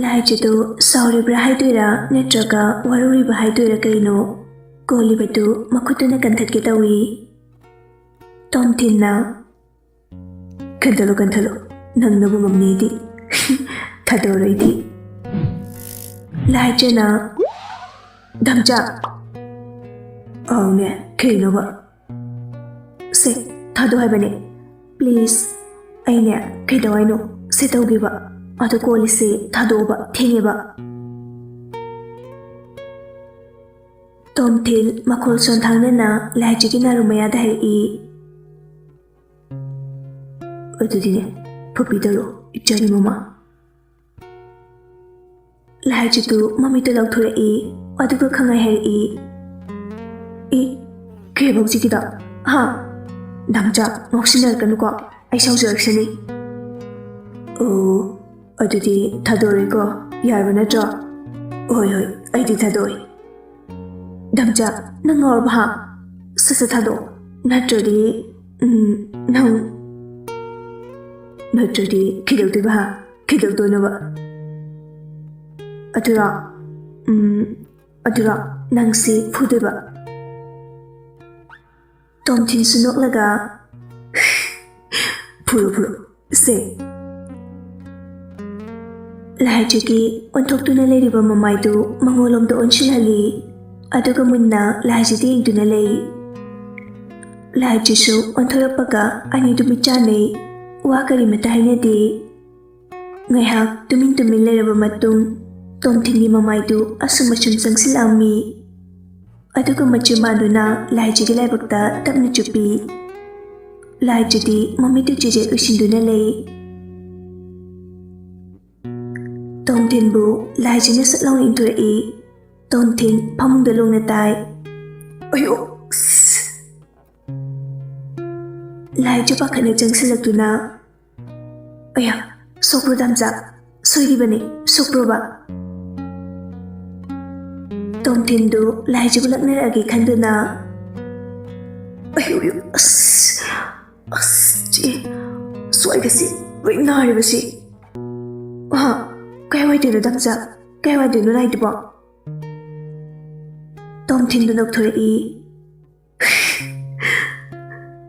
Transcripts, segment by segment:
ꯂꯥꯏꯖꯗꯨ ꯁꯥꯎꯔꯤꯕ꯭ꯔꯥ ꯍꯥꯏꯗꯣꯏꯔꯥ ꯅꯠꯇ꯭ꯔꯒ ꯋꯥꯔꯧꯔꯤꯕ ꯍꯥꯏꯗꯣꯏꯔꯥ ꯀꯩꯅꯣ ꯀꯣꯜꯂꯤꯕꯗꯨ ꯃꯈꯨꯠꯇꯨꯅ ꯀꯟꯊꯠꯀꯦ ꯇꯧꯏ꯫ ꯇꯣꯝꯊꯤꯟꯅ ꯀꯟꯊꯠꯂꯣ ꯅꯪꯅꯕꯨ ꯉꯝꯅꯤꯗꯤ ꯊꯥꯗꯣꯔꯣꯏꯗꯤ꯫ ꯂꯥꯏꯖꯅ ꯙꯝꯆꯥ ꯑꯧꯅꯦ ꯀꯩꯅꯣꯕ ꯁꯦ ꯊꯥꯗꯣ ꯍꯥꯏꯕꯅꯦ ꯄ꯭ꯂꯤꯖ ꯑꯩꯅꯦ ꯀꯩꯗꯧ ꯁꯦ ꯇꯧꯒꯦꯕ ꯑꯗꯣ ꯀꯣꯜꯂꯤꯁꯦ ꯊꯥꯗꯣꯛꯑꯣꯕ ꯊꯦꯡꯉꯦꯕ꯫ ꯇꯣꯝꯊꯤꯟ ꯃꯈꯣꯜ ꯁꯣꯟꯊꯥꯡꯅꯅ ꯂꯥꯏꯖꯒꯤ ꯅꯥꯔꯨ ꯃꯌꯥꯗ ꯍꯥꯏꯔꯛꯏ꯫ ꯑꯗꯨꯗꯤꯅꯦ ꯐꯨꯄꯤꯗꯔꯣ ꯏꯆꯥꯒꯤ ꯃꯃꯥ꯫ ꯂꯥꯏꯖꯗꯨ ꯃꯃꯤꯠꯇꯨ ꯂꯧꯊꯣꯔꯛꯏ ꯑꯗꯨꯒ ꯈꯪꯉꯥꯏ ꯍꯥꯏꯔꯛꯏ꯫ ꯀꯩꯕ ꯍꯧꯖꯤꯛꯀꯤꯗꯣ ꯙꯝꯆꯥ ꯉꯥꯎꯁꯤꯟꯅꯔꯛꯀꯅꯨꯀꯣ ꯑꯩ ꯁꯥꯎꯖꯔꯛꯁꯅꯤ꯫ ꯑꯣ ꯑꯗꯨꯗꯤ ꯊꯥꯗꯣꯔꯦꯀꯣ ꯌꯥꯔꯕ ꯅꯠꯇ꯭ꯔꯣ? ꯍꯣꯏ ꯑꯩꯗꯤ ꯊꯥꯗꯣꯛꯏ꯫ ꯙꯝꯆꯥ ꯅꯪ ꯉꯥꯎꯔꯕ ꯁꯠ ꯊꯥꯗꯣꯛꯑꯣ ꯅꯠꯇ꯭ꯔꯗꯤ ꯅꯠꯇ꯭ꯔꯗꯤ ꯀꯩꯗꯧꯗꯣꯏꯕ ꯀꯩꯗꯧꯗꯣꯏꯅꯣꯕ? ꯑꯗꯨꯔꯣ ꯅꯪꯁꯤ ꯐꯨꯗꯣꯏꯕ꯫ ꯇꯣꯝꯊꯤꯟꯁꯨ ꯅꯣꯛꯂꯒ ꯐꯨꯔꯣ ꯁꯦ꯫ ꯂꯥꯏꯖꯒꯤ ꯑꯣꯟꯊꯣꯛꯇꯨꯅ ꯂꯩꯔꯤꯕ ꯃꯃꯥꯏꯗꯨ ꯃꯉꯣꯟꯂꯣꯝꯗ ꯑꯣꯟꯁꯤꯜꯍꯜꯂꯤ ꯑꯗꯨꯒ ꯃꯨꯟꯅ ꯂꯥꯏꯖꯗ ꯌꯦꯡꯗꯨꯅ ꯂꯩ꯫ ꯂꯥꯏꯖꯁꯨ ꯑꯣꯟꯊꯣꯔꯛꯄꯒ ꯑꯅꯤꯗꯨ ꯃꯤꯠꯆꯥꯟꯅꯩ ꯋꯥ ꯀꯔꯤꯃꯇ ꯍꯥꯏꯅꯗꯦ꯫ ꯉꯥꯏꯍꯥꯛ ꯇꯨꯃꯤꯟ ꯂꯩꯔꯕ ꯃꯇꯨꯡ ꯇꯣꯝꯊꯤꯟꯒꯤ ꯃꯃꯥꯏꯗꯨ ꯑꯁꯨꯝ ꯆꯪꯁꯤꯜꯂꯛꯑꯝꯃꯤ ꯑꯗꯨꯒ ꯃꯆꯤꯟꯕꯥꯟꯗꯨꯅ ꯂꯥꯏꯖꯒꯤ ꯂꯥꯏꯕꯛꯇ ꯇꯞꯅ ꯆꯨꯞꯄꯤ꯫ ꯂꯥꯏꯖꯗꯤ ꯃꯃꯤꯠꯇꯨ ꯆꯦꯖꯦꯠ ꯎꯏꯁꯤꯟꯗꯨꯅ ꯂꯩ꯫ ꯇꯣꯝꯊꯤꯟꯕꯨ ꯂꯥꯏꯖꯅ ꯁꯠ ꯂꯥꯎꯅ ꯏꯟꯊꯣꯔꯛꯏ꯫ ꯇꯣꯝꯊꯤꯟ ꯐꯃꯨꯡꯗ ꯂꯣꯡꯅ ꯇꯥꯏ꯫ ꯑꯌꯣ ꯂꯥꯏꯖ ꯄꯥꯈꯠꯅ ꯆꯪꯁꯤꯜꯂꯛꯇꯨꯅ ꯑꯌꯥ ꯁꯣꯛꯄ꯭ꯔꯣ ꯙꯝꯆꯥ ꯁꯣꯏꯔꯤꯕꯅꯦ ꯁꯣꯛꯄ꯭ꯔꯣꯕ? ꯇꯣꯝꯊꯤꯟꯗꯨ ꯂꯥꯏꯖꯕꯨ ꯂꯛꯅꯔꯛꯑꯒꯦ ꯈꯟꯗꯨꯅ ꯑꯌꯣ ꯆꯦ ꯁ꯭ꯋꯥꯏꯒꯁꯤ ꯂꯣꯏ ꯅꯥꯔꯤꯕꯁꯤ꯫ ꯀꯥꯏꯋꯥꯏꯗꯅꯣ ꯙꯝꯆꯥ ꯀꯥꯏꯋꯥꯏꯗꯅꯣ ꯅꯥꯏꯗꯨꯕꯣ? ꯇꯣꯝꯊꯤꯟꯗꯨ ꯅꯣꯛꯊꯣꯔꯛꯏ꯫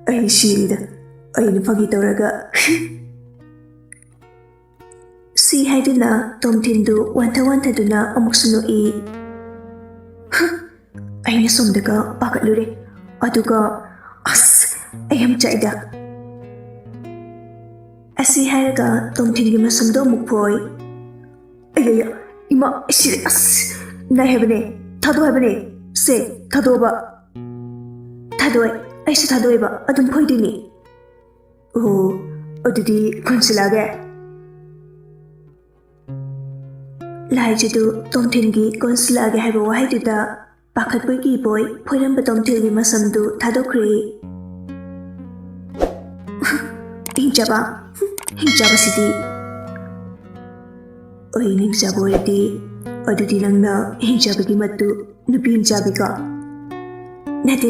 ꯑꯩ ꯁꯤꯔꯤꯗ ꯑꯩꯅ ꯐꯥꯒꯤ ꯇꯧꯔꯒ ꯁꯤ ꯍꯥꯏꯗꯨꯅ ꯇꯣꯝꯊꯤꯟꯗꯨ ꯋꯥꯟꯊꯗꯨꯅ ꯑꯃꯨꯛꯁꯨ ꯅꯣꯛꯏ꯫ ꯑꯩꯅ ꯁꯣꯝꯗꯒ ꯄꯥꯈꯠꯂꯨꯔꯦ ꯑꯗꯨꯒ ꯑꯩ ꯌꯥꯝ ꯆꯥꯛꯏꯗ꯫ ꯑꯁꯤ ꯍꯥꯏꯔꯒ ꯇꯣꯝꯊꯤꯟꯒꯤ ꯃꯁꯝꯗꯣ ꯑꯃꯨꯛ ꯐꯣꯏ꯫ ꯑꯌꯥ ꯏꯃꯥ ꯁꯤꯔꯦ ꯅꯥꯏ ꯍꯥꯏꯕꯅꯦ ꯊꯥꯗꯣ ꯍꯥꯏꯕꯅꯦ ꯁꯦ ꯊꯥꯗꯣꯛꯑꯣꯕ꯫ ꯊꯥꯗꯣꯛꯑꯦ ꯑꯩꯁꯨ ꯊꯥꯗꯣꯛꯑꯦꯕ ꯑꯗꯨꯝ ꯐꯣꯏꯗꯣꯏꯅꯤ꯫ ꯑꯣ ꯑꯗꯨꯗꯤ ꯀꯣꯟꯁꯤꯜꯂꯛꯑꯒꯦ꯫ ꯂꯥꯏꯖꯗꯨ ꯇꯣꯝꯊꯤꯟꯒꯤ ꯀꯣꯟꯁꯤꯜꯂꯛꯑꯒꯦ ꯍꯥꯏꯕ ꯋꯥꯍꯩꯗꯨꯗ ꯄꯥꯈꯠꯄꯣꯏ ꯀꯤꯕꯣꯏ ꯐꯣꯏꯔꯝꯕ ꯇꯣꯝꯊꯤꯟꯒꯤ ꯃꯁꯝꯗꯨ ꯊꯥꯗꯣꯛꯈ꯭ꯔꯦ꯫ ꯍꯤꯡꯆꯥꯕꯁꯤꯗꯤ ꯑꯩꯅ ꯍꯤꯡꯆꯥꯕ ꯑꯣꯏꯔꯗꯤ ꯑꯗꯨꯗꯤ ꯅꯪꯅ ꯍꯤꯡꯆꯥꯕꯒꯤ ꯃꯠꯇꯨ ꯅꯨꯄꯤ ꯍꯤꯡꯆꯥꯕꯤꯀꯣ? ꯅꯠꯇꯦ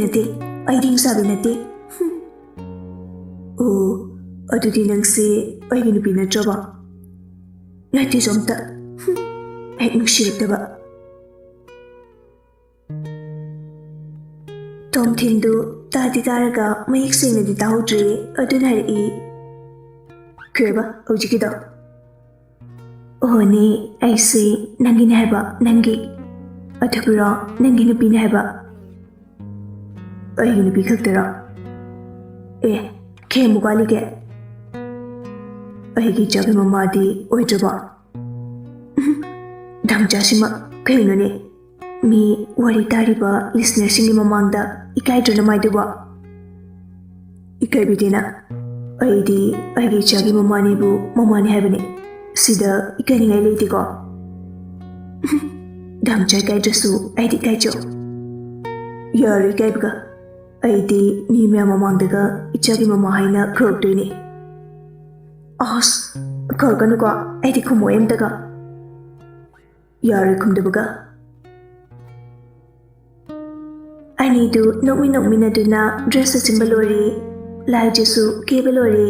ꯑꯩꯗꯤ ꯍꯤꯡꯆꯥꯕꯤ ꯅꯠꯇꯦ꯫ ꯑꯣ ꯑꯗꯨꯗꯤ ꯅꯪꯁꯦ ꯑꯩꯒꯤ ꯅꯨꯄꯤ ꯅꯠꯇ꯭ꯔꯕ? ꯅꯠꯇꯦ ꯁꯣꯝꯇ ꯍꯦꯛ ꯅꯨꯡꯁꯤꯔꯛꯇꯕ꯫ ꯇꯣꯝꯊꯤꯟꯗꯨ ꯇꯥꯔꯒ ꯃꯌꯦꯛ ꯁꯦꯡꯅꯗꯤ ꯇꯥꯍꯧꯗ꯭ꯔꯦ ꯑꯗꯨꯅ ꯍꯥꯏꯔꯛꯏ꯫ ꯀꯩꯕ ꯍꯧꯖꯤꯛꯀꯤꯗꯣ? ꯑꯣꯍꯅꯦ ꯑꯩꯁꯦ ꯅꯪꯒꯤꯅꯦ ꯍꯥꯏꯕ ꯅꯪꯒꯤ ꯑꯗꯨꯕꯨꯔꯣ ꯅꯪꯒꯤ ꯅꯨꯄꯤꯅꯦ ꯍꯥꯏꯕ? ꯑꯩꯒꯤ ꯅꯨꯄꯤ ꯈꯛꯇꯔꯣ? ꯀꯌꯥꯃꯨꯛ ꯋꯥꯠꯂꯤꯒꯦ? ꯑꯩꯒꯤ ꯏꯆꯥꯒꯤ ꯃꯃꯥꯗꯤ ꯑꯣꯏꯗ꯭ꯔꯕꯣ? ꯙꯝꯆꯥꯁꯤꯃ ꯀꯩꯅꯣꯅꯦ ꯃꯤ ꯋꯥꯔꯤ ꯇꯥꯔꯤꯕ ꯂꯤꯁꯅꯔꯁꯤꯡꯒꯤ ꯃꯃꯥꯡꯗ ꯏꯀꯥꯏꯗ꯭ꯔꯣ ꯅꯃꯥꯏꯗꯨꯕꯣ? ꯏꯀꯥꯏꯕꯤꯗꯦꯅ ꯑꯩꯗꯤ ꯑꯩꯒꯤ ꯏꯆꯥꯒꯤ ꯃꯃꯥꯅꯤꯕꯨ ꯃꯃꯥꯅꯤ ꯍꯥꯏꯕꯅꯦ ꯁꯤꯗ ꯏꯀꯥꯏꯅꯤꯡꯉꯥꯏ ꯂꯩꯇꯦꯀꯣ꯫ ꯙꯝꯆꯥ ꯏꯀꯥꯏꯗ꯭ꯔꯁꯨ ꯑꯩꯗꯤ ꯏꯀꯥꯏꯖꯧ꯫ ꯌꯥꯔꯣꯏ ꯏꯀꯥꯏꯕꯒ ꯑꯩꯗꯤ ꯃꯤ ꯃꯌꯥꯝ ꯃꯃꯥꯡꯗꯒ ꯏꯆꯥꯒꯤ ꯃꯃꯥ ꯍꯥꯏꯅ ꯀꯧꯔꯛꯇꯣꯏꯅꯦ꯫ ꯀꯧꯔꯛꯀꯅꯨꯀꯣ ꯑꯩꯗꯤ ꯈꯨꯝꯃꯣꯏ ꯑꯝꯇꯒ꯫ ꯌꯥꯔꯣꯏ ꯈꯨꯝꯗꯕꯒ꯫ ꯑꯅꯤꯗꯨ ꯅꯣꯛꯃꯤꯟꯅꯗꯨꯅ ꯗ꯭ꯔꯦꯁ ꯁꯦꯠꯆꯤꯟꯕ ꯂꯣꯏꯔꯦ꯫ ꯂꯥꯏꯖꯁꯨ ꯀꯦꯕ ꯂꯣꯏꯔꯦ꯫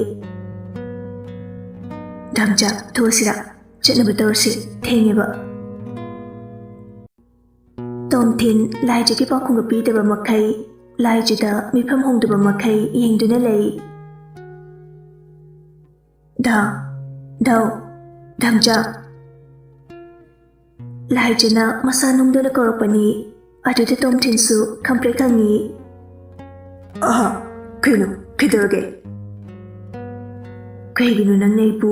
ꯙꯝꯆꯥ ꯊꯣꯛꯑꯁꯤꯔꯥ ꯆꯠꯅꯕ ꯇꯧꯔꯁꯤ ꯊꯦꯡꯉꯦꯕ ꯇꯣꯝꯊꯤꯟ ꯂꯥꯏꯖꯒꯤ ꯄꯥꯎꯈꯨꯝꯒ ꯄꯤꯗꯕ ꯃꯈꯩ ꯂꯥꯏꯖꯗ ꯃꯤꯐꯝ ꯍꯣꯡꯗꯕ ꯃꯈꯩ ꯌꯦꯡꯗꯨꯅ ꯂꯩ ꯗꯥꯎ ꯙꯝꯖꯥ ꯂꯥꯏꯖꯅ ꯃꯁꯥ ꯅꯨꯡꯗꯨꯅ ꯀꯧꯔꯛꯄꯅꯤ ꯑꯗꯨꯗ ꯇꯣꯝꯊꯤꯟꯁꯨ ꯈꯪꯄ꯭ꯔꯦꯛ ꯈꯪꯉꯤ ꯀꯩꯅꯣ ꯀꯩꯗꯧꯔꯒꯦ ꯀꯩꯒꯤꯅꯣ ꯅꯪꯅ ꯑꯩꯕꯨ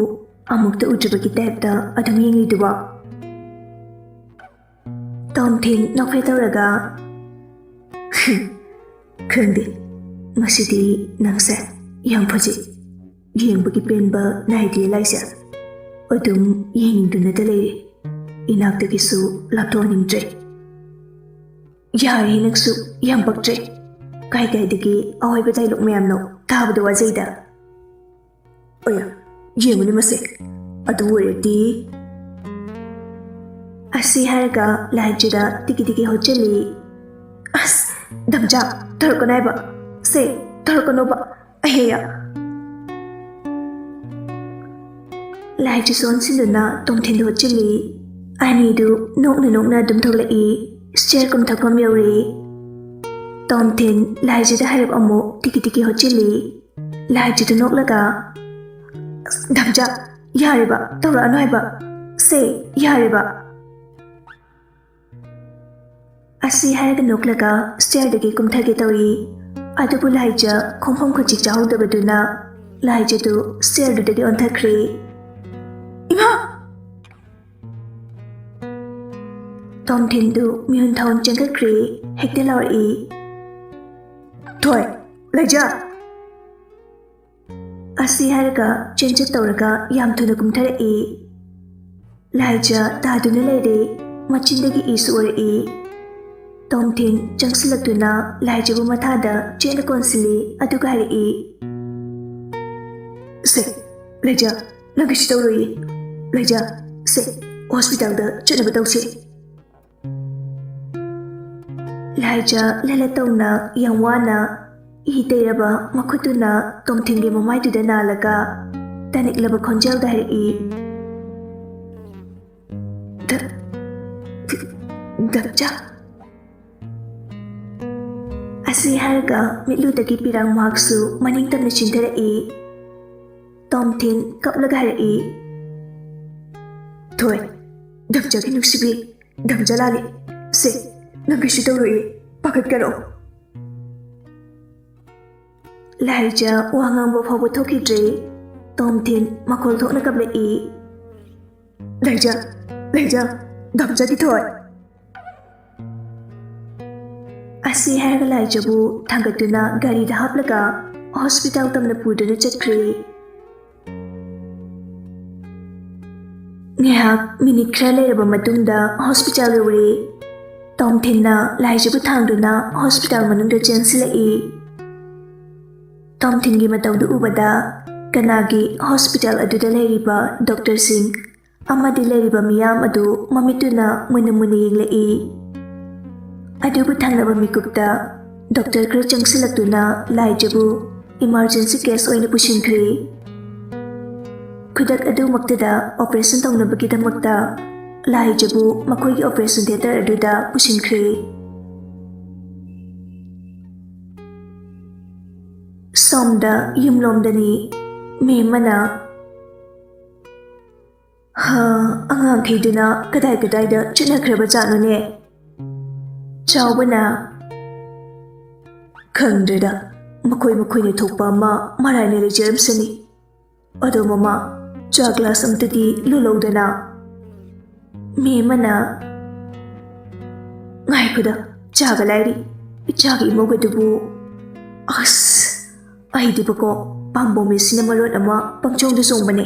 ꯑꯃꯨꯛꯇ ꯎꯗ꯭ꯔꯤꯕꯒꯤ ꯇꯥꯏꯞꯇ ꯑꯗꯨꯝ ꯌꯦꯡꯂꯤꯗꯨꯕ ꯇꯣꯝꯊꯤꯟ ꯅꯣꯛꯐꯦ ꯇꯧꯔꯒ ꯈꯪꯗꯦ ꯉꯁꯤꯗꯤ ꯅꯪꯁꯦ ꯌꯥꯝ ꯐꯖꯩ ꯌꯦꯡꯕꯒꯤ ꯄꯦꯟꯕ ꯅꯥꯏꯗꯦ ꯂꯥꯏꯁꯦ ꯑꯗꯨꯝ ꯌꯦꯡꯅꯤꯡꯗꯨꯅꯇ ꯂꯩꯔꯦ ꯏꯅꯥꯛꯇꯒꯤꯁꯨ ꯂꯥꯞꯊꯣꯛꯍꯟꯅꯤꯡꯗ꯭ꯔꯦ ꯌꯥꯔꯦ ꯅꯪꯁꯨ ꯌꯥꯝ ꯄꯛꯇ꯭ꯔꯦ ꯀꯥꯏꯗꯒꯤ ꯑꯋꯥꯏꯕ ꯗꯥꯏꯂꯣꯛ ꯃꯌꯥꯝꯅꯣ ꯇꯥꯕꯗ ꯋꯥꯖꯩꯗ ꯑꯣꯌꯥ ꯌꯦꯡꯉꯨꯅꯦ ꯃꯁꯦ ꯑꯗꯨ ꯑꯣꯏꯔꯗꯤ ꯑꯁꯤ ꯍꯥꯏꯔꯒ ꯂꯥꯏꯖꯗ ꯇꯤꯀꯤ ꯍꯣꯠꯆꯜꯂꯤ ꯑꯁ ꯙꯝꯖꯥ ꯇꯧꯔꯛꯀꯅꯣ ꯍꯥꯏꯕ ꯁꯦ ꯇꯧꯔꯛꯀꯅꯣꯕ ꯑꯍꯦꯌꯥ ꯂꯥꯏꯖꯁꯨ ꯑꯣꯟꯁꯤꯟꯗꯨꯅ ꯇꯣꯝꯊꯤꯟꯗ ꯍꯣꯠꯆꯤꯜꯂꯤ ꯑꯅꯤꯗꯨ ꯅꯣꯛꯅ ꯑꯗꯨꯝ ꯊꯣꯛꯂꯛꯏ ꯁ꯭ꯇꯦꯌꯔ ꯀꯨꯝꯊꯛꯐꯝ ꯌꯧꯔꯤ ꯇꯣꯝꯊꯤꯟ ꯂꯥꯏꯖꯗ ꯍꯥꯏꯔꯞ ꯑꯃꯨꯛ ꯇꯤꯀꯤ ꯍꯣꯠꯆꯤꯜꯂꯤ ꯂꯥꯏꯖꯗ ꯅꯣꯛꯂꯒ ꯙꯝꯖꯥ ꯌꯥꯔꯦꯕ ꯇꯧꯔꯛꯑꯅꯣ ꯍꯥꯏꯕ ꯁꯦ ꯌꯥꯔꯦꯕ ꯑꯁꯤ ꯍꯥꯏꯔꯒ ꯅꯣꯛꯂꯒ ꯁ꯭ꯇꯦꯌꯔꯗꯒꯤ ꯀꯨꯝꯊꯒꯦ ꯇꯧꯏ ꯑꯗꯨꯕꯨ ꯂꯥꯏꯖ ꯈꯣꯡꯐꯝ ꯈꯨꯠꯆꯤꯛ ꯆꯥꯍꯧꯗꯕꯗꯨꯅ ꯂꯥꯏꯖꯗꯨ ꯁ꯭ꯇꯦꯌꯔꯗꯨꯗꯒꯤ ꯑꯣꯟꯊꯈ꯭ꯔꯦ ꯏꯃꯥ ꯇꯣꯝꯊꯤꯟꯗꯨ ꯃꯤꯍꯨꯟ ꯊꯥꯎꯟ ꯆꯦꯟꯈꯠꯈ꯭ꯔꯦ ꯍꯦꯛꯇ ꯂꯥꯎꯔꯛꯏ ꯊꯣꯏ ꯂꯩꯖꯥ ꯑꯁꯤ ꯍꯥꯏꯔꯒ ꯆꯦꯟꯆꯠ ꯇꯧꯔꯒ ꯌꯥꯝ ꯊꯨꯅ ꯀꯨꯝꯊꯔꯛꯏ ꯂꯥꯏꯖ ꯇꯥꯗꯨꯅ ꯂꯩꯔꯦ ꯃꯆꯤꯟꯗꯒꯤ ꯏꯁꯨ ꯑꯣꯔꯛꯏ ꯇꯣꯝꯊꯤꯟ ꯆꯪꯁꯤꯜꯂꯛꯇꯨꯅ ꯂꯥꯏꯖꯕꯨ ꯃꯊꯥꯗ ꯆꯦꯠꯅ ꯀꯣꯟꯁꯤꯜꯂꯤ ꯑꯗꯨꯒ ꯍꯥꯏꯔꯛꯏ ꯁꯦ ꯂꯩꯖꯥ ꯅꯪ ꯀꯩꯁꯨ ꯇꯧꯔꯣꯏꯌꯦ ꯂꯩꯖꯥ ꯁꯦ ꯍꯣꯁꯄꯤꯇꯥꯜꯗ ꯆꯠꯅꯕ ꯇꯧꯁꯤ ꯂꯥꯏꯖ ꯂꯦꯂꯦꯠ ꯇꯧꯅ ꯌꯥꯝ ꯋꯥꯅ ꯏ ꯇꯩꯔꯕ ꯃꯈꯨꯠꯇꯨꯅ ꯇꯣꯝꯊꯤꯟꯒꯤ ꯃꯃꯥꯏꯗꯨꯗ ꯅꯥꯜꯂꯒ ꯇꯅꯤꯛꯂꯕ ꯈꯣꯟꯖꯦꯜꯗ ꯍꯥꯏꯔꯛꯏ ꯙꯝꯖꯥ ꯑꯁꯤ ꯍꯥꯏꯔꯒ ꯃꯤꯠꯂꯨꯗꯒꯤ ꯄꯤꯔꯥꯡ ꯃꯍꯥꯛꯁꯨ ꯃꯅꯤꯡ ꯇꯝꯅ ꯆꯤꯟꯊꯔꯛꯏ ꯇꯣꯝꯊꯤꯟ ꯀꯞꯂꯒ ꯍꯥꯏꯔꯛꯏ ꯊꯣꯏ ꯙꯝꯖꯥꯒꯤ ꯅꯨꯡꯁꯤꯕꯤ ꯙꯝꯖꯥ ꯂꯥꯜꯂꯤ ꯁꯦ ꯅꯪ ꯀꯩꯁꯨ ꯇꯧꯔꯣꯏꯌꯦ ꯄꯥꯈꯠꯀꯅꯣ ꯂꯥꯏꯖ ꯋꯥ ꯉꯥꯡꯕ ꯐꯥꯎꯕ ꯊꯣꯛꯈꯤꯗ꯭ꯔꯦ ꯇꯣꯝꯊꯤꯟ ꯃꯈꯣꯜ ꯊꯣꯛꯅ ꯀꯞꯂꯛꯏ ꯂꯩꯖꯥ ꯙꯝꯖꯥꯒꯤ ꯊꯣꯏ ꯑꯁꯤ ꯍꯥꯏꯔꯒ ꯂꯥꯏꯖꯕꯨ ꯊꯥꯡꯒꯠꯇꯨꯅ ꯒꯥꯔꯤꯗ ꯍꯥꯞꯂꯒ ꯍꯣꯁꯄꯤꯇꯥꯜ ꯇꯝꯅ ꯄꯨꯗꯨꯅ ꯆꯠꯈ꯭ꯔꯦ ꯉꯥꯏꯍꯥꯛ ꯃꯤꯅꯤꯠ ꯈꯔ ꯂꯩꯔꯕ ꯃꯇꯨꯡꯗ ꯍꯣꯁꯄꯤꯇꯥꯜ ꯌꯧꯔꯦ ꯇꯣꯝꯊꯤꯟꯅ ꯂꯥꯏꯖꯕꯨ ꯊꯥꯡꯗꯨꯅ ꯍꯣꯁꯄꯤꯇꯥꯜ ꯃꯅꯨꯡꯗ ꯆꯦꯟꯁꯤꯜꯂꯛꯏ ꯇꯣꯝꯊꯤꯟꯒꯤ ꯃꯇꯧꯗꯨ ꯎꯕꯗ ꯀꯅꯥꯒꯤ ꯍꯣꯁꯄꯤꯇꯥꯜ ꯑꯗꯨꯗ ꯂꯩꯔꯤꯕ ꯗꯣꯛꯇꯔꯁꯤꯡ ꯑꯃꯗꯤ ꯂꯩꯔꯤꯕ ꯃꯤꯌꯥꯝ ꯑꯗꯨ ꯃꯃꯤꯠꯇꯨꯅ ꯃꯨꯟꯅ ꯌꯦꯡꯂꯛꯏ ꯑꯗꯨꯕꯨ ꯊꯪꯅꯕ ꯃꯤꯀꯨꯞꯇ ꯗꯣꯛꯇꯔ ꯈꯔ ꯆꯪꯁꯤꯜꯂꯛꯇꯨꯅ ꯂꯥꯏꯖꯕꯨ ꯏꯃꯥꯔꯖꯦꯟꯁꯤ ꯀꯦꯁ ꯑꯣꯏꯅ ꯄꯨꯁꯤꯟꯈ꯭ꯔꯦ ꯈꯨꯗꯛ ꯑꯗꯨꯃꯛꯇꯗ ꯑꯣꯄꯔꯦꯁꯟ ꯇꯧꯅꯕꯒꯤꯗꯃꯛꯇ ꯂꯥꯏꯖꯕꯨ ꯃꯈꯣꯏꯒꯤ ꯑꯣꯄꯔꯦꯁꯟ ꯊꯤꯌꯦꯇꯔ ꯑꯗꯨꯗ ꯄꯨꯁꯤꯟꯈ꯭ꯔꯦ ꯁꯣꯝꯗ ꯌꯨꯝꯂꯣꯝꯗꯅꯤ ꯃꯦꯝꯃꯅ ꯑꯉꯥꯡꯈꯩꯗꯨꯅ ꯀꯗꯥꯏꯗ ꯆꯠꯅꯈ꯭ꯔꯕꯖꯥꯠꯅꯣꯅꯦ ꯆꯥꯎꯕꯅ ꯈꯪꯗ꯭ꯔꯦꯗ ꯃꯈꯣꯏꯅ ꯊꯣꯛꯄ ꯑꯃ ꯃꯔꯥꯏꯅ ꯂꯩꯖꯔꯝꯁꯅꯤ ꯑꯗꯣ ꯃꯃꯥ ꯆꯥ ꯒ꯭ꯂꯥꯁ ꯑꯝꯇꯗꯤ ꯂꯣꯜꯂꯧꯗꯅ ꯃꯦꯝꯃꯅ ꯉꯥꯏꯈꯣꯗ ꯆꯥꯒ ꯂꯥꯏꯔꯤ ꯏꯆꯥꯒꯤ ꯏꯃꯧꯒꯗꯨꯕꯨ ꯑꯁ ꯑꯩꯗꯤꯕꯀꯣ ꯄꯥꯝꯕꯣꯝꯃꯤꯁꯤꯅ ꯃꯔꯣꯟ ꯑꯃ ꯄꯪꯆꯣꯡꯗ ꯆꯣꯡꯕꯅꯦ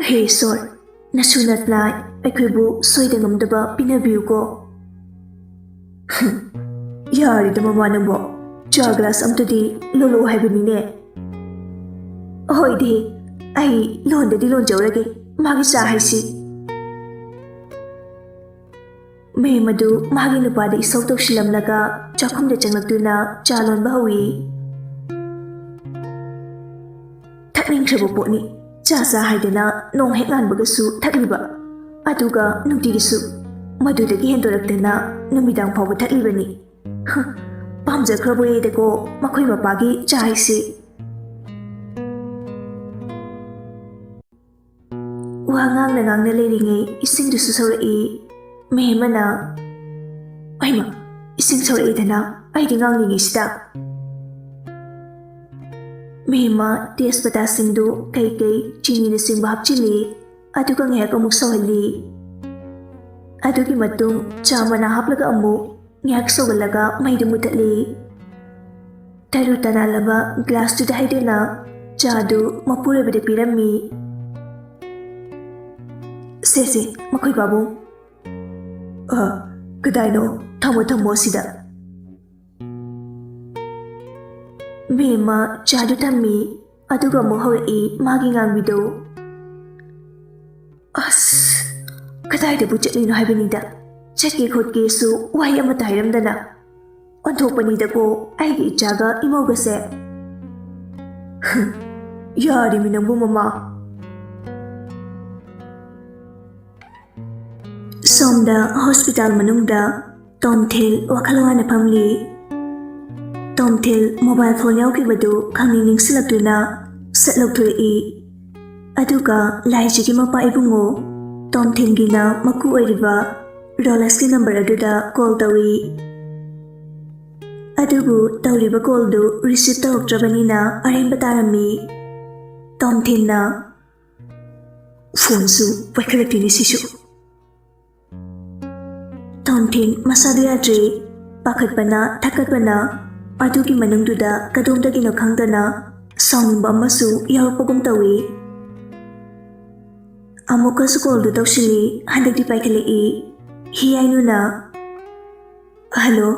ꯍꯦ ꯏꯁꯣꯔ ꯅꯁꯨ ꯅꯠꯂꯥꯏ ꯑꯩꯈꯣꯏꯕꯨ ꯁꯣꯏꯗ ꯉꯝꯗꯕ ꯄꯤꯅꯕꯤꯌꯨꯀꯣ ꯌꯥꯔꯦꯗ ꯃꯃꯥ ꯅꯪꯕꯣ ꯆꯥ ꯒ꯭ꯂꯥꯁ ꯑꯝꯇꯗꯤ ꯂꯣꯜꯂꯛꯑꯣ ꯍꯥꯏꯕꯅꯤꯅꯦ ꯍꯣꯏꯗꯤ ꯑꯩ ꯂꯣꯟꯗꯗꯤ ꯂꯣꯟꯖꯧꯔꯒꯦ ꯃꯥꯒꯤ ꯆꯥ ꯍꯥꯏꯁꯤ ꯃꯦꯝ ꯑꯗꯨ ꯃꯥꯒꯤ ꯅꯨꯄꯥꯗ ꯏꯁꯧ ꯇꯧꯁꯤꯜꯂꯝꯂꯒ ꯆꯥꯛꯈꯨꯝꯗ ꯆꯪꯂꯛꯇꯨꯅ ꯆꯥ ꯂꯣꯟꯕ ꯍꯧꯏ ꯊꯛꯅꯤꯡꯈ꯭ꯔꯕ ꯄꯣꯠꯅꯤ ꯆꯥ ꯍꯥꯏꯗꯅ ꯅꯣꯡ ꯍꯦꯛ ꯉꯥꯟꯕꯒꯁꯨ ꯊꯛꯂꯤꯕ ꯑꯗꯨꯒ ꯅꯨꯡꯇꯤꯒꯤꯁꯨ ꯃꯗꯨꯗꯒꯤ ꯍꯦꯟꯗꯣꯔꯛꯇꯅ ꯅꯨꯃꯤꯗꯥꯡ ꯐꯥꯎꯕ ꯊꯛꯂꯤꯕꯅꯤ ꯄꯥꯝꯖꯈ꯭ꯔꯕꯣꯏꯗꯀꯣ ꯃꯈꯣꯏ ꯃꯄꯥꯒꯤ ꯆꯥ ꯍꯥꯏꯁꯤ ꯋꯥ ꯉꯥꯡꯅ ꯂꯩꯔꯤꯉꯩ ꯏꯁꯤꯡꯗꯨꯁꯨ ꯁꯧꯔꯛꯏ ꯃꯦꯝꯃꯅ ꯑꯩꯃ ꯏꯁꯤꯡ ꯁꯧꯔꯛꯏꯗꯅ ꯑꯩꯗꯤ ꯉꯥꯡꯂꯤꯉꯩꯁꯤꯗ ꯃꯦꯝꯃ ꯇꯦꯖꯄꯇꯥꯁꯤꯡꯗꯨ ꯀꯩꯀꯩ ꯆꯤꯅꯤꯅꯆꯤꯡꯕ ꯍꯥꯞꯆꯤꯜꯂꯤ ꯑꯗꯨꯒ ꯉꯥꯏꯍꯥꯛ ꯑꯃꯨꯛ ꯁꯧꯍꯜꯂꯤ ꯑꯗꯨꯒꯤ ꯃꯇꯨꯡ ꯆꯥ ꯃꯅꯥ ꯍꯥꯞꯂꯒ ꯑꯃꯨꯛ ꯉꯥꯏꯍꯥꯛ ꯁꯧꯍꯜꯂꯒ ꯃꯩꯗꯨ ꯃꯨꯊꯠꯂꯤ ꯇꯔꯨ ꯇꯅꯥꯜꯂꯕ ꯒ꯭ꯂꯥꯁꯇꯨꯗ ꯍꯩꯗꯨꯅ ꯆꯥꯗꯨ ꯃꯄꯨꯔꯣꯏꯕꯗ ꯄꯤꯔꯝꯃꯤ ꯁꯦ ꯃꯈꯣꯏ ꯄꯥꯕꯨꯡ ꯀꯗꯥꯏꯅꯣ ꯊꯝꯃꯣ ꯁꯤꯗ ꯃꯦꯝꯃ ꯆꯥꯗꯨ ꯊꯝꯃꯤ ꯑꯗꯨꯒ ꯑꯃꯨꯛ ꯍꯧꯔꯛꯏ ꯃꯥꯒꯤ ꯉꯥꯡꯕꯤꯗꯣ ꯑꯁ ꯀꯗꯥꯏꯗꯕꯨ ꯆꯠꯂꯤꯅꯣ ꯍꯥꯏꯕꯅꯤꯗ ꯆꯠꯀꯦ ꯈꯣꯠꯀꯦꯁꯨ ꯋꯥꯍꯩ ꯑꯃꯠꯇ ꯍꯥꯏꯔꯝꯗꯅ ꯑꯣꯟꯊꯣꯛꯄꯅꯤꯗꯀꯣ ꯑꯩꯒꯤ ꯏꯆꯥꯒ ꯏꯃꯧꯒꯁꯦ ꯌꯥꯔꯤꯃꯤ ꯅꯪꯕꯨ ꯃꯃꯥ ꯁꯣꯝꯗ ꯍꯣꯁꯄꯤꯇꯥꯜ ꯃꯅꯨꯡꯗ ꯇꯣꯝꯊꯤꯜ ꯋꯥꯈꯜ ꯋꯥꯅ ꯐꯝꯂꯤ ꯇꯣꯝꯊꯤꯜ ꯃꯣꯕꯥꯏꯜ ꯐꯣꯟ ꯌꯥꯎꯈꯤꯕꯗꯨ ꯈꯪꯅꯤꯡ ꯅꯤꯡꯁꯤꯡꯂꯛꯇꯨꯅ ꯁꯠ ꯂꯧꯊꯣꯔꯛꯏ ꯑꯗꯨꯒ ꯂꯥꯏꯖꯒꯤ ꯃꯄꯥ ꯏꯕꯨꯡꯉꯣ ꯇꯣꯝꯊꯤꯜꯒꯤꯅ ꯃꯀꯨ ꯑꯣꯏꯔꯤꯕ ꯔꯣꯂꯦꯛꯁꯀꯤ ꯅꯝꯕꯔ ꯑꯗꯨꯗ ꯀꯣꯜ ꯇꯧꯏ ꯑꯗꯨꯕꯨ ꯇꯧꯔꯤꯕ ꯀꯣꯜꯗꯨ ꯔꯤꯁꯤꯞ ꯇꯧꯔꯛꯇ꯭ꯔꯕꯅꯤꯅ ꯑꯔꯦꯝꯕ ꯇꯥꯔꯝꯃꯤ ꯇꯣꯝꯊꯤꯜꯅ ꯐꯣꯟꯁꯨ ꯄꯥꯏꯈꯠꯂꯛꯇꯦꯅꯦ ꯁꯤꯁꯨ ꯇꯣꯝꯊꯤꯜ ꯃꯁꯥꯗꯨ ꯌꯥꯗ꯭ꯔꯦ ꯄꯥꯈꯠꯄꯅ ꯊꯛꯀꯠꯄꯅ ꯑꯗꯨꯒꯤ ꯃꯅꯨꯡꯗꯨꯗ ꯀꯗꯣꯝꯗꯒꯤꯅꯣ ꯈꯪꯗꯅ ꯁꯥꯎꯅꯤꯡꯕ ꯑꯃꯁꯨ ꯌꯥꯎꯔꯛꯄꯒꯨꯝ ꯇꯧꯏ ꯑꯃꯨꯛꯀꯁꯨ ꯀꯣꯜꯗꯨ ꯇꯧꯁꯤꯜꯂꯤ ꯍꯟꯗꯛꯇꯤ ꯄꯥꯏꯈꯠꯂꯛꯏ ꯍꯤꯌꯥꯏꯅꯨꯅ ꯍꯜꯂꯣ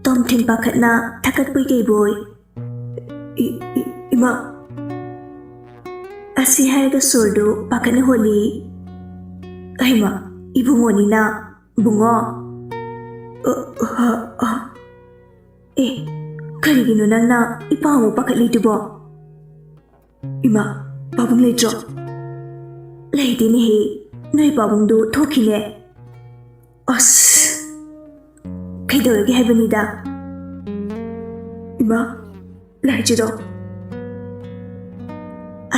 ꯇꯣꯝꯊꯤꯜ ꯄꯥꯈꯠꯅ ꯊꯛꯀꯠꯄꯣꯏ ꯀꯩꯕꯣꯏ ꯏꯃꯥ ꯑꯁꯤ ꯍꯥꯏꯔꯒ ꯁꯣꯔꯗꯨ ꯄꯥꯈꯠꯅ ꯍꯣꯜꯂꯤ ꯑꯩꯃ ꯏꯕꯨꯡꯉꯣꯅꯤꯅ ꯕꯨꯡꯉꯣ ꯀꯔꯤꯒꯤꯅꯣ ꯅꯪꯅ ꯏꯄꯥ ꯑꯃꯨꯛ ꯄꯥꯈꯠꯂꯤꯗꯨꯕꯣ ꯏꯃꯥ ꯄꯥꯕꯨꯡ ꯂꯩꯇ꯭ꯔꯣ ꯂꯩꯇꯦꯅꯦꯍꯦ ꯅꯣꯏ ꯄꯥꯕꯨꯡꯗꯨ ꯊꯣꯛꯈꯤꯅꯦ ꯑꯁ ꯀꯩꯗꯧꯔꯒꯦ ꯍꯥꯏꯕꯅꯤꯗ ꯏꯃꯥ ꯂꯥꯏꯖꯗꯣ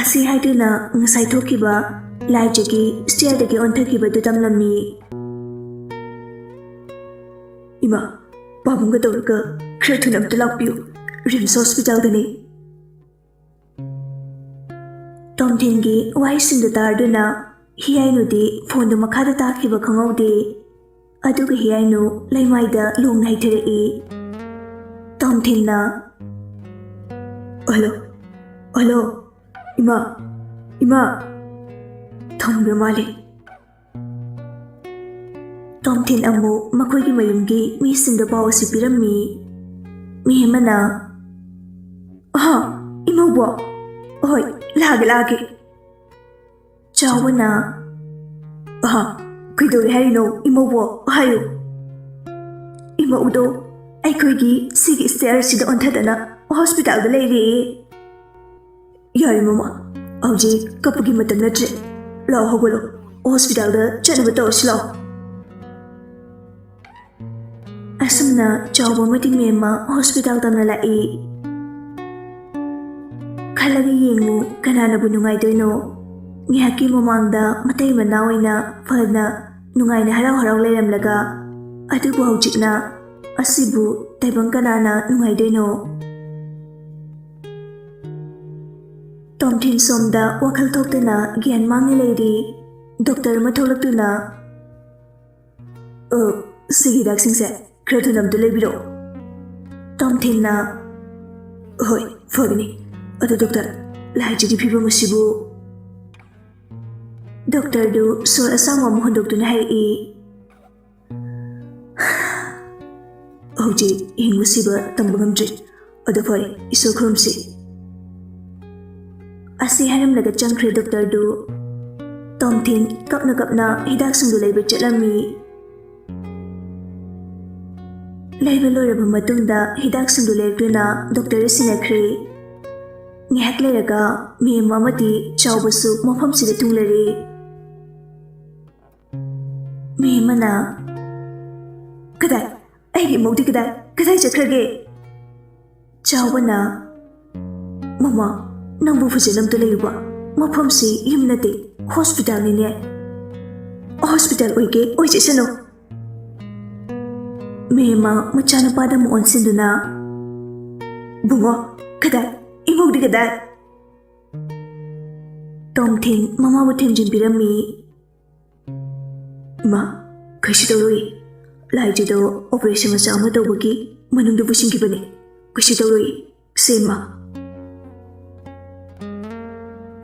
ꯑꯁꯤ ꯍꯥꯏꯗꯨꯅ ꯉꯁꯥꯏ ꯊꯣꯛꯈꯤꯕ ꯂꯥꯏꯖꯒꯤ ꯁ꯭ꯇꯤꯌꯔꯗꯒꯤ ꯑꯣꯟꯊꯈꯤꯕꯗꯨ ꯇꯝꯂꯝꯃꯤ ꯏꯃꯥ ꯄꯥꯕꯨꯡꯒ ꯇꯧꯔꯒ ꯈꯔ ꯊꯨꯅ ꯑꯝꯇ ꯂꯥꯛꯄꯤꯌꯨ ꯔꯤꯝꯁ ꯍꯣꯁꯄꯤꯇꯥꯜꯗꯅꯤ ꯇꯣꯝꯊꯤꯜꯒꯤ ꯋꯥꯍꯩꯁꯤꯡꯗꯨ ꯇꯥꯔꯗꯨꯅ ꯍꯤꯌꯥꯏꯅꯨꯗꯤ ꯐꯣꯟꯗꯨ ꯃꯈꯥꯗ ꯇꯥꯈꯤꯕ ꯈꯪꯍꯧꯗꯦ ꯑꯗꯨꯒ ꯍꯤꯌꯥꯏꯅꯨ ꯂꯩꯃꯥꯏꯗ ꯂꯣꯡꯅ ꯍꯩꯊꯔꯛꯏ ꯇꯣꯝꯊꯤꯜꯅ ꯍꯜꯂꯣ ꯏꯃꯥ ꯊꯝꯈ꯭ꯔ ꯃꯥꯜꯂꯦ ꯇꯣꯝꯊꯤꯜ ꯑꯃꯨꯛ ꯃꯈꯣꯏꯒꯤ ꯃꯌꯨꯝꯒꯤ ꯃꯤꯁꯤꯡꯗ ꯄꯥꯎ ꯑꯁꯤ ꯄꯤꯔꯝꯃꯤ ꯃꯤ ꯑꯃꯅ ꯏꯃꯧꯕꯣ ꯍꯣꯏ ꯂꯥꯛꯑꯒꯦ ꯆꯥꯎꯕꯅ ꯀꯩꯗꯧꯔꯦ ꯍꯥꯏꯔꯤꯅꯣ ꯏꯃꯧꯕꯣ ꯍꯥꯏꯌꯨ ꯏꯃꯧꯗꯣ ꯑꯩꯈꯣꯏꯒꯤ ꯁꯤꯒꯤ ꯁ꯭ꯇꯤꯌꯔꯁꯤꯗ ꯑꯣꯟꯊꯗꯅ ꯍꯣꯁꯄꯤꯇꯥꯜꯗ ꯂꯩꯔꯦ ꯌꯥꯔꯦ ꯃꯃꯥ ꯍꯧꯖꯤꯛ ꯀꯞꯄꯒꯤ ꯃꯇꯝ ꯅꯠꯇ꯭ꯔꯦ ꯂꯥꯛꯑꯣ ꯍꯧꯒꯠꯂꯣ ꯍꯣꯁꯄꯤꯇꯥꯜꯗ ꯆꯠꯅꯕ ꯇꯧꯔꯁꯤ ꯂꯥꯛꯑꯣ ꯑꯁꯨꯝꯅ ꯆꯥꯎꯕ ꯑꯃꯗꯤ ꯃꯦꯝꯃ ꯍꯣꯁꯄꯤꯇꯥꯜ ꯇꯝꯅ ꯂꯥꯛꯏ ꯈꯜꯂꯒ ꯌꯦꯡꯉꯨ ꯀꯅꯥꯅꯕꯨ ꯅꯨꯡꯉꯥꯏꯗꯣꯏꯅꯣ ꯉꯥꯏꯍꯥꯛꯀꯤ ꯃꯃꯥꯡꯗ ꯃꯇꯩ ꯃꯅꯥꯎ ꯑꯣꯏꯅ ꯐꯅ ꯅꯨꯡꯉꯥꯏꯅ ꯍꯔꯥꯎ ꯂꯩꯔꯝꯂꯒ ꯑꯗꯨꯕꯨ ꯍꯧꯖꯤꯛꯅ ꯑꯁꯤꯕꯨ ꯇꯥꯏꯕꯪ ꯀꯅꯥꯅ ꯅꯨꯡꯉꯥꯏꯗꯣꯏꯅꯣ ꯇꯣꯝꯊꯤꯜ ꯁꯣꯝꯗ ꯋꯥꯈꯜ ꯊꯣꯛꯇꯅ ꯒ꯭ꯌꯥꯟ ꯃꯥꯡꯅ ꯂꯩꯔꯤ ꯗꯣꯛꯇꯔ ꯑꯃ ꯊꯣꯛꯂꯛꯇꯨꯅ ꯁꯤꯒꯤ ꯍꯤꯗꯥꯛꯁꯤꯡꯁꯦ ꯈꯔ ꯊꯨꯅ ꯑꯝꯇ ꯂꯩꯕꯤꯔꯛꯑꯣ ꯇꯣꯝꯊꯤꯜꯅ ꯍꯣꯏ ꯐꯒꯅꯤ ꯑꯗꯣ ꯗꯣꯛꯇꯔ ꯂꯥꯏꯖꯒꯤ ꯐꯤꯕꯝ ꯑꯁꯤꯕꯨ ꯗꯣꯛꯇꯔꯗꯨ ꯁꯣꯔ ꯑꯁꯥꯡꯕ ꯑꯃ ꯍꯣꯟꯗꯣꯛꯇꯨꯅ ꯍꯥꯏꯔꯛꯏ ꯍꯧꯖꯤꯛ ꯍꯤꯡꯕ ꯁꯤꯕ ꯇꯝꯕ ꯉꯝꯗ꯭ꯔꯤ ꯑꯗꯣ ꯐꯔꯦ ꯏꯁꯣꯔ ꯈꯨꯔꯨꯝꯁꯤ ꯑꯁꯤ ꯍꯥꯏꯔꯝꯂꯒ ꯆꯪꯈ꯭ꯔꯦ ꯗꯣꯛꯇꯔꯗꯨ ꯇꯣꯝꯊꯤꯜ ꯀꯞꯅ ꯍꯤꯗꯥꯛꯁꯤꯡꯗꯨ ꯂꯩꯕ ꯆꯠꯂꯝꯃꯤ ꯂꯩꯕ ꯂꯣꯏꯔꯕ ꯃꯇꯨꯡꯗ ꯍꯤꯗꯥꯛꯁꯤꯡꯗꯨ ꯂꯩꯔꯛꯇꯨꯅ ꯗꯣꯛꯇꯔꯗ ꯁꯤꯟꯅꯈ꯭ꯔꯦ ꯉꯥꯏꯍꯥꯛ ꯂꯩꯔꯒ ꯃꯦꯝ ꯑꯃꯗꯤ ꯆꯥꯎꯕꯁꯨ ꯃꯐꯝꯁꯤꯗ ꯊꯨꯡꯂꯔꯦ꯫ ꯃꯦꯝ ꯑꯃꯅ "ꯀꯗꯥꯏ? ꯑꯩꯒꯤ ꯏꯃꯧꯗꯤ ꯀꯗꯥꯏ ꯆꯠꯈ꯭ꯔꯒꯦ?" ꯆꯥꯎꯕꯅ "ꯃꯃꯥ, ꯅꯪꯕꯨ ꯐꯖꯅ ꯑꯝꯇ ꯂꯩꯌꯨꯕ, ꯃꯐꯝꯁꯤ ꯌꯨꯝ ꯅꯠꯇꯦ, ꯍꯣꯁꯄꯤꯇꯥꯜꯅꯤꯅꯦ." "ꯍꯣꯁꯄꯤꯇꯥꯜ ꯑꯣꯏꯖꯁꯅꯨ." ꯃꯦꯝꯃ ꯃꯆꯥꯅꯨꯄꯥꯗ ꯑꯃꯨꯛ ꯑꯣꯟꯁꯤꯟꯗꯨꯅ "ꯕꯨꯡꯉꯣ, ꯀꯗꯥꯏ? ꯏꯃꯧꯗꯤ ꯀꯗꯥꯏ?" ꯇꯣꯝꯊꯤꯟ ꯃꯃꯥꯕꯨ ꯊꯦꯝꯖꯤꯟꯕꯤꯔꯝꯃꯤ꯫ "ꯏꯃꯥ, ꯀꯩꯁꯨ ꯇꯧꯔꯣꯏ. ꯂꯥꯏꯖꯗꯣ ꯑꯣꯄꯔꯦꯁꯟ ꯃꯆꯥ ꯑꯃ ꯇꯧꯕꯒꯤ ꯃꯅꯨꯡꯗ ꯄꯨꯁꯤꯟꯈꯤꯕꯅꯤ. ꯀꯩꯁꯨ ꯇꯧꯔꯣꯏ. ꯁꯦ ꯏꯃꯥ."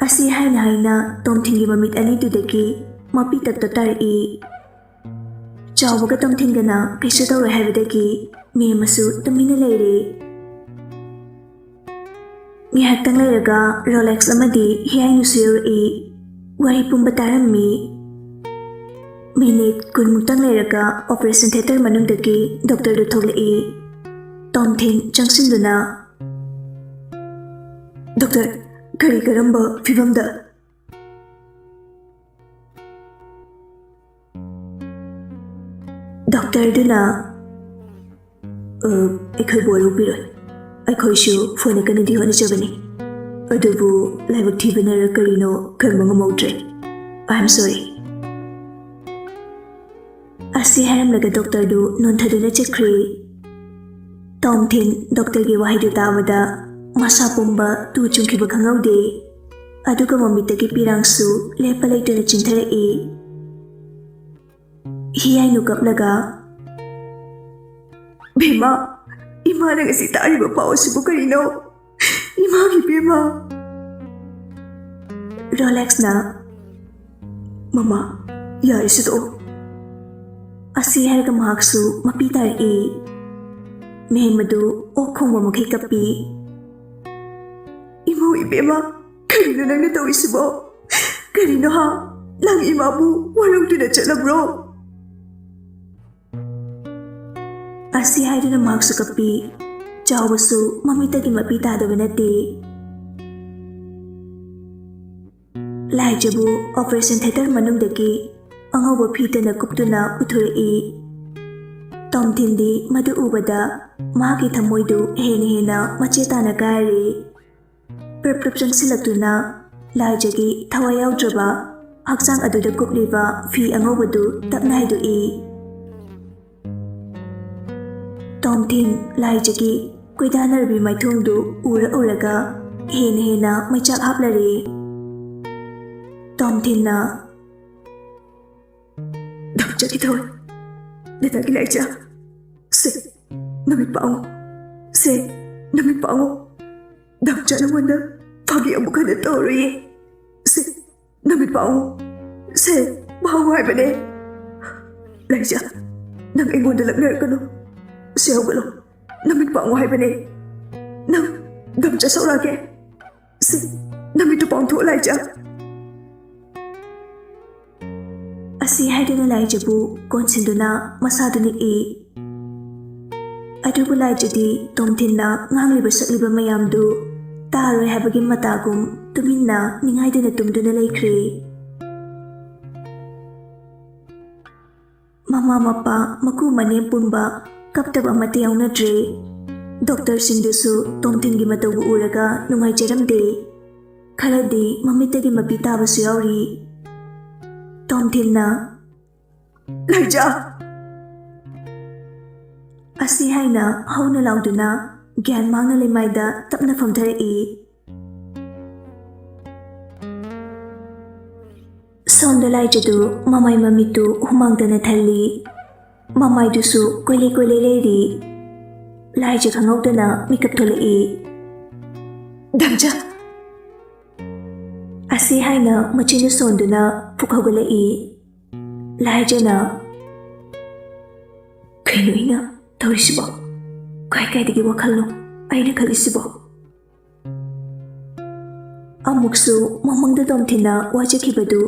ꯑꯁꯤ ꯍꯥꯏꯅ ꯇꯣꯝꯊꯤꯟꯒꯤ ꯃꯃꯤꯠ ꯑꯅꯤꯗꯨꯗꯒꯤ ꯃꯄꯤ ꯇꯞꯇꯞ ꯇꯥꯔꯛꯏ꯫ ꯆꯥꯎꯕꯒ ꯇꯣꯝꯊꯤꯟꯒꯅ ꯀꯩꯁꯨ ꯇꯧꯔꯣꯏ ꯍꯥꯏꯕꯗꯒꯤ ꯃꯦꯝꯃꯁꯨ ꯇꯨꯃꯤꯟꯅ ꯂꯩꯔꯦ꯫ ꯉꯥꯏꯍꯥꯛꯇꯪ ꯂꯩꯔꯒ ꯔꯣꯂꯦꯛꯁ ꯑꯃꯗꯤ ꯍꯤꯌꯥꯏꯅꯨꯁꯨ ꯌꯧꯔꯛꯏ꯫ ꯋꯥꯔꯤ ꯄꯨꯝꯕ ꯇꯥꯔꯝꯃꯤ꯫ ꯃꯤꯅꯤꯠ 10ꯃꯨꯛꯇꯪ ꯂꯩꯔꯒ ꯑꯣꯄꯔꯦꯁꯟ ꯊꯤꯌꯦꯇꯔ ꯃꯅꯨꯡꯗꯒꯤ ꯗꯣꯛꯇꯔꯗꯨ ꯊꯣꯛꯂꯛꯏ꯫ ꯇꯣꯝꯊꯤꯟ ꯆꯪꯁꯤꯟꯗꯨꯅ "ꯗꯣꯛꯇꯔ, ꯀꯔꯝꯕ ꯐꯤꯚꯝꯗ?" ꯗꯣꯛꯇꯔꯗꯨꯅ "ꯑꯩꯈꯣꯏꯕꯨ ꯋꯥꯔꯧꯕꯤꯔꯣꯏ. ꯑꯩꯈꯣꯏꯁꯨ ꯐꯅꯀꯅꯗꯤ ꯍꯣꯠꯅꯖꯕꯅꯤ. ꯑꯗꯨꯕꯨ ꯂꯥꯏꯕꯛ ꯊꯤꯕꯅꯔ ꯀꯔꯤꯅꯣ ꯈꯪꯕ ꯉꯝꯍꯧꯗ꯭ꯔꯦ. I am sorry." ꯑꯁꯤ ꯍꯥꯏꯔꯝꯂꯒ ꯗꯣꯛꯇꯔꯗꯨ ꯅꯣꯟꯊꯗꯨꯅ ꯆꯠꯈ꯭ꯔꯦ꯫ ꯇꯣꯝꯊꯤꯟ ꯗꯣꯛꯇꯔꯒꯤ ꯋꯥꯍꯩꯗꯨ ꯇꯥꯕꯗ ꯃꯁꯥ ꯄꯨꯝꯕ ꯇꯨ ꯆꯨꯡꯈꯤꯕ ꯈꯪꯍꯧꯗꯦ꯫ ꯑꯗꯨꯒ ꯃꯃꯤꯠꯇꯒꯤ ꯄꯤꯔꯥꯡꯁꯨ ꯂꯦꯞꯄ ꯂꯩꯇꯅ ꯆꯤꯟꯊꯔꯛꯏ꯫ ꯍꯤꯌꯥꯏꯅꯨ ꯀꯞꯂꯒ "ꯕꯦꯝꯃ, ꯏꯃꯥꯅ ꯉꯁꯤ ꯇꯥꯔꯤꯕ ꯄꯥꯎ ꯑꯁꯤꯕꯨ ꯀꯔꯤꯅꯣ? ꯏꯃꯥꯒꯤ ꯕꯦꯝꯃ." ꯔꯣꯂꯦꯛꯁꯅ "ꯃꯃꯥ, ꯌꯥꯔꯦꯁꯤ ꯇꯣꯛꯑꯣ." ꯑꯁꯤ ꯍꯥꯏꯔꯒ ꯃꯍꯥꯛꯁꯨ ꯃꯄꯤ ꯇꯥꯔꯛꯏ꯫ ꯃꯦꯝ ꯑꯗꯨ ꯑꯣꯛ ꯈꯣꯡꯕ ꯃꯈꯩ ꯀꯞꯄꯤ꯫ "ꯏꯃꯧ ꯏꯕꯦꯝꯃ, ꯀꯔꯤꯅꯣ ꯅꯪꯅ ꯇꯧꯔꯤꯁꯤꯕꯣ? ꯀꯔꯤꯅꯣ ꯍꯥ? ꯅꯪ ꯏꯃꯥꯕꯨ ꯋꯥꯔꯧꯗꯨꯅ ꯆꯠꯂꯕ꯭ꯔꯣ?" ꯑꯁꯤ ꯍꯥꯏꯗꯨꯅ ꯃꯍꯥꯛꯁꯨ ꯀꯞꯄꯤ꯫ ꯆꯥꯎꯕꯁꯨ ꯃꯃꯤꯠꯇꯒꯤ ꯃꯄꯤ ꯇꯥꯗꯕ ꯅꯠꯇꯦ꯫ ꯂꯥꯏꯖꯕꯨ ꯑꯣꯄꯔꯦꯁꯟ ꯊꯤꯌꯦꯇꯔ ꯃꯅꯨꯡꯗꯒꯤ ꯑꯉꯧꯕ ꯐꯤꯇꯅ ꯀꯨꯞꯇꯨꯅ ꯄꯨꯊꯣꯔꯛꯏ꯫ ꯇꯣꯝꯊꯤꯟꯗꯤ ꯃꯗꯨ ꯎꯕꯗ ꯃꯍꯥꯛꯀꯤ ꯊꯃꯣꯏꯗꯨ ꯍꯦꯟꯅ ꯃꯆꯦꯠ ꯇꯥꯅ ꯀꯥꯏꯔꯦ꯫ ꯄ꯭ꯔꯞ ꯆꯪꯁꯤꯜꯂꯛꯇꯨꯅ ꯂꯥꯏꯖꯒꯤ ꯊꯋꯥꯏ ꯌꯥꯎꯗ꯭ꯔꯕ ꯍꯛꯆꯥꯡ ꯑꯗꯨꯗ ꯀꯨꯞꯂꯤꯕ ꯐꯤ ꯑꯉꯧꯕꯗꯨ ꯇꯞꯅ ꯍꯥꯏꯗꯣꯛꯏ꯫ ꯇꯣꯝꯊꯤꯟ ꯂꯥꯏꯖꯒꯤ ꯀꯣꯏꯗꯥꯅꯔꯕꯤ ꯃꯥꯏꯊꯣꯡꯗꯨ ꯎꯔꯒ ꯍꯦꯟꯅ ꯃꯩꯆꯥꯛ ꯍꯥꯞꯂꯔꯦ꯫ ꯇꯣꯝꯊꯤꯟꯅ "ꯗꯥꯛꯇꯔꯒꯤ ꯊꯋꯥꯏ, ꯗꯥꯗꯥꯒꯤ ꯂꯥꯏꯖ, ꯁꯦ ꯅꯨꯃꯤꯠ ꯄꯥꯡꯉꯣ, ꯁꯦ ꯅꯨꯃꯤꯠ ꯄꯥꯡꯉꯣ. ꯗꯥꯛꯇꯔ ꯅꯉꯣꯟꯗ ꯐꯥꯒꯤ ꯑꯃꯨꯛ ꯍꯟꯅ ꯇꯧꯔꯣꯏꯌꯦ. ꯁꯦ ꯅꯨꯃꯤꯠ ꯄꯥꯡꯉꯣ, ꯁꯦ ꯄꯥꯡꯉꯣ ꯍꯥꯏꯕꯅꯦ. ꯂꯥꯏꯖ, ꯅꯪ ꯑꯩꯉꯣꯟꯗ ꯂꯛꯅꯔꯛꯀꯅꯨ. ꯁꯦ ꯍꯧꯒꯠꯂꯣ, ꯅꯨꯃꯤꯠ ꯄꯥꯡꯉꯣ ꯍꯥꯏꯕꯅꯦ. ꯅꯪ ꯒꯝꯆꯥ ꯁꯧꯔꯛꯑꯒꯦ. ꯁꯦ ꯅꯨꯃꯤꯠꯇꯨ ꯄꯥꯡꯊꯣꯛꯑꯣ ꯂꯥꯏꯖ." ꯑꯁꯤ ꯍꯥꯏꯗꯨꯅ ꯂꯥꯏꯖꯕꯨ ꯀꯣꯟꯁꯤꯟꯗꯨꯅ ꯃꯁꯥꯗꯨ ꯅꯤꯛꯏ꯫ ꯑꯗꯨꯕꯨ ꯂꯥꯏꯖꯗꯤ ꯇꯣꯝꯊꯤꯟꯅ ꯉꯥꯡꯂꯤꯕ ꯁꯛꯂꯤꯕ ꯃꯌꯥꯝꯗꯨ ꯇꯥꯔꯣꯏ ꯍꯥꯏꯕꯒꯤ ꯃꯇꯥꯒꯨꯝ ꯇꯨꯃꯤꯟꯅ ꯅꯤꯡꯉꯥꯏꯗꯅ ꯇꯨꯝꯗꯨꯅ ꯂꯩꯈ꯭ꯔꯦ꯫ ꯃꯃꯥ ꯃꯄꯥ ꯃꯀꯨ ꯃꯅꯦꯝ ꯄꯨꯝꯕ ꯀꯞꯇꯕ ꯑꯃꯠꯇ ꯌꯥꯎꯅꯗ꯭ꯔꯦ꯫ ꯗꯣꯛꯇꯔꯁꯤꯡꯗꯨꯁꯨ ꯇꯣꯝꯊꯤꯟꯒꯤ ꯃꯇꯧꯕꯨ ꯎꯔꯒ ꯅꯨꯡꯉꯥꯏꯖꯔꯝꯗꯦ꯫ ꯈꯔꯗꯤ ꯃꯃꯤꯠꯇꯒꯤ ꯃꯄꯤ ꯇꯥꯕꯁꯨ ꯌꯥꯎꯔꯤ꯫ ꯇꯣꯝꯊꯤꯟꯅ "ꯂꯥꯏꯖ!" ꯑꯁꯤ ꯍꯥꯏꯅ ꯍꯧꯅ ꯂꯥꯎꯗꯨꯅ ꯒ꯭ꯌꯥꯟ ꯃꯥꯡꯅ ꯂꯩꯃꯥꯏꯗ ꯇꯞꯅ ꯐꯝꯊꯔꯛꯏ꯫ ꯁꯣꯝꯗ ꯂꯥꯏꯖꯗꯨ ꯃꯃꯥꯏ ꯃꯃꯤꯠꯇꯨ ꯍꯨꯃꯥꯡꯗꯅ ꯊꯜꯂꯤ꯫ ꯃꯃꯥꯏꯗꯨꯁꯨ ꯀꯣꯏꯂꯩ ꯂꯩꯔꯤ꯫ ꯂꯥꯏꯖ ꯈꯪꯍꯧꯗꯅ ꯃꯤꯀꯞ ꯊꯣꯛꯂꯛꯏ꯫ "ꯗꯝꯆꯥ!" ꯑꯁꯤ ꯍꯥꯏꯅ ꯃꯆꯤꯟꯗꯨ ꯁꯣꯟꯗꯨꯅ ꯐꯨꯛ ꯍꯧꯒꯠꯂꯛꯏ꯫ ꯂꯥꯏꯖꯅ "ꯀꯩꯅꯣ ꯑꯩꯅ ꯇꯧꯔꯤꯁꯤꯕꯣ? ꯀꯥꯏꯗꯒꯤ ꯋꯥꯈꯜꯅꯣ ꯑꯩꯅ ꯈꯜꯂꯤꯁꯤꯕꯣ?" ꯑꯃꯨꯛꯁꯨ ꯃꯃꯪꯗ ꯇꯣꯝꯊꯤꯟꯅ ꯋꯥꯖꯈꯤꯕꯗꯨ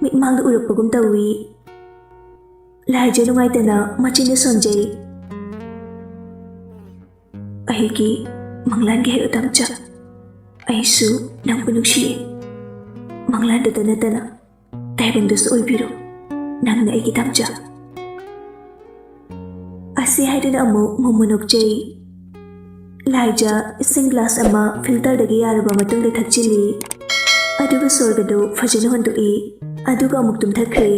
ꯃꯤꯠꯃꯥꯡꯗ ꯎꯔꯛꯄꯒꯨꯝ ꯇꯧꯏ꯫ ꯂꯥꯏꯖ ꯅꯨꯡꯉꯥꯏꯇꯅ ꯃꯆꯤꯟꯗ ꯁꯣꯟꯖꯩ꯫ "ꯑꯩꯒꯤ ꯃꯪꯂꯥꯟꯒꯤ ꯍꯦꯔꯣ ꯗꯝꯆꯥ, ꯑꯩꯁꯨ ꯅꯪꯕꯨ ꯅꯨꯡꯁꯤꯌꯦ ꯃꯪꯂꯥꯟꯗꯇ ꯅꯠꯇꯅ ꯇꯥꯏꯕꯪꯗꯁꯨ ꯑꯣꯏꯕꯤꯔꯣ ꯅꯪꯅ ꯑꯩꯒꯤ ꯊꯝꯆ ꯑꯁꯤ ꯍꯥꯏꯗꯨꯅ ꯑꯃꯨꯛ ꯃꯨꯝꯃꯨ ꯅꯣꯛꯆꯩ ꯂꯥꯏꯖꯥ ꯏꯁꯤꯡ ꯒ꯭ꯂꯥꯁ ꯑꯃ ꯐꯤꯜꯇꯔꯗꯒꯤ ꯌꯥꯔꯕ ꯃꯇꯨꯡꯗ ꯊꯛꯆꯤꯜꯂꯤ ꯑꯗꯨꯒ ꯁꯣꯔꯒꯗꯨ ꯐꯖꯅ ꯍꯣꯟꯗꯣꯛꯏ ꯑꯗꯨꯒ ꯑꯃꯨꯛ ꯇꯨꯝꯊꯈ꯭ꯔꯦ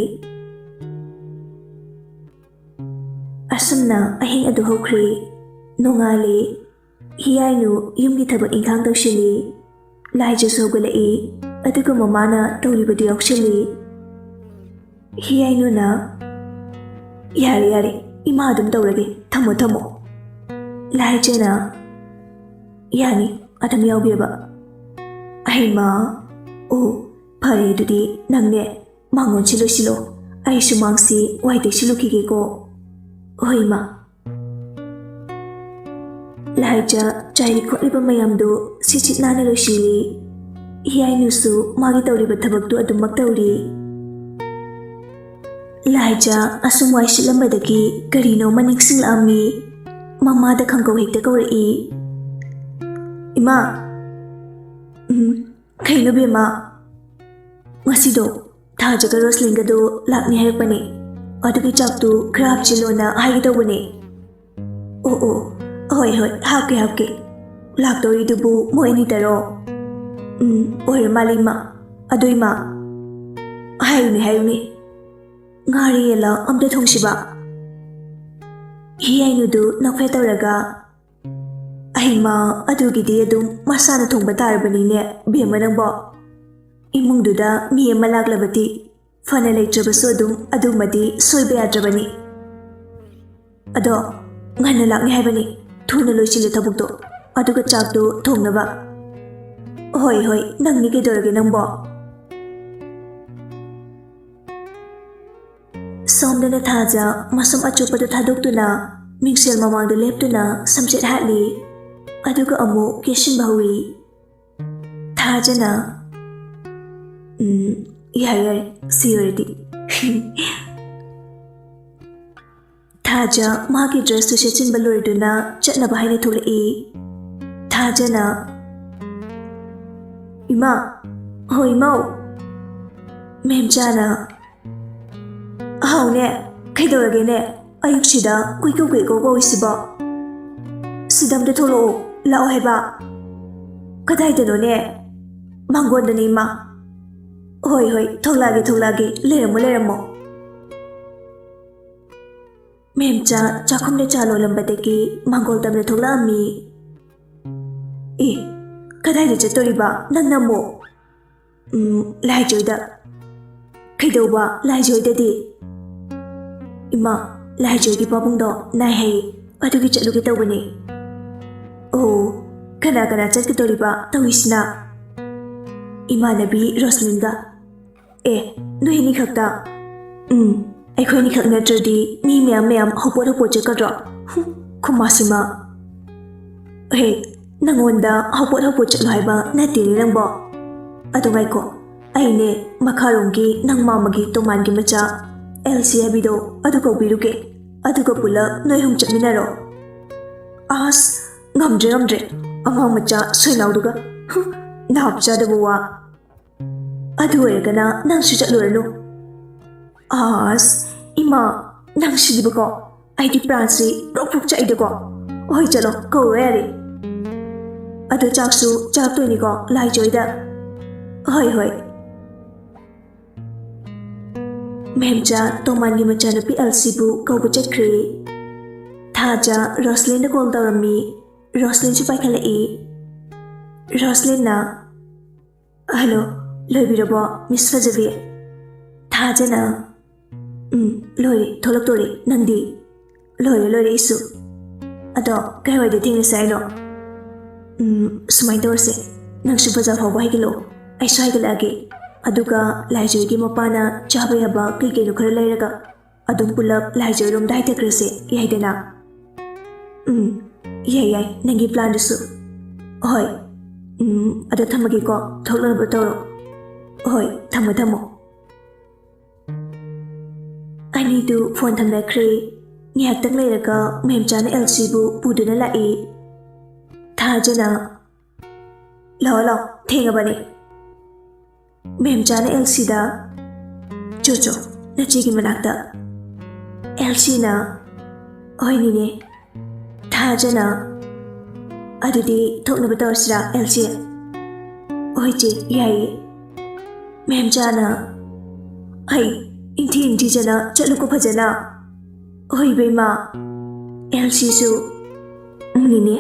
ꯑꯁꯨꯝꯅ ꯑꯍꯤꯡ ꯑꯗꯨ ꯍꯧꯈ꯭ꯔꯦ ꯅꯣꯡꯉꯥꯜꯂꯦ ꯍꯤꯌꯥꯏꯅꯨ ꯌꯨꯝꯒꯤ ꯊꯕꯛ ꯏꯪꯈꯥꯡ ꯇꯧꯁꯤꯜꯂꯤ ꯂꯥꯏꯖꯥꯁꯨ ꯍꯧꯒꯠꯂꯛꯏ ꯑꯗꯨꯒ ꯃꯃꯥꯅ ꯇꯧꯔꯤꯕꯗꯨ ꯌꯥꯎꯁꯤꯜꯂꯤ ꯍꯤꯌꯥꯏꯅꯨꯅ ꯌꯥꯔꯦ ꯌꯥꯔꯦ ꯏꯃꯥ ꯑꯗꯨꯝ ꯇꯧꯔꯒꯦ ꯊꯝꯃꯣ ꯊꯝꯃꯣ ꯂꯥꯏꯖꯥꯅ ꯌꯥꯅꯤ ꯑꯗꯨꯝ ꯌꯥꯎꯕꯤꯕ ꯑꯩꯃ ꯑꯣ ꯐꯔꯦ ꯑꯗꯨꯗꯤ ꯅꯪꯅꯦ ꯃꯥꯡꯒꯣꯟꯁꯤ ꯂꯣꯏꯁꯤꯜꯂꯣ ꯑꯩꯁꯨ ꯃꯥꯡꯁꯤ ꯋꯥꯏ ꯇꯩꯁꯤꯜꯂꯨꯈꯤꯒꯦꯀꯣ ꯍꯣꯏ ꯏꯃꯥ ꯂꯥꯏꯖꯥ ꯆꯥꯏꯔꯤ ꯈꯣꯠꯂꯤꯕ ꯃꯌꯥꯝꯗꯨ ꯁꯤꯠ ꯅꯥꯟꯅ ꯂꯣꯏꯁꯤꯜꯂꯤ ꯍꯤꯌꯥꯏꯅꯨꯁꯨ ꯃꯥꯒꯤ ꯇꯧꯔꯤꯕ ꯊꯕꯛꯇꯨ ꯑꯗꯨꯃꯛ ꯇꯧꯔꯤ ꯂꯥꯏꯖꯥ ꯑꯁꯨꯝ ꯋꯥꯏ ꯁꯤꯠꯂꯝꯕꯗꯒꯤ ꯀꯔꯤꯅꯣꯃ ꯅꯤꯡꯁꯤꯡꯂꯛꯑꯝꯃꯤ ꯃꯃꯥꯗ ꯈꯪꯀꯧ ꯍꯦꯛꯇ ꯀꯧꯔꯛꯏ ꯏꯃꯥ ꯀꯩꯅꯣ ꯕꯦꯝꯃ ꯉꯁꯤꯗꯣ ꯊꯥꯖꯒ ꯔꯣꯁꯂꯤꯟꯒꯗꯣ ꯂꯥꯛꯅꯤ ꯍꯥꯏꯔꯛꯄꯅꯦ ꯑꯗꯨꯒꯤ ꯆꯥꯛꯇꯨ ꯈꯔ ꯍꯥꯞꯆꯤꯜꯂꯣꯅ ꯍꯥꯏꯒꯦ ꯇꯧꯕꯅꯦ ꯑꯣ ꯑꯣ ꯍꯣꯏ ꯍꯣꯏ ꯍꯥꯞꯀꯦ ꯂꯥꯛꯇꯧꯔꯤꯗꯨꯕꯨ ꯃꯣꯏ ꯑꯅꯤꯇꯔꯣ ꯑꯣꯏꯔ ꯃꯥꯜꯂꯦ ꯏꯃꯥ ꯑꯗꯣ ꯏꯃꯥ ꯍꯥꯏꯌꯨꯅꯦ ꯉꯥꯔꯤ ꯌꯦꯜꯂ ꯑꯝꯇ ꯊꯣꯡꯁꯤꯕ ꯍꯤꯌꯥꯏꯅꯨꯗꯨ ꯅꯣꯛꯐꯦꯠ ꯇꯧꯔꯒ ꯑꯩꯃ ꯑꯗꯨꯒꯤꯗꯤ ꯑꯗꯨꯝ ꯃꯁꯥꯅ ꯊꯣꯡꯕ ꯇꯥꯔꯕꯅꯤꯅꯦ ꯕꯦꯝꯃ ꯅꯪꯕꯣ ꯏꯃꯨꯡꯗꯨꯗ ꯃꯤ ꯑꯃ ꯂꯥꯛꯂꯕꯗꯤ ꯐꯅ ꯂꯩꯇ꯭ꯔꯕꯁꯨ ꯑꯗꯨꯝ ꯑꯗꯨꯃꯗꯤ ꯁꯣꯏꯕ ꯌꯥꯗ꯭ꯔꯕꯅꯤ ꯑꯗꯣ ꯉꯟꯅ ꯂꯥꯛꯅꯤ ꯍꯥꯏꯕꯅꯤ ꯊꯨꯅ ꯂꯣꯏꯁꯤꯜꯂꯨ ꯊꯕꯛꯇꯣ ꯑꯗꯨꯒ ꯆꯥꯛꯇꯨ ꯊꯣꯡꯅꯕ ꯍꯣꯏ ꯅꯪꯅꯤ ꯀꯩꯗꯧꯔꯒꯦ ꯅꯪꯕꯣ ꯁꯣꯝꯗꯅ ꯊꯥꯖ ꯃꯁꯝ ꯑꯆꯣꯠꯄꯗꯨ ꯊꯥꯗꯣꯛꯇꯨꯅ ꯃꯤꯡꯁꯦꯜ ꯃꯃꯥꯡꯗ ꯂꯦꯞꯇꯨꯅ ꯁꯝꯆꯦꯠ ꯍꯥꯠꯂꯤ ꯑꯗꯨꯒ ꯑꯃꯨꯛ ꯀꯦꯁꯤꯟꯕ ꯍꯧꯏ ꯊꯥꯖꯅ ꯌꯥꯔꯦ ꯁꯤ ꯑꯣꯏꯔꯗꯤ ꯊꯥꯖ ꯃꯥꯒꯤ ꯗ꯭ꯔꯦꯁꯇꯨ ꯁꯦꯠꯆꯤꯟꯕ ꯂꯣꯏꯗꯨꯅ ꯆꯠꯅꯕ ꯍꯥꯏꯅ ꯊꯣꯛꯂꯛꯏ ꯊꯥꯖꯅ ꯏꯃꯥ ꯍꯣꯏ ꯏꯃꯥꯎ ꯃꯦꯝꯆꯥꯅ ꯍꯥꯎꯅꯦ ꯀꯩꯗꯧꯔꯒꯦꯅꯦ ꯑꯌꯨꯛꯁꯤꯗ ꯀꯨꯏꯀꯧ ꯀꯧꯏꯁꯤꯕꯣ ꯁꯤꯗ ꯑꯝꯇ ꯊꯣꯛꯂꯛꯑꯣ ꯂꯥꯛꯑꯣ ꯍꯥꯏꯕ ꯀꯗꯥꯏꯗꯅꯣꯅꯦ ꯃꯥꯡꯒꯣꯟꯗꯅꯦ ꯏꯃꯥ ꯍꯣꯏ ꯊꯣꯛꯂꯛꯑꯒꯦ ꯂꯩꯔꯝꯃꯣ ꯃꯦꯝꯆꯥ ꯆꯥꯛꯈꯨꯝꯗ ꯆꯥ ꯂꯣꯜꯂꯝꯕꯗꯒꯤ ꯃꯥꯡꯒꯣꯜ ꯇꯝꯅ ꯊꯣꯛꯂꯛꯑꯝꯃꯤ ꯑꯦ ꯀꯗꯥꯏꯗ ꯆꯠꯇꯣꯔꯤꯕ ꯅꯪꯅ ꯑꯃꯨꯛ ꯂꯥꯏꯖꯣꯏꯗ ꯀꯩꯗꯧꯕ ꯂꯥꯏꯖꯣꯏꯗꯗꯤ ꯏꯃꯥ ꯂꯥꯏꯖꯣꯏꯒꯤ ꯄꯥꯕꯨꯡꯗꯣ ꯅꯥꯏ ꯍꯥꯏꯌꯦ ꯑꯗꯨꯒꯤ ꯆꯠꯂꯨꯒꯦ ꯇꯧꯕꯅꯦ ꯑꯣ ꯀꯅꯥ ꯆꯠꯀꯗꯧꯔꯤꯕ ꯇꯧꯔꯤꯁꯤꯅ ꯏꯃꯥꯟꯅꯕꯤ ꯔꯣꯁꯂꯤꯟꯒ ꯑꯦ ꯅꯣꯏ ꯑꯅꯤ ꯈꯛꯇ ꯑꯩꯈꯣꯏ ꯑꯅꯤꯈꯛ ꯅꯠꯇ꯭ꯔꯗꯤ ꯃꯤ ꯃꯌꯥꯝ ꯍꯧꯄꯣꯠ ꯆꯠꯀꯗ꯭ꯔꯣ ꯈꯨꯃꯥꯁꯤꯃ ꯍꯦ ꯅꯪꯉꯣꯟꯗ ꯍꯧꯄꯣꯠ ꯆꯠꯂꯣ ꯍꯥꯏꯕ ꯅꯠꯇꯦꯅꯦ ꯅꯪꯕꯣ ꯑꯗꯨ ꯉꯥꯏꯈꯣ ꯑꯩꯅꯦ ꯃꯈꯥꯔꯣꯝꯒꯤ ꯅꯪ ꯃꯥꯃꯒꯤ ꯇꯣꯃꯥꯟꯒꯤ ꯃꯆꯥ ꯑꯦꯜꯁꯤ ꯍꯥꯏꯕꯤꯗꯣ ꯑꯗꯨ ꯀꯧꯕꯤꯔꯨꯒꯦ ꯑꯗꯨꯒ ꯄꯨꯂꯞ ꯅꯣꯏ ꯑꯍꯨꯝ ꯆꯠꯃꯤꯟꯅꯔꯣ ꯑꯁ ꯉꯝꯗ꯭ꯔꯦ ꯑꯉꯥꯡ ꯃꯆꯥ ꯁꯣꯏꯅꯥꯎꯗꯨꯒ ꯅꯥꯞ ꯆꯥꯗꯕ ꯋꯥ ꯑꯗꯨ ꯑꯣꯏꯔꯒꯅ ꯅꯪꯁꯨ ꯆꯠꯂꯨꯔꯅꯨ ꯑꯁ ꯏꯃꯥ ꯅꯪꯁꯤꯗꯤꯕꯀꯣ ꯑꯩꯗꯤ ꯄ꯭ꯔꯥꯟꯁꯤ ꯄ꯭ꯔꯣꯛ ꯆꯥꯛꯏꯗꯀꯣ ꯍꯣꯏ ꯆꯠꯂꯣ ꯀꯧꯔꯣ ꯌꯥꯔꯦ ꯑꯗꯣ ꯆꯥꯛꯁꯨ ꯆꯥꯛꯇꯣꯏꯅꯤꯀꯣ ꯂꯥꯏꯖꯣꯏꯗ ꯍꯣꯏ ꯃꯦꯝꯆꯥ ꯇꯣꯃꯥꯟꯒꯤ ꯃꯆꯥꯅꯨꯄꯤ ꯑꯜꯁꯤꯕꯨ ꯀꯧꯕ ꯆꯠꯈ꯭ꯔꯦ ꯊꯥꯖ ꯔꯣꯁꯂꯤꯟꯗ ꯀꯣꯜ ꯇꯧꯔꯝꯃꯤ ꯔꯣꯁꯂꯤꯟꯁꯨ ꯄꯥꯏꯈꯠꯂꯛꯏ ꯔꯣꯁꯂꯤꯟꯅ ꯍꯜꯂꯣ ꯂꯣꯏꯕꯤꯔꯕꯣ ꯃꯤꯁ ꯐꯖꯕꯤ ꯊꯥꯖꯅ ꯂꯣꯏꯔꯦ ꯊꯣꯛꯂꯛꯇꯣꯔꯦ ꯅꯪꯗꯤ ꯂꯣꯏꯔꯦ ꯑꯩꯁꯨ ꯑꯗꯣ ꯀꯥꯏꯋꯥꯏꯗ ꯊꯦꯡꯅꯁꯦ ꯍꯥꯏꯅꯣ ꯁꯨꯃꯥꯏꯅ ꯇꯧꯔꯁꯦ ꯅꯪꯁꯨ ꯕꯖꯥꯔ ꯐꯥꯎꯕ ꯍꯥꯏꯒꯠꯂꯛꯑꯣ ꯑꯩꯁꯨ ꯍꯥꯏꯒꯠꯂꯛꯑꯒꯦ ꯑꯗꯨꯒ ꯂꯥꯏꯖꯣꯏꯒꯤ ꯃꯄꯥꯅ ꯆꯥꯕ ꯌꯥꯕ ꯀꯩꯀꯩꯅꯣ ꯈꯔ ꯂꯩꯔꯒ ꯑꯗꯨꯝ ꯄꯨꯂꯞ ꯂꯥꯏꯖꯣꯏꯔꯣꯝꯗ ꯍꯥꯏꯊꯈ꯭ꯔꯁꯦ ꯌꯥꯏꯗꯅ ꯌꯥꯏ ꯅꯪꯒꯤ ꯄ꯭ꯂꯥꯟꯗꯨꯁꯨ ꯍꯣꯏ ꯑꯗꯣ ꯊꯝꯃꯒꯦꯀꯣ ꯊꯣꯛꯂꯛꯅꯕ ꯇꯧꯔꯣ ꯍꯣꯏ ꯊꯝꯃꯣ ꯑꯅꯤꯗꯨ ꯐꯣꯟ ꯊꯝꯅꯈ꯭ꯔꯦ ꯉꯥꯏꯍꯥꯛꯇꯪ ꯂꯩꯔꯒ ꯃꯦꯝꯆꯥꯅ ꯑꯦꯜꯁꯤꯕꯨ ꯄꯨꯗꯨꯅ ꯂꯥꯛꯏ ꯊꯥꯖꯅ ꯂꯥꯛꯑꯣ ꯊꯦꯡꯉꯕꯅꯤ ꯃꯦꯝꯆꯥꯅ ꯑꯦꯜꯁꯤꯗ ꯆꯣ ꯅꯆꯦꯒꯤ ꯃꯅꯥꯛꯇ ꯑꯦꯜꯁꯤꯅ ꯍꯣꯏ ꯅꯤꯅꯦ ꯊꯥꯖꯅ ꯑꯗꯨꯗꯤ ꯊꯣꯛꯅꯕ ꯇꯧꯔꯁꯤꯔꯥ ꯑꯦꯜꯁꯤ ꯍꯣꯏ ꯆꯦ ꯌꯥꯏꯌꯦ ꯃꯦꯝꯆꯥꯅ ꯑꯩ ꯏꯟꯊꯤꯖꯅ ꯆꯠꯂꯨꯀꯣ ꯐꯖꯅ ꯍꯣꯏ ꯏꯕꯦꯝꯃ ꯑꯦꯜꯁꯤꯁꯨ ꯅꯤꯅꯦ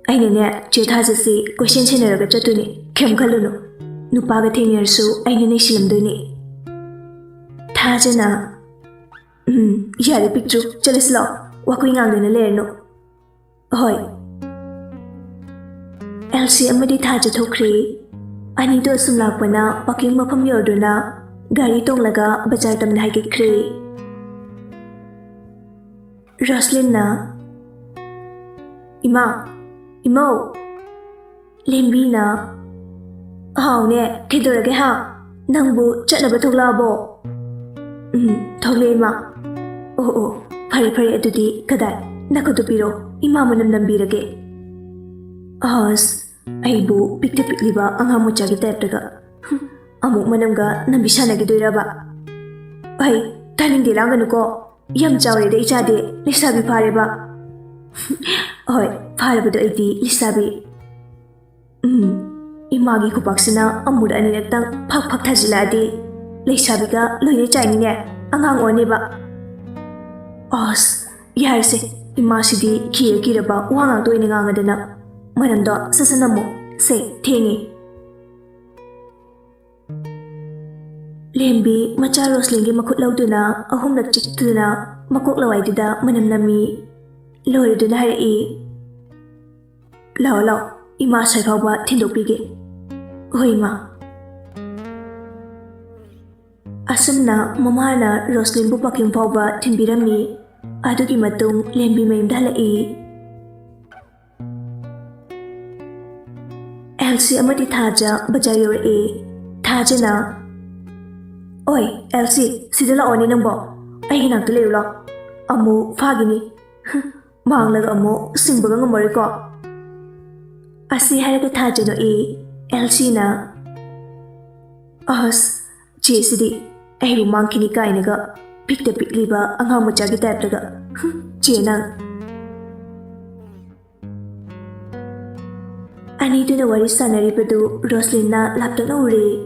ꯑꯩꯅꯅꯦ ꯆꯦ ꯊꯥꯖꯁꯤ ꯀꯣꯏꯁꯦꯟ ꯁꯦꯟꯅꯔꯒ ꯆꯠꯇꯣꯏꯅꯤ ꯀꯩꯝ ꯈꯜꯂꯨꯅꯨ ꯅꯨꯄꯥꯒ ꯊꯦꯡꯅꯔꯁꯨ ꯑꯩꯅ ꯅꯩꯁꯤꯜꯂꯝꯗꯣꯏꯅꯤ ꯊꯥꯖꯅ ꯌꯥꯔꯦ ꯄꯤꯛꯇ꯭ꯔꯨ ꯆꯠꯂꯁꯤ ꯂꯥꯛꯑꯣ ꯋꯥꯀꯨꯏ ꯉꯥꯡꯗꯨꯅ ꯂꯩꯔꯅꯨ ꯍꯣꯏ ꯑꯦꯜꯁꯤ ꯑꯃꯗꯤ ꯊꯥꯖ ꯊꯣꯛꯈ꯭ꯔꯦ ꯑꯅꯤꯗꯣ ꯑꯁꯨꯝ ꯂꯥꯛꯄꯅ ꯄꯥꯔꯀꯤꯡ ꯃꯐꯝ ꯌꯧꯔꯗꯨꯅ ꯒꯥꯔꯤ ꯇꯣꯡꯂꯒ ꯕꯖꯥꯔ ꯇꯝꯅ ꯍꯥꯏꯒꯠꯈ꯭ꯔꯦ ꯔꯣꯁꯂꯤꯟꯅ ꯏꯃꯧ ꯂꯦꯝꯕꯤꯅ ꯍꯥꯎꯅꯦ ꯀꯩꯗꯧꯔꯒꯦ ꯍꯥ ꯅꯪꯕꯨ ꯆꯠꯅꯕ ꯊꯣꯛꯂꯛꯑꯕꯣ ꯊꯣꯛꯂꯛꯑꯦ ꯏꯃꯥ ꯑꯣ ꯐꯔꯦ ꯑꯗꯨꯗꯤ ꯀꯗꯥꯏ ꯅꯈꯨꯠꯇꯨ ꯄꯤꯔꯣ ꯏꯃꯥ ꯃꯅꯝ ꯅꯝꯕꯤꯔꯒꯦ ꯑꯁ ꯑꯩꯕꯨ ꯄꯤꯛꯇ ꯄꯤꯛꯂꯤꯕ ꯑꯉꯥꯡ ꯃꯆꯥꯒꯤ ꯇꯥꯏꯞꯇꯒ ꯑꯃꯨꯛ ꯃꯅꯝꯒ ꯅꯝꯕꯤ ꯁꯥꯟꯅꯈꯤꯗꯣꯏꯔꯕ ꯑꯩ ꯇꯥꯅꯤꯡꯗꯦ ꯂꯥꯡꯒꯅꯨꯀꯣ ꯌꯥꯝ ꯆꯥꯎꯔꯦꯗ ꯏꯆꯥꯗꯤ ꯂꯩꯁꯥꯕꯤ ꯐꯥꯔꯦꯕ ꯍꯣꯏ ꯐꯥꯔꯕꯗꯣ ꯑꯩꯗꯤ ꯂꯩꯁꯥꯕꯤ 이마기 구박스나 아무리 아니랬당 팍팍 타질라디 레이샤비가 로이네 짜이니네 앙앙 오네바 어스 야르세 이마시디 기르기르바 왕앙도 이네 앙아드나 마람도 사사나모 세 탱이 lembi macha roslingi makut lauduna ahumlak chiktuna makok lawaidida manamnami loriduna harai lao ima sai fawba thindopige hoi ma asumna mamana roslin bu paking fawba thinbirami adugi matung lembi mayimda halai elsi amadi thaja bajar yore thajana Oi, Elsie, sida laoni nangbo. Ay hinagto leyo lo. Amu fagini. Manglaga amu singbaga ngamari ko. Asi haraga thaja no Elsie na. As, che sidi. Ay bu mangkini kainaga. Pikta pikliba ang hamachagi type laga. Che nang. Ani do na wari sanari padu Roslyn na laptop na uri.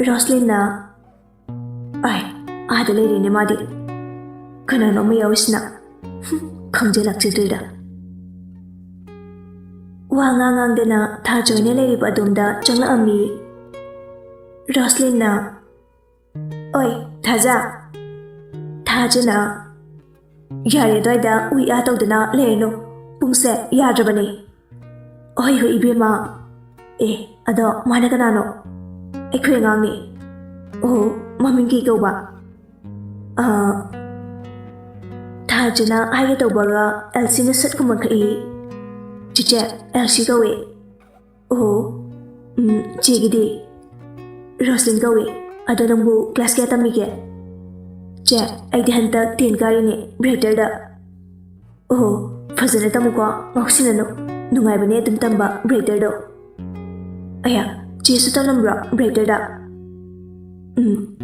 Roslyn na. Ay, ada lady ni madi. Kanano may awis na. Kamjelak si Drida. Wangangang na tajoy ni lady pa dumda changla ami. Roslyn na. Oy, taja. Taja na. Yari doy da ui ataw da na leno. Pungse yadra ba ni. Oy ho ibi ma. Ado mana kanano. Ekwe ngang ni. Oh, maminggi ko ba? Thajana ay ito baga Elsie na sat kumakai. Chiche, Elsie gawe. Oh, chigidi. Roslyn gawe. Ado nang bu class kaya tamige. Che, ay di hantag tin kari ni breeder da. Oh, fazana tamu ko ngaksin ano. Nungay ba niya tamba breeder do. Aya, chisu talam bra breeder da.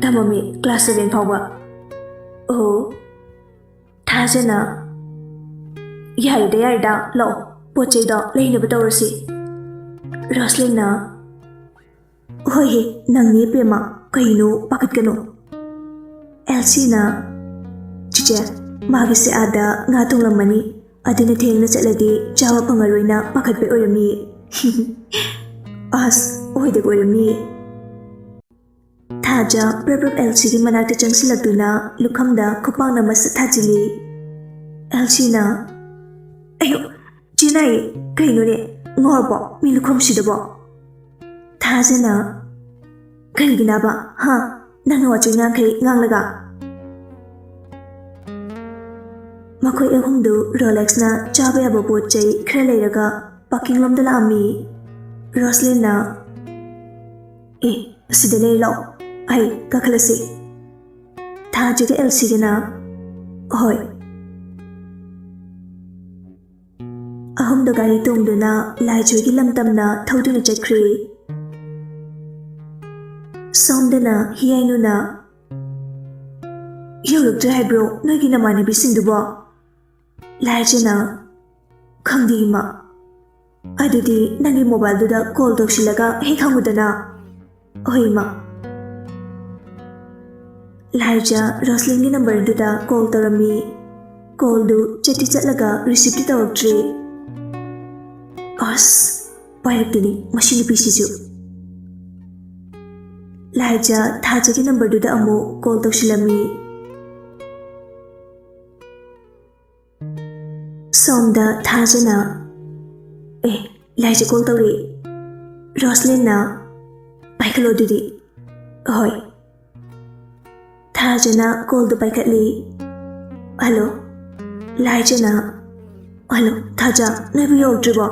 Tamami class 7 fawba. Oh, thajana. Yarida lo poche do leina batawrasi. Roslyn na. Hoy, nang ni pema kaino pakit kano. Elsie na. Chiche, magisi ada ngatong lamani. Adina theng na chaladi jawa pangaroy na pakat pe orami. As, oy de orami. Thaja prabab Elsie ki manakta changsilagduna lukhamda khupang na mas thajili. Elsie na. Ayo, chinay, kaino ne, ngorbo, mi lukham sidabo. Thaja na. Kaigina ba, ha, nang wachoy ngang kay ngang laga. Makoy ahumdu Rolex na chaba yaba botchay kralay raga paking lomdala ami. Roslyn na. Sidalay law. Ay, kakalasi. Thaja ka Elsie na. Hoy. Ahumda gari tungdo na laichoy ki lamtam na thawdo na chakri. ꯁꯣꯝꯗꯅ ꯍꯤꯌꯥꯏꯅꯨꯅ ꯌꯧꯔꯛꯇ꯭ꯔꯦ ꯍꯥꯏꯕ꯭ꯔꯣ ꯅꯣꯏꯒꯤ ꯅꯃꯥꯟꯅꯕꯤꯁꯤꯡꯗꯨꯕꯣ? ꯂꯥꯏꯖꯅ ꯈꯪꯗꯦ ꯏꯃꯥ, ꯑꯗꯨꯗꯤ ꯅꯪꯒꯤ ꯃꯣꯕꯥꯏꯜꯗꯨꯗ call ꯇꯧꯁꯤꯜꯂꯒ ꯍꯦꯛ ꯍꯪꯉꯨꯗꯅ. ꯍꯣꯏ ꯏꯃꯥ. ꯂꯥꯏꯖ ꯔꯣꯁꯂꯤꯟꯒꯤ ꯅꯝꯕꯔꯗꯨꯗ ꯀꯣꯜ ꯇꯧꯔꯝꯃꯤ. ꯀꯣꯜꯗꯨ ꯆꯠꯇꯤ ꯆꯠꯂꯒ ꯔꯤꯁꯤꯞꯇꯤ ꯇꯧꯔꯛꯇ꯭ꯔꯤ. ꯑꯁ, ꯄꯥꯏꯔꯛꯇꯦꯅꯤ ꯃꯁꯤ ꯅꯨꯄꯤꯁꯤꯁꯨ. ꯂꯥꯏꯖ ꯊꯥꯖꯒꯤ ꯅꯝꯕꯔꯗꯨꯗ ꯑꯃꯨꯛ ꯀꯣꯜ ꯇꯧꯁꯤꯜꯂꯝꯃꯤ. ꯁꯣꯝꯗ ꯊꯥꯖꯅ ꯂꯥꯏꯖ ꯀꯣꯜ ꯇꯧꯔꯛꯏ. ꯔꯣꯁꯂꯤꯟꯅ ꯄꯥꯏꯈꯠꯂꯣ ꯑꯗꯨꯗꯤ. ꯍꯣꯏ. ꯊꯥꯖꯅ ꯀꯣꯜꯗꯨ ꯄꯥꯏꯈꯠꯂꯤ. ꯍꯜꯂꯣ. ꯂꯥꯏꯖꯅ ꯍꯜꯂꯣ ꯊꯥꯖ, ꯅꯣꯏꯕꯨ ꯌꯧꯔꯛꯇ꯭ꯔꯤꯕꯣ?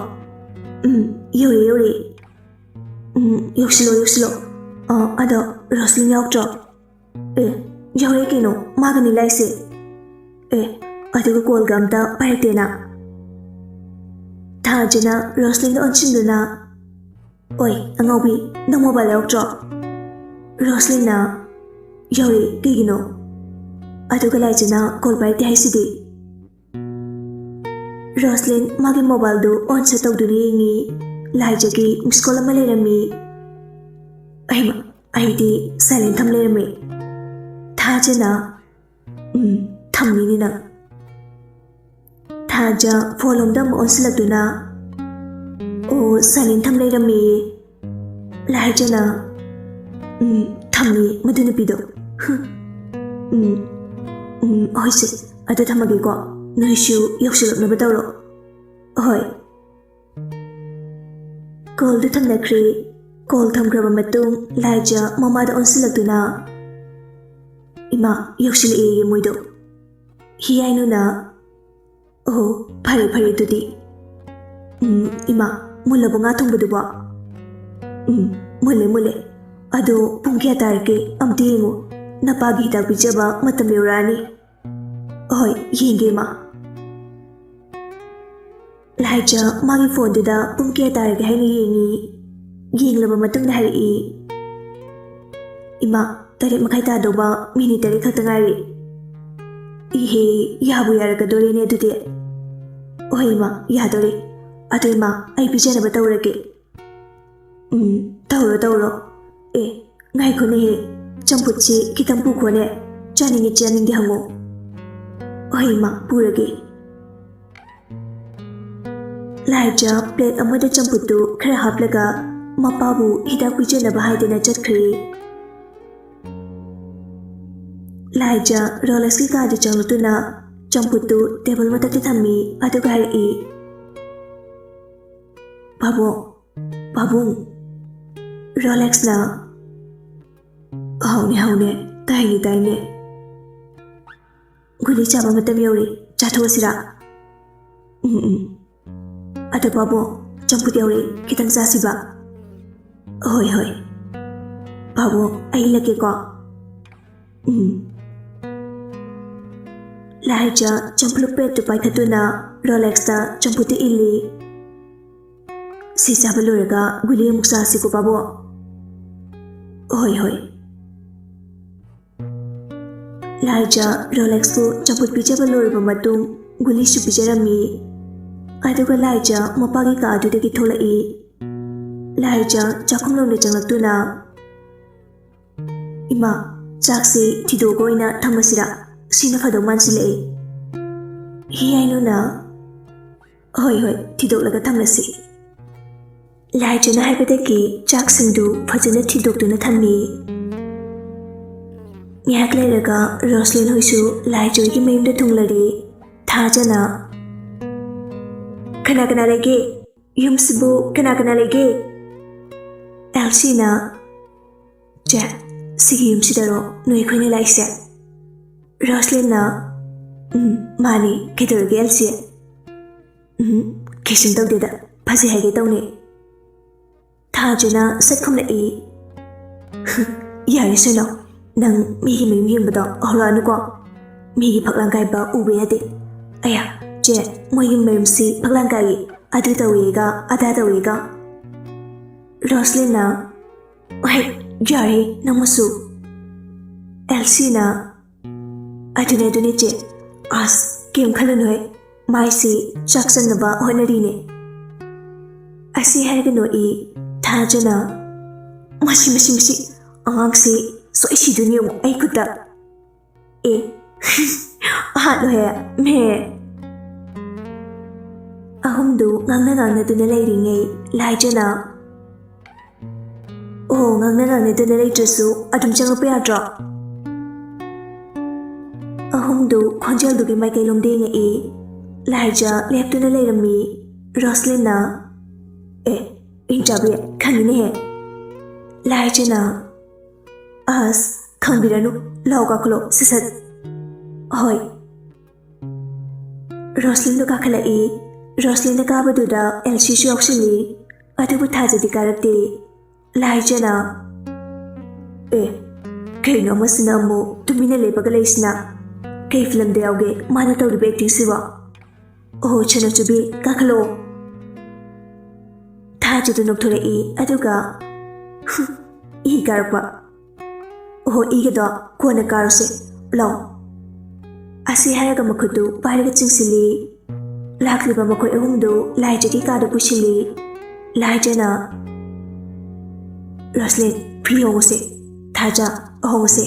ꯌꯧꯔꯦ. ꯌꯧꯁꯤꯜꯂꯣ. ꯑꯗꯣ ꯔꯣꯁꯂꯤꯟ ꯌꯥꯎꯗ꯭ꯔꯣ? ꯌꯧꯔꯦ ꯀꯩꯅꯣ, ꯃꯥꯒꯅꯤ ꯂꯥꯏꯁꯦ. ꯑꯗꯨꯒ ꯀꯣꯜꯒ ꯑꯝꯇ ꯄꯥꯏꯔꯛꯇꯦꯅ. ꯊꯥꯖꯅ ꯔꯣꯁꯂꯤꯟꯗ ꯑꯣꯟꯁꯤꯟꯗꯨꯅ ꯑꯣꯏ ꯑꯉꯥꯎꯕꯤ, ꯅꯪ ꯃꯣꯕꯥꯏꯜ ꯌꯥꯎꯗ꯭ꯔꯣ? ꯔꯣꯁꯂꯤꯟꯅ ꯌꯧꯔꯦ, ꯀꯩꯒꯤꯅꯣ? ꯑꯗꯨꯒ ꯂꯥꯏꯖꯅ ꯀꯣꯜ ꯄꯥꯏꯔꯛꯇꯦ ꯍꯥꯏꯁꯤꯗꯤ. ꯔꯣꯁꯂꯤꯟ ꯃꯥꯒꯤ ꯃꯣꯕꯥꯏꯜꯗꯨ ꯑꯣꯟ ꯁꯦꯠ ꯇꯧꯗꯨꯅ ꯌꯦꯡꯉꯤ. ꯂꯥꯏꯖꯒꯤ ꯃꯤꯁꯀꯣꯜ ꯑꯃ ꯂꯩꯔꯝꯃꯤ. ꯑꯩꯗꯤ ꯁꯥꯏꯂꯦꯟ ꯊꯝ ꯂꯩꯔꯝꯃꯤ. ꯊꯥꯖꯅ ꯊꯝꯃꯤꯅꯤ ꯅꯪ. ꯊꯥꯖ ꯐꯣꯟꯂꯣꯝꯗ ꯑꯃꯨꯛ ꯑꯣꯟꯁꯤꯜꯂꯛꯇꯨꯅ ꯑꯣ ꯁꯥꯏꯂꯦꯟ ꯊꯝ ꯂꯩꯔꯝꯃꯤ. ꯂꯥꯏꯖꯅ ꯊꯝꯃꯤ ꯃꯗꯨ ꯅꯨꯄꯤꯗꯣ. ꯍꯣꯏꯁꯦ, ꯑꯗꯨ ꯊꯝꯃꯒꯦꯀꯣ. ꯅꯣꯏꯁꯨ ꯌꯧꯁꯤꯜꯂꯛꯅꯕ ꯇꯧꯔꯣ. ꯍꯣꯏ. ꯀꯣꯜꯗꯨ ꯊꯝꯅꯈ꯭ꯔꯦ. ꯀꯣꯜ ꯊꯝꯈ꯭ꯔꯕ ꯃꯇꯨꯡ ꯂꯥꯏꯖ ꯃꯃꯥꯗ ꯑꯣꯟꯁꯤꯜꯂꯛꯇꯨꯅ ꯏꯃꯥ, ꯌꯧꯁꯤꯜꯂꯛꯑꯦꯌꯦ ꯃꯣꯏꯗꯣ. ꯍꯤꯌꯥꯏꯅꯨꯅ ꯑꯣ ꯐꯔꯦ ꯑꯗꯨꯗꯤ. ꯏꯃꯥ, ꯃꯨꯜꯂꯕꯣ ꯉꯥ ꯊꯣꯡꯕꯗꯨꯕꯣ? ꯃꯨꯜꯂꯦ. ꯑꯗꯣ ꯄꯨꯡ ꯀꯌꯥ ꯇꯥꯔꯒꯦ ꯑꯝꯇ ꯌꯦꯡꯉꯨ. ꯅꯄꯥꯒꯤ ꯍꯤꯗꯥꯛ ꯄꯤꯖꯕ ꯃꯇꯝ ꯌꯧꯔꯛꯑꯅꯤ. ꯍꯣꯏ, ꯌꯦꯡꯒꯦ ꯏꯃꯥ. ꯂꯥꯏꯖ ꯃꯥꯒꯤ ꯐꯣꯟꯗꯨꯗ ꯄꯨꯡ ꯀꯌꯥ ꯇꯥꯔꯒꯦ ꯍꯥꯏꯅ ꯌꯦꯡꯉꯤ. ꯌꯦꯡꯂꯕ ꯃꯇꯨꯡꯗ ꯍꯥꯏꯔꯛꯏ. ꯏꯃꯥ, 8:30 ꯇꯥꯗꯧꯕ ꯃꯤꯅꯤꯠ 3 ꯈꯛꯇ ꯉꯥꯏꯔꯤ. ꯏꯍꯦ, ꯌꯥꯕꯨ ꯌꯥꯔꯛꯀꯗꯣꯔꯦꯅꯦ ꯑꯗꯨꯗꯤ. ꯍꯣꯏ ꯏꯃꯥ, ꯌꯥꯗꯣꯔꯦ. ꯑꯗꯣ ꯏꯃꯥ, ꯑꯩ ꯄꯤꯖꯅꯕ ꯇꯧꯔꯒꯦ. ꯇꯧꯔꯣ. ꯉꯥꯏꯈꯣꯅꯦꯍꯦ, ꯆꯝꯐꯨꯠꯁꯤ ꯈꯤꯇꯪ ꯄꯨꯈꯣꯅꯦ. ꯆꯥꯅꯤꯡꯗꯦ ꯍꯪꯉꯣ. ꯍꯣꯏ ꯏꯃꯥ, ꯄꯨꯔꯒꯦ. ꯂꯥꯏꯖ ꯄ꯭ꯂꯦꯠ ꯑꯃꯗ ꯆꯝꯐꯨꯠꯇꯨ ꯈꯔ ꯍꯥꯞꯂꯒ ꯃꯄꯥꯕꯨ ꯍꯤꯗꯥꯛ ꯄꯤꯖꯅꯕ ꯍꯥꯏꯗꯨꯅ ꯆꯠꯈ꯭ꯔꯦ. ꯂꯥꯏꯖ ꯔꯣꯂꯦꯛꯁꯀꯤ ꯀꯥꯗ ꯆꯪꯂꯛꯇꯨꯅ ꯆꯝꯐꯨꯠꯇꯨ ꯇꯦꯕꯜ ꯃꯊꯛꯇ ꯊꯝꯃꯤ. ꯑꯗꯨꯒ ꯍꯥꯏꯔꯛꯏ. ꯄꯥꯕꯨꯡ. ꯔꯣꯂꯦꯛꯁꯅ ꯍꯥꯎꯅꯦ, ꯇꯥꯏꯅꯦ. ꯒꯨꯂꯤ ꯆꯥꯕ ꯃꯇꯝ ꯌꯧꯔꯦ, ꯆꯥꯊꯣꯛꯑꯁꯤꯔꯥ? ꯑꯗꯣ ꯄꯥꯕꯨꯡ, ꯆꯝꯐꯨꯠ ꯌꯧꯔꯦ, ꯈꯤꯇꯪ ꯆꯥꯁꯤꯕ? ꯍꯣꯏ. ꯄꯥꯕꯨꯡ, ꯑꯩ ꯏꯜꯂꯛꯀꯦꯀꯣ. ꯂꯥꯏꯖ ꯆꯝꯐꯨꯠ ꯄ꯭ꯂꯦꯠꯇꯨ ꯄꯥꯏꯈꯠꯇꯨꯅ ꯔꯣꯂꯦꯛꯁꯇ ꯆꯝꯐꯨꯠꯇꯨ ꯏꯜꯂꯤ. ꯁꯤ ꯆꯥꯕ ꯂꯣꯏꯔꯒ ꯒꯨꯂꯤ ꯑꯃꯨꯛ ꯆꯥꯁꯤꯀꯣ ꯄꯥꯕꯨꯡ? ꯍꯣꯏ. ꯂꯥꯏꯖ ꯔꯣꯂꯦꯛꯁꯄꯨ ꯆꯝꯐꯨꯠ ꯄꯤꯖꯕ ꯂꯣꯏꯔꯕ ꯃꯇꯨꯡ ꯒꯨꯂꯤꯁꯨ ꯄꯤꯖꯔꯝꯃꯤ. ꯑꯗꯨꯒ ꯂꯥꯏꯖ ꯃꯄꯥꯒꯤ ꯀꯥꯗꯨꯗꯒꯤ ꯊꯣꯛꯂꯛꯏ. ꯂꯥꯏꯖ ꯆꯥꯛꯈꯨꯝꯂꯣꯝꯗ ꯆꯪꯂꯛꯇꯨꯅ ꯏꯃꯥ, ꯆꯥꯛꯁꯤ ꯊꯤꯗꯣꯛꯑꯒ ꯑꯣꯏꯅ ꯊꯝꯃꯁꯤꯔꯥ? ꯁꯤꯅ ꯐꯗꯧ ꯃꯥꯟꯁꯤꯜꯂꯛꯏ. ꯍꯤꯌꯥꯏꯅꯨꯅ ꯍꯣꯏ, ꯊꯤꯗꯣꯛꯂꯒ ꯊꯝꯂꯁꯤ. ꯂꯥꯏꯖꯅ ꯍꯥꯏꯕꯗꯒꯤ ꯆꯥꯛꯁꯤꯡꯗꯨ ꯐꯖꯅ ꯊꯤꯗꯣꯛꯇꯨꯅ ꯊꯝꯃꯤ. ꯉꯥꯏꯍꯥꯛ ꯂꯩꯔꯒ ꯔꯣꯁꯂꯤꯟ ꯍꯣꯏꯁꯨ ꯂꯥꯏꯖ ꯍꯣꯏꯒꯤ ꯃꯌꯨꯝꯗ ꯊꯨꯡꯂꯔꯤ. ꯊꯥꯖꯅ ꯀꯅꯥ ꯂꯩꯒꯦ? ꯌꯨꯝꯁꯤꯕꯨ ꯀꯅꯥ ꯂꯩꯒꯦ? ꯑꯦꯜꯁꯤꯅ ꯆꯦ, ꯁꯤꯒꯤ ꯌꯨꯝꯁꯤꯗꯔꯣ ꯅꯣꯏ ꯑꯩꯈꯣꯏꯅ ꯂꯥꯛꯏꯁꯦ? ꯔꯣꯁꯂꯤꯟꯅ ꯃꯥꯅꯤ, ꯀꯩꯗꯧꯔꯒꯦ ꯑꯦꯜꯁꯤ? ꯀꯩꯁꯨꯝ ꯇꯧꯗꯦꯗ, ꯐꯖꯩ ꯍꯥꯏꯒꯦ ꯇꯧꯅꯤ. ꯊꯥꯖꯅ ꯁꯠ ꯈꯨꯝꯂꯛꯏ. ꯌꯥꯔꯦ ꯁꯣꯏꯅꯣ, ꯅꯪ ꯃꯤꯒꯤ ꯃꯌꯨꯝ ꯌꯦꯡꯕꯗꯣ ꯍꯧꯔꯛꯑꯅꯨꯀꯣ. ꯃꯤꯒꯤ ꯐꯛꯂꯥꯡ ꯀꯥꯏꯕ ꯎꯕ ꯌꯥꯗꯦ. ꯑꯌꯥ, ꯆꯦ, ꯃꯣꯏꯒꯤ ꯃꯌꯨꯝꯁꯤ ꯐꯛꯂꯥꯡ ꯀꯥꯏꯌꯦ, ꯑꯗꯨ ꯇꯧꯋꯦꯒ ꯑꯗꯥ ꯇꯧꯋꯦꯒ. ꯔꯣꯁꯂꯤꯟꯅ ꯌꯥꯔꯦ ꯅꯪꯃꯁꯨ ꯑꯦꯜꯁꯤꯅ ꯑꯗꯨꯅꯦ ꯆꯦ ꯑꯁ ꯀꯦꯝ ꯈꯜꯂꯨꯅꯨꯍꯦ ꯃꯥꯏꯁꯤ ꯆꯥꯛ ꯆꯪꯅꯕ ꯍꯣꯠꯅꯔꯤꯅꯦ ꯑꯁꯤ ꯍꯥꯏꯔꯒ ꯅꯣꯛꯏ ꯊꯥꯖꯅ ꯃꯁꯤ ꯑꯉꯥꯡꯁꯤ ꯁꯣꯏ ꯁꯤꯗꯣꯏꯅꯤ ꯌꯦꯡꯉꯣ ꯑꯩ ꯈꯨꯠꯇ ꯑꯦ ꯍꯥꯠꯂꯣꯍꯦ ꯃꯦ ꯑꯍꯨꯝꯗꯨ ꯉꯥꯡꯅꯗꯨꯅ ꯂꯩꯔꯤꯉꯩ ꯂꯥꯏꯖꯅ ꯑꯣ ꯉꯥꯡꯅꯗꯨꯅ ꯂꯩꯇ꯭ꯔꯁꯨ ꯑꯗꯨꯝ ꯆꯪꯉꯛꯄ ꯌꯥꯗ꯭ꯔꯣ ꯑꯍꯨꯝꯗꯨ ꯈꯣꯟꯖꯦꯜꯗꯨꯒꯤ ꯃꯥꯏꯀꯩꯂꯣꯝꯗ ꯌꯦꯡꯉꯛꯏ ꯂꯥꯏꯖ ꯂꯦꯞꯇꯨꯅ ꯂꯩꯔꯝꯃꯤ ꯔꯣꯁꯂꯤꯟꯅ ꯏꯟꯆꯥꯕꯤ ꯈꯪꯉꯤꯅꯦꯍꯦ ꯂꯥꯏꯖꯅ ꯑꯁ ꯈꯪꯕꯤꯔꯅꯨ ꯂꯥꯎ ꯀꯥꯈꯠꯂꯣ ꯁꯠ ꯍꯣꯏ ꯔꯣꯁꯂꯤꯟꯗꯨ ꯀꯥꯈꯠꯂꯛꯏ ꯔꯣꯁꯂꯤꯟꯅ ꯀꯥꯕꯗꯨꯗ ꯑꯦꯜꯁꯤꯁꯨ ꯌꯥꯎꯁꯤꯜꯂꯤ ꯑꯗꯨꯕꯨ ꯊꯥꯖꯗꯤ ꯀꯥꯔꯛꯇꯦ ꯂꯥꯏꯖꯅ ꯀꯩꯅꯣ ꯑꯃꯁꯤꯅ ꯑꯃꯨꯛ ꯇꯨꯃꯤꯟꯅ ꯂꯦꯞꯄꯒ ꯂꯩꯁꯤꯅ ꯀꯩ ꯐꯤꯂꯝꯗ ꯌꯥꯎꯒꯦ ꯃꯥꯅ ꯇꯧꯔꯤꯕ ꯑꯦꯛꯇꯤꯡꯁꯤꯕꯣ ꯑꯣ ꯆꯅꯆꯨꯕꯤ ꯀꯥꯈꯠꯂꯛꯑꯣ ꯊꯥꯖꯗꯨ ꯅꯣꯛꯊꯣꯔꯛꯏ ꯑꯗꯨꯒ ꯏ ꯀꯥꯔꯛꯄ ꯑꯣꯍꯣ ꯏꯒꯗꯣ ꯀꯣꯟꯅ ꯀꯥꯔꯨꯁꯦ ꯂꯥꯎ ꯑꯁꯤ ꯍꯥꯏꯔꯒ ꯃꯈꯨꯠꯇꯨ ꯄꯥꯏꯔꯒ ꯆꯤꯡꯁꯤꯜꯂꯤ ꯂꯥꯛꯂꯤꯕ ꯃꯈꯣꯏ ꯑꯍꯨꯝꯗꯨ ꯂꯥꯏꯖꯒꯤ ꯀꯥꯗ ꯄꯨꯁꯤꯜꯂꯤ ꯂꯥꯏꯖꯅ ꯔꯣꯁꯂꯤꯟ ꯐꯤ ꯍꯣꯡꯉꯨꯁꯦ ꯊꯥꯖ ꯍꯣꯡꯉꯨꯁꯦ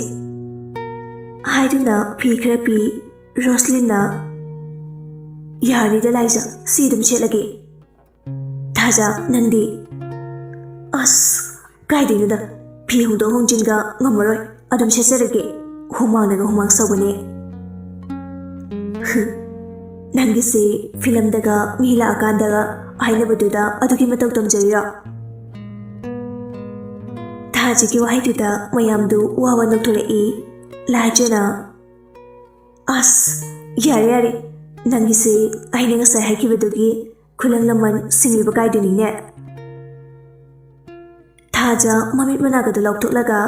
ꯍꯥꯏꯗꯨꯅ ꯐꯤ ꯈꯔ ꯄꯤ ꯔꯣꯁꯂꯤꯟꯅ ꯌꯥꯔꯅꯤꯗ ꯂꯥꯏꯖ ꯁꯤ ꯑꯗꯨꯝ ꯁꯦꯠꯂꯒꯦ ꯊꯥꯖ ꯅꯪꯗꯤ ꯑꯁ ꯀꯥꯏꯗꯩꯅꯣꯗ ꯐꯤ ꯍꯣꯡꯗꯣꯛ ꯍꯣꯡꯖꯤꯟꯒ ꯉꯝꯃꯔꯣꯏ ꯑꯗꯨꯝ ꯁꯦꯠꯆꯔꯒꯦ ꯍꯨꯃꯥꯡꯅꯒ ꯍꯨꯃꯥꯡ ꯁꯧꯕꯅꯦ ꯅꯪꯒꯤꯁꯤ ꯐꯤꯂꯝꯗꯒ ꯃꯤ ꯂꯥꯛꯑꯀꯥꯟꯗꯒ ꯍꯥꯏꯅꯕꯗꯨꯗ ꯑꯗꯨꯒꯤ ꯃꯇꯧ ꯇꯝꯖꯔꯤꯔꯣ ꯊꯥꯖꯒꯤ ꯋꯥꯍꯩꯗꯨꯗ ꯃꯌꯥꯝꯗꯨ ꯋꯥ ꯅꯣꯛꯊꯣꯔꯛꯏ ꯂꯥꯏꯖꯅ ꯑꯁ ꯌꯥꯔꯦ ꯅꯪꯒꯤꯁꯤ ꯑꯩꯅ ꯉꯁꯥꯏ ꯍꯥꯏꯈꯤꯕꯗꯨꯒꯤ ꯈꯨꯂꯪ ꯂꯃꯟ ꯁꯤꯡꯂꯤꯕ ꯀꯥꯏꯗꯨꯅꯤꯅꯦ ꯊꯥꯖ ꯃꯃꯤꯠ ꯃꯅꯥꯒꯗꯨ ꯂꯧꯊꯣꯛꯂꯒ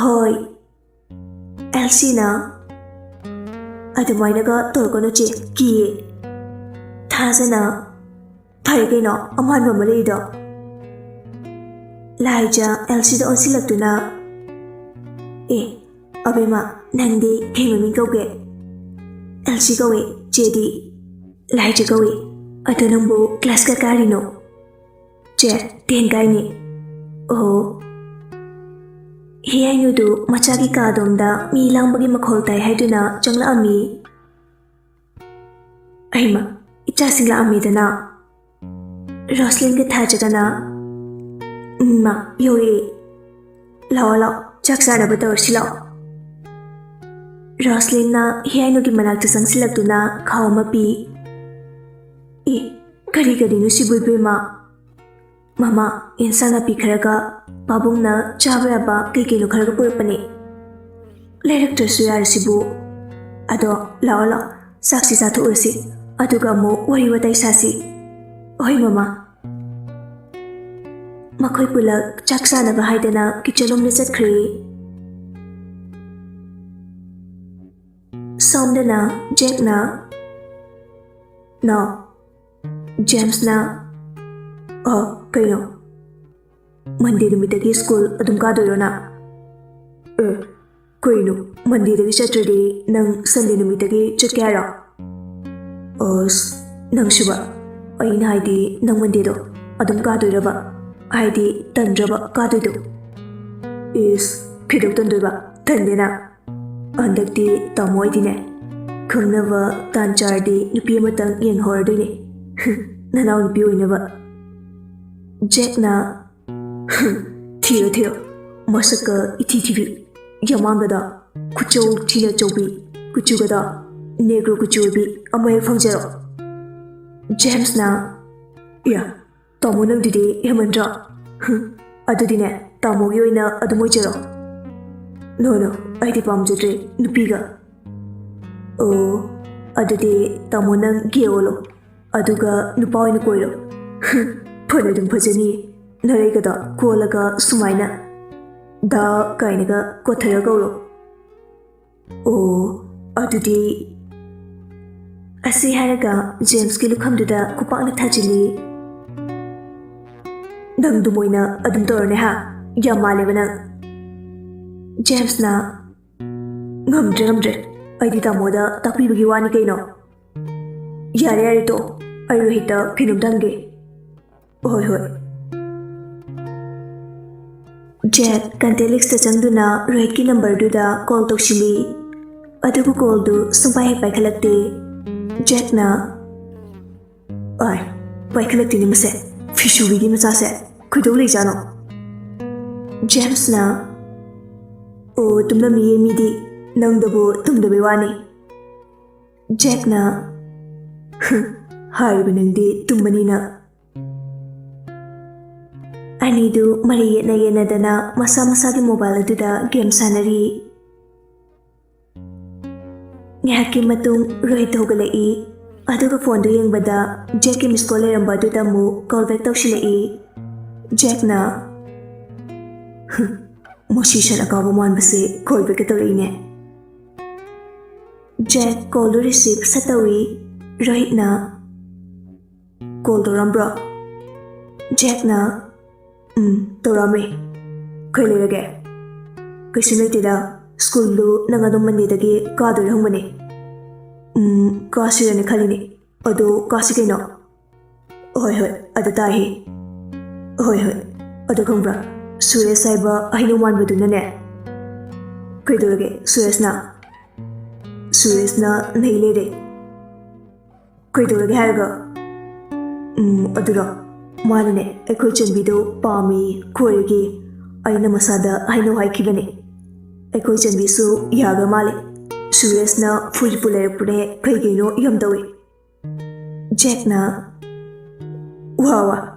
ꯍꯣꯏ ꯑꯦꯜꯁꯤꯅ ꯑꯗꯨꯃꯥꯏꯅꯒ ꯇꯧꯔꯛꯀꯅꯨ ꯆꯦ ꯀꯤꯌꯦ ꯊꯥꯖꯅ ꯐꯔꯦ ꯀꯩꯅꯣ ꯑꯃꯥꯟꯕ ꯑꯃ ꯂꯩꯔꯤꯗꯣ ꯂꯥꯏꯖ ꯑꯦꯜꯁꯤꯗ ꯑꯣꯟꯁꯤꯜꯂꯛꯇꯨꯅ ꯑꯕꯦꯝꯃ ꯅꯪꯗꯤ ꯀꯩ ꯃꯃꯤꯡ ꯀꯧꯒꯦ ꯑꯦꯜꯁꯤ ꯀꯧꯏ ꯆꯦꯗꯤ ꯂꯥꯏꯖ ꯀꯧꯏ ꯑꯗꯣ ꯅꯪꯕꯨ ꯀ꯭ꯂꯥꯁ ꯀꯌꯥ ꯀꯥꯔꯤꯅꯣ ꯆꯦ 10 ꯀꯥꯏꯅꯤ ꯑꯣ ꯍꯤꯌꯥꯏꯅꯨꯗꯨ ꯃꯆꯥꯒꯤ ꯀꯥꯗꯣꯝꯗ ꯃꯤ ꯂꯥꯡꯕꯒꯤ ꯃꯈꯣꯜ ꯇꯥꯏ ꯍꯥꯏꯗꯨꯅ ꯆꯪꯂꯛꯑꯝꯃꯤ ꯑꯩꯃ ꯏꯆꯥꯁꯤꯡ ꯂꯥꯛꯑꯝꯃꯤꯗꯅ ꯔꯣꯁꯂꯤꯟꯒ ꯊꯥꯖꯒꯅ ꯃꯥ ꯌꯧꯔꯛꯑꯦ ꯂꯥꯛꯑꯣ ꯆꯥꯛ ꯆꯥꯅꯕ ꯇꯧꯔꯁꯤ ꯂꯥꯛꯑꯣ ꯔꯣꯁꯂꯤꯟꯅ ꯍꯤꯌꯥꯏꯅꯨꯒꯤ ꯃꯅꯥꯛꯇ ꯆꯪꯁꯤꯜꯂꯛꯇꯨꯅ ꯈꯥꯎ ꯑꯃ ꯄꯤ ꯀꯔꯤꯅꯣ ꯁꯤꯕꯨ ꯏꯕꯦꯝꯃ ꯃꯃꯥ ꯏꯟꯁꯥꯡ ꯅꯥꯄꯤ ꯈꯔꯒ ꯄꯥꯕꯨꯡꯅ ꯆꯥꯕ ꯌꯥꯕ ꯀꯩꯀꯩꯅꯣ ꯈꯔꯒ ꯄꯨꯔꯛꯄꯅꯦ ꯂꯩꯔꯛꯇ꯭ꯔꯁꯨ ꯌꯥꯔꯁꯤꯕꯨ ꯑꯗꯣ ꯂꯥꯛꯑꯣ ꯆꯥꯛꯁꯤ ꯆꯥꯊꯣꯛꯎꯔꯁꯤ ꯑꯗꯨꯒ ꯑꯃꯨꯛ ꯋꯥꯔꯤ ꯋꯥꯇꯥꯏ ꯁꯥꯁꯤ ꯍꯣꯏ ꯃꯃꯥ ꯃꯈꯣꯏ ꯄꯨꯂꯞ ꯆꯥꯛ ꯆꯥꯅꯕ ꯍꯥꯏꯗꯅ ꯀꯤꯆꯟꯂꯣꯝꯗ ꯆꯠꯈ꯭ꯔꯦ ꯁꯣꯝꯗꯅ ꯖꯦꯛꯅ ꯅꯣ ꯖꯦꯝꯁꯅ ꯀꯩꯅꯣ ꯃꯟꯗꯦ ꯅꯨꯃꯤꯠꯇꯒꯤ ꯁ꯭ꯀꯨꯜ ꯑꯗꯨꯝ ꯀꯥꯗꯣꯏꯔꯣꯅ ꯀꯩꯅꯣ ꯃꯟꯗꯦꯗꯒꯤ ꯆꯠꯇ꯭ꯔꯗꯤ ꯅꯪ ꯁꯟꯗꯦ ꯅꯨꯃꯤꯠꯇꯒꯤ ꯆꯠꯀꯦ ꯍꯥꯏꯔꯣ ꯑꯁ ꯅꯪꯁꯨꯕ ꯑꯩꯅ ꯍꯥꯏꯗꯤ ꯅꯪ ꯃꯟꯗꯦꯗꯣ ꯑꯗꯨꯝ ꯀꯥꯗꯣꯏꯔꯕ ꯍꯥꯏꯗꯤ ꯇꯟꯗ꯭ꯔꯕ ꯀꯥꯗꯣꯏꯗꯣ ꯀꯩꯗꯧ ꯇꯟꯗꯣꯏꯕ ꯇꯟꯗꯦꯅ ꯍꯟꯗꯛꯇꯤ ꯇꯥꯃꯣ ꯑꯩꯗꯤꯅꯦ ꯈꯪꯅꯕ ꯇꯥꯟ ꯆꯥꯔꯗꯤ ꯅꯨꯄꯤ ꯑꯃꯇꯪ ꯌꯦꯡꯍꯧꯔꯗꯣꯏꯅꯦ ꯅꯅꯥꯎ ꯅꯨꯄꯤ ꯑꯣꯏꯅꯕ ꯖꯦꯛꯅ ꯊꯤꯌꯣ ꯃꯁꯛꯀ ꯏꯊꯤ ꯊꯤꯕꯤ ꯌꯥꯝꯃꯥꯡꯒꯗ ꯈꯨꯆꯧ ꯊꯤꯅ ꯆꯧꯕꯤ ꯀꯨꯆꯨꯒꯗ ꯅꯦꯒ꯭ꯔꯣ ꯀꯨꯆꯨ ꯑꯣꯏꯕꯤ ꯑꯃ ꯍꯦꯛ ꯐꯪꯖꯔꯣ ꯖꯦꯝꯁꯅ ꯇꯥꯃꯣ ꯅꯪꯗꯨꯗꯤ ꯍꯦꯃꯟꯗ꯭ꯔꯣ ꯑꯗꯨꯗꯤꯅꯦ ꯇꯥꯃꯣꯒꯤ ꯑꯣꯏꯅ ꯑꯗꯨꯝ ꯑꯣꯏꯖꯔꯣ ꯅꯣ ꯑꯩꯗꯤ ꯄꯥꯝꯖꯗ꯭ꯔꯦ ꯅꯨꯄꯤꯒ ꯑꯣ ꯑꯗꯨꯗꯤ ꯇꯥꯃꯣ ꯅꯪ ꯒꯦ ꯑꯣꯜꯂꯣ ꯑꯗꯨꯒ ꯅꯨꯄꯥ ꯑꯣꯏꯅ ꯀꯣꯏꯔꯣ ꯐꯅ ꯑꯗꯨꯝ ꯐꯖꯅꯤꯌꯦ ꯅꯔꯩꯒꯗ ꯀꯣꯜꯂꯒ ꯁꯨꯃꯥꯏꯅ ꯗꯥ ꯀꯥꯏꯅꯒ ꯀꯣꯊꯔ ꯀꯧꯔꯣ ꯑꯣ ꯑꯗꯨꯗꯤ ꯑꯁꯤ ꯍꯥꯏꯔꯒ ꯖꯦꯝꯁꯀꯤ ꯂꯨꯈꯝꯗꯨꯗ ꯈꯨꯄꯥꯛꯅ ꯊꯥꯖꯤꯜꯂꯤ ꯅꯪꯗꯨꯝ ꯑꯣꯏꯅ ꯑꯗꯨꯝ ꯇꯧꯔꯅꯦ ꯍꯥ ꯌꯥꯝ ꯃꯥꯜꯂꯦꯕ ꯅꯪ ꯖꯦꯝꯁꯅ ꯉꯝꯗ꯭ꯔꯦ ꯑꯩꯗꯤ ꯇꯥꯃꯣꯗ ꯇꯥꯛꯄꯤꯕꯒꯤ ꯋꯥꯅꯤ ꯀꯩꯅꯣ ꯌꯥꯔꯦ ꯇꯣ ꯑꯩ ꯔꯣꯍꯤꯠꯇ ꯀꯩꯅꯣꯝꯇ ꯍꯪꯒꯦ ꯍꯣꯏ ꯖꯦꯛ ꯀꯟꯇꯦꯛ ꯂꯤꯁꯇ ꯆꯪꯗꯨꯅ ꯔꯣꯍꯤꯠꯀꯤ ꯅꯝꯕꯔꯗꯨꯗ ꯀꯣꯜ ꯇꯧꯁꯤꯜꯂꯤ ꯑꯗꯨꯕꯨ ꯀꯣꯜꯗꯨ ꯁꯨꯡꯄꯥꯏ ꯍꯦꯛ ꯄꯥꯏꯈꯠꯂꯛꯇꯦ ꯖꯦꯛꯅ ꯄꯥꯏꯈꯠꯂꯛꯇꯦꯅꯦ ꯃꯁꯦ ꯐꯤꯁꯨꯕꯤꯒꯤ ꯃꯆꯥꯁꯦ ꯀꯩꯗꯧ ꯂꯩꯖꯥꯠꯅꯣ ꯖꯦꯝꯁꯅ ꯑꯣ ꯇꯨꯝꯂꯝꯃꯤꯌꯦ ꯃꯤꯗꯤ ꯅꯪꯗꯕꯨ ꯇꯨꯝꯗꯕꯩ ꯋꯥꯅꯤ ꯖꯦꯛꯅ ꯍꯥꯏꯔꯤꯕ ꯅꯪꯗꯤ ꯇꯨꯝꯕꯅꯤꯅ ꯑꯅꯤꯗꯨ ꯃꯔꯤ ꯌꯦꯠꯅꯗꯅ ꯃꯁꯥ ꯃꯁꯥꯒꯤ ꯃꯣꯕꯥꯏꯜ ꯑꯗꯨꯗ ꯒꯦꯝ ꯁꯥꯟꯅꯔꯤ ꯉꯥꯏꯍꯥꯛꯀꯤ ꯃꯇꯨꯡ ꯔꯣꯍꯤꯠ ꯍꯧꯒꯠꯂꯛꯏ ꯑꯗꯨꯒ ꯐꯣꯟꯗꯨ ꯌꯦꯡꯕꯗ ꯖꯦꯛꯀꯤ ꯃꯤꯁ ꯀꯣꯜ ꯂꯩꯔꯝꯕ ꯑꯗꯨꯗ ꯑꯃꯨꯛ ꯀꯣꯜ ꯕꯦꯛ ꯇꯧꯁꯤꯜꯂꯛꯏ ꯖꯦꯛꯅ ꯃꯁꯤ ꯁꯟ ꯑꯀꯥꯎꯕ ꯃꯥꯟꯕꯁꯦ ꯀꯣꯜ ꯕꯦꯛꯀ ꯇꯧꯔꯛꯏꯅꯦ ꯖꯦꯛ ꯀꯣꯜꯗꯨ ꯔꯤꯁꯤꯚ ꯁꯠ ꯇꯧꯏ ꯔꯣꯍꯤꯠꯅ ꯀꯣꯜ ꯇꯧꯔꯝꯕ꯭ꯔꯣ ꯖꯦꯛꯅ ꯇꯧꯔꯝꯃꯦ ꯀꯩ ꯂꯩꯔꯒꯦ ꯀꯩꯁꯨ ꯂꯩꯇꯦꯗ ꯁ꯭ꯀꯨꯜꯗꯨ ꯅꯪ ꯑꯗꯨꯝ ꯃꯟꯗꯦꯗꯒꯤ ꯀꯥꯗꯣꯏꯔ ꯍꯪꯕꯅꯦ ꯀꯥꯁꯤꯔꯅ ꯈꯜꯂꯤꯅꯦ ꯑꯗꯣ ꯀꯥꯁꯤ ꯀꯩꯅꯣ ꯍꯣꯏ ꯑꯗꯨ ꯇꯥꯏꯍꯦ ꯍꯣꯏ ꯑꯗꯨ ꯈꯪꯕ꯭ꯔꯥ ꯁꯨꯔꯦꯁ ꯍꯥꯏꯕ ꯍꯩꯅꯧ ꯃꯥꯟꯕꯗꯨꯅꯅꯦ ꯀꯩꯗꯧꯔꯒꯦ ꯁꯨꯔꯦꯁꯅ ꯅꯩ ꯂꯩꯔꯦ ꯀꯩꯗꯧꯔꯒꯦ ꯍꯥꯏꯔꯒ ꯑꯗꯨꯔꯣ ꯃꯥꯅꯅꯦ ꯑꯩꯈꯣꯏ ꯆꯟꯕꯤꯗꯣ ꯄꯥꯝꯃꯤ ꯈꯣꯏꯔꯒꯦ ꯑꯩꯅ ꯃꯁꯥꯗ ꯍꯩꯅꯧ ꯍꯥꯏꯈꯤꯕꯅꯦ ꯑꯩꯈꯣꯏ ꯆꯟꯕꯤꯁꯨ ꯌꯥꯒ꯭ꯔ ꯃꯥꯜꯂꯦ ꯁꯨꯔꯦꯁꯅ ꯐꯨꯔꯤꯠꯄꯨ ꯂꯩꯔꯛꯄꯅꯦ ꯀꯩꯅꯣ ꯌꯥꯝ ꯇꯧꯏ ꯖꯦꯛꯅ ꯋꯥ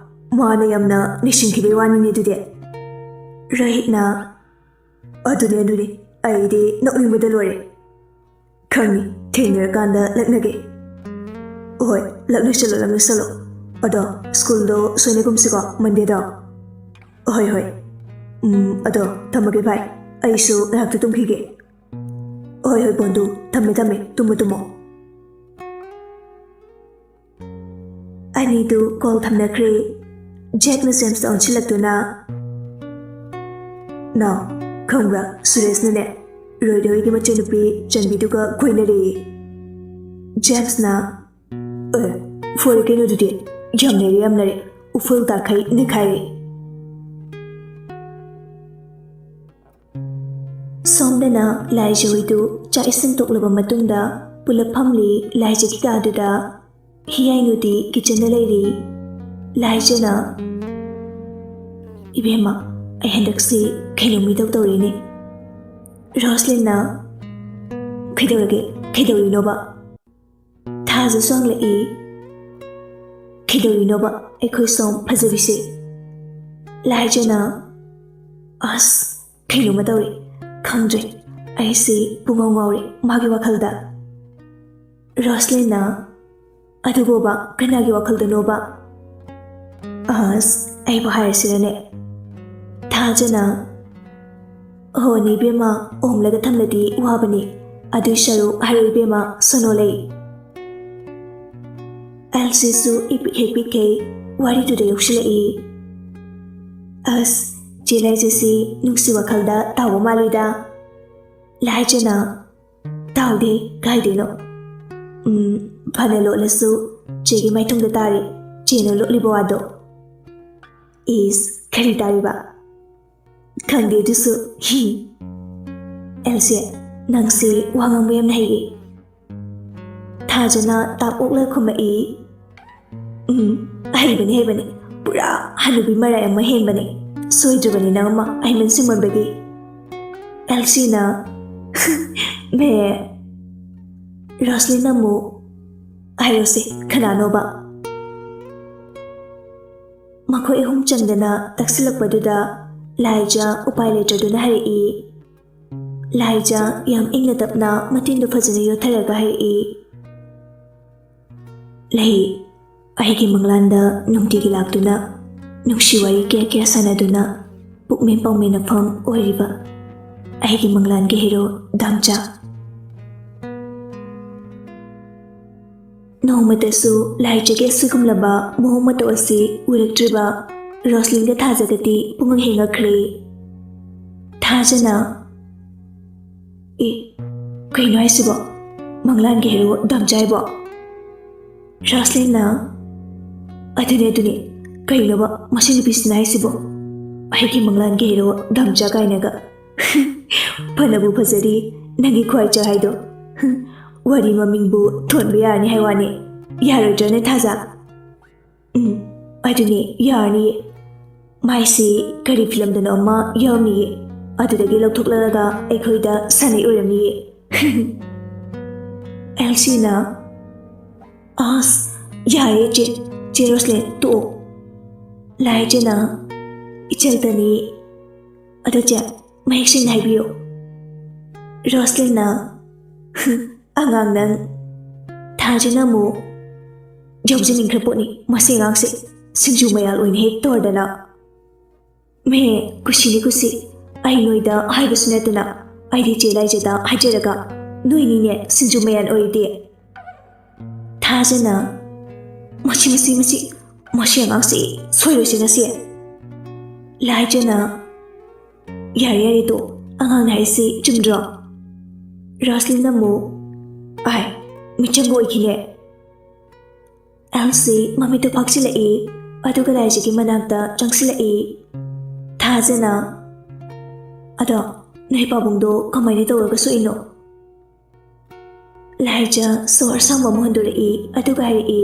ꯃꯥꯅ ꯌꯥꯝꯅ ꯅꯤꯡꯁꯤꯡꯈꯤꯕꯩ ꯋꯥꯅꯤꯅꯦ ꯑꯗꯨꯗꯤ ꯔꯣꯍꯤꯠꯅ ꯑꯗꯨꯅꯦ ꯑꯩꯗꯤ ꯅꯣꯛꯅꯤꯡꯕꯗ ꯂꯣꯏꯔꯦ ꯈꯪꯉꯤ ꯊꯦꯡꯅꯔꯀꯥꯟꯗ ꯂꯛꯅꯒꯦ ꯍꯣꯏ ꯂꯛꯅꯁꯜꯂꯣ ꯑꯗꯣ ꯁ꯭ꯀꯨꯜꯗꯣ ꯁꯣꯏꯅꯒꯨꯝꯁꯤꯀꯣ ꯃꯟꯗꯦꯗꯣ ꯍꯣꯏ ꯑꯗꯣ ꯊꯝꯃꯒꯦ ꯚꯥꯏ ꯑꯩꯁꯨ ꯉꯥꯏꯍꯥꯛꯇ ꯇꯨꯝꯈꯤꯒꯦ ꯍꯣꯏ ꯕꯣꯟꯗꯨ ꯊꯝꯃꯦ ꯇꯨꯝꯃꯣ ꯑꯅꯤꯗꯨ ꯀꯣꯜ ꯊꯝꯅꯈ꯭ꯔꯦ ꯖꯦꯛꯅ ꯖꯦꯝꯁꯇ ꯑꯣꯟꯁꯤꯜꯂꯛꯇꯨꯅ ꯅꯥꯎ ꯈꯪꯕ꯭ꯔꯥ ꯁꯨꯔꯦꯁꯅꯅꯦ ꯔꯣꯏꯗꯣꯏꯒꯤ ꯃꯆꯟꯅꯨꯄꯤ ꯆꯟꯕꯤꯗꯨꯒ ꯀꯣꯏꯅꯔꯦꯌꯦ ꯖꯦꯝꯁꯅ ꯐꯣꯔꯦ ꯀꯩꯅꯣꯗꯨꯗꯤ ꯌꯥꯝꯅꯔꯦ ꯎꯐꯨꯜ ꯇꯥꯈꯩ ꯅꯤꯈꯥꯏꯔꯦ ꯁꯣꯝꯗꯅ ꯂꯥꯏꯖꯥꯎꯏꯗꯨ ꯆꯥꯛ ꯏꯁꯤꯡ ꯇꯣꯛꯂꯕ ꯃꯇꯨꯡꯗ ꯄꯨꯂꯞ ꯐꯝꯂꯤ ꯂꯥꯏꯖꯒꯤ ꯀꯥꯗꯨꯗ ꯍꯤꯌꯥꯏꯅꯨꯗꯤ ꯀꯤꯆꯟꯗ ꯂꯩꯔꯤ ꯂꯥꯏꯖꯅ ꯏꯕꯦꯝꯃ ꯑꯩ ꯍꯟꯗꯛꯁꯤ ꯀꯩꯅꯣ ꯃꯤꯗꯧ ꯇꯧꯔꯤꯅꯦ ꯔꯣꯁꯂꯤꯟꯅ ꯀꯩꯗꯧꯔꯤꯅꯣꯕ ꯊꯥꯖꯁꯨ ꯍꯪꯂꯛꯏ ꯀꯩꯗꯧꯔꯤꯅꯣꯕ ꯑꯩꯈꯣꯏ ꯁꯣꯝ ꯐꯖꯕꯤꯁꯦ ꯂꯥꯏꯖꯅ ꯑꯁ ꯀꯩꯅꯣꯃ ꯇꯧꯔꯤ ꯈꯪꯗ꯭ꯔꯦ ꯑꯩꯁꯤ ꯄꯨꯡꯉꯥꯎ ꯉꯥꯎꯔꯦ ꯃꯥꯒꯤ ꯋꯥꯈꯜꯗ ꯔꯣꯁꯂꯤꯟꯅ ꯑꯗꯨꯕꯣꯕ ꯀꯅꯥꯒꯤ ꯋꯥꯈꯜꯗꯅꯣꯕ ꯑꯁ ꯑꯩꯕꯨ ꯍꯥꯏꯔꯁꯤꯔꯅꯦ ꯊꯥꯖꯅ ꯍꯣꯅꯤ ꯏꯕꯦꯝꯃ ꯑꯣꯝꯂꯒ ꯊꯝꯂꯗꯤ ꯋꯥꯕꯅꯤ ꯑꯗꯨꯏ ꯁꯔꯨꯛ ꯍꯥꯏꯔꯣ ꯏꯕꯦꯝꯃ ꯁꯣꯅꯣ ꯂꯩ ꯑꯦꯜꯁꯤꯁꯨ ꯍꯦꯛ ꯄꯤꯛꯈꯩ ꯋꯥꯔꯤꯗꯨꯗ ꯌꯧꯁꯤꯜꯂꯛꯏ ꯑꯁ ꯆꯦ ꯂꯥꯏꯖꯁꯤ ꯅꯨꯡꯁꯤ ꯋꯥꯈꯜꯗ ꯇꯥꯎꯕ ꯃꯥꯜꯂꯤꯗ ꯂꯥꯏꯖꯅ ꯇꯥꯎꯗꯦ ꯀꯥꯏꯗꯩꯅꯣ ꯐꯅ ꯂꯣꯠꯂꯁꯨ ꯆꯦꯒꯤ ꯃꯥꯏꯊꯣꯡꯗ ꯇꯥꯔꯤ ꯆꯦꯅ ꯂꯣꯠꯂꯤꯕ ꯋꯥꯗꯣ ꯏꯁ ꯀꯔꯤ ꯇꯥꯔꯤꯕ ꯈꯪꯗꯦ ꯑꯗꯨꯁꯨ ꯑꯦꯜꯁꯦ ꯅꯪꯁꯤ ꯋꯥ ꯉꯥꯡꯕ ꯌꯥꯝꯅ ꯍꯩꯌꯦ ꯊꯥꯖꯅ ꯇꯥꯞ ꯑꯣꯛꯂꯒ ꯈꯨꯝꯃꯛꯏ ꯍꯩꯕꯅꯤ ꯄꯨꯔꯥ ꯍꯅꯨꯕꯤ ꯃꯔꯥꯏ ꯑꯃ ꯍꯦꯟꯕꯅꯤ ꯁꯣꯏꯗ꯭ꯔꯕꯅꯤ ꯅꯪ ꯑꯃ ꯑꯍꯩꯃꯟ ꯁꯤꯡꯃꯟꯕꯒꯤ ꯑꯦꯜꯁꯤꯅ ꯃꯦ ꯔꯣꯁꯂꯤꯟ ꯑꯃꯨꯛ ꯍꯥꯏꯔꯣꯁꯦ ꯀꯅꯥꯅꯣꯕ ꯃꯈꯣꯏ ꯑꯍꯨꯝ ꯆꯪꯗꯅ ꯇꯛꯁꯤꯜꯂꯛꯄꯗꯨꯗ ꯂꯥꯏꯖꯥ ꯎꯄꯥꯏ ꯂꯩꯇ꯭ꯔꯗꯨꯅ ꯍꯥꯏꯔꯛꯏ ꯂꯥꯏꯖꯥ ꯌꯥꯝ ꯏꯪꯅ ꯇꯞꯅ ꯃꯇꯤꯟꯗꯨ ꯐꯖꯅ ꯌꯣꯠꯊꯔꯒ ꯍꯥꯏꯔꯛꯏ ꯂꯩ ꯑꯩꯒꯤ ꯃꯪꯂꯥꯟꯗ ꯅꯨꯡꯇꯤꯒꯤ ꯂꯥꯛꯇꯨꯅ ꯅꯨꯡꯁꯤ ꯋꯥꯔꯤ ꯀꯌꯥ ꯁꯥꯟꯅꯗꯨꯅ ꯄꯨꯛꯃꯦꯟ ꯄꯥꯎꯃꯦꯟꯅꯐꯝ ꯑꯣꯏꯔꯤꯕ ꯑꯩꯒꯤ ꯃꯪꯂꯥꯟꯒꯤ ꯍꯤꯔꯣ ꯗꯥꯝꯆꯥ ꯅꯣꯡꯃꯇꯁꯨ ꯂꯥꯏꯖꯒꯤ ꯑꯁꯤꯒꯨꯝꯂꯕ ꯃꯑꯣꯡ ꯃꯇꯧ ꯑꯁꯤ ꯎꯔꯛꯇ꯭ꯔꯤꯕ ꯔꯣꯁꯂꯤꯟꯒ ꯊꯥꯖꯒꯗꯤ ꯄꯨꯡꯉꯛ ꯍꯦꯡꯉꯛꯈ꯭ꯔꯦ ꯊꯥꯖꯅ ꯀꯩꯅꯣ ꯍꯥꯏꯁꯤꯕꯣ ꯃꯪꯂꯥꯟꯒꯤ ꯍꯦꯔꯣ ꯗꯥꯝꯆꯥꯏꯕꯣ ꯔꯣꯁꯂꯤꯟꯅ ꯑꯗꯨꯅꯦ ꯀꯩꯅꯣꯕ ꯃꯁꯤ ꯅꯨꯄꯤꯁꯤꯅ ꯍꯥꯏꯁꯤꯕꯣ ꯑꯩꯒꯤ ꯃꯪꯂꯥꯟꯒꯤ ꯍꯦꯔꯣ ꯗꯥꯝꯆꯥ ꯀꯥꯏꯅꯒ ꯐꯅꯕꯨ ꯐꯖꯔꯤ ꯅꯪꯒꯤ ꯈ꯭ꯋꯥꯏꯆ ꯍꯥꯏꯗꯣ ꯋꯥꯔꯤ ꯃꯃꯤꯡꯕꯨ ꯊꯣꯟꯕ ꯌꯥꯔꯅꯤ ꯍꯥꯏ ꯋꯥꯅꯤ ꯌꯥꯔꯣꯏꯗ꯭ꯔꯅꯦ ꯊꯥꯖ ꯑꯗꯨꯅꯦ ꯌꯥꯔꯅꯤꯌꯦ ꯃꯥꯏꯁꯤ ꯀꯔꯤ ꯐꯤꯂꯝꯗꯅꯣ ꯑꯃ ꯌꯥꯎꯔꯝꯅꯤꯌꯦ ꯑꯗꯨꯗꯒꯤ ꯂꯧꯊꯣꯛꯂꯒ ꯑꯩꯈꯣꯏꯗ ꯁꯥꯟꯅꯩ ꯑꯣꯏꯔꯝꯅꯤꯌꯦ ꯑꯦꯜꯁꯤꯅ ꯑꯁ ꯌꯥꯔꯦ ꯆꯦ ꯔꯣꯁꯂꯤꯟ ꯇꯣꯛꯑꯣ ꯂꯥꯏꯖꯅ ꯏꯆꯜꯇꯅꯤ ꯑꯗꯣ ꯆꯦ ꯃꯌꯦꯛ ꯁꯦꯡꯅ ꯍꯥꯏꯕꯤꯌꯣ ꯔꯣꯁꯂꯤꯟꯅ ꯑꯉꯥꯡ ꯅꯪ ꯊꯥꯖꯅ ꯑꯃꯨꯛ ꯌꯥꯎꯖꯅꯤꯡꯈ꯭ꯔ ꯄꯣꯠꯅꯤ ꯃꯁꯤ ꯑꯉꯥꯡꯁꯦ ꯁꯤꯡꯖꯨ ꯃꯌꯥꯜ ꯑꯣꯏꯅ ꯍꯦꯛ ꯇꯧꯔꯗꯅ ꯃꯦ ꯀꯨꯁꯤꯅꯤ ꯀꯨꯁꯤ ꯑꯩ ꯅꯣꯏꯗ ꯍꯥꯏꯕꯁꯨ ꯅꯠꯇꯅ ꯑꯩꯗꯤ ꯆꯦ ꯂꯥꯏꯖꯗ ꯍꯥꯏꯖꯔꯒ ꯅꯣꯏꯅꯤꯅꯦ ꯁꯤꯡꯖꯨ ꯃꯌꯥꯜ ꯑꯣꯏꯗꯦ ꯊꯥꯖꯅ ꯃꯁꯤ ꯑꯉꯥꯡꯁꯤ ꯁꯣꯏꯔꯣꯏꯁꯤ ꯉꯁꯤ ꯂꯥꯏꯖꯅ ꯌꯥꯔꯦ ꯇꯣ ꯑꯉꯥꯡꯅ ꯍꯥꯏꯁꯤ ꯆꯨꯝꯗ꯭ꯔꯣ ꯔꯣꯁꯂꯤꯟꯅ ꯑꯃꯨꯛ ꯃꯤꯆꯪꯒ ꯑꯣꯏꯈꯤꯅꯦ ꯑꯦꯜꯁꯤ ꯃꯃꯤꯠꯇꯨ ꯐꯥꯛꯆꯤꯜꯂꯛꯏ ꯑꯗꯨꯒ ꯂꯥꯏꯖꯒꯤ ꯃꯅꯥꯛꯇ ꯆꯪꯁꯤꯜꯂꯛꯏ ꯊꯥꯖꯅ ꯑꯗꯣ ꯅꯣꯏ ꯄꯥꯕꯨꯡꯗꯣ ꯀꯃꯥꯏꯅ ꯇꯧꯔꯒ ꯁꯣꯛꯏꯅꯣ ꯂꯥꯏꯖ ꯁꯣꯔ ꯁꯥꯡꯕ ꯑꯃ ꯍꯣꯟꯗꯣꯔꯛꯏ ꯑꯗꯨꯒ ꯍꯥꯏꯔꯛꯏ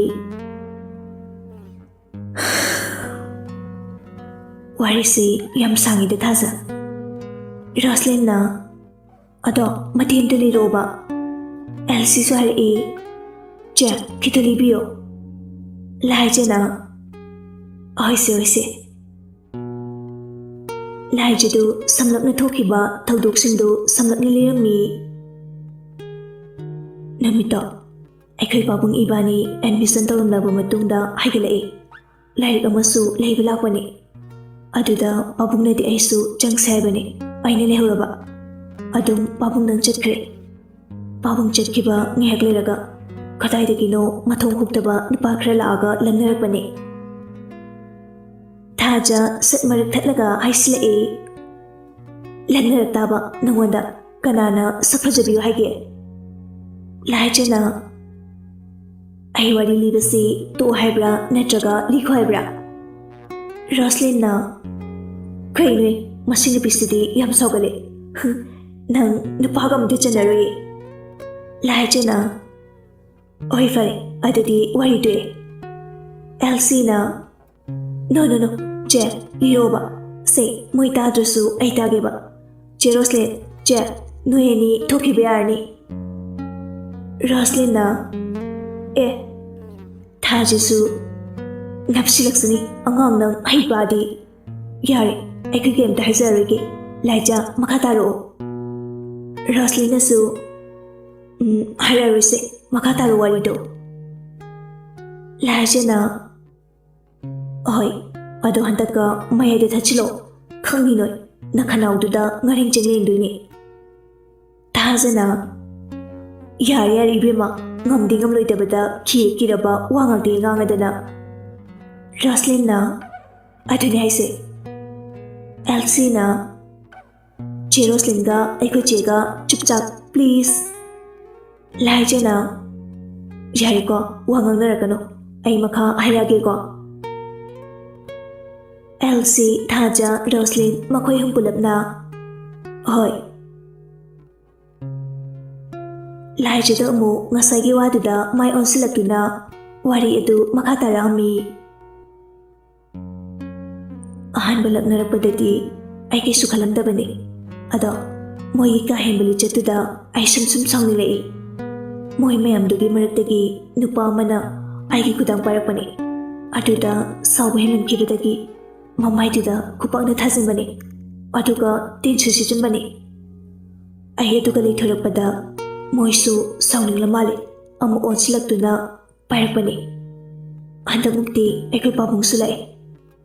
ꯋꯥꯔꯤꯁꯤ ꯌꯥꯝ ꯁꯥꯡꯉꯤꯗ ꯊꯥꯖ ꯔꯣꯁꯂꯤꯟꯅ ꯑꯗꯣ ꯃꯇꯦꯛ ꯑꯃꯇ ꯂꯤꯔꯛꯑꯣꯕ ꯑꯦꯜꯁꯤꯁꯨ ꯍꯥꯏꯔꯛꯏ ꯆꯦ ꯈꯤꯇ ꯂꯤꯕꯤꯌꯣ ꯂꯥꯏꯖꯅ ꯍꯣꯏꯁꯦ ꯂꯥꯏꯖꯗꯨ ꯁꯝꯂꯞꯅ ꯊꯣꯛꯈꯤꯕ ꯊꯧꯗꯣꯛꯁꯤꯡꯗꯨ ꯁꯝꯂꯞꯅ ꯂꯤꯔꯝꯃꯤ ꯅꯨꯃꯤꯠꯇꯣ ꯑꯩꯈꯣꯏ ꯄꯥꯕꯨꯡ ꯏꯕꯥꯅꯤ ꯑꯦꯗꯃꯤꯁꯟ ꯇꯧꯔꯝꯂꯕ ꯃꯇꯨꯡꯗ ꯍꯥꯏꯒꯠꯂꯛꯏ ꯂꯥꯏꯔꯤꯛ ꯑꯃꯁꯨ ꯂꯩꯕ ꯂꯥꯛꯄꯅꯤ ꯑꯗꯨꯗ ꯄꯥꯕꯨꯡꯅꯗꯤ ꯑꯩꯁꯨ ꯆꯪꯁꯦ ꯍꯥꯏꯕꯅꯤ ꯑꯩꯅ ꯂꯩꯍꯧꯔꯕ ꯑꯗꯨꯝ ꯄꯥꯕꯨꯡꯗꯪ ꯆꯠꯈ꯭ꯔꯦ ꯄꯥꯕꯨꯡ ꯆꯠꯈꯤꯕ ꯉꯥꯏꯍꯥꯛ ꯂꯩꯔꯒ ꯀꯗꯥꯏꯗꯒꯤꯅꯣ ꯃꯊꯣꯡ ꯍꯨꯛꯇꯕ ꯅꯨꯄꯥ ꯈꯔ ꯂꯥꯛꯑꯒ ꯂꯪꯅꯔꯛꯄꯅꯤ ꯊꯥꯖ ꯁꯠ ꯃꯔꯛ ꯊꯠꯂꯒ ꯍꯥꯏꯁꯤꯜꯂꯛꯏ ꯂꯪꯅꯔꯛ ꯇꯥꯕ ꯅꯉꯣꯟꯗ ꯀꯅꯥꯅ ꯁꯛ ꯐꯖꯕꯤꯌꯨ ꯍꯥꯏꯒꯦ ꯂꯥꯏꯖꯅ ꯑꯩ ꯋꯥꯔꯤ ꯂꯤꯕꯁꯤ ꯇꯣꯛ ꯍꯥꯏꯕ꯭ꯔꯥ ꯅꯠꯇ꯭ꯔꯒ ꯂꯤꯈꯣ ꯍꯥꯏꯕ꯭ꯔꯥ ꯔꯣꯁꯂꯤꯟꯅ ꯀꯩꯅꯣ ꯃꯁꯤ ꯅꯨꯄꯤꯁꯤꯗꯤ ꯌꯥꯝ ꯁꯥꯎꯒꯠꯂꯦ ꯅꯪ ꯅꯨꯄꯥꯒ ꯑꯝꯇ ꯆꯟꯅꯔꯣꯏ ꯂꯥꯏꯖꯅ ꯍꯣꯏ ꯐꯔꯦ ꯑꯗꯨꯗꯤ ꯋꯥꯔꯤ ꯇꯣꯛꯑꯦ ꯑꯦꯜꯁꯤꯅ ꯅꯣ ꯆꯦ ꯂꯤꯔꯣꯕ ꯁꯦ ꯃꯣꯏ ꯇꯥꯗ꯭ꯔꯁꯨ ꯑꯩ ꯇꯥꯒꯦꯕ ꯆꯦ ꯔꯣꯁꯂꯤꯟ ꯆꯦ ꯅꯣꯏ ꯑꯅꯤ ꯊꯣꯛꯈꯤꯕ ꯌꯥꯔꯅꯤ ꯔꯣꯁꯂꯤꯟꯅ ꯊꯥꯖꯁꯨ ꯅꯞꯁꯤꯜꯂꯛꯁꯅꯤ ꯑꯉꯥꯡ ꯅꯪ ꯍꯩꯄꯥꯗꯤ ꯌꯥꯔꯦ ꯑꯩꯈꯣꯏ ꯀꯩꯝꯇ ꯍꯥꯏꯖꯔꯣꯏꯒꯦ ꯂꯥꯏꯖ ꯃꯈꯥ ꯇꯥꯔꯛꯑꯣ ꯔꯣꯁꯂꯤꯟꯅꯁꯨ ꯍꯥꯏꯔꯔꯣꯏꯁꯦ ꯃꯈꯥ ꯇꯥꯔꯣ ꯋꯥꯔꯤꯗꯣ ꯂꯥꯏꯖꯅ ꯍꯣꯏ ꯑꯗꯣ ꯍꯟꯗꯛꯀ ꯃꯌꯥꯏꯗ ꯊꯠꯆꯤꯜꯂꯣ ꯈꯪꯅꯤ ꯅꯣꯏ ꯅꯈꯅꯥꯎꯗꯨꯗ ꯉꯥꯔꯤꯡ ꯆꯦꯡꯂꯦꯡꯗꯣꯏꯅꯤ ꯊꯥꯖꯅ ꯌꯥꯔꯦ ꯏꯕꯦꯝꯃ ꯉꯝꯗꯤ ꯉꯝꯂꯣꯏꯗꯕꯗ ꯀꯤꯔꯕ ꯋꯥ ꯉꯥꯛꯇꯤ ꯉꯥꯡꯉꯗꯅ ꯔꯣꯁꯂꯤꯟꯅ ꯑꯗꯨꯅꯤ ꯍꯥꯏꯁꯦ ꯑꯦꯜꯁꯤꯅ ꯆꯦ ꯔꯣꯁꯂꯤꯟꯒ ꯑꯩꯈꯣꯏ ꯆꯦꯒ ꯆꯨꯞꯆꯥꯞ ꯄ꯭ꯂꯤꯖ ꯂꯥꯏꯖꯅ ꯌꯥꯔꯦꯀꯣ ꯋꯥ ꯉꯥꯡꯅꯔꯛꯀꯅꯨ ꯑꯩ ꯃꯈꯥ ꯍꯥꯏꯔꯛꯑꯒꯦꯀꯣ ꯑꯦꯜꯁꯤ ꯊꯥꯖ ꯔꯣꯁꯂꯤꯟ ꯃꯈꯣꯏ ꯑꯍꯨꯝ ꯄꯨꯂꯞꯅ ꯍꯣꯏ ꯂꯥꯏꯖꯗ ꯑꯃꯨꯛ ꯉꯁꯥꯏꯒꯤ ꯋꯥꯗꯨꯗ ꯃꯥꯏ ꯑꯣꯟꯁꯤꯜꯂꯛꯇꯨꯅ ꯋꯥꯔꯤ ꯑꯗꯨ ꯃꯈꯥ ꯇꯥꯔꯛꯑꯝꯃꯤ ꯑꯍꯥꯟꯕ ꯂꯛꯅꯔꯛꯄꯗꯗꯤ ꯑꯩ ꯀꯩꯁꯨ ꯈꯜꯂꯝꯗꯕꯅꯤ ꯑꯗꯣ ꯃꯣꯏꯒꯤ ꯀꯥ ꯍꯦꯟꯕ ꯂꯤꯆꯠꯇꯨꯗ ꯑꯩ ꯁꯨꯝ ꯁꯥꯎꯅꯤꯡꯂꯛꯏ ꯃꯣꯏ ꯃꯌꯥꯝꯗꯨꯒꯤ ꯃꯔꯛꯇꯒꯤ ꯅꯨꯄꯥ ꯑꯃꯅ ꯑꯩꯒꯤ ꯈꯨꯗꯥꯡ ꯄꯥꯏꯔꯛꯄꯅꯤ ꯑꯗꯨꯗ ꯁꯥꯎꯕ ꯍꯦꯟꯃꯟꯈꯤꯕꯗꯒꯤ ꯃꯃꯥꯏꯗꯨꯗ ꯈꯨꯄꯥꯛꯅ ꯊꯥꯖꯤꯟꯕꯅꯤ ꯑꯗꯨꯒ ꯇꯤꯟꯁꯨ ꯁꯤꯠꯆꯤꯟꯕꯅꯤ ꯑꯩ ꯑꯗꯨꯒ ꯂꯩꯊꯣꯔꯛꯄꯗ ꯃꯣꯏꯁꯨ ꯁꯥꯎꯅꯤꯡꯂ ꯃꯥꯜꯂꯤ ꯑꯃꯨꯛ ꯑꯣꯟꯁꯤꯜꯂꯛꯇꯨꯅ ꯄꯥꯏꯔꯛꯄꯅꯤ ꯍꯟꯗꯛꯃꯨꯛꯇꯤ ꯑꯩꯈꯣꯏ ꯄꯥꯕꯨꯡꯁꯨ ꯂꯥꯛꯑꯦ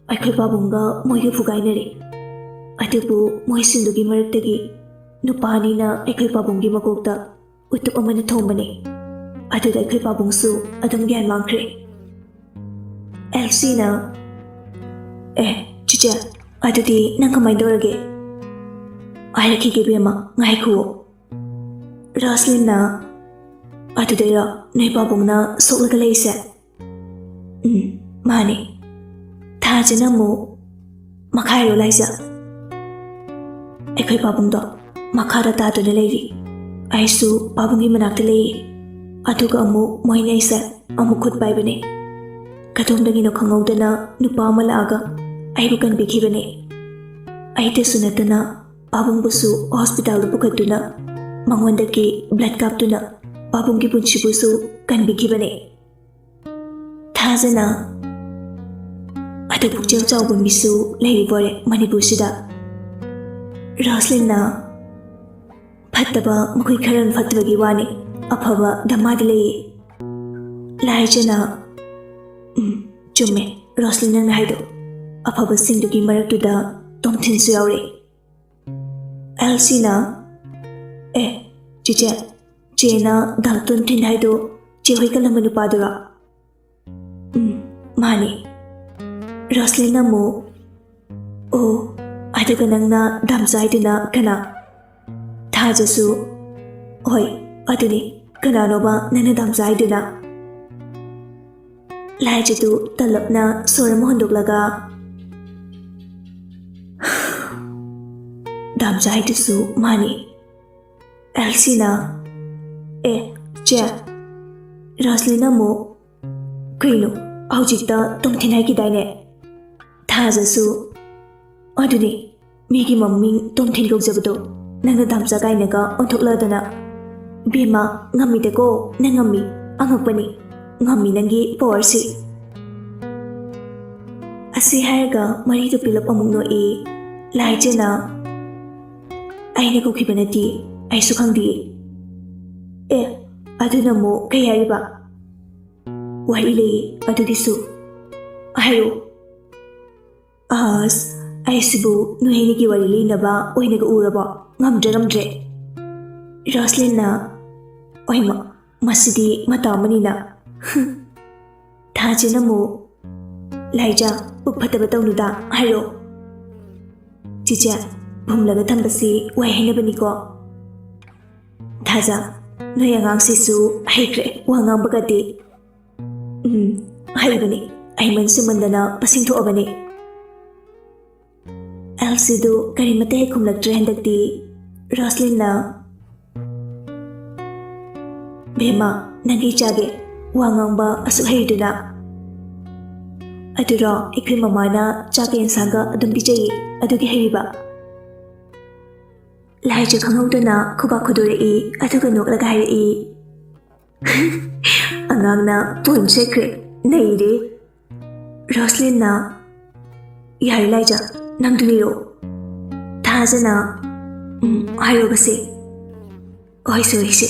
ꯑꯩꯈꯣꯏ ꯄꯥꯕꯨꯡꯒ ꯃꯣꯏꯒ ꯐꯨꯒꯥꯏꯅꯔꯤ ꯑꯗꯨꯕꯨ ꯃꯣꯏꯁꯤꯡꯗꯨꯒꯤ ꯃꯔꯛꯇꯒꯤ ꯅꯨꯄꯥ ꯑꯅꯤꯅ ꯑꯩꯈꯣꯏ ꯄꯥꯕꯨꯡꯒꯤ ꯃꯀꯣꯛꯇ ꯎꯇꯨꯞ ꯑꯃꯅ ꯊꯣꯝꯕꯅꯤ ꯑꯗꯨꯗ ꯑꯩꯈꯣꯏ ꯄꯥꯕꯨꯡꯁꯨ ꯑꯗꯨꯝ ꯒ꯭ꯌꯥꯟ ꯃꯥꯡꯈ꯭ꯔꯦ ꯑꯦꯜꯁꯤꯅ ꯆꯤꯆꯦ ꯑꯗꯨꯗꯤ ꯅꯪ ꯀꯃꯥꯏꯅ ꯇꯧꯔꯒꯦ ꯍꯥꯏꯔꯛꯈꯤꯒꯦ ꯕꯦꯝꯃ ꯉꯥꯏꯈꯨꯋꯣ ꯔꯣꯁꯂꯤꯟꯅ ꯑꯗꯨꯗꯩꯔꯣ ꯅꯣꯏ ꯄꯥꯕꯨꯡꯅ ꯁꯣꯛꯂꯒ ꯂꯩꯔꯤꯁꯦ ꯃꯥꯅꯦ ꯊꯥꯖꯅ ꯑꯃꯨꯛ ꯃꯈꯥꯏꯔꯣ ꯂꯥꯏꯖ ꯑꯩꯈꯣꯏ ꯄꯥꯕꯨꯡꯗꯣ ꯃꯈꯥꯗ ꯇꯥꯗꯨꯅ ꯂꯩꯔꯤ ꯑꯩꯁꯨ ꯄꯥꯕꯨꯡꯒꯤ ꯃꯅꯥꯛꯇ ꯂꯩꯌꯦ ꯑꯗꯨꯒ ꯑꯃꯨꯛ ꯃꯣꯏꯅ ꯑꯩꯁꯦ ꯑꯃꯨꯛ ꯈꯨꯠ ꯄꯥꯏꯕꯅꯦ ꯀꯗꯣꯝꯗꯒꯤꯅꯣ ꯈꯪꯍꯧꯗꯅ ꯅꯨꯄꯥ ꯑꯃ ꯂꯥꯛꯑꯒ ꯑꯩꯕꯨ ꯀꯟꯕꯤꯈꯤꯕꯅꯦ ꯑꯩꯇꯁꯨ ꯅꯠꯇꯅ ꯄꯥꯕꯨꯡꯕꯨꯁꯨ ꯍꯣꯁꯄꯤꯇꯥꯜꯗ ꯄꯨꯈꯠꯇꯨꯅ ꯃꯉꯣꯟꯗꯒꯤ ꯕ꯭ꯂꯗ ꯀꯥꯞꯇꯨꯅ ꯄꯥꯕꯨꯡꯒꯤ ꯄꯨꯟꯁꯤꯕꯨꯁꯨ ꯀꯟꯕꯤꯈꯤꯕꯅꯦ ꯊꯥꯖꯅ ꯑꯗꯨ ꯄꯨꯛꯆꯦꯜ ꯆꯥꯎꯕ ꯃꯤꯁꯨ ꯂꯩꯔꯤꯕꯣꯔꯦ ꯃꯅꯤꯄꯨꯔꯁꯤꯗ ꯔꯣꯁꯂꯤꯟꯅ ꯐꯠꯇꯕ ꯃꯈꯣꯏ ꯈꯔ ꯐꯠꯇꯕꯒꯤ ꯋꯥꯅꯤ ꯑꯐꯕ ꯗꯃꯥꯗꯤ ꯂꯩꯌꯦ ꯂꯥꯏꯖꯅ ꯆꯨꯝꯃꯦ ꯔꯣꯁꯂꯤꯟ ꯅꯪꯅ ꯍꯥꯏꯗꯣ ꯑꯐꯕꯁꯤꯡꯗꯨꯒꯤ ꯃꯔꯛꯇꯨꯗ ꯇꯣꯝꯊꯤꯟꯁꯨ ꯌꯥꯎꯔꯦ ꯑꯦꯜꯁꯤꯅ ꯆꯤꯆꯦ ꯆꯦꯅ ꯗꯥ ꯇꯣꯝꯊꯤꯟ ꯍꯥꯏꯗꯣ ꯆꯦ ꯍꯣꯏ ꯀꯜꯂꯝꯕ ꯅꯨꯄꯥꯗꯨꯔꯣ ꯃꯥꯅꯦ ꯔꯣꯁꯂꯤꯟ ꯑꯃꯨꯛ ꯑꯣ ꯑꯗꯨꯒ ꯅꯪꯅ ꯗꯥꯝꯆꯥ ꯍꯥꯏꯗꯨꯅ ꯀꯅꯥ ꯊꯥꯖꯁꯨ ꯍꯣꯏ ꯑꯗꯨꯅꯤ ꯀꯅꯥꯅꯣꯕ ꯅꯪꯅ ꯗꯥꯝꯆꯥ ꯍꯥꯏꯗꯨꯅ ꯂꯥꯏꯖꯗꯨ ꯇꯂꯞꯅ ꯁꯣꯔ ꯑꯃ ꯍꯣꯟꯗꯣꯛꯂꯒ ꯗꯥꯝꯆꯥ ꯍꯥꯏꯗꯨꯁꯨ ꯃꯥꯅꯤ ꯑꯦꯜꯁꯤꯅ ꯆꯦ ꯔꯣꯁꯂꯤꯟ ꯑꯃꯨꯛ ꯀꯩꯅꯣ ꯍꯧꯖꯤꯛꯇ ꯇꯣꯝꯊꯤꯟ ꯍꯥꯏꯈꯤꯗꯥꯏꯅꯦ ꯊꯥꯖꯁꯨ ꯑꯗꯨꯅꯤ ꯃꯤꯒꯤ ꯃꯃꯤꯡ ꯇꯣꯝꯊꯤꯟ ꯀꯧꯖꯕꯗꯣ ꯅꯪꯅ ꯗꯥꯝꯆꯥ ꯀꯥꯏꯅꯒ ꯑꯣꯟꯊꯣꯛꯂꯗꯅ ꯕꯦꯝꯃ ꯉꯝꯃꯤꯗꯀꯣ ꯅꯪ ꯉꯝꯃꯤ ꯑꯉꯛꯄꯅꯤ ꯉꯝꯃꯤ ꯅꯪꯒꯤ ꯄꯋꯥꯔꯁꯤ ꯑꯁꯤ ꯍꯥꯏꯔꯒ ꯃꯔꯤꯗꯨ ꯄꯨꯂꯞ ꯑꯃꯨꯛ ꯅꯣꯛꯏ ꯂꯥꯏꯖꯅ ꯑꯩꯅ ꯀꯧꯈꯤꯕ ꯅꯠꯇꯦ ꯑꯩꯁꯨ ꯈꯪꯗꯤꯌꯦ ꯑꯗꯨꯅ ꯑꯃꯨꯛ ꯀꯩ ꯍꯥꯏꯔꯤꯕ ꯋꯥꯔꯤ ꯂꯩꯌꯦ ꯑꯗꯨꯒꯤꯁꯨ ꯍꯥꯏꯔꯣ ꯑꯁ ꯑꯩꯁꯤꯕꯨ ꯅꯣꯏꯅꯤꯒꯤ ꯋꯥꯔꯤ ꯂꯩꯅꯕ ꯑꯣꯏꯅꯒ ꯎꯔꯕꯣ ꯉꯝꯗ꯭ꯔꯦ ꯔꯣꯁꯂꯤꯟꯅ ꯑꯣꯏꯃ ꯃꯁꯤꯗꯤ ꯃꯇꯥ ꯑꯃꯅꯤꯅ ꯊꯥꯖꯅ ꯑꯃꯨꯛ ꯂꯥꯏꯖꯥ ꯄꯨꯛ ꯐꯠꯇꯕ ꯇꯧꯅꯨꯗ ꯍꯥꯏꯔꯣ ꯆꯤꯆꯦ ꯐꯨꯝꯂꯒ ꯊꯝꯕꯁꯤ ꯋꯥꯏ ꯍꯩꯅꯕꯅꯤꯀꯣ ꯊꯥꯖ ꯅꯣꯏ ꯑꯉꯥꯡꯁꯤꯁꯨ ꯍꯩꯈ꯭ꯔꯦ ꯋꯥ ꯉꯥꯡꯕꯒꯗꯤ ꯍꯩꯕꯅꯤ ꯍꯩꯃꯟꯁꯨꯃꯟꯗꯅ ꯄꯁꯤꯡ ꯊꯣꯛꯑꯕꯅꯤ ꯑꯦꯜꯁꯤꯗꯨ ꯀꯔꯤꯃꯠꯇ ꯍꯦꯛ ꯈꯨꯝꯂꯛꯇ꯭ꯔꯦ ꯍꯟꯗꯛꯇꯤ ꯔꯣꯁꯂꯤꯟꯅ ꯕꯦꯝꯃ ꯅꯪꯒꯤ ꯏꯆꯥꯒꯤ ꯋꯥ ꯉꯥꯡꯕ ꯑꯁꯨꯛ ꯍꯩꯗꯨꯅ ꯑꯗꯨꯔꯣ ꯑꯩꯈꯣꯏ ꯃꯃꯥꯅ ꯆꯥꯛꯀ ꯌꯦꯟꯁꯥꯡꯒ ꯑꯗꯨꯝ ꯄꯤꯖꯩꯌꯦ ꯑꯗꯨꯒꯤ ꯍꯩꯔꯤꯕ ꯂꯥꯏꯖ ꯈꯪꯍꯧꯗꯅ ꯈꯨꯕꯥꯛ ꯈꯨꯗꯣꯔꯛꯏ ꯑꯗꯨꯒ ꯅꯣꯛꯂꯒ ꯍꯥꯏꯔꯛꯏ ꯑꯉꯥꯡꯅ ꯄꯣꯏꯝ ꯁꯦꯠꯈ꯭ꯔꯦ ꯅꯩꯔꯦ ꯔꯣꯁꯂꯤꯟꯅ ꯌꯥꯔꯦ ꯂꯥꯏꯖ ꯅꯪꯗꯨ ꯂꯤꯔꯣ ꯊꯥꯖꯅ ꯍꯥꯏꯔꯣꯕꯁꯦ ꯍꯣꯏꯁꯦ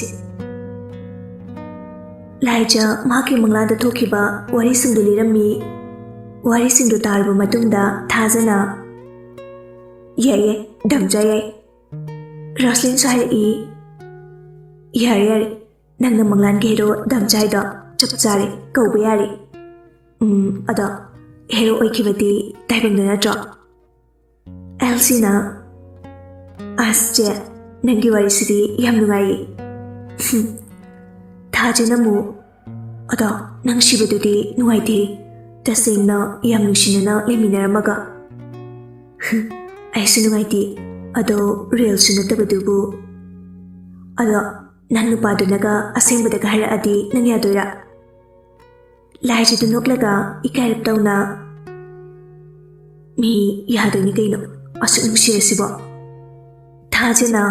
ꯂꯥꯏꯖ ꯃꯍꯥꯛꯀꯤ ꯃꯪꯂꯥꯟꯗ ꯊꯣꯛꯈꯤꯕ ꯋꯥꯔꯤꯁꯤꯡꯗꯨ ꯂꯤꯔꯝꯃꯤ ꯋꯥꯔꯤꯁꯤꯡꯗꯨ ꯇꯥꯔꯕ ꯃꯇꯨꯡꯗ ꯊꯥꯖꯅ ꯌꯥꯏ ꯗꯥꯝꯆꯥ ꯌꯥꯏ ꯔꯣꯁꯂꯤꯟꯁꯨ ꯍꯥꯏꯔꯛꯏ ꯌꯥꯔꯦ ꯅꯪꯅ ꯃꯪꯂꯥꯟꯒꯤ ꯍꯦꯔꯣ ꯗꯥꯝꯆꯥ ꯍꯥꯏꯗꯣ ꯆꯞ ꯆꯥꯔꯦ ꯀꯧꯕ ꯌꯥꯔꯦ ꯑꯗꯣ ꯍꯦꯔꯣ ꯑꯣꯏꯈꯤꯕꯗꯤ ꯇꯥꯏꯕꯪꯗ ꯅꯠꯇ꯭ꯔꯣ ꯑꯦꯜꯁꯤꯅ ꯑꯁ ꯆꯦ ꯅꯪꯒꯤ ꯋꯥꯔꯤꯁꯤꯗꯤ ꯌꯥꯝ ꯅꯨꯡꯉꯥꯏꯌꯦ ꯊꯥꯖꯅ ꯑꯃꯨꯛ ꯑꯗꯣ ꯅꯪ ꯁꯤꯕꯗꯨꯗꯤ ꯅꯨꯡꯉꯥꯏꯇꯦ ꯇꯁꯦꯡꯅ ꯌꯥꯝ ꯅꯨꯡꯁꯤꯅꯅ ꯂꯩꯃꯤꯟꯅꯔꯝꯃꯒ ꯑꯩꯁꯨ ꯅꯨꯡꯉꯥꯏꯇꯦ ꯑꯗꯣ ꯔꯤꯌꯦꯜꯁꯨ ꯅꯠꯇꯕꯗꯨꯕꯨ ꯑꯗꯣ ꯅꯪ ꯅꯨꯄꯥꯗꯨꯅꯒ ꯑꯁꯦꯡꯕꯗꯒ ꯍꯥꯏꯔꯛꯑꯗꯤ ꯅꯪ ꯌꯥꯗꯣꯏꯔꯥ ꯂꯥꯏꯖꯗꯨ ꯅꯣꯛꯂꯒ ꯏꯀꯥꯏꯔꯞ ꯇꯧꯅ ꯃꯤ ꯌꯥꯗꯣꯏꯅꯤ ꯀꯩꯅꯣ ꯑꯁꯨꯛ ꯅꯨꯡꯁꯤꯔꯁꯤꯕꯣ ꯊꯥꯖꯅ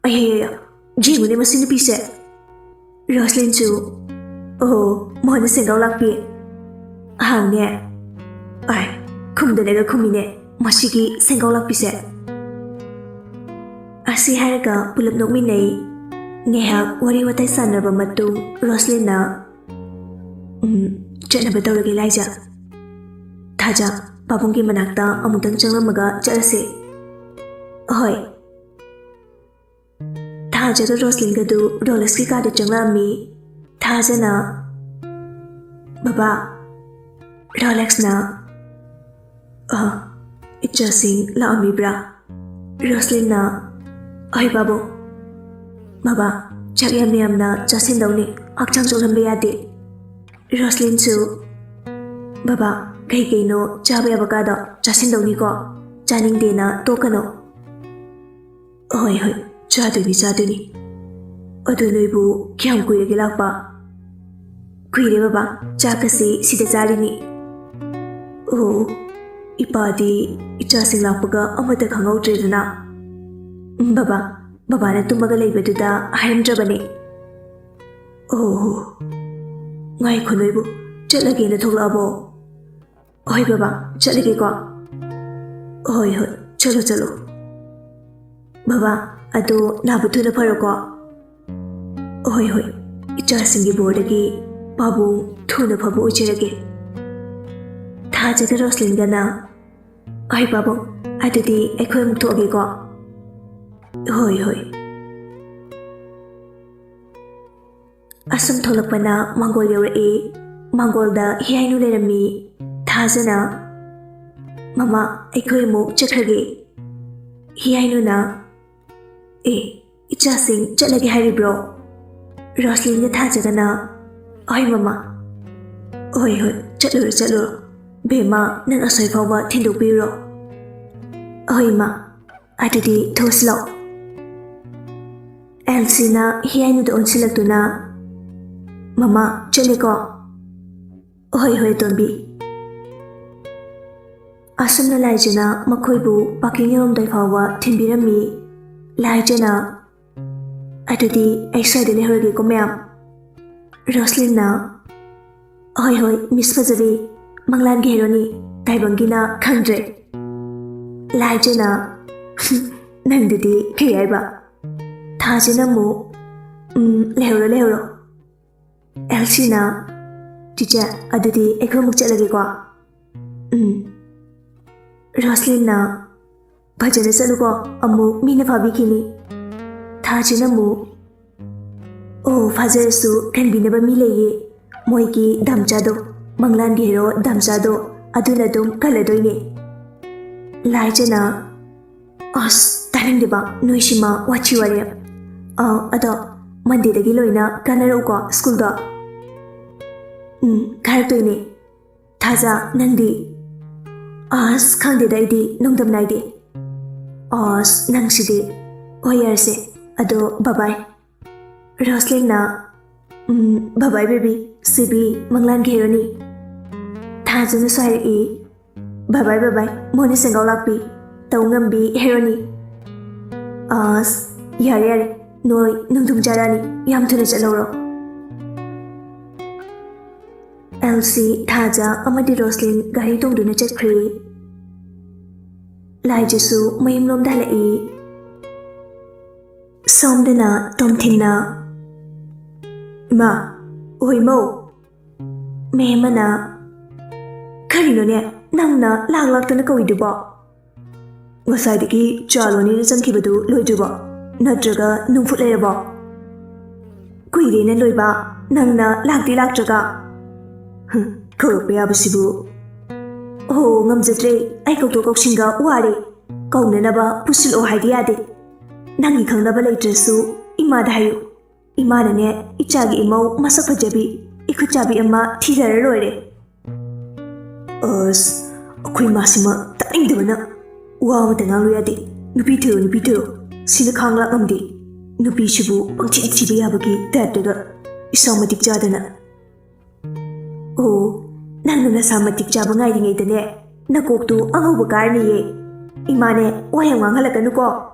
ꯑꯩ ꯌꯦꯡꯉꯨꯅꯦ ꯃꯁꯤ ꯅꯨꯄꯤꯁꯦ ꯔꯣꯁꯂꯤꯟꯁꯨ ꯑꯣ ꯃꯣꯍꯟꯅ ꯁꯦꯡꯒꯥꯎ ꯂꯥꯛꯄꯤ ꯍꯥꯎꯅꯦ ꯈꯨꯝꯗꯅꯒ ꯈꯨꯝꯃꯤꯅꯦ ꯃꯁꯤꯒꯤ ꯁꯦꯡꯒꯥꯎ ꯂꯥꯛꯄꯤꯁꯦ ꯑꯁꯤ ꯍꯥꯏꯔꯒ ꯄꯨꯂꯞ ꯅꯣꯛꯃꯤꯟꯅꯩ ꯉꯥꯏꯍꯥꯛ ꯋꯥꯔꯤ ꯋꯥꯇꯥꯏ ꯁꯥꯟꯅꯔꯕ ꯃꯇꯨꯡ ꯔꯣꯁꯂꯤꯟꯅ ꯆꯠꯅꯕ ꯇꯧꯔꯒꯦ ꯂꯥꯏꯖ ꯊꯥꯖ ꯄꯥꯕꯨꯡꯒꯤ ꯃꯅꯥꯛꯇ ꯑꯃꯨꯛꯇꯪ ꯆꯪꯂꯝꯃꯒ ꯆꯠꯂꯁꯦ ꯍꯣꯏ ꯊꯥꯖꯒ ꯔꯣꯁꯂꯤꯟꯒꯗꯨ ꯔꯣꯂꯦꯛꯁꯀꯤ ꯀꯥꯗ ꯆꯪꯂꯛꯑꯝꯃꯤ ꯊꯥꯖꯅ ꯕꯕꯥ ꯔꯣꯂꯦꯛꯁꯅ ꯏꯆꯥꯁꯤꯡ ꯂꯥꯛꯑꯝꯃꯤꯕ꯭ꯔꯥ Roslyn ay babo. Baba, chak yam na chasin daw ni akchang solam bayade. Roslyn su. Baba, kay no chaba yabagada chasin daw ni ko. Chaning de na to kano. Hoy, chaduni. Adu noibu kyam kuya gilakpa. Kuire baba, chakasi sida chari ni. Oh, ipadi ichasing lakpaga amata khangau tredana. Baba na tumaga laibaduda haramdrabane. Oh, ngai khonoibu chatlage na tholabo. Hoy baba, chatlage ko. Hoy, chalo. Baba, ado nabutu na pharo ko. Hoy, ichasing gi bordagi babu thuna phabu ujirage. Thajada Roslyn gana. Ay babu, adudi ekhoy muk thoge ko. Hoy. Asam tholakpana Mongol yawrae. Mongolda hiyainu lerami. Thajana mama ekhoy muk chakrage. Hiyainu na ichasing chatlage haribro. Roslyn ga thajagana. Ay mama. Hoy, chatluro. Bema nang asoy fawa tinduk biro. Hoy ma, adudi thoslo. Elsie na hiyainu doon silagto na. Mama, chali ko. Hoy tombi. Asam na laijana makoybu pakinyom day fawa tinbirami. Laijana adudi ay sayda lehoragi ko mayam. Roslyn na. Hoy, Miss Fazavi. Manglan Geroni, Taibangina, Kandre. Laijana, Nandidi, Kayaba. Tajana mo, Lehoro. Elsina, Tija, Adudi, Ekromukchalagigwa. Roslyn na, Bajana Salugo, Amu, Mina Fabikini. Tajana mo, Oh, Fazasu, can be never mileye, Moiki, Damjado. Manglan Gero Damsado aduna dum kaladoine. Laijana as taning deba noishima wachi ware. Ado Monday da giloina kanaro ko school da. Karatoine. Thaza nangdi. As khangde daidi nongdam naide. As nangsidi. Oyarse ado bye. Roslyn na bye baby. Sibi Manglan Geroni. Thajana Swari bye. Moni Sengau Lakpi. Taungambi Heroni. As yare. Noi Nungdum Jarani. Yam Tuna Jaloro. Elsie, Thaja, Amadi Roslyn, Gari Tungduna Chatkri. Laijasu, Mayim Lom Dalai. Somdana, Tomthina. Ma. Oi mo. Memana. Karino ne, nangna laglagtana kawiduba. Ngasaidagi chaloni na changkibadu loiduba. Natraga nungfutleraba. Kuire na loiba, nangna lagdi lagtraga. Kaurakpa yabasibu. Oh, ngamjatre, ay kauto kaushinga ware. Kaunanaba pusil o haidi yade. Nangi khangnaba laitrasu, imada hayo. Imana ne ichagi imau masak fajabi ikuchabi amma thirara loire. Akhui masima taingdabana wawa da nganglu yade. Nupi tiro sina khangla ngamdi. Nupi shibu pangchi thiba yabagi tatdaga isamatik jadana. Oh, nangna nasamatik jaba ngairingaidane nakoktu angauba karniye. Imane wayang wanghalakanu ko.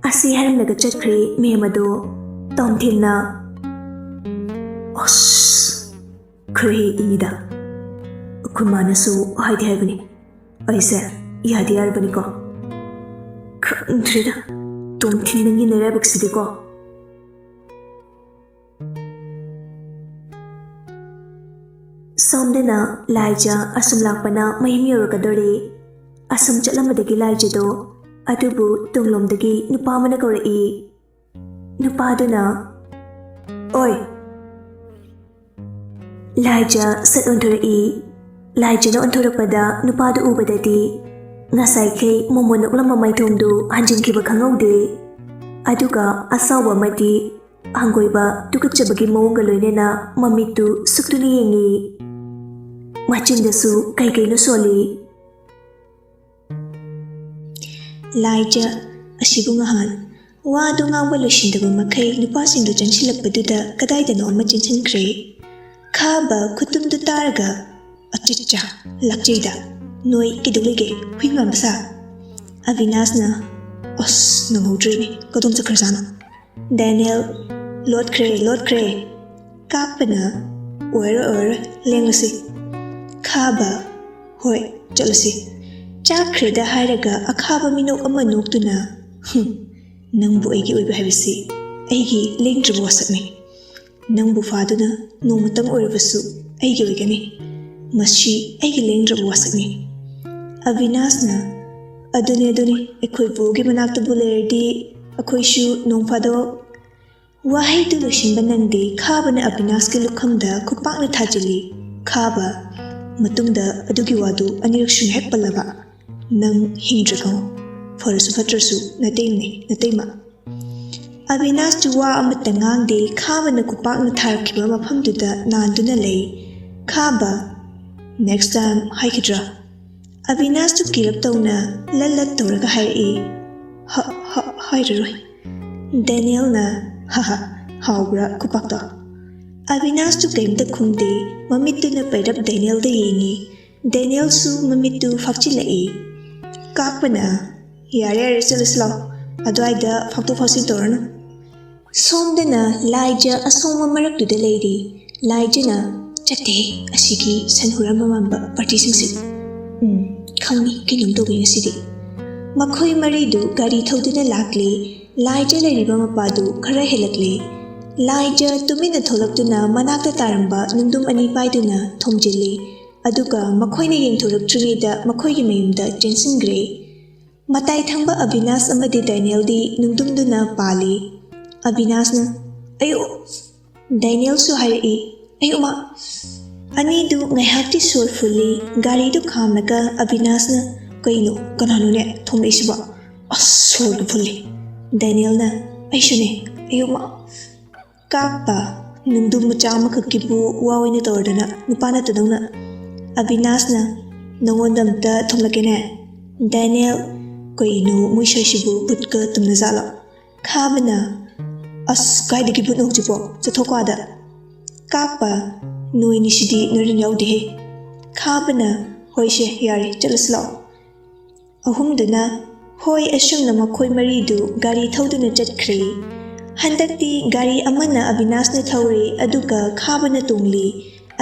Asi haram naga chatkri memado Tomthina. Kare inida. Kumanasu haidi haibani. Aise yadi arbani ko. Kandrida Tomthina ngi narabaksidi ko. Somdana Laija asum lakpana mayim yorakadori. Asum chatlamadagi Laija do. Adubu tunglomdagi nupa mana kaurai. Nupa duna. Oi. Laija sat ontorai. Laija na ontorakpada nupa du ubadadi. Ngasaikhei momo noklamba maithomdu hanjinkhiba khangaude. Aduga asawa amadi hangoiba tukachabagi mawonga loinena mamitu suktuni yengi. Machindasu kaikai soli. Laija asibungahan wadu ngangba loshindaba makai nupasingdu chansilakpaduda kadaidano ama chinsankre. Khaba kutumdu targa achicha lakjaida noi kidulige huingam basa. Avinasna os nangudrimi kodom sakrasana. Daniel Lord Cray Kapana Ora Lengasi Khaba Hoi Jalasi Chakre da Hairaga Akaba Minok Amanuk Nangbu Egi Ubi Havisi Egi Lingdra Wasakmi Nangbu Faduna Nomatam Urivasu Egi Wigani Mashi Egi Lingdra Wasakmi Avinasna Aduni Ekoi Bogi Manakta Bulerdi Akoishu Nongfado Wahai tu lushin banandi Khaba na Avinaski lukamda kupakna thajili Khaba matungda adugi wadu anirakshun hek palaba Nang hingdrakaw Farasu fatrasu natayma Avinas juwa amatangang di Khaba na kupakna tharakhiba maphamduda nanduna lay Khaba next time haikidra Avinas tu kirap tawna lalat tawraga hai hairaroi Daniel na Haha, haubra kupakta. Avinas tu kaimta khumde, mamitu na pairap Daniel da yengi. Daniel su mamitu fakchilai. Kakpana, yare chalasla, adwaida faktu fasin torna. Somdana Laija asoma maraktu da lady. Laija na chate asigi sanhura mamamba partisingsi. Khangni kinum to sidi. Makhoi maridu gari thauduna lakli. Laija leriba mapadu khara helakle Laija tumina tholakduna manakta taramba nungdum ani paiduna thomjili aduga makhoina yengthoraktringida makhoigi mayumda chensingre matai thangba Avinas amadi Daniel di nungdumduna pali Avinasna ayo Daniel su hairi ayo ma ani du ngaihakti sorfulli gari du khamnaga Avinasna kaino kananu ne thomleisiba asol fulli Daniel na aishune ayuma Kakpa nungdum machama kakibu wawina tordana nupana tadawna Avinas na nangondamta thomlakene Daniel koinu muishashibu putka tumnazala Khabana as kaidagi putnok jibo chathokwada Kakpa nuinishidi narin yaudihe Khabana hoishe yari chalasla ahumduna Hoi asumna makhoi maridu gari thauduna chatkre handakti gari amana Avinasna thaure aduga Khabana tongli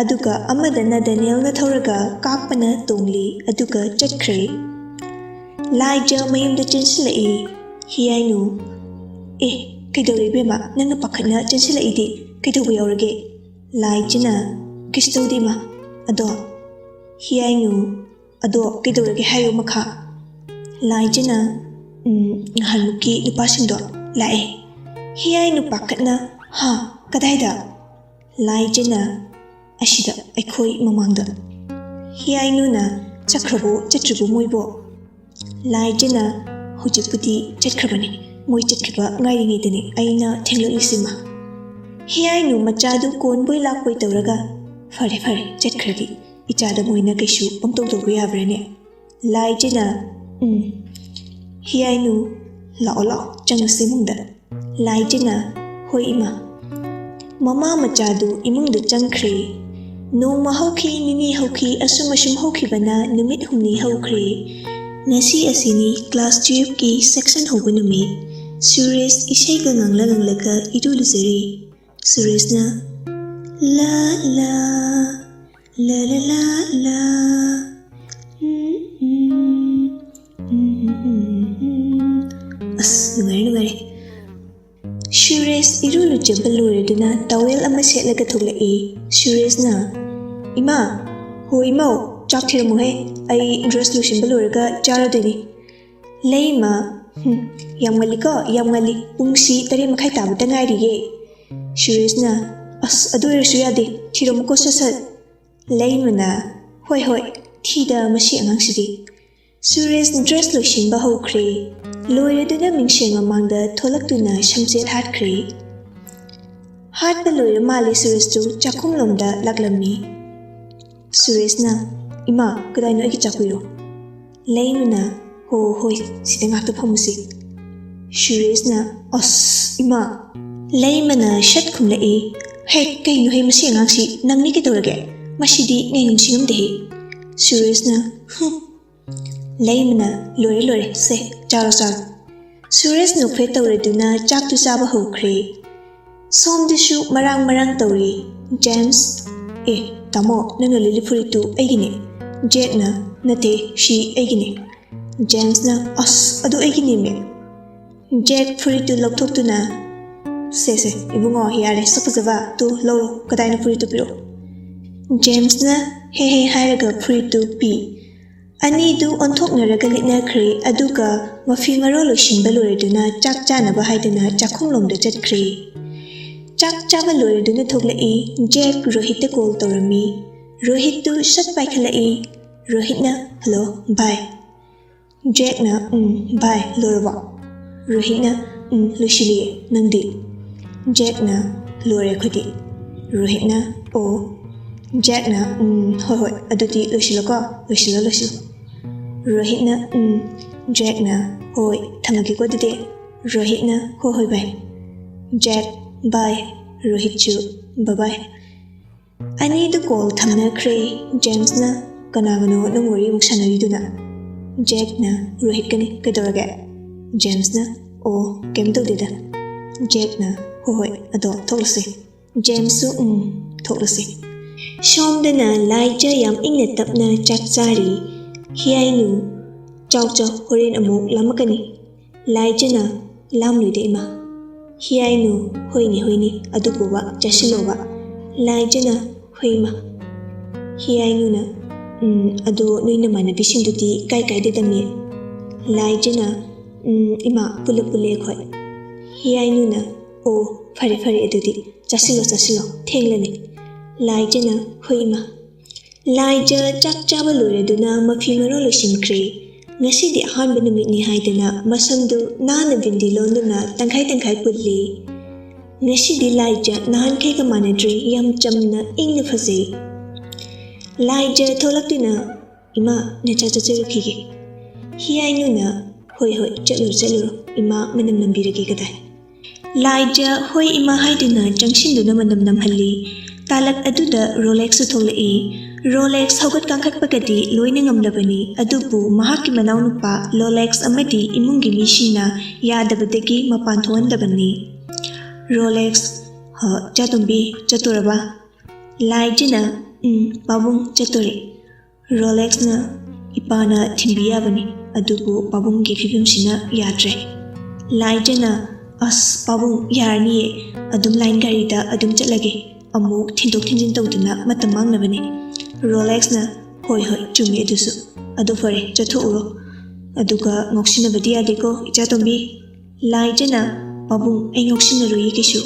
aduga amadana Danielna thauraga Kakpana tongli aduga chatkre Laija mayumda chinsilai hiyainu kaidore bema nangna pakhatna chinsilai di kaidoba yaurage Laijana kistodima ado hiyainu ado kaidorage hayo makha Laijana ngahanuki nupasingdo lae hiyai nupakatna ha kadaida Laijana ashida aikoi mamangda hiyai nuna chakrabo chatribo moibo Laijana hujipudi chatkrabani moi chatkriba ngairingidani aina thenglaklisima hiyai nu machadu konboi lakpoi tawraga fare chatkradi ichada moina kaisu pamtawdoba yabrane Laijana hiyainu lao changase mungda Laijana hoi ima mama machadu imungda changkhre noma hauki nini hauki asum haukibana numit humni haukre ngasi asini class 12 ki section hoba numit Suresh isaiga nganglaga iduluzeri Sureshna la la la la la la nungare Suresh irulu jaballureduna tawel ama setlaga tholai Sureshna ima ho imau chak thiramu he ai dress lotion baluraga charadeni leima yamgali pungsi tare makhai tabata ngairiye Sureshna as adurasu yade thiramu ko sasat leimana hoi thida masi angangsidi Suresh dress loishinba hokre loiraduna mingsheng mamangda tholakduna shamjet hatkre hatba loira mali Suresh tu chakhumlomda laklammi Suresh na ima kadai no agi chakuiro leinu hoi sida ngakta phamusi Suresh na os ima leimana shat khumlai he kaino he masi angsi nangni ke torage masidi ngengum singum dehi Suresh na leimana lore se charo Suresh no kre tawreduna chak tu saba hokre somdishu marang tawri James tamo nanga lili phuri tu aigine Jack na nate shi aigine James na as adu aigine me Jack phuri tu lokthok tu na se ibungo yare sapazava tu lolo kadai na phuri tu piro James na he hairaga phuri tu pi ani du onthok naraga litna khre aduga mafi maro loshin baloreduna chak chana ba haiduna chakhunglomda chatkhre chak chaba loreduna thoklai Jack Rohit call torami Rohit tu sat paikhalai Rohit na hello bye Jack na bye lorwa Rohit na loshili nangdi Jack na lore khodi Rohit na o Jack na hoi aduti loshilo Rohit na Jack na hoi thamagi ko dide Rohit na hoi bye Jack bye Rohit chu bye bye ani du call thamna khre James na kanagano nangori muksanari duna Jack na Rohit kani kadoraga James na o kem tawdeda Jack na hoi ado thoklase James su thoklase shomdana laija yam ingna tapna chakchari hiainu chaw horen amuk lamakani laija na lamluide ima hiainu hoini adubuwa chasilowa laija na hoima hiainu na adu noina mana bisindudi kai de dami laija na ima pule khoi hiainu na o fare adudi chasilo thenglani laija na hoima laija chak chaba loreduna mafi maro losimkre ngasidi ahanba numitni haidana masamdu nana bindi londuna tangkai pulli ngasidi laija nahan kaiga manadri yam chamna ingna phazei laija tholakduna ima nacha chacharukhige hiainu na hoi chalur ima manam nambirage kadai laija hoi ima haiduna jangshinduna manam namhalli talak aduda Rolex tholai Rolex hogat kangkhat pagati loina ngamlabani adubu mahaki manaw nupa Rolex amadi imungi mishina yadabadagi mapan thoandabani Rolex chatumbi chaturaba laijina babung chatore Rolex na ipana thimbiyabani adubu babung gi fibimsina yadre laijina as babung yarni adum line gari da adum chatlage amuk thindok thinjin tawduna matam mangnabani Rolex na hoi chumi adusu adu fare chatho uro aduga ngoksinabadi adeko ichatombi laijana babung ai ngoksinaru yikishu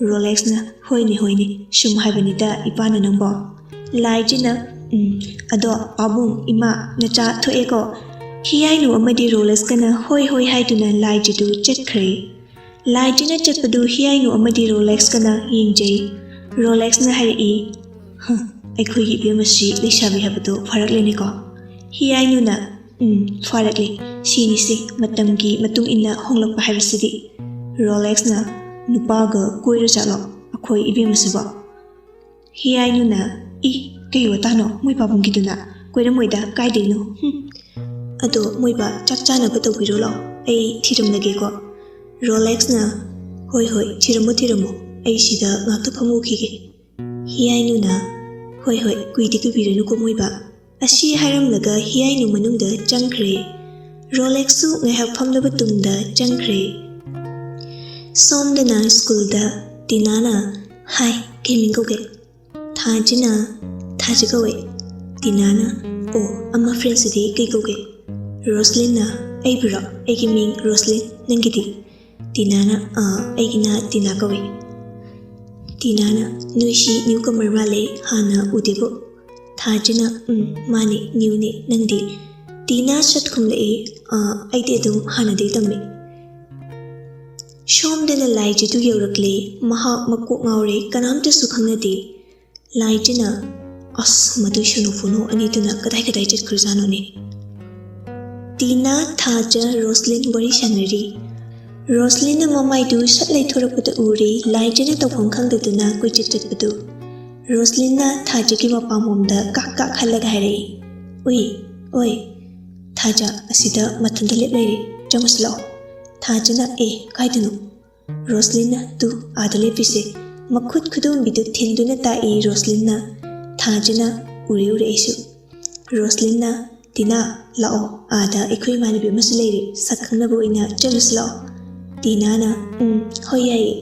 Rolex na hoini shum haibani da ipana nangbo laijana ado babung ima nacha thoeko hiainu amadi Rolex kana hoi haiduna laijidu chatkhre laijana chatpadu hiainu amadi Rolex kana yingjei Rolex na hari ꯑꯩꯈꯣꯏꯒꯤ ꯏꯕꯦꯝ ꯑꯁꯤ ꯂꯩꯁꯥꯕꯤ ꯍꯥꯏꯕꯗꯣ ꯐꯥꯔꯛꯂꯦꯅꯦꯀꯣ ꯍꯤꯌꯥꯏꯅꯨꯅ ꯐꯥꯔꯛꯂꯦ ꯁꯤꯅꯤꯁꯦ ꯃꯇꯝꯒꯤ ꯃꯇꯨꯡ ꯏꯟꯅ ꯍꯣꯡꯂꯛꯄ ꯍꯥꯏꯕꯁꯤꯗꯤ ꯔꯣꯂꯦꯛꯁꯅ ꯅꯨꯄꯥꯒ ꯀꯣꯏꯔ ꯆꯠꯂꯣ ꯑꯩꯈꯣꯏ ꯏꯕꯦꯝ ꯑꯁꯤꯕꯣ ꯍꯤꯌꯥꯏꯅꯨꯅ ꯀꯩ ꯋꯥꯇꯥꯅꯣ ꯃꯣꯏ ꯄꯥꯕꯨꯡꯒꯤꯗꯨꯅ ꯀꯣꯏꯔꯝꯃꯣꯏꯗ ꯀꯥꯏꯗꯩꯅꯣ ꯑꯗꯣ ꯃꯣꯏꯕ ꯆꯥꯛ ꯆꯥꯅꯕ ꯇꯧꯕꯤꯔꯣ ꯂꯥꯛꯑꯣ ꯑꯩ ꯊꯤꯔꯝꯂꯒꯦꯀꯣ ꯔꯣꯂꯦꯛꯁꯅ ꯍꯣꯏ ꯊꯤꯔꯝꯃꯣ ꯑꯩ ꯁꯤꯗ ꯉꯥꯛꯇ ꯐꯝꯃꯨꯈꯤꯒꯦ ꯍꯤꯌꯥꯏꯅꯨꯅ ꯍꯣꯏ ꯀꯨꯏꯗꯤ ꯀꯨꯏꯕꯤꯔꯅꯨꯀꯣ ꯃꯣꯏꯕ ꯑꯁꯤ ꯍꯥꯏꯔꯝꯂꯒ ꯍꯤꯌꯥꯏꯅꯨ ꯃꯅꯨꯡꯗ ꯆꯪꯈ꯭ꯔꯦ ꯔꯣꯂꯦꯛꯁꯁꯨ ꯉꯥꯏꯍꯥꯛ ꯐꯝꯂꯕ ꯇꯨꯡꯗ ꯆꯪꯈ꯭ꯔꯦ ꯁꯣꯝꯗꯅ ꯁ꯭ꯀꯨꯜꯗ ꯇꯤꯅꯥꯅ ꯍꯥꯏ ꯀꯩ ꯃꯤꯡ ꯀꯧꯒꯦ ꯊꯥꯖꯤ ꯀꯧꯋꯦ ꯇꯤꯅꯥꯅ ꯑꯣ ꯑꯃ ꯐ꯭ꯔꯦꯟꯁꯤꯗꯤ ꯀꯩ ꯀꯧꯒꯦ ꯔꯣꯁꯂꯤꯟꯅ ꯑꯩꯕꯨꯔꯣ ꯑꯩꯒꯤ ꯃꯤꯡ ꯔꯣꯁꯂꯤꯟ ꯅꯪꯒꯤꯗꯤ ꯇꯤꯅꯥꯅ ꯑꯩꯒꯤꯅ ꯇꯤꯅꯥ ꯀꯧꯋꯦ ꯇꯤꯅꯥꯅ ꯅꯣꯏꯁꯤ ꯅ꯭ꯌꯨ ꯀꯃꯔ ꯃꯥꯜꯂꯦ ꯍꯥꯟꯅ ꯎꯗꯦꯕꯣ ꯊꯥꯖꯤꯅ ꯃꯥꯅꯦ ꯅ꯭ꯌꯨꯅꯦ ꯅꯪꯗꯤ ꯇꯤꯅꯥ ꯁꯠ ꯈꯨꯝꯂꯛꯏ, ꯑꯩꯗꯤ ꯑꯗꯨꯝ ꯍꯥꯟꯅꯗꯩ ꯇꯝꯃꯤ꯫ ꯁꯣꯝꯗꯅ ꯂꯥꯏꯖꯗꯨ ꯌꯧꯔꯛꯂꯦ, ꯃꯍꯥꯛ ꯃꯀꯣꯛ ꯉꯥꯎꯔꯦ, ꯀꯅꯥꯝꯇꯁꯨ ꯈꯪꯅꯗꯦ꯫ ꯂꯥꯏꯖꯅ ꯃꯗꯨ ꯁꯣꯅꯣ ꯐꯣꯅꯣ ꯑꯅꯤꯗꯨꯅ ꯀꯗꯥꯏ ꯆꯠꯈ꯭ꯔꯖꯥꯠꯅꯣꯅꯦ? ꯇꯤꯅꯥ, ꯊꯥꯖ, ꯔꯣꯁꯂꯤꯟ ꯋꯥꯔꯤ ꯁꯥꯟꯅꯔꯤ꯫ ꯔꯣꯁꯂꯤꯟꯅ ꯃꯃꯥꯏꯗꯨ ꯁꯠ ꯂꯩꯊꯣꯔꯛꯄꯗ ꯎꯔꯦ, ꯂꯥꯏꯖꯅ ꯇꯧꯐꯝ ꯈꯪꯗꯗꯨꯅ ꯀꯣꯏꯆꯠ ꯆꯠꯄꯗꯨ꯫ ꯔꯣꯁꯂꯤꯟꯅ ꯊꯥꯖꯒꯤ ꯃꯄꯥꯝꯂꯣꯝꯗ ꯀꯥꯛ ꯍꯜꯂꯒ ꯍꯥꯏꯔꯛꯏ, ꯑꯣꯏ, ꯊꯥꯖ ꯑꯁꯤꯗ ꯃꯊꯟꯇ ꯂꯦꯞ ꯂꯩꯔꯦ, ꯆꯪꯉꯨꯁꯤ ꯂꯥꯛꯑꯣ꯫ ꯊꯥꯖꯅ ꯀꯥꯏꯗꯅꯣ? ꯔꯣꯁꯂꯤꯟꯅ ꯑꯥꯗ ꯂꯦꯞꯄꯤꯁꯦ꯫ ꯃꯈꯨꯠ ꯈꯨꯗꯣꯝꯕꯤꯗꯨ ꯊꯤꯟꯗꯨꯅ ꯇꯥꯛꯏ ꯔꯣꯁꯂꯤꯟꯅ꯫ ꯊꯥꯖꯅ ꯎꯔꯦ ꯑꯩꯁꯨ꯫ ꯔꯣꯁꯂꯤꯟꯅ ꯇꯤꯅꯥ ꯂꯥꯛꯑꯣ, ꯑꯥꯗ ꯑꯩꯈꯣꯏ ꯏꯃꯥꯟꯅꯕꯤ ꯑꯃꯁꯨ ꯂꯩꯔꯦ, ꯁꯛ ꯈꯪꯅꯕ ꯑꯣꯏꯅ ꯆꯠꯂꯨꯁꯤ ꯂꯥꯛꯑꯣ꯫ ꯇꯤꯅꯥꯅ ꯍꯣꯏ ꯌꯥꯏꯌꯦ꯫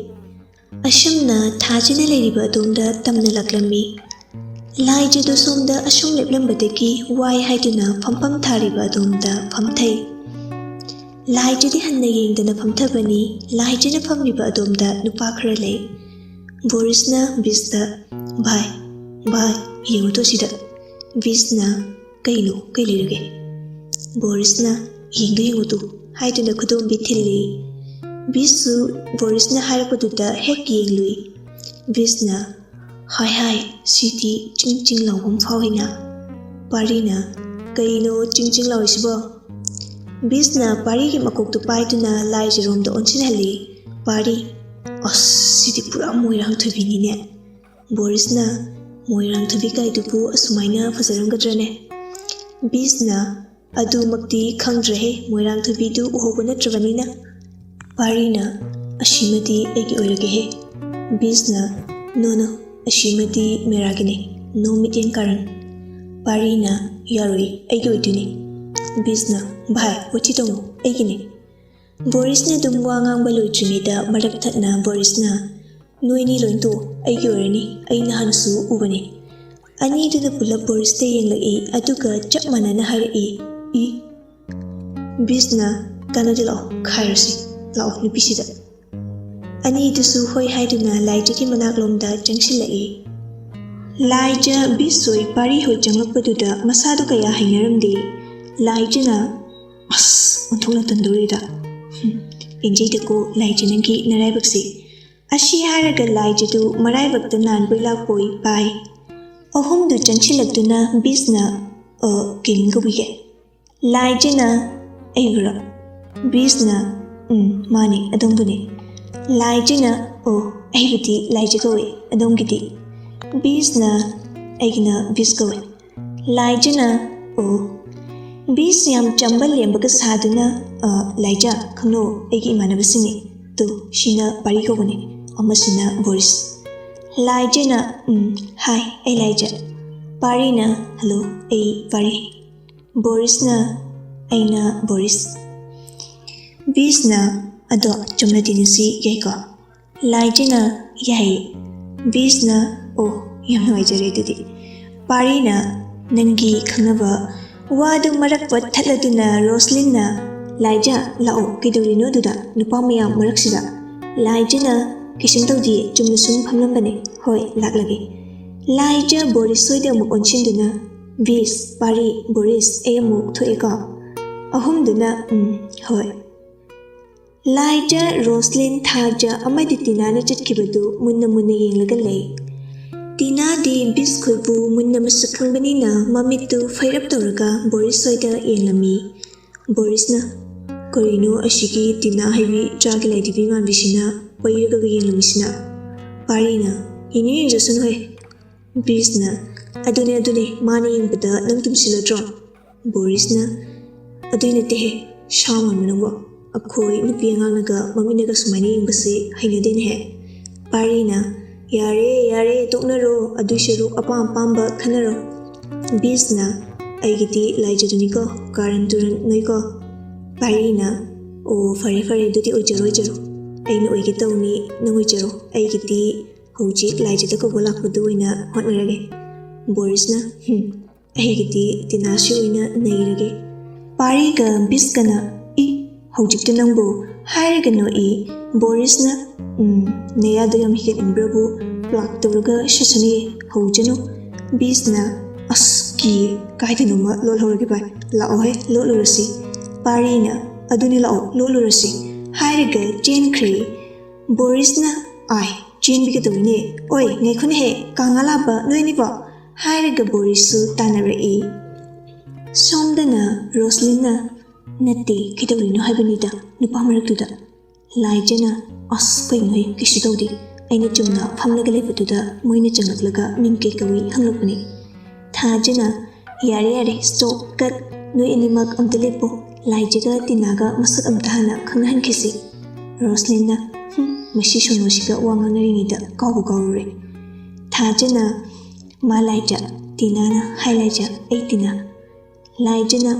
ꯑꯁꯨꯝꯅ ꯊꯥꯖꯅ ꯂꯩꯔꯤꯕ ꯑꯗꯣꯝꯗ ꯇꯝꯅ ꯂꯥꯛꯂꯝꯃꯤ꯫ ꯂꯥꯏꯖꯗꯨ ꯁꯣꯝꯗ ꯑꯁꯨꯝ ꯂꯦꯞꯂꯝꯕꯗꯒꯤ ꯋꯥꯏ ꯍꯥꯏꯗꯨꯅ ꯐꯝꯐꯝ ꯊꯥꯔꯤꯕ ꯑꯗꯣꯝꯗ ꯐꯝꯊꯩ꯫ ꯂꯥꯏꯖꯗꯤ ꯍꯟꯅ ꯌꯦꯡꯗꯅ ꯐꯝꯊꯕꯅꯤ꯫ ꯂꯥꯏꯖꯅ ꯐꯝꯂꯤꯕ ꯑꯗꯣꯝꯗ ꯅꯨꯄꯥ ꯈꯔ ꯂꯩ꯫ ꯕꯣꯔꯤꯁꯅ ꯕꯤꯁꯇ ꯚꯥꯏ ꯌꯦꯡꯉꯨꯇꯣ ꯁꯤꯗ꯫ ꯕꯤꯁꯅ ꯀꯩ ꯂꯩꯔꯒꯦ? ꯕꯣꯔꯤꯁꯅ ꯌꯦꯡꯉꯨꯇꯣ ꯍꯥꯏꯗꯨꯅ ꯈꯨꯗꯣꯝꯕꯤ ꯊꯤꯜꯂꯤ꯫ ꯕꯤꯁꯁꯨ ꯕꯣꯔꯤꯁꯅ ꯍꯥꯏꯔꯛꯄꯗꯨꯗ ꯍꯦꯛ ꯌꯦꯡꯂꯨꯏ꯫ ꯕꯤꯁꯅ ꯍꯥꯏ ꯁꯤꯗꯤ ꯆꯤꯡ ꯂꯥꯎꯐꯝ ꯐꯥꯎꯏꯅ꯫ ꯄꯥꯔꯤꯅ ꯀꯩꯅꯣ ꯆꯤꯡ ꯂꯥꯎꯔꯤꯁꯤꯕꯣ? ꯕꯤꯁꯅ ꯄꯥꯔꯤꯒꯤ ꯃꯀꯣꯛꯇꯨ ꯄꯥꯏꯗꯨꯅ ꯂꯥꯏꯖꯔꯣꯝꯗ ꯑꯣꯟꯁꯤꯟꯍꯜꯂꯤ꯫ ꯄꯥꯔꯤ ꯁꯤꯗꯤ ꯄꯨꯔꯥ ꯃꯣꯏꯔꯥꯡ ꯊꯣꯏꯕꯤꯅꯤꯅꯦ꯫ ꯕꯣꯔꯤꯁꯅ ꯃꯣꯏꯔꯥꯡ ꯊꯣꯏꯕꯤ ꯀꯥꯏꯗꯨꯕꯨ ꯑꯁꯨꯃꯥꯏꯅ ꯐꯖꯔꯝꯒꯗ꯭ꯔꯅꯦ? ꯕꯤꯁꯅ ꯑꯗꯨꯃꯛꯇꯤ ꯈꯪꯗ꯭ꯔꯦꯍꯦ, ꯃꯣꯏꯔꯥꯡ ꯊꯣꯏꯕꯤꯗꯨ ꯎꯍꯧꯕ ꯅꯠꯇ꯭ꯔꯕꯅꯤꯅ꯫ ꯄꯥꯔꯤꯅ ꯑꯁꯤꯃꯗꯤ ꯑꯩꯒꯤ ꯑꯣꯏꯔꯒꯦꯍꯦ꯫ ꯕꯤꯁꯅ ꯅꯣ ꯑꯁꯤꯃꯗꯤ ꯃꯦꯔꯥꯒꯤꯅꯤ, ꯅꯣ ꯃꯤꯠꯌꯦꯡ ꯀꯥꯔꯟ꯫ ꯄꯥꯔꯤꯅ ꯌꯥꯔꯣꯏ, ꯑꯩꯒꯤ ꯑꯣꯏꯗꯣꯏꯅꯤ꯫ ꯕꯤꯁꯅ ꯚꯥꯏ ꯋꯥꯊꯤ ꯇꯧꯅꯨ, ꯑꯩꯒꯤꯅꯤ꯫ ꯕꯣꯔꯤꯁꯅ ꯑꯗꯨꯝ ꯋꯥ ꯉꯥꯡꯕ ꯂꯣꯏꯗ꯭ꯔꯤꯉꯩꯗ ꯃꯔꯛ ꯊꯠꯅ ꯕꯣꯔꯤꯁꯅ ꯅꯣꯏꯅꯤ ꯂꯣꯏ ꯇꯣꯛꯑꯣ, ꯑꯩꯒꯤ ꯑꯣꯏꯔꯅꯤ, ꯑꯩ ꯅꯍꯥꯟꯁꯨ ꯎꯕꯅꯤ꯫ ꯑꯅꯤꯗꯨꯅ ꯄꯨꯂꯞ ꯕꯣꯔꯤꯁꯇ ꯌꯦꯡꯂꯛꯏ, ꯑꯗꯨꯒ ꯆꯞ ꯃꯥꯟꯅꯅ ꯍꯥꯏꯔꯛꯏ, ꯕꯤꯁꯅ ꯀꯥꯟꯅꯗꯦ ꯂꯥꯛꯑꯣ ꯈꯥꯏꯔꯁꯤ, ꯂꯥꯛꯑꯣ ꯅꯨꯄꯤꯁꯤꯗ꯫ ꯑꯅꯤꯗꯨꯁꯨ ꯍꯣꯏ ꯍꯥꯏꯗꯨꯅ ꯂꯥꯏꯖꯒꯤ ꯃꯅꯥꯛꯂꯣꯝꯗ ꯆꯪꯁꯤꯜꯂꯛꯏ꯫ ꯂꯥꯏꯖ, ꯕꯤꯁꯍꯣꯏ, ꯄꯥꯔꯤꯍꯣꯏ ꯆꯪꯂꯛꯄꯗꯨꯗ ꯃꯁꯥꯗꯨ ꯀꯌꯥ ꯍꯩꯅꯔꯝꯗꯦ꯫ ꯂꯥꯏꯖꯅ ꯑꯣꯟꯊꯣꯛꯅ ꯇꯟꯗꯣꯔꯤꯗ, ꯄꯦꯟꯖꯩꯗꯀꯣ ꯂꯥꯏꯖ ꯅꯪꯒꯤ ꯅꯔꯥꯏꯕꯛꯁꯤ꯫ ꯑꯁꯤ ꯍꯥꯏꯔꯒ ꯂꯥꯏꯖꯗꯨ ꯃꯔꯥꯏꯕꯛꯇ ꯅꯥꯟꯕꯣꯏ ꯂꯥꯛꯄꯣꯏ ꯄꯥꯏ꯫ ꯑꯍꯨꯝꯗꯨ ꯆꯪꯁꯤꯜꯂꯛꯇꯨꯅ ꯕꯤꯁꯅ ꯀꯩꯃꯤꯡ ꯀꯧꯕꯤꯒꯦ? ꯂꯥꯏꯖꯅ ꯑꯩꯕꯨꯔꯣ? ꯕꯤꯁꯅ ꯃꯥꯅꯤ ꯑꯗꯣꯝꯕꯨꯅꯤ꯫ ꯂꯥꯏꯖꯅ ꯑꯩꯕꯨꯗꯤ ꯂꯥꯏꯖ ꯀꯧꯏ, ꯑꯗꯣꯝꯒꯤꯗꯤ? ꯕꯤꯁꯅ ꯑꯩꯒꯤꯅ ꯕꯤꯁ ꯀꯧꯏ꯫ ꯂꯥꯏꯖꯅ ꯕꯤꯁ ꯌꯥꯝ ꯆꯝꯕ ꯂꯦꯝꯕꯒ ꯁꯥꯗꯨꯅ ꯂꯥꯏꯖ ꯈꯪꯅꯧ, ꯑꯩꯒꯤ ꯏꯃꯥꯟꯅꯕꯁꯤꯡꯅꯤ, ꯁꯤꯅ ꯄꯥꯔꯤ ꯀꯧꯕꯅꯤ, ꯑꯃꯁꯤꯅ ꯕꯣꯔꯤꯁ꯫ ꯂꯥꯏꯖꯅ ꯍꯥꯏ ꯑꯩ ꯂꯥꯏꯖ꯫ ꯄꯥꯔꯤꯅ ꯍꯜꯂꯣ ꯑꯩ ꯄꯥꯔꯤ꯫ ꯕꯣꯔꯤꯁꯅ ꯑꯩꯅ ꯕꯣꯔꯤꯁ꯫ ꯕꯤꯁꯅ ꯑꯗꯣ ꯆꯨꯝꯅ ꯇꯤꯟꯅꯁꯤ ꯌꯥꯏꯀꯣ? ꯂꯥꯏꯖꯅ ꯌꯥꯏꯌꯦ꯫ ꯕꯤꯁꯅ ꯌꯥꯝ ꯅꯨꯡꯉꯥꯏꯖꯔꯦ ꯑꯗꯨꯗꯤ꯫ ꯄꯥꯔꯤꯅ ꯅꯪꯒꯤ ꯈꯪꯅꯕ ꯋꯥꯗꯨ ꯃꯔꯛ ꯄꯠ ꯊꯠꯂꯗꯨꯅ ꯔꯣꯁꯂꯤꯟꯅ ꯂꯥꯏꯖ ꯂꯥꯛꯑꯣ, ꯀꯩꯗꯧꯔꯤꯅꯣ ꯑꯗꯨꯗ ꯅꯨꯄꯥ ꯃꯌꯥꯝ ꯃꯔꯛꯁꯤꯗ? ꯂꯥꯏꯖꯅ ꯀꯩꯁꯨꯝ ꯇꯧꯗꯤꯌꯦ, ꯆꯨꯝꯅ ꯁꯨꯝ ꯐꯝꯂꯝꯕꯅꯦ, ꯍꯣꯏ ꯂꯥꯛꯂꯒꯦ꯫ ꯂꯥꯏꯖ ꯕꯣꯔꯤꯁ ꯍꯣꯏꯗ ꯑꯃꯨꯛ ꯑꯣꯟꯁꯤꯟꯗꯨꯅ ꯕꯤꯁ, ꯄꯥꯔꯤ, ꯕꯣꯔꯤꯁ, ꯑꯩ ꯑꯃꯨꯛ ꯊꯣꯛꯑꯦꯀꯣ? ꯑꯍꯨꯝꯗꯨꯅ ꯍꯣꯏ꯫ ꯂꯥꯏꯖ, ꯔꯣꯁꯂꯤꯟ, ꯊꯥꯖ ꯑꯃꯗꯤ ꯇꯤꯅꯥꯅ ꯆꯠꯈꯤꯕꯗꯨ ꯃꯨꯟꯅ ꯌꯦꯡꯂꯒ ꯂꯩ꯫ ꯇꯤꯅꯥꯗꯤ ꯕꯤꯁ ꯈꯣꯏꯕꯨ ꯃꯨꯟꯅ ꯃꯁꯛ ꯈꯪꯕꯅꯤꯅ ꯃꯃꯤꯠꯇꯨ ꯐꯩꯔꯞ ꯇꯧꯔꯒ ꯕꯣꯔꯤꯁ ꯍꯣꯏꯗ ꯌꯦꯡꯂꯝꯃꯤ꯫ ꯕꯣꯔꯤꯁꯅ ꯀꯔꯤꯅꯣ ꯑꯁꯤꯒꯤ ꯇꯤꯅꯥ ꯍꯩꯕꯤ ꯆꯥꯒꯤ ꯂꯥꯏꯙꯤꯕꯤ ꯃꯥꯟꯕꯤꯁꯤꯅ ꯄꯩꯔꯒ ꯌꯦꯡꯂꯝꯃꯤꯁꯤꯅ? ꯄꯥꯔꯤꯅ ꯌꯦꯡꯖꯁꯅꯨꯍꯦ꯫ ꯕꯤꯁꯅ ꯑꯗꯨꯅꯦ ꯃꯥꯅ ꯌꯦꯡꯕꯗ ꯅꯪ ꯇꯨꯝꯁꯤꯜꯂꯗ꯭ꯔꯣ? ꯕꯣꯔꯤꯁꯅ ꯑꯗꯨꯏ ꯅꯠꯇꯦꯍꯦ, ꯁꯥ ꯃꯥꯟꯕ ꯅꯪꯕꯣ, ꯑꯩꯈꯣꯏ ꯅꯨꯄꯤ ꯑꯉꯥꯡꯅꯒ ꯃꯃꯤꯠꯅꯒ ꯁꯨꯃꯥꯏꯅ ꯌꯦꯡꯕꯁꯤ ꯍꯩꯅꯗꯦꯅꯦꯍꯦ꯫ ꯄꯥꯔꯤꯅ ꯌꯥꯔꯦ ꯇꯣꯛꯅꯔꯣ, ꯑꯗꯨꯏ ꯁꯔꯨꯛ ꯑꯄꯥꯝꯕ ꯈꯟꯅꯔꯣ꯫ ꯕꯤꯁꯅ ꯑꯩꯒꯤꯗꯤ ꯂꯥꯏꯖꯗꯨꯅꯤꯀꯣ, ꯀꯥꯔꯟ ꯇꯨꯔꯟ ꯅꯣꯏꯀꯣ꯫ ꯄꯥꯔꯤꯅ ꯐꯔꯦ ꯑꯗꯨꯗꯤ ꯑꯣꯏꯖꯔꯣ, ꯑꯩꯅ ꯑꯣꯏꯒꯦ ꯇꯧꯅꯤ, ꯅꯪ ꯑꯣꯏꯖꯔꯣ, ꯑꯩꯒꯤꯗꯤ ꯍꯧꯖꯤꯛ ꯂꯥꯏꯖꯗ ꯀꯧꯕ ꯂꯥꯛꯄꯗꯨ ꯑꯣꯏꯅ ꯍꯣꯠꯅꯔꯒꯦ꯫ ꯕꯣꯔꯤꯁꯅ ꯑꯩꯒꯤꯗꯤ ꯇꯤꯅꯥꯁꯤ ꯑꯣꯏꯅ ꯅꯩꯔꯒꯦ꯫ ꯄꯥꯔꯤꯒ ꯕꯤꯁꯀꯅ ꯍꯧꯖꯤꯛꯇ ꯅꯪꯕꯨ ꯍꯥꯏꯔꯒ ꯅꯣꯛꯏ꯫ ꯕꯣꯔꯤꯁꯅ ꯅꯌꯥꯗꯣ ꯌꯥꯝ ꯍꯤꯒꯠꯅꯤꯡꯕ꯭ꯔꯕꯨ ꯄ꯭ꯂꯥꯛ ꯇꯧꯔꯒ ꯁꯠꯁꯅꯨꯌꯦ, ꯍꯧꯖꯅꯨ꯫ ꯕꯤꯁꯅ ki kaidinoma lolhorgi bai lao he lolurasi parina aduni lao lolurasi hairiga chen khri borisna ai chen bi kedawine oi ngai khune he kangala ba noini ba hairiga borisu tanare e somdana roslina natti kedawino haibinida nupa maraktuda laijana kai ngai kishu dawdi aina chumna phamlaga lebutuda moina changaklaga mingke kawi hanglapani thajana yare stop kat noi animak amta lepo laijaga tinaga masak amta hana khanghan khisi roslina mashi shonoshiga wangangaringida kawre thajana ma laija tinana highlighta ai tina laijana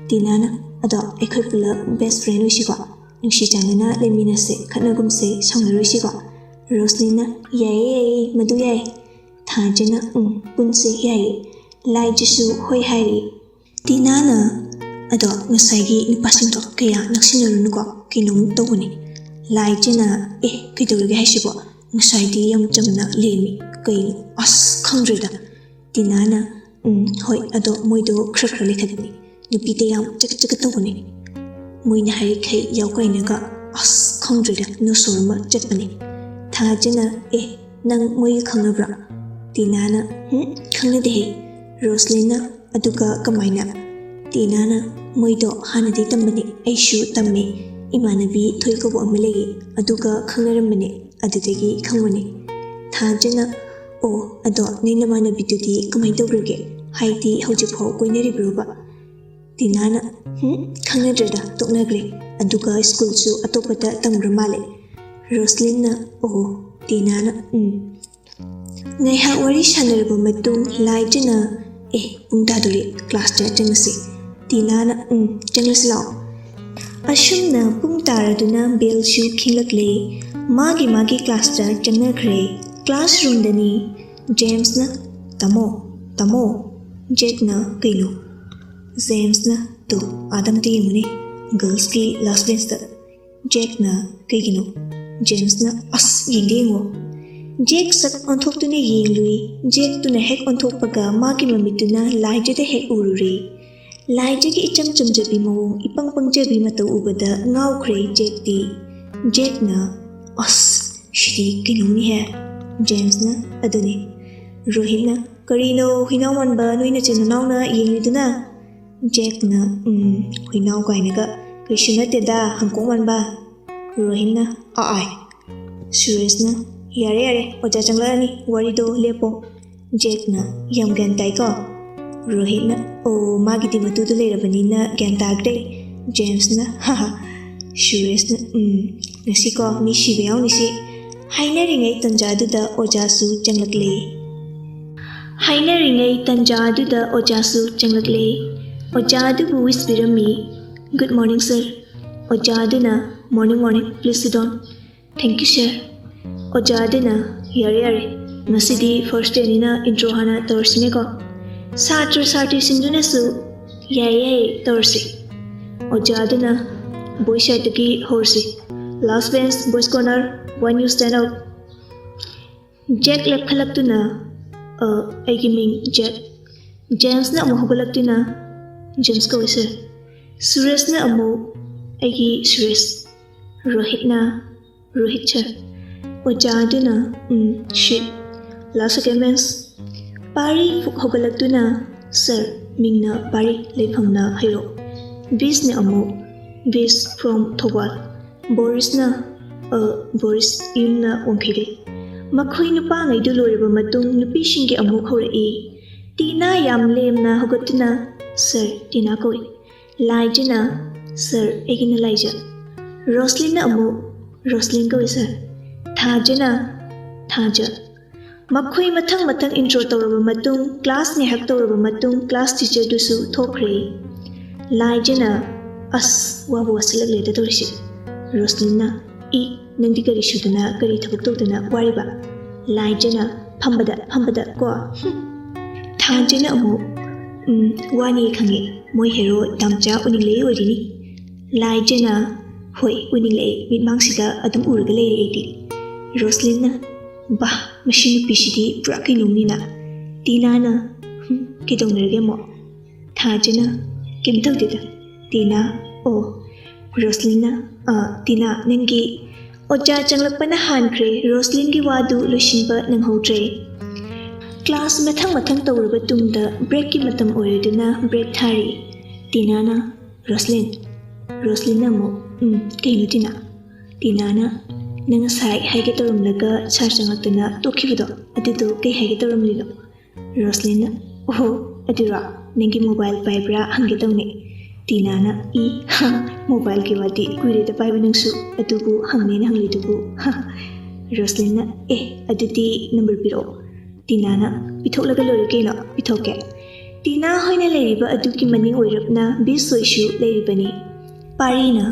tinana ado ekhoi pula best friend oishiko nushi changana lemina se khanagum se songroishiko roslina yae madu yae thajana punse yae laijisu hoi hairi tinana ado ngasagi nipasingto kaya naksinarunuko kinong tawuni laijana kidawrige haisibo ngasaidi yam chamna lemi kaino khangrida tinana hoi ado moido khrakra lekhabni nupite yam chak tawuni moina hari khai yawkainaga khangrida no sorma chatpani thajana nang moi khangnabra tinana khangnade roslina aduga kamaina tinana moido hanadi tambani aishu tamme imanabi thoikobo amalegi aduga khangnaramani adudagi khangwani thajana ado ninamana bitudi kamai tawgrage haiti hojipho koinaribroba tinana khangnadrada toknagre aduga school su atopata tamgra male roslina tinana ngai ha wari sanarba matung laijana pungtaduri class ta changsi tinana changlasi lao ashumna pungtaraduna bell shu khilakle magi class ta changnakre classroom dani James na tamo Jack na kaino James na to Adam te yemune girls ki last bench ta Jack na kaino James na yingengo Jack sak onthok tune yinglui Jack tune hek onthok paga magi mamituna laija de hek ururi laija ki icham chamjabi mawong ipang pangjabi mata ubada ngawkhre Jack na shidi kinoni hai James na aduni Rohit na karino huinaw man ba noina chinanaw na yingliduna Jack na huinaw kainaga kishuna teda hangkong man ba Rohit na ai Suresh na yare oja changlani warido lepo Jack na yam gan tai ko Rohit na magi di matudu lerabani na gan tagre James na Suresh na ngasi ko mi shibayaw ni si hainaringai tanjaduda ojasu changlakle ojadubu wisbirami good morning sir ojaduna morning please sit down thank you sir ojaduna yare ngasidi first day nina intro hana torsine ko satri sinduna su yaye torsi ojaduna boy side ki horsi last bench boys corner when you stand out Jack lepkhalaptuna aigi ming Jack James na amu hogalaptuna James ko sir Suresh na amu aigi Suresh Rohit sir ojaduna shit last second bench pari hogalaptuna sir mingna pari lephangna hairo bis na amu bis from Thobal Boris na Boris yunna wangkhide makhoi nupa ngai du loriba matung nupi shingi amuk horei tina yam lemna hogatuna sir tina koi laijana sir egina laija Roslina Roslin koi sir thajana makhoi mathang intro tawraba matung class ne hak tawraba matung class teacher dusu thokre laijana wabu wasalak leda torisi Roslina nangdi kari shuduna kari thabak tawduna wariba laijana phambada ko thajana amu wani khange moi hero damcha uningle orini laijana hoi uningle mitmangsida adum urga leire edi Roslina machine pishidi pura kinumnina tinana ꯀꯩꯗꯧꯅꯔꯒꯦ ꯑꯃꯨꯛ ꯊꯥꯖꯅ ꯀꯩꯝ ꯇꯧꯗꯦꯗ ꯇꯤꯅꯥ ꯑꯣ ꯔꯣꯁꯂꯤꯟꯅ ꯇꯤꯅꯥ ꯅꯪꯒꯤ ꯑꯣꯖꯥ ꯆꯪꯂꯛꯄꯅ ꯍꯥꯟꯈ꯭ꯔꯦ ꯔꯣꯁꯂꯤꯟꯒꯤ ꯋꯥꯗꯨ ꯂꯣꯏꯁꯤꯟꯕ ꯅꯪꯍꯧꯗ꯭ꯔꯦ class ꯃꯊꯪ ꯇꯧꯔꯕ ꯇꯨꯡꯗ ꯕ꯭ꯔꯦꯛꯀꯤ ꯃꯇꯝ ꯑꯣꯏꯔꯗꯨꯅ ꯕ꯭ꯔꯦꯛ ꯊꯥꯔꯤ ꯇꯤꯅꯥꯅ ꯔꯣꯁꯂꯤꯟꯅ ꯑꯃꯨꯛ ꯀꯩꯅꯣ ꯇꯤꯅꯥꯅ ꯅꯪ ꯉꯁꯥꯏ ꯍꯥꯏꯒꯦ ꯇꯧꯔꯝꯂꯒ ꯁꯥꯔ ꯆꯪꯂꯛꯇꯨꯅ ꯇꯣꯛꯈꯤꯕꯗꯣ ꯑꯗꯨꯗꯣ ꯀꯩ ꯍꯥꯏꯒꯦ ꯇꯧꯔꯝꯂꯤꯅꯣ ꯔꯣꯁꯂꯤꯟꯅ ꯑꯣꯍꯣ ꯑꯗꯨꯔꯣ ꯅꯪꯒꯤ ꯃꯣꯕꯥꯏꯜ ꯄꯥꯏꯕ꯭ꯔꯥ ꯍꯪꯒꯦ ꯇꯧꯅꯦ ꯇꯤꯅꯥꯅ ꯃꯣꯕꯥꯏꯜꯒꯤ ꯋꯥꯗꯤ ꯀꯨꯏꯔꯦꯗ ꯄꯥꯏꯕ ꯅꯪꯁꯨ ꯑꯗꯨꯕꯨ ꯍꯪꯅꯦꯅ ꯍꯪꯂꯤꯗꯨꯕꯨ ꯔꯣꯁꯂꯤꯟꯅ ꯑꯗꯨꯗꯤ ꯅꯝꯕꯔ ꯄꯤꯔꯛꯑꯣ ꯇꯤꯅꯥꯅ ꯄꯤꯊꯣꯛꯂꯒ ꯂꯣꯏꯔꯦ ꯀꯩꯅꯣ ꯄꯤꯊꯣꯛꯀꯦ ꯇꯤꯅꯥ ꯍꯣꯏꯅ ꯂꯩꯔꯤꯕ ꯑꯗꯨꯒꯤ ꯃꯅꯤꯡ ꯑꯣꯏꯔꯞꯅ ꯕꯤꯁꯍꯣꯏꯁꯨ ꯂꯩꯔꯤꯕꯅꯤ ꯄꯥꯔꯤꯅ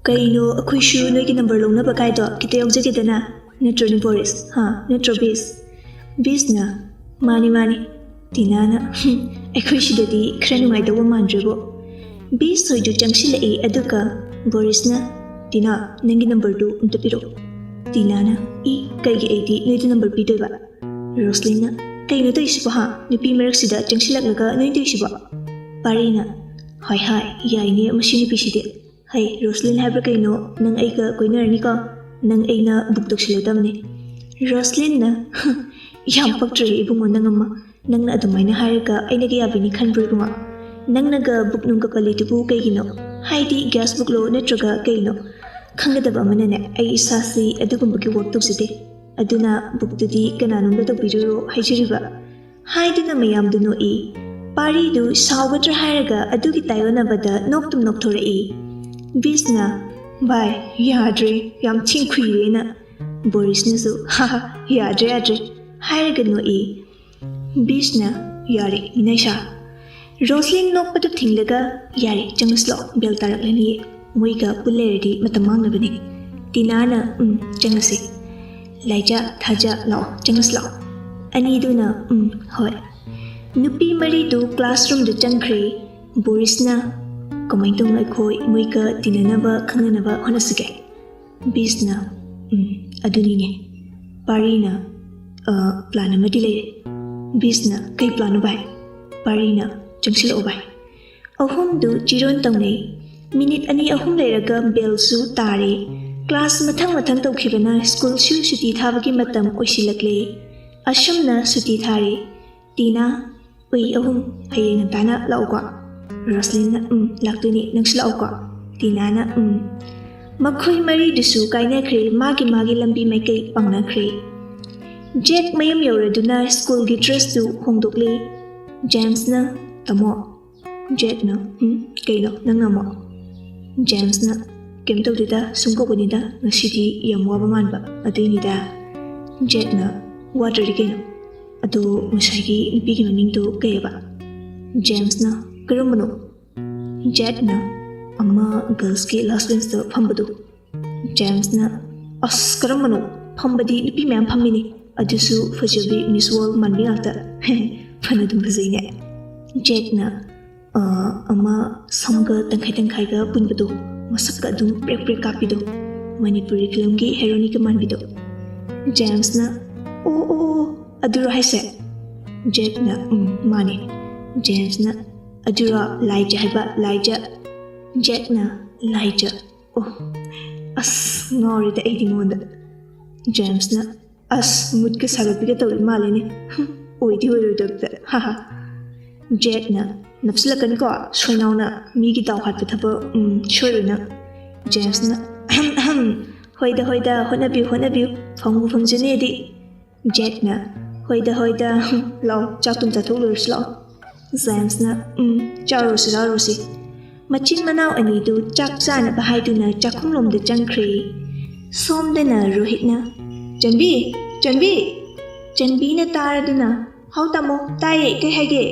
ꯀꯩꯅꯣ ꯑꯩꯈꯣꯏꯁꯨ ꯅꯣꯏꯒꯤ ꯅꯝꯕꯔ ꯂꯧꯅꯕ ꯀꯥꯏꯗꯣ ꯈꯤꯇ ꯌꯥꯎꯖꯒꯦꯗꯅ ꯅꯠꯇ꯭ꯔꯣꯅꯦ ꯕꯣꯔꯤꯁ ꯅꯠꯇ꯭ꯔꯣ ꯕꯤꯁꯅ ꯃꯥꯅꯤ ꯇꯤꯅꯥꯅ ꯑꯩꯈꯣꯏ ꯁꯤꯗꯗꯤ ꯈꯔ ꯅꯨꯡꯉꯥꯏꯗꯧꯕ ꯃꯥꯟꯗ꯭ꯔꯦꯕꯣ ꯕꯤꯁ ꯍꯣꯏꯗꯨ ꯆꯪꯁꯤꯜꯂꯛꯏ ꯑꯗꯨꯒ ꯕꯣꯔꯤꯁꯅ ꯇꯤꯅꯥ ꯅꯪꯒꯤ ꯅꯝꯕꯔꯗꯨ ꯑꯝꯇ ꯄꯤꯔꯛꯑꯣ ꯇꯤꯅꯥꯅ ꯀꯩꯒꯤ ꯑꯩꯗꯤ ꯅꯣꯏꯗ ꯅꯝꯕꯔ ꯄꯤꯗꯣꯏꯕ ꯔꯣꯁꯂꯤꯟꯅ ꯀꯩꯅꯣ ꯇꯧꯏꯁꯤꯕꯣ ꯅꯨꯄꯤ ꯃꯔꯛꯁꯤꯗ ꯆꯪꯁꯤꯜꯂꯛꯂꯒ ꯅꯣꯏ ꯇꯧꯏꯁꯤꯕꯣ ꯄꯥꯔꯤꯅ ꯍꯣꯏ ꯌꯥꯏꯅꯦ ꯃꯁꯤ ꯅꯨꯄꯤꯁꯤꯗꯤ ꯔꯣꯁꯂꯤꯟ ꯍꯥꯏꯕ꯭ꯔꯥ ꯀꯩꯅꯣ ꯅꯪ ꯑꯩꯒ ꯀꯣꯏꯅꯔꯅꯤꯀꯣ ꯅꯪ ꯑꯩꯅ ꯕꯨꯛ ꯇꯧꯁꯤꯜꯂꯗꯕꯅꯦ ꯔꯣꯁꯂꯤꯟꯅ ꯌꯥꯝ ꯄꯛꯇ꯭ꯔꯦ ꯏꯕꯨꯡꯉꯣ ꯅꯪꯅ ꯑꯗꯨꯃꯥꯏꯅ ꯍꯥꯏꯔꯒ ꯑꯩꯅꯒ ꯌꯥꯕꯤꯅꯤ ꯈꯟꯕ꯭ꯔꯣ ꯏꯕꯨꯡꯉꯣ ꯅꯪꯅꯒ ꯕꯨꯛ ꯅꯨꯡꯒ ꯄꯜꯂꯤꯗꯨꯕꯨ ꯀꯩꯒꯤꯅꯣ ꯍꯥꯏꯗꯤ ꯒ꯭ꯌꯥꯁ ꯕꯨꯛꯂꯣ ꯅꯠꯇ꯭ꯔꯒ ꯀꯩꯅꯣ ꯈꯪꯒꯗꯕ ꯑꯃꯅꯅꯦ ꯑꯩ ꯏꯁꯥꯁꯤ ꯑꯗꯨꯒꯨꯝꯕꯒꯤ ꯋꯥꯔꯛ ꯇꯧꯖꯗꯦ ꯑꯗꯨꯅ ꯕꯨꯛꯇꯨꯗꯤ ꯀꯅꯥꯅꯣꯝꯗ ꯇꯧꯕꯤꯔꯨꯔꯣ ꯍꯥꯏꯖꯔꯤꯕ ꯍꯥꯏꯗꯨꯅ ꯃꯌꯥꯝꯗꯨ ꯅꯣꯛꯏ ꯄꯥꯔꯤꯗꯨ ꯁꯥꯎꯒꯗ꯭ꯔꯥ ꯍꯥꯏꯔꯒ ꯑꯗꯨꯒꯤ ꯇꯥꯏꯌꯣꯟꯅꯕꯗ ꯅꯣꯛꯇꯨꯝ ꯅꯣꯛꯊꯣꯔꯛꯏ ꯕꯤꯁꯅ ꯚꯥꯏ ꯌꯥꯗ꯭ꯔꯦ ꯌꯥꯝ ꯊꯤꯟ ꯈꯨꯏꯔꯦꯅ ꯕꯣꯔꯤꯁꯅꯁꯨ ꯌꯥꯗ꯭ꯔꯦ ꯍꯥꯏꯔꯒ ꯅꯣꯛꯏ ꯕꯤꯁꯅ ꯌꯥꯔꯦ ꯃꯤꯅꯥꯏꯁꯥ ꯔꯣꯁꯂꯤꯟ ꯅꯣꯛꯄꯗꯨ ꯊꯤꯡꯂꯒ ꯌꯥꯔꯦ ꯆꯪꯂꯁꯤ ꯂꯥꯛꯑꯣ ꯕꯦꯜ ꯇꯥꯔꯛꯂꯅꯤꯌꯦ ꯃꯣꯏꯒ ꯄꯨꯜꯂꯩꯔꯗꯤ ꯃꯇꯝ ꯃꯥꯡꯅꯕꯅꯤ ꯇꯤꯅꯥꯅ ꯆꯪꯂꯁꯤ ꯂꯥꯏꯖꯥ ꯊꯥꯖ ꯂꯥꯛꯑꯣ ꯆꯪꯂꯁꯤ ꯂꯥꯛꯑꯣ ꯑꯅꯤꯗꯨꯅ ꯍꯣꯏ ꯅꯨꯄꯤ ꯃꯔꯤꯗꯨ ꯀ꯭ꯂꯥꯁꯔꯨꯝꯗ ꯆꯪꯈ꯭ꯔꯦ ꯕꯣꯔꯤꯁꯅ ꯀꯃꯥꯏꯅ ꯇꯧꯅ ꯑꯩꯈꯣꯏ ꯃꯣꯏꯒ ꯇꯤꯟꯅꯅꯕ ꯈꯪꯅꯅꯕ ꯍꯣꯠꯅꯁꯤꯒꯦ ꯕꯤꯁꯅ ꯑꯗꯨꯅꯤꯅꯦ ꯄꯥꯔꯤꯅ ꯄ꯭ꯂꯥꯟ ꯑꯃꯗꯤ ꯂꯩꯔꯦ ꯕꯤꯁꯅ ꯀꯩ ꯄ꯭ꯂꯥꯟꯅꯣ ꯚꯥꯏ ꯄꯥꯔꯤꯅ ꯆꯪꯁꯤꯜꯂꯛꯑꯣ ꯚꯥꯏ ꯑꯍꯨꯝꯗꯨ ꯆꯤꯔꯣꯟ ꯇꯧꯅꯩ ꯃꯤꯅꯤꯠ 2-3 ꯂꯩꯔꯒ ꯕꯦꯜꯁꯨ ꯇꯥꯔꯦ ꯀ꯭ꯂꯥꯁ ꯃꯊꯪ ꯇꯧꯈꯤꯕꯅ ꯁ꯭ꯀꯨꯜꯁꯨ ꯁꯨꯇꯤ ꯊꯥꯕꯒꯤ ꯃꯇꯝ ꯑꯣꯏꯁꯤꯜꯂꯛꯂꯦ ꯑꯁꯨꯝꯅ ꯁꯨꯇꯤ ꯊꯥꯔꯦ ꯇꯤꯅꯥ ꯑꯍꯨꯝ ꯍꯌꯦꯡ ꯉꯟꯇꯥꯅ ꯂꯥꯛꯎꯀꯣ ꯔꯣꯁꯂꯤꯟꯅ ꯂꯥꯛꯇꯣꯏꯅꯤ ꯅꯪꯁꯨ ꯂꯥꯛꯎꯀꯣ ꯇꯤꯅꯥꯅ ꯃꯈꯣꯏ ꯃꯔꯤꯗꯨꯁꯨ ꯀꯥꯏꯅꯈ꯭ꯔꯦ ꯃꯥꯒꯤ ꯂꯝꯕꯤ ꯃꯥꯏꯀꯩ ꯄꯥꯡꯅꯈ꯭ꯔꯦ ꯖꯦꯛ ꯃꯌꯨꯝ ꯌꯧꯔꯗꯨꯅ ꯁ꯭ꯀꯨꯜꯒꯤ ꯗ꯭ꯔꯦꯁꯇꯨ ꯍꯣꯡꯗꯣꯛꯂꯤ ꯖꯦꯝꯁꯅ ꯇꯥꯃꯣ ꯖꯦꯛꯅ ꯀꯩꯅꯣ ꯅꯪꯅ ꯑꯃꯨꯛ ꯖꯦꯝꯁꯅ ꯀꯩꯝ ꯇꯧꯗꯦꯗ ꯁꯨꯝ ꯀꯧꯕꯅꯤꯗ ꯉꯁꯤꯗꯤ ꯌꯥꯝ ꯋꯥꯕ ꯃꯥꯟꯕ ꯑꯗꯨꯏꯅꯤꯗ ꯖꯦꯛꯅ ꯋꯥꯗ꯭ꯔꯗꯤ ꯀꯩꯅꯣ ꯑꯗꯣ ꯉꯁꯥꯏꯒꯤ ꯅꯨꯄꯤꯒꯤ ꯃꯃꯤꯡꯗꯣ ꯀꯩꯑꯕ ꯖꯦꯝꯁꯅ ꯀꯔꯝꯕꯅꯣ ꯖꯦꯛꯅ ꯑꯃ ꯒꯔꯜꯁꯀꯤ ꯂꯥꯁ ꯕꯦꯟꯁꯇ ꯐꯝꯕꯗꯣ ꯖꯦꯝꯁꯅ ꯑꯁ ꯀꯔꯝꯕꯅꯣ ꯐꯝꯕꯗꯤ ꯅꯨꯄꯤ ꯃꯌꯥꯝ ꯐꯝꯃꯤꯅꯤ ꯑꯗꯨꯁꯨ ꯐꯖꯕꯤ ꯃꯤꯁ ꯋꯥꯔꯜ ꯃꯥꯟꯕꯤ ꯉꯥꯛꯇ ꯐꯅ ꯑꯗꯨꯝ ꯐꯖꯩꯅꯦ ꯖꯦꯛꯅ ꯑꯃ ꯁꯝꯒ ꯇꯪꯈꯥꯏꯒ ꯄꯨꯟꯕꯗꯣ ꯃꯁꯛꯀ ꯑꯗꯨꯝ ꯄ꯭ꯔꯦꯛ ꯀꯥꯞꯄꯤꯗꯣ ꯃꯅꯤꯄꯨꯔꯤ ꯐꯤꯂꯝꯒꯤ ꯍꯦꯔꯣꯅꯤꯒ ꯃꯥꯟꯕꯤꯗꯣ ꯖꯦꯝꯁꯅ ꯑꯣ ꯑꯗꯨꯔꯣ ꯍꯥꯏꯁꯦ ꯖꯦꯛꯅ ꯃꯥꯅꯦ ꯖꯦꯝꯁꯅ ꯑꯗꯨꯔꯣ ꯂꯥꯏꯖ ꯍꯥꯏꯕ ꯂꯥꯏꯖ ꯖꯦꯛꯅ ꯂꯥꯏꯖ ꯑꯣ ꯑꯁ ꯉꯥꯎꯔꯦꯗ ꯑꯩꯗꯤ ꯃꯉꯣꯟꯗ ꯖꯦꯝꯁꯅ ꯑꯁ ꯃꯨꯠꯀ ꯁꯥꯒꯠꯄꯤꯒ ꯇꯧꯔꯤ ꯃꯥꯜꯂꯦꯅꯦ ꯑꯣꯏꯗꯤ ꯑꯣꯏꯔꯣꯏꯗꯕꯗ ꯖꯦꯛꯅ ꯅꯞꯁꯤꯜꯂꯛꯀꯅꯤꯀꯣ ꯁꯣꯏꯅꯥꯎꯅ ꯃꯤꯒꯤ ꯗꯥꯎ ꯍꯥꯠꯄ ꯊꯕꯛ ꯁꯣꯏꯔꯣꯏꯅ ꯖꯦꯝꯁꯅ ꯍꯣꯏꯗ ꯍꯣꯠꯅꯕꯤꯌꯨ ꯐꯪꯕꯨ ꯐꯪꯖꯅꯦꯗꯤ ꯖꯦꯛꯅ ꯍꯣꯏꯗ ꯂꯥꯛꯑꯣ ꯆꯥꯛꯇꯨꯝ ꯆꯥꯊꯣꯛꯂꯨꯔꯁꯤ ꯂꯥꯛꯑꯣ ꯖꯦꯝꯁꯅ ꯆꯥꯔꯨꯔꯁꯤ ꯃꯆꯤꯟ ꯃꯅꯥꯎ ꯑꯅꯤꯗꯨ ꯆꯥꯛ ꯆꯥꯅꯕ ꯍꯥꯏꯗꯨꯅ ꯆꯥꯛꯈꯨꯝꯂꯣꯝꯗ ꯆꯪꯈ꯭ꯔꯦ ꯁꯣꯝꯗꯅ ꯔꯣꯍꯤꯠꯅ ꯆꯟꯕꯤꯅ ꯇꯥꯔꯗꯨꯅ ꯍꯥꯎ ꯇꯥꯃꯣ ꯇꯥꯏꯌꯦ ꯀꯩ ꯍꯥꯏꯒꯦ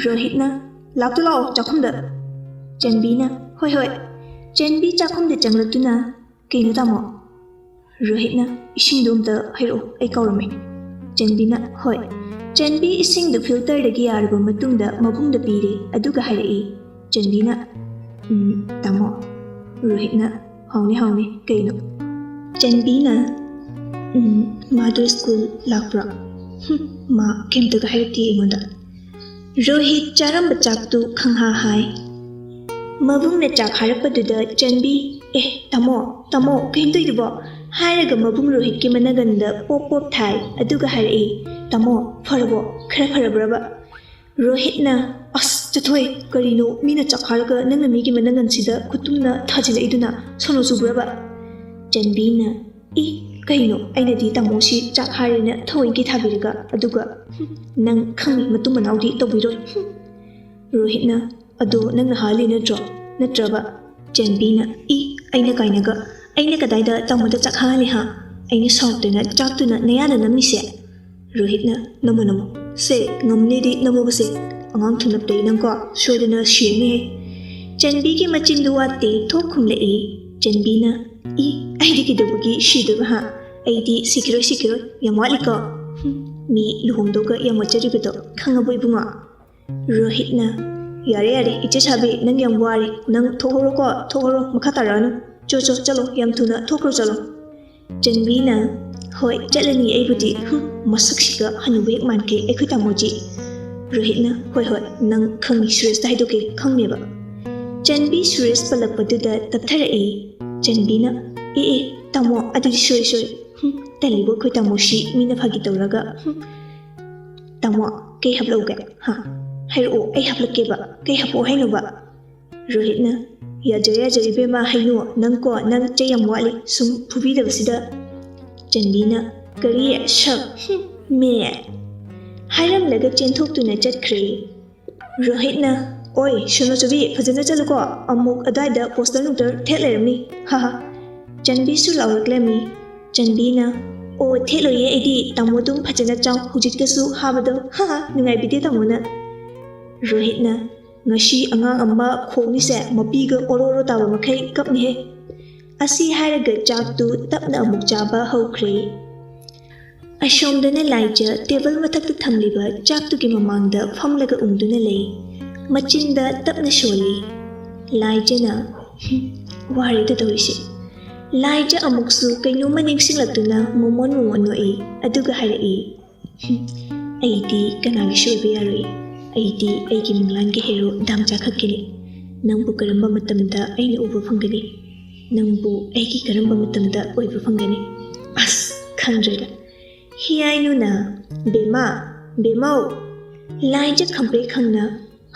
ꯔꯣꯍꯤꯠꯅ ꯂꯥꯛꯑꯣ ꯆꯥꯛꯈꯨꯝꯗ ꯆꯟꯕꯤꯅ ꯍꯣꯏ ꯆꯟꯕꯤ ꯆꯥꯛꯈꯨꯝꯗ ꯆꯪꯂꯛꯇꯨꯅ ꯀꯩꯅꯣ ꯇꯥꯃꯣ ꯔꯣꯍꯤꯠꯅ ꯏꯁꯤꯡꯗꯣ ꯑꯝꯇ ꯍꯩꯔꯛꯑꯣ ꯑꯩ ꯀꯧꯔꯝꯃꯦ ꯆꯟꯕꯤꯅ ꯍꯣꯏ ꯆꯟꯕꯤ ꯏꯁꯤꯡꯗꯨ ꯐꯤꯜꯇꯔꯗꯒꯤ ꯌꯥꯔꯕ ꯃꯇꯨꯡꯗ ꯃꯕꯨꯡꯗ ꯄꯤꯔꯦ ꯑꯗꯨꯒ ꯍꯥꯏꯔꯛꯏ ꯆꯟꯕꯤꯅ ꯇꯥꯃꯣ ꯔꯣꯍꯤꯠꯅ ꯍꯥꯎꯅꯦ ꯀꯩꯅꯣ ꯆꯟꯕꯤꯅ ꯃꯥꯗꯣ ꯁ꯭ꯀꯨꯜ ꯂꯥꯛꯄ꯭ꯔꯣ ꯃꯥ ꯀꯩꯝꯇꯒ ꯍꯥꯏꯔꯛꯇꯦ ꯑꯩꯉꯣꯟꯗ Rohit ꯆꯥꯔꯝꯕ ꯆꯥꯛꯇꯨ ꯈꯪꯍꯥ ꯍꯥꯏ ꯃꯕꯨꯡꯅ ꯆꯥꯛ ꯍꯥꯏꯔꯛꯄꯗꯨꯗ ꯆꯟꯕꯤ ꯇꯥꯃꯣ ꯀꯩꯝꯇꯣꯏꯗꯨꯕꯣ ꯍꯥꯏꯔꯒ ꯃꯕꯨꯡ ꯔꯣꯍꯤꯠꯀꯤ ꯃꯅꯒꯟꯗ ꯄꯣꯞ ꯄꯣꯞ ꯊꯥꯏ ꯑꯗꯨꯒ ꯍꯥꯏꯔꯛꯏ ꯇꯥꯃꯣ ꯐꯔꯕꯣ ꯈꯔ ꯐꯔꯕ꯭ꯔꯕ ꯔꯣꯍꯤꯠꯅ ꯑꯁ ꯆꯠꯊꯣꯏ ꯀꯔꯤꯅꯣ ꯃꯤꯅ ꯆꯥꯛ ꯍꯥꯏꯔꯒ ꯅꯪꯅ ꯃꯤꯒꯤ ꯃꯅꯒꯟꯁꯤꯗ ꯈꯨꯠꯇꯨꯝꯅ ꯊꯥꯖꯤꯜꯂꯛꯏꯗꯨꯅ ꯁꯣꯅꯣ ꯆꯨꯕ꯭ꯔꯕ ꯆꯟꯕꯤꯅ ꯀꯩꯅꯣ ꯑꯩꯅꯗꯤ ꯇꯥꯃꯣꯁꯤ ꯆꯥꯛ ꯍꯥꯏꯔꯦꯅ ꯊꯑꯣꯏꯀꯤ ꯊꯥꯕꯤꯔꯒ ꯑꯗꯨꯒ ꯅꯪ ꯈꯪꯉꯤ ꯃꯇꯨꯡ ꯃꯅꯥꯎꯗꯤ ꯇꯧꯕꯤꯔꯣꯏ ꯔꯣꯍꯤꯠꯅ ꯑꯗꯣ ꯅꯪꯅ ꯍꯥꯜꯂꯤ ꯅꯠꯇ꯭ꯔꯣ ꯅꯠꯇ꯭ꯔꯕ ꯆꯟꯕꯤꯅ ꯑꯩꯅ ꯀꯥꯏꯅꯒ ꯑꯩꯅ ꯀꯗꯥꯏꯗ ꯇꯥꯃꯣꯗ ꯆꯥꯛ ꯍꯥꯜꯂꯤ ꯍꯥ ꯑꯩꯅ ꯁꯥꯎꯇꯅ ꯆꯥꯛꯇꯨꯅ ꯅꯌꯥꯅ ꯅꯝꯃꯤꯁꯦ ꯔꯣꯍꯤꯠꯅ ꯅꯝꯃꯣ ꯁꯦ ꯉꯝꯅꯦꯗꯤ ꯅꯝꯃꯣꯕꯁꯦ ꯑꯉꯥꯡ ꯊꯨꯅꯞꯇꯩ ꯅꯪꯀꯣ ꯁꯣꯏꯗꯅ ꯁꯤꯔꯅꯤꯍꯦ ꯆꯟꯕꯤꯒꯤ ꯃꯆꯤꯟꯗꯨ ꯋꯥꯠꯇꯦ ꯊꯣꯛ ꯈꯨꯝꯂꯛꯏ ꯆꯟꯕꯤꯅ ꯑꯩꯗꯤ ꯀꯩꯗꯧꯕꯒꯤ ꯁꯤꯗꯣꯏꯕ ꯍꯥ ꯑꯩꯗꯤ ꯁꯤꯈꯤꯔꯣꯏ ꯌꯥꯝ ꯋꯥꯠꯂꯤꯀꯣ ꯃꯤ ꯂꯨꯍꯣꯡꯗꯧꯒ ꯌꯥꯝ ꯋꯥꯠꯆꯔꯤꯕꯗꯣ ꯈꯪꯉꯕꯣ ꯏꯕꯨꯡꯉꯣ ꯔꯣꯍꯤꯠꯅ ꯌꯥꯔꯦ ꯏꯆꯦ ꯁꯥꯕꯤ ꯅꯪ ꯌꯥꯝ ꯋꯥꯔꯦ ꯅꯪ ꯊꯣꯛꯍꯧꯔꯣ ꯃꯈꯥ ꯇꯥꯔꯛꯑꯅꯨ ꯆꯠꯂꯣ ꯌꯥꯝ ꯊꯨꯅ ꯊꯣꯛꯈ꯭ꯔꯣ ꯆꯠꯂꯣ ꯆꯟꯕꯤꯅ ꯍꯣꯏ ꯆꯠꯂꯅꯤ ꯑꯩꯕꯨꯗꯤ ꯃꯁꯛꯁꯤꯒ ꯍꯅꯨꯕ ꯍꯦꯛ ꯃꯥꯟꯈꯩ ꯑꯩꯈꯣꯏ ꯇꯥꯃꯣꯖꯤ ꯔꯣꯍꯤꯠꯅ ꯍꯣꯏ ꯅꯪ ꯈꯪꯉꯤ ꯁꯨꯔꯦꯁꯇ ꯍꯥꯏꯗꯣꯛꯀꯦ ꯈꯪꯅꯦꯕ ꯆꯟꯕꯤ ꯁꯨꯔꯦꯁ ꯄꯜꯂꯛꯄꯗꯨꯗ ꯇꯞꯊꯔꯛꯏ ꯆꯟꯕꯤꯅ ꯇꯥꯃꯣ ꯑꯗꯨꯗꯤ ꯁꯣꯏ ꯇꯜꯂꯤꯕꯣ ꯑꯩꯈꯣꯏ ꯇꯥꯃꯣꯁꯤ ꯃꯤꯅ ꯐꯥꯒꯤ ꯇꯧꯔꯒ ꯇꯥꯃꯣ ꯀꯩ ꯍꯥꯞꯂꯛꯎꯒꯦ ꯍꯥꯏꯔꯛꯑꯣ ꯑꯩ ꯍꯥꯞꯂꯛꯀꯦꯕ ꯀꯩ ꯍꯥꯞꯄꯛꯑꯣ ꯍꯥꯏꯅꯣꯕ ꯔꯣꯍꯤꯠꯅ ꯌꯥꯖꯔꯦ ꯏꯕꯦꯝꯃ ꯍꯩꯅꯨ ꯅꯪ ꯆꯩ ꯌꯥꯝ ꯋꯥꯠꯂꯤ ꯁꯨꯝ ꯐꯨꯕꯤꯗꯕꯁꯤꯗ ꯆꯟꯕꯤꯅ ꯀꯔꯤ ꯁꯛ ꯃꯦ ꯍꯥꯏꯔꯝꯂꯒ ꯆꯦꯟꯊꯣꯛꯇꯨꯅ ꯆꯠꯈ꯭ꯔꯦ ꯔꯣꯍꯤꯠꯅ ꯑꯣꯏ ꯁꯣꯅꯣꯆꯨꯕꯤ ꯐꯖꯅ ꯆꯠꯂꯨꯀꯣ ꯑꯃꯨꯛ ꯑꯗꯥꯏꯗ ꯄꯣꯁꯇꯔ ꯅꯨꯡꯇꯔ ꯊꯦꯠ ꯂꯩꯔꯝꯅꯤ ꯆꯟꯕꯤꯁꯨ ꯂꯥꯎꯔꯛꯂꯝꯃꯤ ꯆꯟꯕꯤꯅ ꯑꯣ ꯊꯦꯠꯂꯣꯏꯌꯦ ꯑꯩꯗꯤ ꯇꯥꯃꯣ ꯑꯗꯨꯝ ꯐꯖꯅ ꯆꯥꯎ ꯍꯧꯖꯤꯛꯇꯁꯨ ꯍꯥꯕꯗꯣ ꯅꯨꯡꯉꯥꯏꯕꯤꯗꯦ ꯇꯥꯃꯣꯅ ꯔꯣꯍꯤꯠꯅ ꯉꯁꯤ ꯑꯉꯥꯡ ꯑꯃ ꯈꯣꯡꯅꯤꯁꯦ ꯃꯄꯤꯒ ꯑꯣꯔꯣ ꯇꯥꯕ ꯃꯈꯩ ꯀꯞꯅꯤꯍꯦ ꯑꯁꯤ ꯍꯥꯏꯔꯒ ꯆꯥꯛꯇꯨ ꯇꯞꯅ ꯑꯃꯨꯛ ꯆꯥꯕ ꯍꯧꯈ꯭ꯔꯦ ꯑꯁꯣꯝꯗꯅ ꯂꯥꯏꯖ ꯇꯦꯕꯜ ꯃꯊꯛꯇ ꯊꯝꯂꯤꯕ ꯆꯥꯛꯇꯨꯒꯤ ꯃꯃꯥꯡꯗ ꯐꯝꯂꯒ ꯎꯪꯗꯨꯅ ꯂꯩ ꯃꯆꯤꯟꯗ ꯇꯞꯅ ꯁꯣꯜꯂꯤ ꯂꯥꯏꯖꯅ ꯋꯥꯔꯤꯗ ꯇꯧꯔꯤꯁꯦ ꯂꯥꯏꯖ ꯑꯃꯨꯛꯁꯨ ꯀꯩꯅꯣꯝꯃ ꯅꯤꯡꯁꯤꯡꯂꯛꯇꯨꯅ ꯃꯣꯃꯣꯟ ꯅꯣꯛꯏ ꯑꯗꯨꯒ ꯍꯥꯏꯔꯛꯏ ꯑꯩꯗꯤ ꯀꯅꯥꯒꯤꯁꯨ ꯑꯣꯏꯕ ꯌꯥꯔꯣꯏ ꯑꯩꯗꯤ ꯑꯩꯒꯤ ꯃꯪꯂꯥꯟꯒꯤ ꯍꯦꯔꯣ ꯗꯥꯝꯆꯥ ꯈꯛꯀꯤꯅꯤ ꯅꯪꯕꯨ ꯀꯔꯝꯕ ꯃꯇꯝꯗ ꯑꯩꯅ ꯎꯕ ꯐꯪꯒꯅꯤ ꯅꯪꯕꯨ ꯑꯩꯒꯤ ꯀꯔꯝꯕ ꯃꯇꯝꯗ ꯑꯣꯏꯕ ꯐꯪꯒꯅꯤ ꯑꯁ ꯈꯪꯗ꯭ꯔꯦꯗ ꯍꯤꯌꯥꯏꯅꯨꯅ ꯕꯦꯃꯥꯎ ꯂꯥꯏꯖ ꯈꯪꯄ꯭ꯔꯦꯛ ꯈꯪꯅ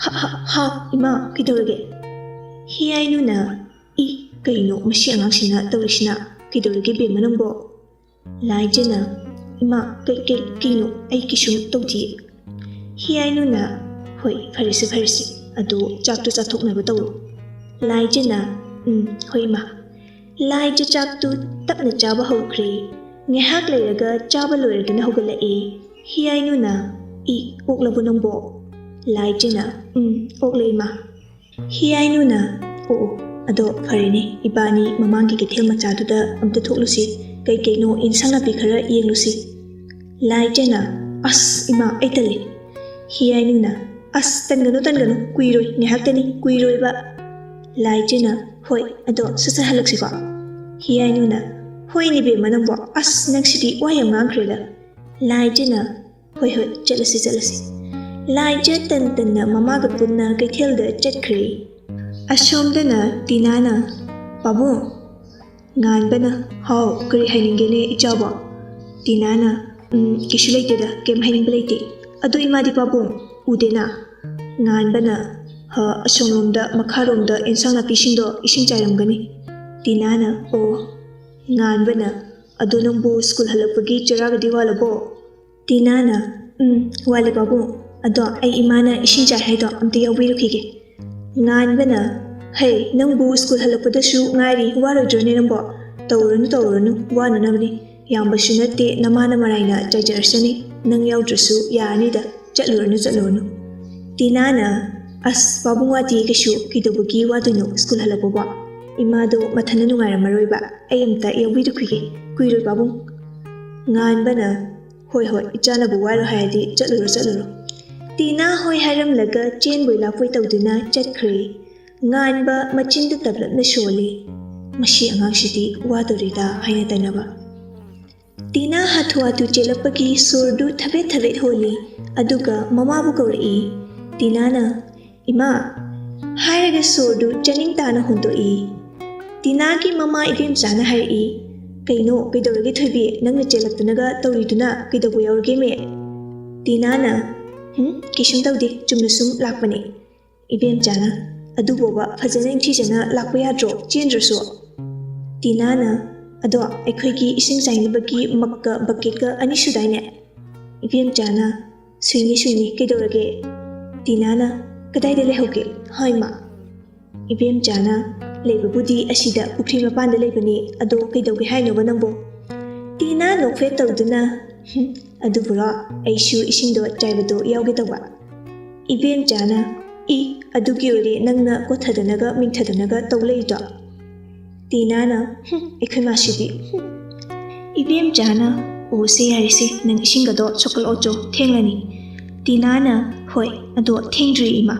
ꯍꯥ ꯏꯃꯥ ꯀꯩꯗꯧꯔꯒꯦ ꯍꯤꯌꯥꯏꯅꯨꯅ ꯀꯩꯅꯣ ꯃꯁꯤ ꯑꯉꯥꯡꯁꯤꯅ ꯇꯧꯔꯤꯁꯤꯅ ꯀꯩꯗꯧꯔꯒꯦ ꯕꯦꯝꯃ ꯅꯪꯕꯣ ꯂꯥꯏꯖꯅ ꯏꯃꯥ ꯀꯩꯅꯣ ꯑꯩ ꯀꯩꯁꯨꯝ ꯇꯧꯗꯤꯌꯦ ꯍꯤꯌꯥꯏꯅꯨꯅ ꯍꯣꯏ ꯐꯔꯦꯁꯦ ꯑꯗꯣ ꯆꯥꯛꯇꯣ ꯆꯥꯊꯣꯛꯅꯕ ꯇꯧꯔꯣ ꯂꯥꯏꯖꯅ ꯍꯣꯏ ꯏꯃꯥ ꯂꯥꯏꯖ ꯆꯥꯛꯇꯨ ꯇꯞꯅ ꯆꯥꯕ ꯍꯧꯈ꯭ꯔꯦ ꯉꯥꯏꯍꯥꯛ ꯂꯩꯔꯒ ꯆꯥꯕ ꯂꯣꯏꯔꯒꯅ ꯍꯧꯒꯠꯂꯛꯏ ꯍꯤꯌꯥꯏꯅꯨꯅ ꯑꯣꯛꯂꯕꯣ ꯅꯪꯕꯣ ꯂꯥꯏꯖꯅ ꯑꯣꯛꯂꯦ ꯏꯃꯥ ꯍꯤꯌꯥꯏꯅꯨꯅ ꯑꯣ ꯑꯗꯣ ꯐꯔꯦꯅꯦ ꯏꯕꯥꯅꯤ ꯃꯃꯥꯡꯒꯤ ꯀꯩꯊꯦꯜ ꯃꯆꯥꯗꯨꯗ ꯑꯝꯇ ꯊꯣꯛꯂꯨꯁꯤ ꯀꯩꯀꯩꯅꯣ ꯏꯟꯁꯥꯡ ꯅꯥꯄꯤ ꯈꯔ ꯌꯦꯡꯂꯨꯁꯤ ꯂꯥꯏꯖꯅ ꯑꯁ ꯏꯃꯥ ꯑꯩ ꯇꯜꯂꯦ ꯍꯤꯌꯥꯏꯅꯨꯅ ꯑꯁ ꯇꯟꯒꯅꯨ ꯀꯨꯏꯔꯣꯏ ꯉꯥꯏꯍꯥꯛꯇꯅꯤ ꯀꯨꯏꯔꯣꯏꯕ ꯂꯥꯏꯖꯅ ꯍꯣꯏ ꯑꯗꯣ ꯁꯠ ꯍꯜꯂꯛꯁꯤꯀꯣ ꯍꯤꯌꯥꯏꯅꯨꯅ ꯍꯣꯏꯅꯦ ꯕꯦꯝꯃ ꯅꯪꯕꯣ ꯑꯁ ꯅꯪꯁꯤꯗꯤ ꯋꯥ ꯌꯥꯝ ꯉꯥꯡꯈ꯭ꯔꯦꯗ ꯂꯥꯏꯖꯅ ꯍꯣꯏ ꯆꯠꯂꯁꯤ ꯂꯥꯏꯖ ꯇꯟꯅ ꯃꯃꯥꯒ ꯄꯨꯟꯅ ꯀꯩꯊꯦꯜꯗ ꯆꯠꯈ꯭ꯔꯦ ꯑꯁꯣꯝꯗꯅ ꯇꯤꯅꯥꯅ ꯄꯥꯕꯨꯡ ꯉꯥꯟꯕꯅ ꯍꯥꯎ ꯀꯔꯤ ꯍꯥꯏꯅꯤꯡꯒꯦꯅꯦ ꯏꯆꯥꯕꯣ ꯇꯤꯅꯥꯅ ꯀꯩꯁꯨ ꯂꯩꯇꯦꯗ ꯀꯩꯝ ꯍꯥꯏꯅꯤꯡꯕ ꯂꯩꯇꯦ ꯑꯗꯣ ꯏꯃꯥꯗꯤ ꯄꯥꯕꯨꯡ ꯎꯗꯦꯅ ꯉꯥꯟꯕꯅ ꯑꯁꯣꯝꯂꯣꯝꯗ ꯃꯈꯥꯔꯣꯝꯗ ꯏꯟꯁꯥꯡ ꯅꯥꯄꯤꯁꯤꯡꯗꯣ ꯏꯁꯤꯡ ꯆꯥꯏꯔꯝꯒꯅꯤ ꯇꯤꯅꯥꯅ ꯑꯣ ꯉꯥꯟꯕꯅ ꯑꯗꯣ ꯅꯪꯕꯨ ꯁ꯭ꯀꯨꯜ ꯍꯜꯂꯛꯄꯒꯤ ꯆꯔꯥꯒꯗꯤ ꯋꯥꯠꯂꯕꯣ ꯇꯤꯅꯥꯅ ꯋꯥꯠꯂꯦ ꯄꯥꯕꯨꯡ ꯑꯗꯣ ꯑꯩ ꯏꯃꯥꯅ ꯏꯁꯤꯡ ꯆꯥꯏ ꯍꯥꯏꯗꯣ ꯑꯝꯇ ꯌꯥꯎꯕꯤꯔꯨꯈꯤꯒꯦ ꯉꯥꯟꯕꯅ ꯍꯩ ꯅꯪꯕꯨ ꯁ꯭ꯀꯨꯜ ꯍꯜꯂꯛꯄꯗꯁꯨ ꯉꯥꯏꯔꯤ ꯋꯥꯔꯣꯏꯗ꯭ꯔꯣꯅꯦ ꯅꯪꯕꯣ ꯇꯧꯔꯨꯔꯅꯨ ꯋꯥꯅꯅꯕꯅꯤ ꯌꯥꯝꯕꯁꯨ ꯅꯠꯇꯦ ꯅꯃꯥꯅ ꯃꯔꯥꯏꯅ ꯆꯥꯏꯖꯔꯁꯅꯤ ꯅꯪ ꯌꯥꯎꯗ꯭ꯔꯁꯨ ꯌꯥꯔꯅꯤꯗ ꯆꯠꯂꯨꯔꯅꯨ ꯇꯤꯅꯥꯅ ꯑꯁ ꯄꯥꯕꯨꯡ ꯋꯥꯗꯤꯌꯦ ꯀꯩꯁꯨ ꯀꯩꯗꯧꯕꯒꯤ ꯋꯥꯗꯣꯏꯅꯣ ꯁ꯭ꯀꯨꯜ ꯍꯜꯂꯛꯄꯕꯣ ꯏꯃꯥꯗꯣ ꯃꯊꯟꯇ ꯅꯨꯡꯉꯥꯏꯔꯝꯃꯔꯣꯏꯕ ꯑꯩ ꯑꯝꯇ ꯌꯥꯎꯕꯤꯔꯨꯈꯤꯒେ ꯀꯨꯏꯔꯣꯏ ꯄꯥꯕꯨꯡ ꯉꯥꯟꯕꯅ ꯍꯣꯏ ꯏꯆꯥꯅꯕꯨ ꯋꯥꯏꯔꯣ ꯍꯥꯏꯔꯗꯤ ꯆꯠꯂꯨꯔꯣ ꯇꯤꯅꯥ ꯍꯣꯏ ꯍꯥꯏꯔꯝꯂꯒ ꯆꯦꯟꯕꯣꯏ ꯂꯥꯛꯄꯣꯏ ꯇꯧꯗꯨꯅ ꯆꯠꯈ꯭ꯔꯦ ꯉꯥꯟꯕ ꯃꯆꯤꯟꯗ ꯇꯞꯂꯞꯅ ꯁꯣꯜꯂꯤ ꯃꯁꯤ ꯑꯉꯥꯡꯁꯤꯗꯤ ꯋꯥꯗꯣꯔꯤꯗ ꯍꯥꯏꯅ ꯇꯥꯅꯕ ꯇꯤꯅꯥ ꯍꯥꯊꯨ ꯆꯦꯜꯂꯛꯄꯒꯤ ꯁꯣꯔꯗꯨ ꯊꯕꯦꯠ ꯍꯣꯜꯂꯤ ꯑꯗꯨꯒ ꯃꯃꯥꯕꯨ ꯀꯧꯔꯛꯏ ꯇꯤꯅꯥꯅ ꯏꯃꯥ ꯍꯥꯏꯔꯒ ꯁꯣꯔꯗꯨ ꯆꯅꯤꯡ ꯇꯥꯅ ꯍꯣꯟꯗꯣꯛꯏ꯫ ꯇꯤꯅꯥꯒꯤ ꯃꯃꯥ ꯏꯕꯦꯝꯆꯥꯅ ꯍꯥꯏꯔꯛꯏ, ꯀꯩꯅꯣ ꯀꯩꯗꯧꯔꯒꯦ ꯊꯣꯏꯕꯤ, ꯅꯪꯅ ꯆꯦꯜꯂꯛꯇꯅꯒ ꯇꯧꯔꯤꯗꯨꯅ ꯀꯩꯗꯧꯕ ꯌꯥꯎꯔꯒꯦ ꯃꯦ? ꯇꯤꯅꯥꯅ ꯀꯩꯁꯨꯝ ꯇꯧꯗꯦ, ꯆꯨꯝꯅ ꯁꯨꯝ ꯂꯥꯛꯄꯅꯦ꯫ ꯏꯕꯦꯝꯆꯥꯅ ꯑꯗꯨꯕꯣꯕ ꯐꯖꯅ ꯏꯪꯊꯤꯖꯅ ꯂꯥꯛꯄ ꯌꯥꯗ꯭ꯔꯣ, ꯆꯦꯟꯗ꯭ꯔꯁꯨ? ꯇꯤꯅꯥꯅ ꯑꯗꯣ ꯑꯩꯈꯣꯏꯒꯤ ꯏꯁꯤꯡ ꯆꯥꯏꯅꯕꯒꯤ ꯃꯛꯀ ꯕꯛꯀꯦꯠꯀ 2 ꯁꯨꯗꯥꯏꯅꯦ? ꯏꯕꯦꯝꯆꯥꯅ ꯁꯨꯏꯅꯤ ꯀꯩꯗꯧꯔꯒꯦ? ꯇꯤꯅꯥꯅ ꯀꯗꯥꯏꯗ ꯂꯩꯍꯧꯒꯦ? ꯍꯥꯏ ꯃꯥ꯫ ꯏꯕꯦꯝꯆꯥꯅ ꯂꯩꯕꯕꯨꯗꯤ ꯑꯁꯤꯗ ꯄꯨꯈ꯭ꯔꯤ ꯃꯄꯥꯟꯗ ꯂꯩꯕꯅꯤ, ꯑꯗꯣ ꯀꯩꯗꯧꯒꯦ ꯍꯥꯏꯅꯣꯕ ꯅꯪꯕꯣ? ꯇꯤꯅꯥ ꯅꯣꯛꯐꯦꯠ ꯇꯧꯗꯨꯅ ꯑꯗꯨꯕꯨꯔꯣ ꯑꯩꯁꯨ ꯏꯁꯤꯡꯗꯣ ꯆꯥꯏꯕꯗꯣ ꯌꯥꯎꯒꯦ ꯇꯧꯕ꯫ ꯏꯕꯦꯝꯆꯥꯅ ꯑꯗꯨꯒꯤ ꯑꯣꯏꯔꯦ ꯅꯪꯅ ꯀꯣꯠꯊꯗꯅꯒ ꯃꯤꯡꯊꯗꯅꯒ ꯇꯧ ꯂꯩꯗꯣ꯫ ꯇꯤꯅꯥꯅ ꯑꯩꯈꯣꯏ ꯃꯥꯁꯤꯗꯤ꯫ ꯏꯕꯦꯝꯆꯥꯅ ꯑꯣꯁꯦ ꯌꯥꯔꯦꯁꯦ, ꯅꯪ ꯏꯁꯤꯡꯒꯗꯣ ꯁꯣꯛꯀꯠꯂꯛꯑꯣꯆꯣ, ꯊꯦꯡꯂꯅꯤ꯫ ꯇꯤꯅꯥꯅ ꯍꯣꯏ ꯑꯗꯣ ꯊꯦꯡꯗ꯭ꯔꯤ ꯏꯃꯥ꯫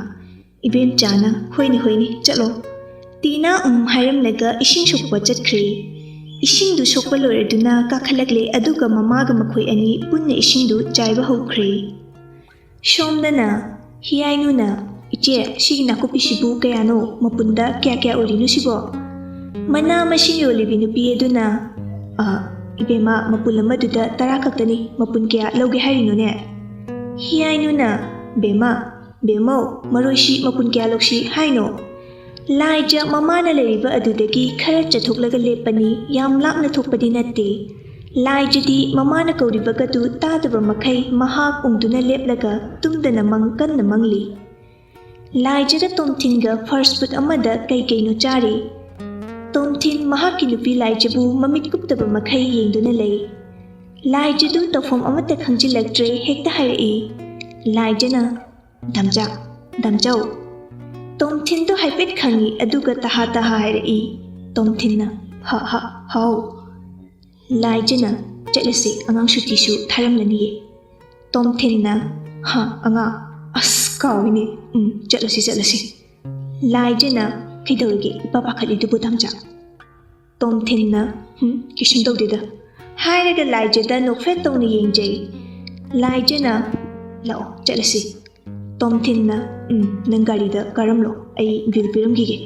ꯏꯕꯦꯝꯆꯥꯅ ꯍꯣꯏꯅꯦ ꯆꯠꯂꯣ꯫ ꯇꯤꯅꯥ ꯍꯥꯏꯔꯝꯂꯒ ꯏꯁꯤꯡ ꯁꯣꯛꯄ ꯆꯠꯈ꯭ꯔꯦ꯫ ꯏꯁꯤꯡꯗꯨ ꯁꯣꯛꯄ ꯂꯣꯏꯔꯗꯨꯅ ꯀꯥꯈꯠꯂꯛꯂꯦ, ꯑꯗꯨꯒ ꯃꯃꯥꯒ ꯃꯈꯣꯏ ꯑꯅꯤ ꯄꯨꯟꯅ ꯏꯁꯤꯡꯗꯨ ꯆꯥꯏꯕ ꯍꯧꯈ꯭ꯔꯦ꯫ ꯁꯣꯝꯗꯅ ꯍꯤꯌꯥꯏꯅꯨꯅ ꯏꯆꯦ ꯁꯤꯒꯤ ꯅꯥꯀꯨꯞꯄꯤꯁꯤꯕꯨ ꯀꯌꯥꯅꯣ, ꯃꯄꯨꯟꯗ ꯀꯌꯥ ꯑꯣꯏꯔꯤꯅꯣ ꯁꯤꯕꯣ? ꯃꯅꯥ ꯃꯁꯤꯡ ꯌꯣꯜꯂꯤꯕꯤ ꯅꯨꯄꯤ ꯑꯗꯨꯅ ꯏꯕꯦꯝꯃ ꯃꯄꯨꯟ ꯑꯃꯗꯨꯗ 10 ꯈꯛꯇꯅꯤ, ꯃꯄꯨꯟ ꯀꯌꯥ ꯂꯧꯒꯦ ꯍꯥꯏꯔꯤꯅꯣꯅꯦ? ꯍꯤꯌꯥꯏꯅꯨꯅ ꯕꯦꯝꯃꯧ ꯃꯔꯣꯏꯁꯤ ꯃꯄꯨꯟ ꯀꯌꯥ ꯂꯧꯁꯤ ꯍꯥꯏꯅꯣ? ꯂꯥꯏꯖ ꯃꯃꯥꯅ ꯂꯩꯔꯤꯕ ꯑꯗꯨꯗꯒꯤ ꯈꯔ ꯆꯠꯊꯣꯛꯂꯒ ꯂꯦꯞꯄꯅꯤ, ꯌꯥꯝ ꯂꯥꯞꯅ ꯊꯣꯛꯄꯗꯤ ꯅꯠꯇꯦ꯫ ꯂꯥꯏꯖꯗꯤ ꯃꯃꯥꯅ ꯀꯧꯔꯤꯕꯒꯗꯨ ꯇꯥꯗꯕ ꯃꯈꯩ ꯃꯍꯥꯛ ꯎꯡꯗꯨꯅ ꯂꯦꯞꯂꯒ ꯇꯨꯝꯗꯅ ꯀꯟꯅ ꯃꯪꯂꯤ꯫ ꯂꯥꯏꯖꯒ ꯇꯣꯝꯊꯤꯟꯒ ꯐꯥꯔꯁ ꯐꯨꯗ ꯑꯃꯗ ꯀꯩꯅꯣ ꯆꯥꯔꯤ꯫ ꯇꯣꯝꯊꯤꯟ ꯃꯍꯥꯛꯀꯤ ꯅꯨꯄꯤ ꯂꯥꯏꯖꯕꯨ ꯃꯃꯤꯠ ꯀꯨꯞꯇꯕ ꯃꯈꯩ ꯌꯦꯡꯗꯨꯅ ꯂꯩ꯫ ꯂꯥꯏꯖꯗꯨ ꯇꯧꯐꯝ ꯑꯃꯠꯇ ꯈꯪꯖꯤꯜꯂꯛꯇ꯭ꯔꯦ, ꯍꯦꯛꯇ ꯍꯥꯏꯔꯛꯏ꯫ ꯂꯥꯏꯖꯅ ꯗꯥꯝꯆꯧ꯫ ꯇꯣꯝꯊꯤꯟꯗꯣ ꯍꯥꯏꯐꯦꯠ ꯈꯪꯏ, ꯑꯗꯨꯒ ꯇꯍꯥ ꯍꯥꯏꯔꯛꯏ꯫ ꯇꯣꯝꯊꯤꯟꯅ ꯍꯥꯎ꯫ ꯂꯥꯏꯖꯅ ꯆꯠꯂꯁꯤ, ꯑꯉꯥꯡ ꯁꯨꯇꯤꯁꯨ ꯊꯥꯔꯝꯂꯅꯤꯌꯦ꯫ ꯇꯣꯝꯊꯤꯟꯅ ꯑꯉꯥꯡ ꯀꯥꯎꯏꯅꯦ, ꯆꯠꯂꯁꯤ꯫ ꯂꯥꯏꯖꯅ ꯀꯩꯗꯧꯔꯒꯦ ꯏꯄꯥ ꯄꯥꯈꯠꯂꯤꯗꯨꯕꯨ ꯗꯥꯝꯆꯥ? ꯇꯣꯝꯊꯤꯟꯅ ꯀꯩꯁꯨꯝ ꯇꯧꯗꯦꯗ ꯍꯥꯏꯔꯒ ꯂꯥꯏꯖꯗ ꯅꯣꯛꯐꯦꯠ ꯇꯧꯅ ꯌꯦꯡꯖꯩ꯫ ꯂꯥꯏꯖꯅ ꯂꯥꯛꯑꯣ ꯆꯠꯂꯁꯤ꯫ ꯇꯣꯝꯊꯤꯟꯅ ꯅꯪ ꯒꯥꯔꯤꯗ ꯀꯥꯔꯝꯂꯣ, ꯑꯩ ꯕꯤꯜ ꯄꯤꯔꯝꯈꯤꯒꯦ꯫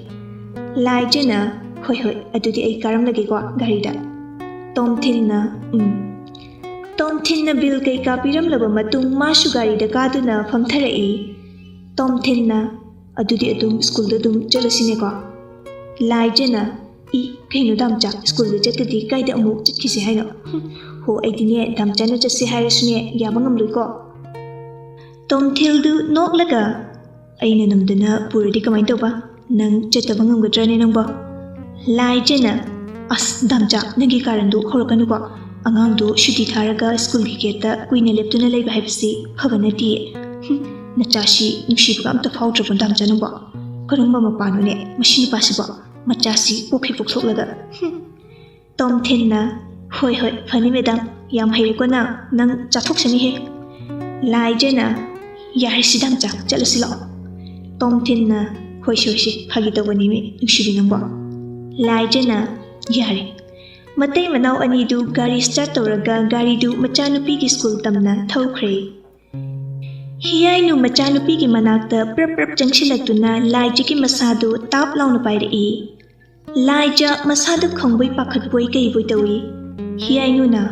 ꯂꯥꯏꯖꯅ ꯍꯣꯏ ꯑꯗꯨꯗꯤ ꯑꯩ ꯀꯥꯔꯝꯂꯒꯦꯀꯣ ꯒꯥꯔꯤꯗ꯫ ꯇꯣꯝꯊꯤꯟꯅ ꯕꯤꯜ ꯀꯩꯀꯥ ꯄꯤꯔꯝꯂꯕ ꯃꯇꯨꯡ ꯃꯥꯁꯨ ꯒꯥꯔꯤꯗ ꯀꯥꯗꯨꯅ ꯐꯝꯊꯔꯛꯏ꯫ ꯇꯣꯝꯊꯤꯟꯅ ꯑꯗꯨꯗꯤ ꯁ꯭ꯀꯨꯜꯗ ꯑꯗꯨꯝ ꯆꯠꯂꯁꯤꯅꯦꯀꯣ꯫ ꯂꯥꯏꯖꯅ ꯀꯩꯅꯣ ꯗꯥꯝꯆꯥ, ꯁ꯭ꯀꯨꯜꯗ ꯆꯠꯇꯗꯤ ꯀꯥꯏꯗ ꯑꯃꯨꯛ ꯆꯠꯈꯤꯁꯦ ꯍꯥꯏꯅꯣ? ꯍꯣ ꯑꯩꯗꯤꯅꯦ ꯗꯥꯝꯆꯥꯅ ꯆꯠꯁꯦ ꯍꯥꯏꯔꯁꯨꯅꯦ ꯌꯥꯕ ꯉꯝꯂꯣꯏꯀꯣ꯫ ꯇꯣꯝꯊꯤꯟꯗꯨ ꯅꯣꯛꯂꯒ ꯑꯩꯅ ꯅꯝꯗꯅ ꯄꯨꯔꯗꯤ ꯀꯃꯥꯏꯅ ꯇꯧꯕ? ꯅꯪ ꯆꯠꯇꯕ ꯉꯝꯒꯗ꯭ꯔꯅꯦ ꯅꯪꯕꯣ? ꯂꯥꯏꯖꯅ ꯗꯥꯝꯆꯥ ꯅꯪꯒꯤ ꯀꯥꯔꯟꯗꯨ ꯍꯧꯔꯛꯀꯅꯨꯀꯣ, ꯑꯉꯥꯡꯗꯨ ꯁꯨꯇꯤ ꯊꯥꯔꯒ ꯁ꯭ꯀꯨꯜꯒꯤ ꯒꯦꯠꯇ ꯀꯨꯏꯅ ꯂꯦꯞꯇꯨꯅ ꯂꯩꯕ ꯍꯥꯏꯕꯁꯤ ꯐꯕ ꯅꯠꯇꯤꯌꯦ꯫ ꯅꯆꯥꯁꯤ ꯅꯨꯡꯁꯤꯕꯒ ꯑꯝꯇ ꯐꯥꯎꯗ꯭ꯔꯕꯣ ꯗꯥꯝꯆꯥ ꯅꯪꯕꯣ? ꯀꯔꯝꯕ ꯃꯄꯥꯅꯣꯅꯦ ꯃꯁꯤ ꯅꯨꯄꯥꯁꯤꯕꯣ, ꯃꯆꯥꯁꯤ ꯄꯣꯛꯊꯣꯛꯂꯒ? ꯇꯣꯝꯊꯤꯟꯅ ꯍꯣꯏ ꯐꯅꯤ ꯃꯦꯗꯥꯝ, ꯌꯥꯝ ꯍꯩꯔꯦꯀꯣ ꯅꯪ ꯆꯥꯊꯣꯛꯆꯅꯤꯍꯦ꯫ ꯂꯥꯏꯖꯅ ꯌꯥꯔꯦꯁꯤ ꯗꯥꯝꯆꯥ ꯆꯠꯂꯁꯤ ꯂꯥꯛꯑꯣ꯫ ꯇꯣꯝꯊꯤꯟꯅ ꯍꯣꯏꯁꯤ ꯐꯥꯒꯤ ꯇꯧꯕꯅꯤ ꯅꯨꯡꯁꯤꯕꯤ ꯅꯪꯕꯣ꯫ ꯂꯥꯏꯖꯅ ꯌꯥꯔꯦ꯫ ꯃꯇꯩ ꯃꯅꯥꯎ ꯑꯅꯤꯗꯨ ꯒꯥꯔꯤ ꯁ꯭ꯇꯥꯔꯠ ꯇꯧꯔꯒ ꯒꯥꯔꯤꯗꯨ ꯃꯆꯥꯅꯨꯄꯤꯒꯤ ꯁ꯭ꯀꯨꯜ ꯇꯝꯅ ꯊꯧꯈ꯭ꯔꯦ꯫ ꯍꯤꯌꯥꯏꯅꯨ ꯃꯆꯥꯅꯨꯄꯤꯒꯤ ꯃꯅꯥꯛꯇ ꯄ꯭ꯔꯞ ꯆꯪꯁꯤꯜꯂꯛꯇꯨꯅ ꯂꯥꯏꯖꯒꯤ ꯃꯁꯥꯗꯨ ꯇꯥꯞ लाउꯅ पायरई। लाइजा मसादु खंबोई पाखतबोई कईबोई तौई। हियाइनुना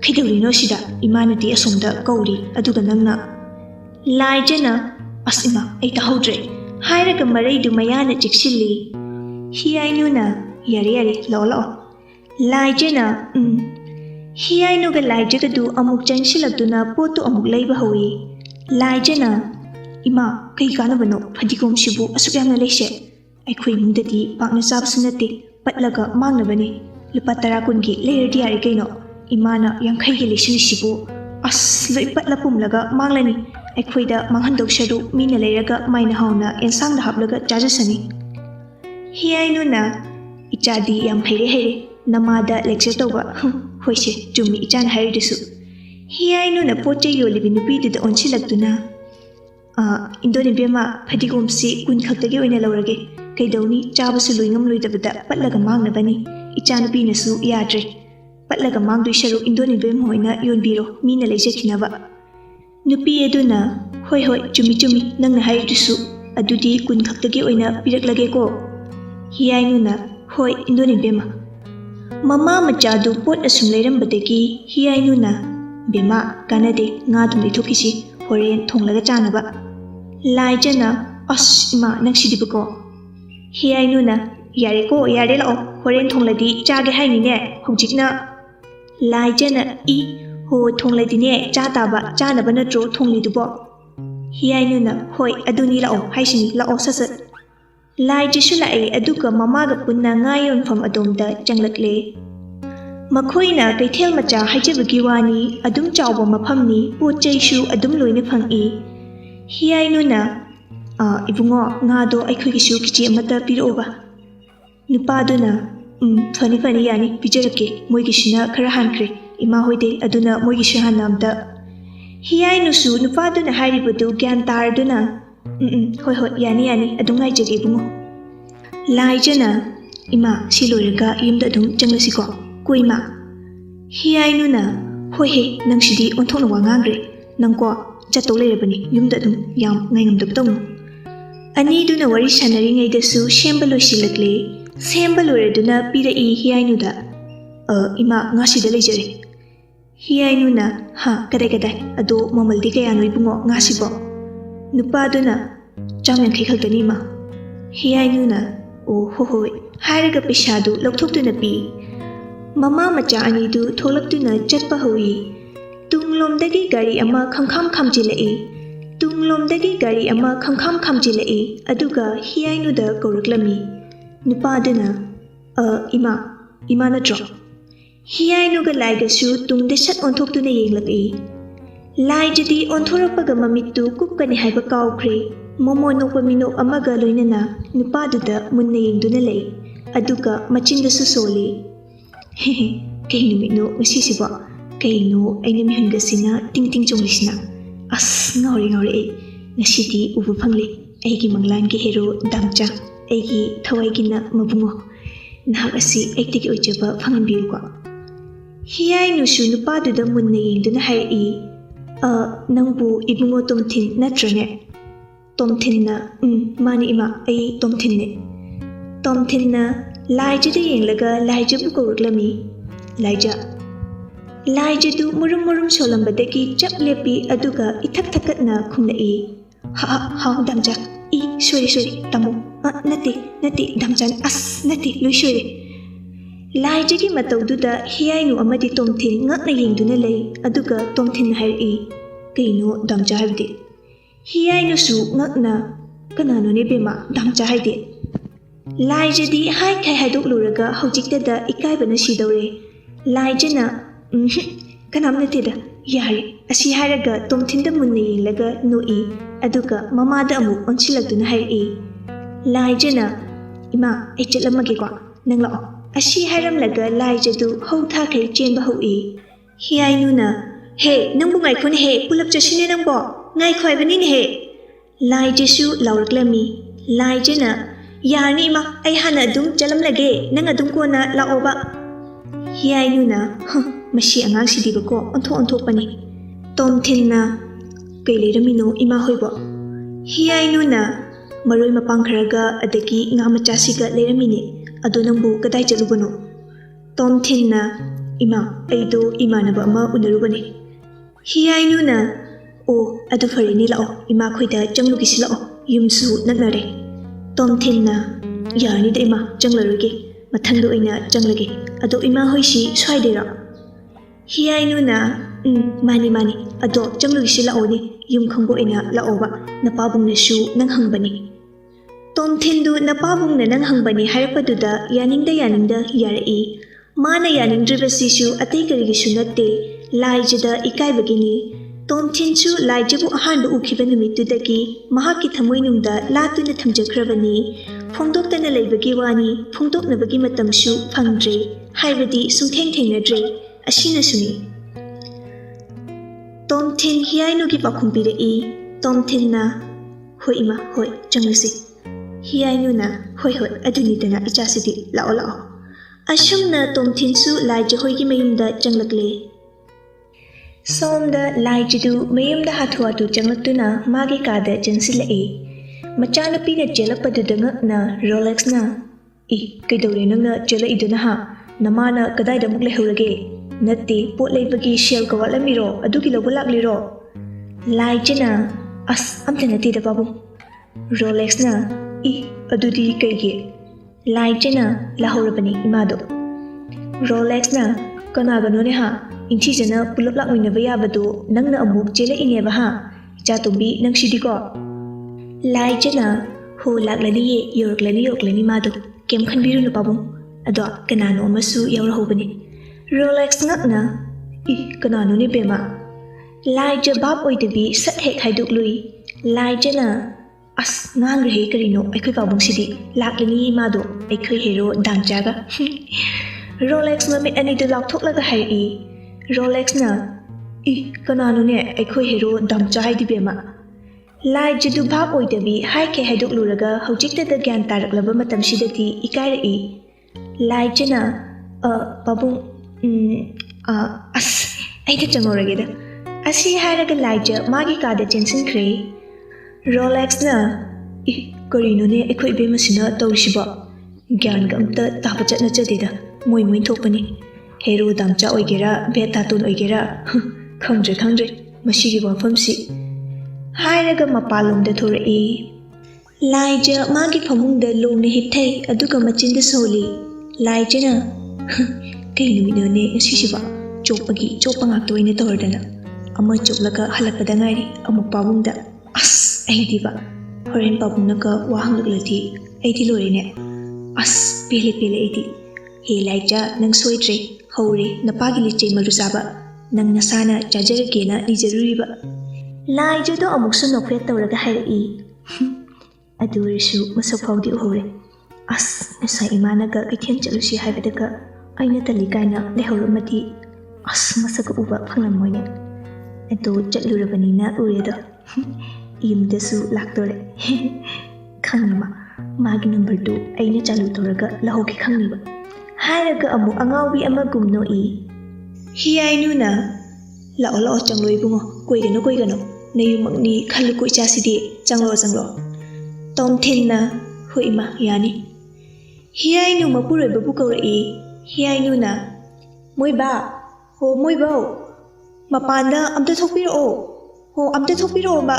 खैदौरिनो सिदा इमानदी असोमदा कौरी अदुगा नंगना। लाइजाना अस इमा ऐ ताहौद्रे हायरगा मरैदु मयाना चिक्सिल्ली। हियाइनुना यारे यारे लाओ लाओ। लाइजाना हियाइनुगा लाइजागदु अमुक चंसिलक्तुना पोतु अमुक लैबा हौई। लाइजाना इमा कई कानबनो फदिगोम सिबु असुक यामना लैसे अखोई मुंददी पाकना चाबसु नत्ते पटलगा मांगनबने लुपा 10 कुनगी लेरदि यारे कइनो इमाना 50 गी लेसिलिसिबु अस लोई पटला पुमलगा मांगलनी अखोइदा मांगहनदौ सरु मीना लेरगा माइना हाउना एनसांगदा हापलगा चाजसनी। हियाइनुना इचादी याम हैरे हैरे नमादा लेक्चर तौबा होइसे चुम्मी इचान हाइरदसु। हियाइनुना पोचे योलिबि नुपीदुदा ओनसिलक्तुना इंदोनी बेमा फदिगोमसी कुन खक्तगे ओइना लौरगे कईदौनी चाबसु लोइंगम लोइदबदा पटलगा मांगनबनी इचानुपीनसु याद्रे पटलगा मांगदुई सरु इंदोनी बेम होइना योनबीरो Meena लेजेखिनबा। Nupi aduna hoi hoi chumi chumi nangna haidusu adudi kun khaktagi oina piraklage ko. Hiyai nuna hoi indoni bema. Mama machadu pot asum leirambadagi hiyai nuna bema kanade nga dum lithokisi horen thonglaga chanaba. Laijana as ima nangsidibako. Hiyai nuna yare ko yare lao horen thongladi chage haini ne hojikna. Laijana I ho thongladi ne cha taba chanaba natro thonglidubo. Hiyai nuna hoi aduni lao haisini lao sasat. Lai jisu lai aduga mamaga punna ngayon fam adomda janglakle. Makoina kaithel macha haijabagi wani adum chawba mafamni pochaisu adum loina phangi. Hiyai nuna ibungo ngado aikhogisu kichi amata piroba. Nupaduna fani fani yani pijarake moigisina khara hankre ima hoide aduna moigisu hanamda. Hiyai nusu nupaduna hairibadu gyan tarduna hoi hoi yani yani adum ngaijage bungo. Laijana ima siloiraga yumda adum janglasiko ko ima. Hiyai nuna hoi he nangsidi onthokna wa ngangre nangko chatou leirabani yumda adum yam ngaingamdabdong. Ani duna wari sanari ngaidasu semba loisilakle semba loiraduna pirai hiyai nuda ima ngasida leijare. Hiyai nuna ha kadai kadai ado mamaldi kaya noi bungo ngasibo. Nupaduna chamen khakdani ma. Hiyai nuna o ho hoi hairaga pesadu laukthokduna pi. Mama macha anidu tholakduna chatpa hui. Tunglomdagi gari ama khamkham khamjilai. Tunglomdagi gari ama khamkham khamjilai aduga hiyai nuda koraklami. Nupaduna ima natro. Hiyai nuga laigasu tungde sat onthokduna yenglaki. Lai jadi onthorakpaga mamittu kupkani haiba kaukre momo nokpa minok amaga loinana nupaduda munna yengduna lei aduga machindasu soli. Hehe kei numitno ngasisiba kaino aina mihangasina ting ting chonglisina as ngauri ngasidi ubu phangli aigi manglangi hero damcha aigi thawaigina mabungo nahak asi aitigi ojaba phangambiuko. Hiyai nusu nupaduda munna yengduna hairi nangbu ibungo tomthin natrane. Tomthinna mani ima ai tomthinne. Tomthinna laijada yenglaga laijabu koruklami. Laijadu murum solambadagi chap lepi aduga ithak thakatna khumlai. Ha damja I sorry tamu nati damjan as nati loi sorry. Laijagi mataududa hiyai nu amadi tomthin ngakna yengduna lei aduga tomthin hairi kaino damja habdi. Hiyai nusu ngakna kanano ne bema damja haide. Laijadi hai kai haidok luraga hojiktada ikaibana sidore. Laijana kanam nateda yari asi hairaga tomthinda munna yenglaga noi aduga mamada amu onsilagduna hairi. Laijana ima ai chatlamage ko nanglao. Asi hairamlaga laijadu hau thakre chenba hui. Hiyai nuna he nangbu ngaikone he pulap chasine nangbo ngai khoibani ne he. Laijasu lauraklami. Laijana yarni ma ai hana adum chalamlage nang adum kona laoba. Hiyai nuna mashi angang sidibako onthokpani. Tomthinna kai leiramino ima hoibo. Hiyai nuna maroi mapang kharaga adagi nga machasiga leiramine ado nangbu kadai chalubano. Tomthinna ima aido imanaba ama unarubane. Hiyai nuna o adu farini lao ima khoida changlugisi lao yumsu naknare. Tomthinna yarni da ima changlaruge mathangdo oina changlage ado ima hoisi swaidera. Hiyai nuna mani ado changlugisi lao ni yum khangbo oina laoba napabungnasu nang hangbani. Tomthindu napabungna nang hangbani hairapaduda yaningda yarai. Mana yaningdribasisu atei karigisu natte laijada ikaibagini. Tomthinsu laijabu ahanba ukhiba numitudagi mahakki thamoinungda latuna thamjakhrabani. Phongdoktana leibagi wani phongdoknabagi matamsu phangdre haibadi sungthengnadre asinasuni. Tomthin hiyainugi pakhumpirai. Tomthinna hoi ima hoi changlasi. Hiyainuna hoi adunidana ichasidi lao. Asumna tomthinsu laija hoigi mayumda changlakle. ꯁꯣꯝꯗ ꯂꯥꯏꯖꯗꯨ ꯃꯌꯨꯝꯗ ꯍꯥꯊꯨ ꯍꯥꯊꯨ ꯆꯪꯂꯛꯇꯨꯅ ꯃꯥꯒꯤ ꯀꯥꯗ ꯆꯪꯁꯤꯜꯂꯛꯏ꯫ ꯃꯆꯥꯅꯨꯄꯤꯅ ꯆꯦꯜꯂꯛꯄꯗꯨꯗ ꯉꯛꯅ ꯔꯣꯂꯦꯛꯁꯅ ꯀꯩꯗꯧꯔꯦ ꯅꯪꯅ ꯆꯦꯜꯂꯛꯏꯗꯨꯅ ꯍꯥ? ꯅꯃꯥꯅ ꯀꯗꯥꯏꯗ ꯑꯃꯨꯛ ꯂꯩꯍꯧꯔꯒꯦ? ꯅꯠꯇꯦ ꯄꯣꯠ ꯂꯩꯕꯒꯤ ꯁꯦꯜꯒ ꯋꯥꯠꯂꯝꯃꯤꯔꯣ? ꯑꯗꯨꯒꯤ ꯂꯧꯕ ꯂꯥꯛꯂꯤꯔꯣ? ꯂꯥꯏꯖꯅ ꯑꯝꯇ ꯅꯠꯇꯦꯗ ꯄꯥꯕꯨꯡ꯫ ꯔꯣꯂꯦꯛꯁꯅ ꯑꯗꯨꯗꯤ ꯀꯩꯒꯤ? ꯂꯥꯏꯖꯅ ꯂꯥꯍꯧꯔꯕꯅꯤ ꯏꯃꯥꯗꯣ꯫ ꯔꯣꯂꯦꯛꯁꯅ ꯀꯅꯥꯒꯅꯣꯅꯦ ꯍꯥ? ꯏꯪꯊꯤꯖꯅ ꯄꯨꯂꯞ ꯂꯥꯛꯃꯤꯟꯅꯕ ꯌꯥꯕꯗꯣ ꯅꯪꯅ ꯑꯃꯨꯛ ꯆꯦꯜꯂꯛꯏꯅꯦꯕ ꯍꯥ? ꯏꯆꯥꯇꯣꯝꯕꯤ ꯅꯪꯁꯤꯗꯤꯀꯣ꯫ ꯂꯥꯏꯖꯅ ꯍꯣ ꯂꯥꯛꯂꯅꯤꯌꯦ, ꯌꯧꯔꯛꯂꯅꯤ ꯃꯥꯗꯣ, ꯀꯩꯝ ꯈꯟꯕꯤꯔꯨꯅꯨ ꯄꯥꯕꯨꯡ꯫ ꯑꯗꯣ ꯀꯅꯥꯅꯣ ꯑꯃꯁꯨ ꯌꯥꯎꯔꯍꯧꯕꯅꯤ꯫ ꯔꯣꯂꯦꯛꯁ ꯉꯛꯅ ꯀꯅꯥꯅꯣꯅꯦ ꯕꯦꯝꯃ? ꯂꯥꯏꯖ ꯚꯥꯞ ꯑꯣꯏꯗꯕꯤ ꯁꯠ ꯍꯦꯛ ꯍꯥꯏꯗꯣꯛꯂꯨꯏ꯫ ꯂꯥꯏꯖꯅ ꯉꯥꯡꯈ꯭ꯔꯦꯍꯦ ꯀꯔꯤꯅꯣ ꯑꯩꯈꯣꯏ ꯄꯥꯕꯨꯡꯁꯤꯗꯤ, ꯂꯥꯛꯂꯅꯤꯌꯦ ꯃꯥꯗꯣ, ꯑꯩꯈꯣꯏ ꯍꯦꯔꯣ ꯗꯥꯝꯆꯥꯒ꯫ ꯔꯣꯂꯦꯛꯁ ꯃꯃꯤꯠ ꯑꯅꯤꯗꯨ ꯂꯥꯎꯊꯣꯛꯂꯒ ꯍꯥꯏꯔꯛꯏ꯫ ꯔꯣꯂꯦꯛꯁꯅ ꯀꯅꯥꯅꯣꯅꯦ ꯑꯩꯈꯣꯏ ꯍꯦꯔꯣ ꯗꯥꯝꯆꯥ ꯍꯥꯏꯗꯤ ꯕꯦꯝꯃ? ꯂꯥꯏꯖꯗꯨ ꯚꯥꯞ ꯑꯣꯏꯗꯕꯤ ꯍꯥꯏꯈꯦ ꯍꯥꯏꯗꯣꯛꯂꯨꯔꯒ ꯍꯧꯖꯤꯛꯇꯗ ꯒ꯭ꯌꯥꯟ ꯇꯥꯔꯛꯂꯕ ꯃꯇꯝꯁꯤꯗꯗꯤ ꯏꯀꯥꯏꯔꯛꯏ꯫ ꯂꯥꯏꯖꯅ ꯄꯥꯕꯨꯡ ꯑꯩꯗ ꯆꯪꯉꯧꯔꯒꯦꯗ꯫ ꯑꯁꯤ ꯍꯥꯏꯔꯒ ꯂꯥꯏꯖ ꯃꯥꯒꯤ ꯀꯥꯗ ꯆꯦꯟꯁꯤꯟꯈ꯭ꯔꯦ꯫ ꯔꯣꯂꯦꯛꯁꯅ ꯀꯔꯤꯅꯣꯅꯦ ꯑꯩꯈꯣꯏ ꯏꯕꯦꯝꯃꯁꯤꯅ ꯇꯧꯔꯤꯁꯤꯕꯣ? ꯒ꯭ꯌꯥꯟꯒ ꯑꯝꯇ ꯇꯥꯕ ꯆꯠꯅꯖꯗꯦꯗ, ꯃꯣꯏ ꯊꯣꯛꯄꯅꯤ꯫ ꯍꯦꯔꯣ ꯗꯥꯝꯆꯥ ꯑꯣꯏꯒꯦꯔꯥ ꯕꯦꯠ ꯇꯥꯇꯣꯟ ꯑꯣꯏꯒꯦꯔꯥ ꯈꯪꯗ꯭ꯔꯦ ꯃꯁꯤꯒꯤ ꯋꯥꯐꯝꯁꯤ ꯍꯥꯏꯔꯒ ꯃꯄꯥꯟꯂꯣꯝꯗ ꯊꯣꯔꯛꯏ꯫ ꯂꯥꯏꯖ ꯃꯥꯒꯤ ꯐꯃꯨꯡꯗ ꯂꯣꯡꯅ ꯍꯤꯞꯊꯩ ꯑꯗꯨꯒ ꯃꯆꯤꯟꯗ ꯁꯣꯜꯂꯤ꯫ ꯂꯥꯏꯖꯅ ꯀꯩ ꯅꯨꯃꯤꯠꯅꯣꯅꯦ ꯉꯁꯤꯁꯤꯕꯣ? ꯆꯣꯞꯄ ꯉꯥꯛꯇ ꯑꯣꯏꯅ ꯇꯧꯔꯗꯅ ꯑꯃ ꯆꯣꯞꯂꯒ ꯍꯜꯂꯛꯄꯗ ꯉꯥꯏꯔꯤ ꯑꯃꯨꯛ ꯄꯥꯕꯨꯡꯗ ꯑꯩꯗꯤꯕ ꯍꯣꯔꯦꯟ ꯄꯥꯕꯨꯡꯅꯒ ꯋꯥ ꯍꯪꯂꯛꯂꯗꯤ ꯑꯩꯗꯤ ꯂꯣꯏꯔꯦꯅꯦ꯫ ꯄꯦꯜꯂꯦ ꯑꯩꯗꯤ꯫ ꯍꯦ ꯂꯥꯏꯖ ꯅꯪ ꯁꯣꯏꯗ꯭ꯔꯦ, ꯍꯧꯔꯦ ꯅꯄꯥꯒꯤ ꯂꯤꯆꯩ ꯃꯔꯨ ꯆꯥꯕ, ꯅꯪ ꯅꯁꯥꯅ ꯆꯥꯖꯔꯒꯦꯅ ꯅꯤꯖꯔꯨꯔꯤꯕ꯫ ꯂꯥꯏꯖꯗꯣ ꯑꯃꯨꯛꯁꯨ ꯅꯣꯛꯐꯦꯠ ꯇꯧꯔꯒ ꯍꯥꯏꯔꯛꯏ꯫ ꯑꯗꯨ ꯑꯣꯏꯔꯁꯨ ꯃꯁꯛ ꯐꯥꯎꯗꯤ ꯎꯍꯧꯔꯦ꯫ ꯉꯁꯥꯏ ꯏꯃꯥꯅꯒ ꯀꯩꯊꯦꯜ ꯆꯠꯂꯨꯁꯤ ꯍꯥꯏꯕꯗꯒ ꯑꯩꯅ ꯇꯜꯂꯤ ꯀꯥꯏꯅ ꯂꯩꯍꯧꯔꯝꯃꯗꯤ ꯃꯁꯛꯀ ꯎꯕ ꯐꯪꯂꯝꯃꯣꯏꯅꯦ꯫ ꯑꯗꯣ ꯆꯠꯂꯨꯔꯕꯅꯤꯅ ꯎꯔꯦꯗꯣ꯫ ꯌꯨꯝꯗꯁꯨ ꯂꯥꯛꯇꯣꯔꯦ꯫ ꯈꯪꯉꯤꯃ, ꯃꯥꯒꯤ ꯅꯝꯕꯔꯗꯨ ꯑꯩꯅ ꯆꯥꯂꯨ ꯇꯧꯔꯒ ꯂꯧꯍꯧꯒꯦ ꯈꯪꯅꯤꯕ꯫ ꯍꯥꯏꯔꯒ ꯑꯃꯨꯛ ꯑꯉꯥꯎꯕꯤ ꯑꯃꯒꯨꯝ ꯅꯣꯛꯏ꯫ ꯍꯤꯌꯥꯏꯅꯨꯅ ꯂꯥꯛꯑꯣ ꯆꯪꯂꯣ ꯏꯕꯨꯡꯉꯣ, ꯀꯣꯏꯒꯅꯨ ꯅꯌꯨꯝꯃꯛꯅꯤ ꯈꯜꯂꯨꯀꯣ ꯏꯆꯥꯁꯤꯗꯤ, ꯆꯪꯂꯣ꯫ ꯇꯣꯝꯊꯤꯟꯅ ꯍꯣꯏ ꯏꯃꯥ ꯌꯥꯅꯤ꯫ ꯍꯤꯌꯥꯏꯅꯨ ꯃꯄꯨꯔꯣꯏꯕꯕꯨ ꯀꯧꯔꯛꯏ꯫ ꯍꯤꯌꯥꯏꯅꯨꯅ ꯃꯣꯏꯕꯥ, ꯍꯣ ꯃꯣꯏꯕꯧ, ꯃꯄꯥꯟꯗ ꯑꯝꯇ ꯊꯣꯛꯄꯤꯔꯛꯑꯣꯕ꯫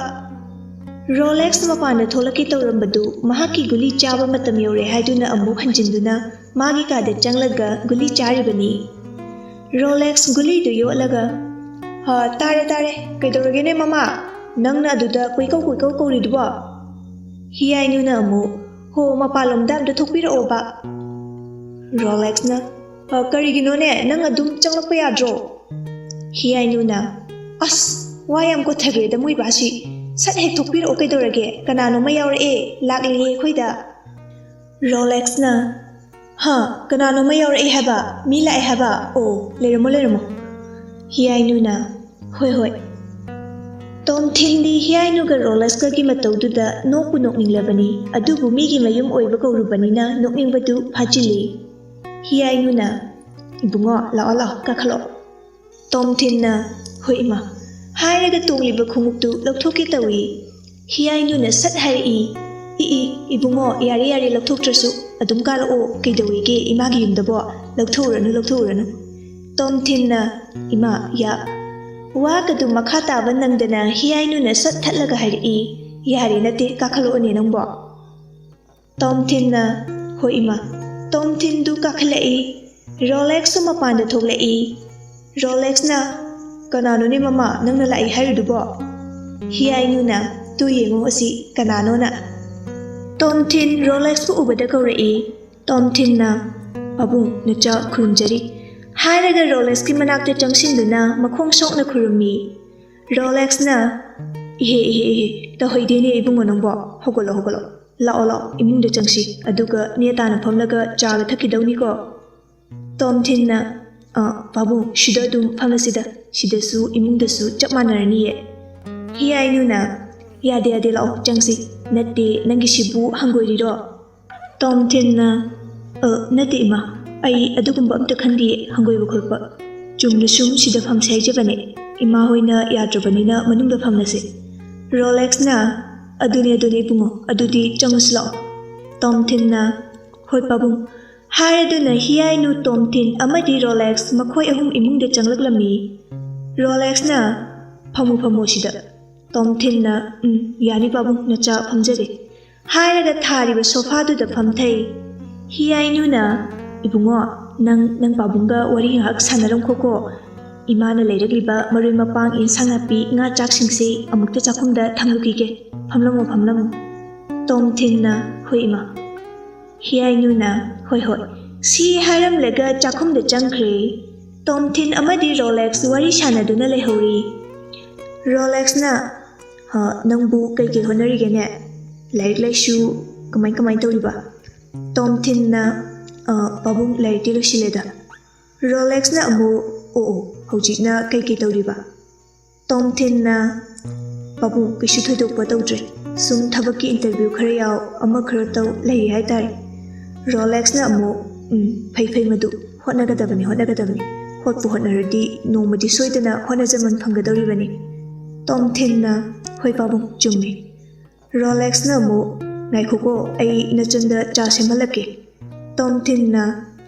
ꯔꯣꯂꯦꯛꯁ ꯃꯄꯥꯟꯗ ꯊꯣꯛꯂꯛꯀꯦ ꯇꯧꯔꯝꯕꯗꯨ ꯃꯍꯥꯛꯀꯤ ꯒꯨꯂꯤ ꯆꯥꯕ ꯃꯇꯝ ꯌꯧꯔꯦ ꯍꯥꯏꯗꯨꯅ ꯑꯃꯨꯛ ꯍꯟꯖꯤꯟꯗꯨꯅ ꯃꯥꯒꯤ ꯀꯥꯗ ꯆꯪꯂꯒ ꯒꯨꯂꯤ ꯆꯥꯔꯤꯕꯅꯤ꯫ ꯔꯣꯂꯦꯛꯁ ꯒꯨꯂꯤꯗꯨ ꯌꯣꯠꯂꯒ ꯇꯥꯔꯦ, ꯀꯩꯗꯧꯔꯒꯦꯅꯦ ꯃꯃꯥ? ꯅꯪꯅ ꯑꯗꯨꯗ ꯀꯣꯏꯀꯧ ꯀꯧꯔꯤꯗꯨꯕꯣ? ꯍꯤꯌꯥꯏꯅꯨꯅ ꯑꯃꯨꯛ ꯍꯣ ꯃꯄꯥꯟꯂꯣꯝꯗ ꯑꯝꯇ ꯊꯣꯛꯄꯤꯔꯛꯑꯣꯕ꯫ ꯔꯣꯂꯦꯛꯁꯅ ꯀꯔꯤꯒꯤꯅꯣꯅꯦ ꯅꯪ ꯑꯗꯨꯝ ꯆꯪꯂꯛꯄ ꯌꯥꯗ꯭ꯔో? ꯍꯤꯌꯥꯏꯅꯨꯅ ꯋꯥ ꯌꯥꯝ ꯀꯣꯠꯊꯈ꯭ꯔꯦꯗ ꯃꯣꯏꯕꯥꯁꯤ, ꯁꯠ ꯍꯦꯛ ꯊꯣꯛꯄꯤꯔꯛꯑꯣ ꯀꯩꯗꯧꯔꯒꯦ, ꯀꯅꯥꯅꯣꯃ ꯌꯥꯎꯔꯛꯑꯦ, ꯂꯥꯛꯂꯤꯌꯦ ꯑꯩꯈꯣꯏꯗ꯫ ꯔꯣꯂꯦꯛꯁꯅ ꯀꯅꯥꯅꯣꯃ ꯌꯥꯎꯔꯛꯑꯦ ꯍꯥꯏꯕ, ꯃꯤ ꯂꯥꯛꯑꯦ ꯍꯥꯏꯕ, ꯑꯣ ꯂꯩꯔꯝꯃꯣ꯫ ꯍꯤꯌꯥꯏꯅꯨꯅ ꯍꯣꯏ꯫ ꯇꯣꯝꯊꯤꯟꯗꯤ ꯍꯤꯌꯥꯏꯅꯨꯒ ꯔꯣꯂꯦꯛꯁꯀꯒꯤ ꯃꯇꯧꯗꯨꯗ ꯅꯣꯛꯄꯨ ꯅꯣꯛꯅꯤꯡꯂꯕꯅꯤ, ꯑꯗꯨꯕꯨ ꯃꯤꯒꯤ ꯃꯌꯨꯝ ꯑꯣꯏꯕ ꯀꯧꯔꯨꯕꯅꯤꯅ ꯅꯣꯛꯅꯤꯡꯕꯗꯨ ꯐꯥꯖꯤꯜꯂꯤ꯫ ꯍꯤꯌꯥꯏꯅꯨꯅ ꯏꯕꯨꯡꯉꯣ ꯂꯥꯛꯑꯣ ꯀꯥꯈꯠꯂꯛꯑꯣ꯫ ꯇꯣꯝꯊꯤꯟꯅ ꯍꯣꯏ ꯏꯃꯥ ꯍꯥꯏꯔꯒ ꯇꯣꯡꯂꯤꯕ ꯈꯣꯡꯎꯞꯇꯨ ꯂꯧꯊꯣꯛꯀꯦ ꯇꯧꯏ꯫ ꯍꯤꯌꯥꯏꯅꯨꯅ ꯁꯠ ꯍꯥꯏꯔꯛꯏ꯫ ꯏꯕꯨꯡꯉꯣ ꯌꯥꯔꯦ ꯂꯧꯊꯣꯛꯇ꯭ꯔꯁꯨ ꯑꯗꯨꯝ ꯀꯥꯔꯛꯑꯣ, ꯀꯩꯗꯧꯋꯦꯒꯦ ꯏꯃꯥꯒꯤ ꯌꯨꯝꯗꯕꯣ, ꯂꯧꯊꯣꯛꯎꯔꯅꯨ꯫ ꯇꯣꯝꯊꯤꯟꯅ ꯏꯃꯥ ꯋꯥꯒꯗꯨ ꯃꯈꯥ ꯇꯥꯕ ꯅꯪꯗꯅ ꯍꯤꯌꯥꯏꯅꯨꯅ ꯁꯠ ꯊꯠꯂꯒ ꯍꯥꯏꯔꯛꯏ꯫ ꯌꯥꯔꯦ ꯅꯠꯇꯦ ꯀꯥꯈꯠꯂꯛꯑꯣꯅꯦ ꯅꯪꯕꯣ꯫ ꯇꯣꯝꯊꯤꯟꯅ ꯍꯣꯏ ꯏꯃꯥ꯫ ꯇꯣꯝꯊꯤꯟꯗꯨ ꯀꯥꯈꯠꯂꯛꯏ꯫ ꯔꯣꯂꯦꯛꯁꯁꯨ ꯃꯄꯥꯟꯗ ꯊꯣꯛꯂꯛꯏ꯫ ꯔꯣꯂꯦꯛꯁꯅ ꯀꯅꯥꯅꯣꯅꯦ ꯃꯃꯥ ꯅꯪꯅ ꯂꯥꯛꯏ ꯍꯥꯏꯔꯤꯗꯨꯕꯣ? ꯍꯤꯌꯥꯏꯅꯨꯅ ꯇꯨ ꯌꯦꯡꯉꯣ ꯑꯁꯤ ꯀꯅꯥꯅꯣꯅ꯫ ꯇꯣꯝꯊꯤꯟ ꯔꯣꯂꯦꯛꯁꯄꯨ ꯎꯕꯗ ꯀꯧꯔꯛꯏ꯫ ꯇꯣꯝꯊꯤꯟꯅ ꯄꯥꯕꯨꯡ ꯅꯆꯥ ꯈꯨꯔꯨꯝꯖꯔꯤ ꯍꯥꯏꯔꯒ ꯔꯣꯂꯦꯛꯁꯀꯤ ꯃꯅꯥꯛꯇ ꯆꯪꯁꯤꯟꯗꯨꯅ ꯃꯈꯣꯡ ꯁꯣꯛꯅ ꯈꯨꯔꯨꯝꯃꯤ꯫ ꯔꯣꯂꯦꯛꯁꯅ ꯏꯍꯦ ꯇꯧꯍꯩꯗꯦꯅꯦ ꯏꯕꯨꯡꯉꯣ ꯅꯪꯕꯣ, ꯍꯧꯒꯠꯂꯣ, ꯂꯥꯛꯑꯣ ꯏꯃꯨꯡꯗ ꯆꯪꯁꯤ, ꯑꯗꯨꯒ ꯅꯦꯇꯥꯅ ꯐꯝꯂꯒ ꯆꯥꯒ ꯊꯛꯈꯤꯗꯧꯅꯤꯀꯣ꯫ ꯇꯣꯝꯊꯤꯟꯅ ꯄꯥꯕꯨꯡ ꯁꯤꯗ ꯑꯗꯨꯝ ꯐꯝꯂꯁꯤꯗ, ꯁꯤꯗꯁꯨ ꯏꯃꯨꯡꯗꯁꯨ ꯆꯞ ꯃꯥꯟꯅꯔꯅꯤꯌꯦ꯫ ꯍꯤꯌꯥꯏꯅꯨꯅ ꯌꯥꯗꯦ ꯂꯥꯛꯑꯣ ꯆꯪꯁꯤ, ꯅꯠꯇꯦ ꯅꯪꯒꯤꯁꯤꯕꯨ ꯍꯪꯒꯣꯏꯔꯤꯔꯣ? ꯇꯣꯝꯊꯤꯟꯅ ꯅꯠꯇꯦ ꯏꯃꯥ, ꯑꯩ ꯑꯗꯨꯒꯨꯝꯕ ꯑꯝꯇ ꯈꯟꯗꯤꯌꯦ, ꯍꯪꯒꯣꯏꯕ ꯈꯣꯠꯄ, ꯆꯨꯝꯅ ꯁꯨꯝ ꯁꯤꯗ ꯐꯝꯁꯦ ꯍꯥꯏꯖꯕꯅꯦ꯫ ꯏꯃꯥ ꯍꯣꯏꯅ ꯌꯥꯗ꯭ꯔꯕꯅꯤꯅ ꯃꯅꯨꯡꯗ ꯐꯝꯂꯁꯤ ꯔꯣꯂꯦꯛꯁꯅ ꯑꯗꯨꯅꯤ ꯏꯕꯨꯡꯉꯣ ꯑꯗꯨꯗꯤ ꯆꯪꯉꯁꯤ ꯂꯥꯛꯑꯣ ꯇꯣꯝꯊꯤꯟꯅ ꯍꯣꯏ ꯄꯥꯕꯨꯡ ꯍꯥꯏꯔꯗꯨꯅ ꯍꯤꯌꯥꯏꯅꯨ ꯇꯣꯝꯊꯤꯟ ꯑꯃꯗꯤ ꯔꯣꯂꯦꯛꯁ ꯃꯈꯣꯏ ꯑꯍꯨꯝ ꯏꯃꯨꯡꯗ ꯆꯪꯂꯛꯂꯝꯃꯤ ꯔꯣꯂꯦꯛꯁꯅ ꯐꯝꯃꯨ ꯁꯤꯗ ꯇꯣꯝꯊꯤꯟꯅ ꯌꯥꯅꯤ ꯄꯥꯕꯨꯡ ꯅꯆꯥ ꯐꯝꯖꯒꯦ ꯍꯥꯏꯔꯒ ꯊꯥꯔꯤꯕ ꯁꯣꯐꯥꯗꯨꯗ ꯐꯝꯊꯩ ꯍꯤꯌꯥꯏꯅꯨꯅ ꯏꯕꯨꯡꯉꯣ ꯅꯪ ꯄꯥꯕꯨꯡꯒ ꯋꯥꯔꯤ ꯉꯥꯏꯍꯥꯛ ꯁꯥꯟꯅꯔꯝꯈꯣꯀꯣ ꯏꯃꯥꯅ ꯂꯩꯔꯛꯂꯤꯕ ꯃꯔꯣꯏ ꯃꯄꯥꯡ ꯏꯟꯁꯥꯡ ꯅꯥꯄꯤ ꯉꯥ ꯆꯥꯛꯁꯤꯡꯁꯤ ꯑꯃꯨꯛꯇ ꯆꯥꯛꯈꯨꯝꯗ ꯊꯝꯂꯨꯈꯤꯒꯦ ꯐꯝꯂꯝꯃꯨ ꯇꯣꯝꯊꯤꯟꯅ ꯍꯣꯏ ꯏꯃꯥ ꯍꯤꯌꯥꯏꯅꯨꯅ ꯍꯣꯏ ꯁꯤ ꯍꯥꯏꯔꯝꯂꯒ ꯆꯥꯛꯈꯨꯝꯗ ꯆꯪꯈ꯭ꯔꯦ ꯇꯣꯝꯊꯤꯟ ꯑꯃꯗꯤ ꯔꯣꯂꯦꯛꯁ ꯋꯥꯔꯤ ꯁꯥꯟꯅꯗꯨꯅ ꯂꯩꯍꯧꯔꯤ ꯔꯣꯂꯦꯛꯁꯅ ꯅꯪꯕꯨ ꯀꯩ ꯍꯣꯠꯅꯔꯤꯒꯦꯅꯦ ꯂꯥꯏꯔꯤꯛ ꯂꯥꯏꯁꯨ ꯀꯃꯥꯏ ꯇꯧꯔꯤꯕ ꯇꯣꯝꯊꯤꯟꯅ ꯄꯥꯕꯨꯡ ꯂꯥꯏꯔꯤꯛꯇꯤ ꯂꯣꯏꯁꯤꯜꯂꯦꯗ ꯔꯣꯂꯦꯛꯁꯅ ꯑꯃꯨꯛ ꯍꯧꯖꯤꯛꯅ ꯀꯩ ꯇꯧꯔꯤꯕ ꯇꯣꯝꯊꯤꯟꯅ ꯄꯥꯕꯨꯡ ꯀꯩꯁꯨ ꯊꯣꯏꯗꯣꯛꯄ ꯇꯧꯗ꯭ꯔꯦ ꯁꯨꯝ ꯊꯕꯛꯀꯤ ꯏꯟꯇꯔꯚꯤꯌꯨ ꯈꯔ ꯌꯥꯎ ꯑꯃ ꯈꯔ ꯇꯧ ꯂꯩꯔꯤ ꯍꯥꯏꯇꯥꯔꯦ ꯔꯣꯂꯦꯛꯁꯅ ꯑꯃꯨꯛ ꯐꯩ ꯃꯗꯨ ꯍꯣꯠꯅꯒꯗꯕꯅꯤ ꯍꯣꯠꯄꯨ ꯍꯣꯠꯅꯔꯗꯤ ꯅꯣꯡꯃꯗꯤ ꯁꯣꯏꯗꯅ ꯍꯣꯠꯅꯖꯃꯟ ꯐꯪꯒꯗꯧꯔꯤꯕꯅꯤ ꯇꯣꯝꯊꯤꯟꯅ ꯍꯣꯏ ꯄꯥꯕꯨꯡ ꯆꯨꯝꯃꯤ ꯔꯣꯂꯦꯛꯁꯅ ꯑꯃꯨꯛ ꯉꯥꯏꯈꯣꯀꯣ ꯑꯩ ꯅꯆꯟꯗ ꯆꯥ ꯁꯦꯝꯍꯜꯂꯛꯀꯦ ꯇꯣꯝꯊꯤꯟꯅ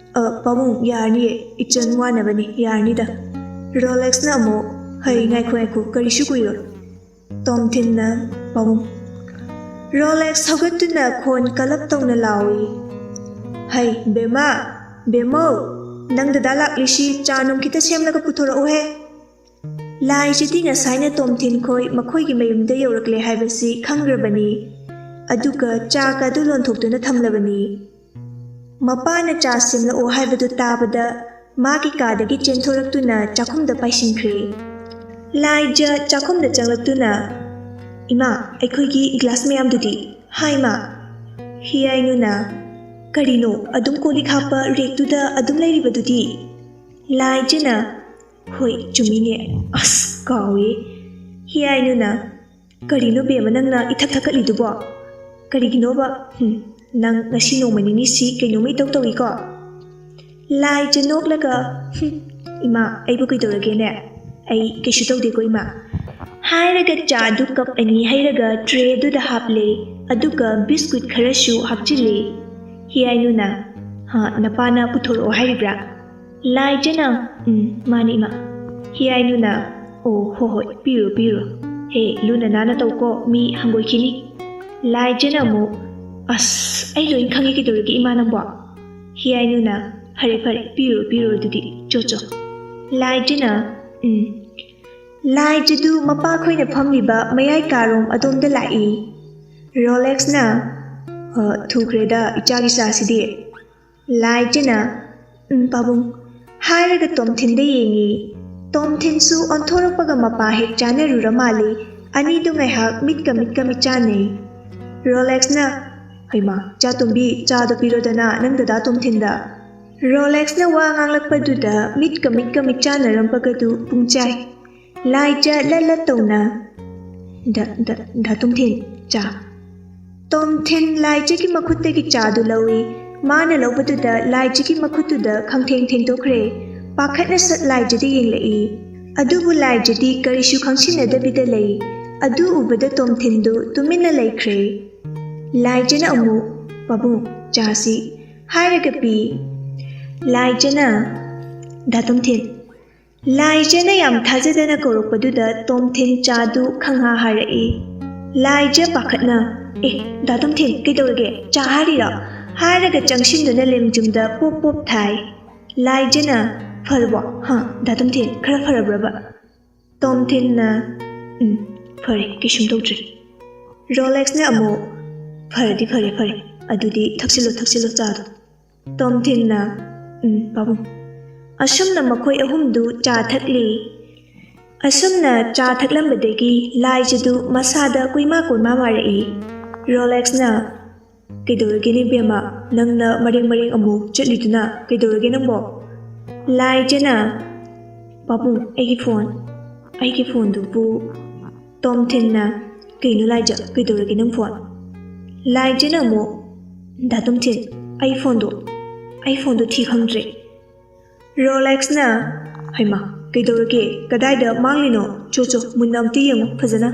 ꯄꯥꯕꯨꯡ ꯌꯥꯔꯅꯤꯌꯦ ꯏꯆꯟ ꯋꯥꯅꯕꯅꯤ ꯌꯥꯔꯅꯤꯗ ꯔꯣꯂꯦꯛꯁꯅ ꯑꯃꯨꯛ ꯍꯩ ꯉꯥꯏꯈꯣ ꯀꯔꯤꯁꯨ ꯀꯨꯏꯔꯣꯏ ꯇꯣꯝꯊꯤꯟꯅ ꯄꯥꯕꯨꯡ ꯔꯣꯂꯦꯛꯁ ꯍꯧꯒꯠꯇꯨꯅ ꯈꯣꯟ ꯀꯂꯞ ꯇꯧꯅ ꯂꯥꯎꯏ ꯍꯩ ꯕꯦꯃꯧ ꯅꯪ ꯗꯗꯥ ꯂꯥꯛꯂꯤꯁꯤ ꯆꯥ ꯅꯨꯡ ꯈꯤꯇ ꯁꯦꯝꯂꯒ ꯄꯨꯊꯣꯔꯛꯎꯍꯦ ꯂꯥꯏꯖꯗꯤ ꯉꯁꯥꯏꯅ ꯇꯣꯝꯊꯤꯟ ꯈꯣꯏ ꯃꯈꯣꯏꯒꯤ ꯃꯌꯨꯝꯗ ꯌꯧꯔꯛꯂꯦ ꯍꯥꯏꯕꯁꯤ ꯈꯪꯈ꯭ꯔꯕꯅꯤ ꯑꯗꯨꯒ ꯆꯥꯒꯗꯨ ꯂꯣꯟꯊꯣꯛꯇꯨꯅ ꯊꯝꯂꯕꯅꯤ ꯃꯄꯥꯅ ꯆꯥ ꯁꯦꯝꯂꯛꯑꯣ ꯍꯥꯏꯕꯗꯨ ꯇꯥꯕꯗ ꯃꯥꯒꯤ ꯀꯥꯗꯒꯤ ꯆꯦꯟꯊꯣꯔꯛꯇꯨꯅ ꯆꯥꯛꯈꯨꯝꯗ ꯄꯥꯏꯁꯤꯟꯈ꯭ꯔꯦ ꯂꯥꯏꯖ ꯆꯥꯛꯈꯨꯝꯗ ꯆꯪꯂꯛꯇꯨꯅ ꯏꯃꯥ ꯑꯩꯈꯣꯏꯒꯤ ꯒ꯭ꯂꯥꯁ ꯃꯌꯥꯝꯗꯨꯗꯤ ꯍꯥꯏ ꯏꯃꯥ ꯍꯤꯌꯥꯏꯅꯨꯅ ꯀꯔꯤꯅꯣ ꯑꯗꯨꯝ ꯀꯣꯜꯂꯤꯛ ꯍꯥꯞꯄ ꯔꯦꯛꯇꯨꯗ ꯑꯗꯨꯝ ꯂꯩꯔꯤꯕꯗꯨꯗꯤ ꯂꯥꯏꯖꯅ ꯍꯣꯏ ꯆꯨꯝꯃꯤꯅꯦ ꯑꯁ ꯀꯥꯎꯏ ꯍꯤꯌꯥꯏꯅꯨꯅ ꯀꯔꯤꯅꯣ ꯕꯦꯝꯃ ꯅꯪꯅ ꯏꯊꯛ ꯊꯛꯀꯠꯂꯤꯗꯨꯕꯣ ꯀꯔꯤꯒꯤꯅꯣꯕ ꯅꯪ ꯉꯁꯤ ꯅꯣꯡꯃ ꯅꯤꯅꯤꯁꯤ ꯀꯩꯅꯣꯝꯃ ꯏꯇꯧ ꯇꯧꯏꯀꯣ ꯂꯥꯏꯖ ꯅꯣꯛꯂꯒ ꯏꯃꯥ ꯑꯩꯕꯨ ꯀꯩꯗꯧꯔꯒꯦꯅꯦ ꯑꯩ ꯀꯩꯁꯨ ꯇꯧꯗꯦꯀꯣ ꯏꯃꯥ ꯍꯥꯏꯔꯒ ಚಾದು ಕಪ್ ಅನಿ ಹೈರಗ ಟ್ರೇದುದ ಹಾಪ್ಲೆ ಅದುಗ ಬಿಸ್ಕುಟ್ ಖರಸು ಹಾಪ್ಚಿಲ್ಲೆ ಹಿಯಾಯ್ನುನ ನಪಾನ ಪುಥೋರኦ ಹೈರಿಬ್ರಾ ಲಾಯ್ಜನ ಮಾನಿಮ ಹಿಯಾಯ್ನುನ ಓ ಹೋಯ್ ಪಿರು ಹೇ ಲೂನ ನಾನ ತೌಕೋ ಮಿ ಹಂಗೋಯ್ಕಿನಿ ಲಾಯ್ಜನ ಮು ಅಸ್ ಐ ಲೋಯಿನ್ ಖಂಗಿ ಕಿದೋರಗಿ ಇಮಾ ನಂಬೋ ಹಿಯಾಯ್ನುನ ಫರೆ ಪಿರು ಅದುದಿ ಚೋಚೋ ಲಾಯ್ಜನ ಲಾಯ್ಜದು ಮಪಾ ಖೋಯ್ನ ಫಮ್ಲಿಬ ಮಯಾಯ್ ಕಾರೋಮ್ ಅದೊಂದ ಲಾಯಿ ರೋಲೆಕ್ಸ್ನ ಥೂಖ್ರೆದ ಇಚಾಗಿ ಸಾಸಿದಿ ಲಾಯ್ಜನ ಪಾಬುಂ ಹಾಯ್ರಗ ತೊಮ್ಥಿನ್ದ ಯೇಂಗಿ ತೊಮ್ಥಿನ್ಸು ಒಂಥೋರಪಗ ಮಪಾ ಹೆಕ್ ಚಾನರುರ ಮಾಲಿ ಅನಿದು ngaihak mitka michane ರೋಲೆಕ್ಸ್ನ ಹೈಮಾ ಚಾ ತುಂಬಿ ಚಾದ ಪಿರೋದನ ನಂದದ ತೊಮ್ಥಿನ್ದ ರೋಲೆಕ್ಸ್ನ ವಾ nganglakpaduda mitka michanarampagadu pungchai ಲಾಯ್ಜ ಲಲ್ಲತ್ತೌನ ದ ತೊಮ್ಥಿನ್ ಚಾ ತೊಮ್ಥಿನ್ ಲಾಯ್ಜಗಿ ಮಖುತ್ತಗಿ ಚಾದು ಲೌಯಿ ಮಾನ ಲೌಬದುದ ಲಾಯ್ಜಗಿ ಮಖುತ್ತುದ ಖಂಥೆಂಗ್ ಥೆಂಗ್ದೋಖ್ರೆ ಪಾಖಟ್ನ ಸತ್ ಲಾಯ್ಜದ ಯೆಂಗ್ಲಯಿ ಅದುಬು ಲಾಯ್ಜದಿ ಕರಿಶು ಖಂಗ್ಸಿನದಬಿದ ಲೈ ಅದು ಉಬದ ತೊಮ್ಥಿನ್ದು ತುಮಿನ್ನ ಲೈಖ್ರೆ ಲಾಯ್ಜನ ಅಮು ಪಬು ಚಾಸಿ ಹಾಯ್ರಗಪಿ ಲಾಯ್ಜನ ದ ತೊಮ್ಥಿನ್ ಲಾಯ್ಜನ ಯಾಮ್ ಥಾಜದನ ಕೌರಕ್ಪದುದ ತೊಮ್ಥಿನ್ ಚಾದು ಖಂಹಾ ಹಾರಯಿ ಲಾಯ್ಜ ಪಾಖಟ್ನ ದಾ ತೊಮ್ಥಿನ್ ಕೈದೌರಗೆ ಚಾ ಹಾರಿರಾ ಹಾರಗ ಚಂಗ್ಸಿಂದುನ ಲೆಮ್ಜುಮ್ದ ಪೋಪ್ ಥಾಯ್ ಲಾಯ್ಜನ ಫರಬೋ ದಾ ತೊಮ್ಥಿನ್ ಖರ ಫರಬ್ರಬ ತೊಮ್ಥಿನ್ನ ಫರೆ ಕಿಶುಮ್ ತೌದ್ರಿ ರೋಲೆಕ್ಸ್ನ ಅಮು ಫರದಿ ಫರೆ ಅದುದಿ ಥಕ್ಸಿಲೋ ಚಾದು ತೊಮ್ಥಿನ್ನ ಬಾಬು ಅಸುಮ್ನ ಮಖೋಯ್ ಅಹುಮ್ದು ಚಾ ಥಕ್ಲಿ ಅಸುಮ್ನ ಚಾ ಥಕ್ಲಂಬದಗಿ ಲಾಯ್ಜದು ಮಸಾದ ಕುಯ್ಮಾ ಮಾರಯಿ ರೋಲೆಕ್ಸ್ನ ಕೈದೌರಗೆನಿ ಬೇಮ ನಂಗ್ನ ಮರೆಂಗ್ ಅಮು ಚಟ್ಲಿದುನ ಕೈದೌರಗೆ ನಂಬೋ ಲಾಯ್ಜನ ಬಾಬು ಐಗಿ ಫೋನ್ದುಬು ತೊಮ್ಥಿನ್ನ ಕೈನು ಲಾಯ್ಜ ಕೈದೌರಗೆ ನಂ ಫೋನ್ ಲಾಯ್ಜನ ಅಮು ದಾ ತೊಮ್ಥಿನ್ ಐ ಫೋನ್ದು ಥಿ ಖಂಗ್ಡ್ರೆ ರೋಲೆಕ್ಸ್ನ ಹೈಮಾ ꯀꯩꯗꯧꯔꯒꯦ ꯀꯗꯥꯏꯗ ꯃꯥꯡꯂꯤꯅꯣ ꯆꯣ ꯃꯨꯟꯅ ꯑꯝꯇ ꯌꯦꯡꯉꯨ ꯐꯖꯅ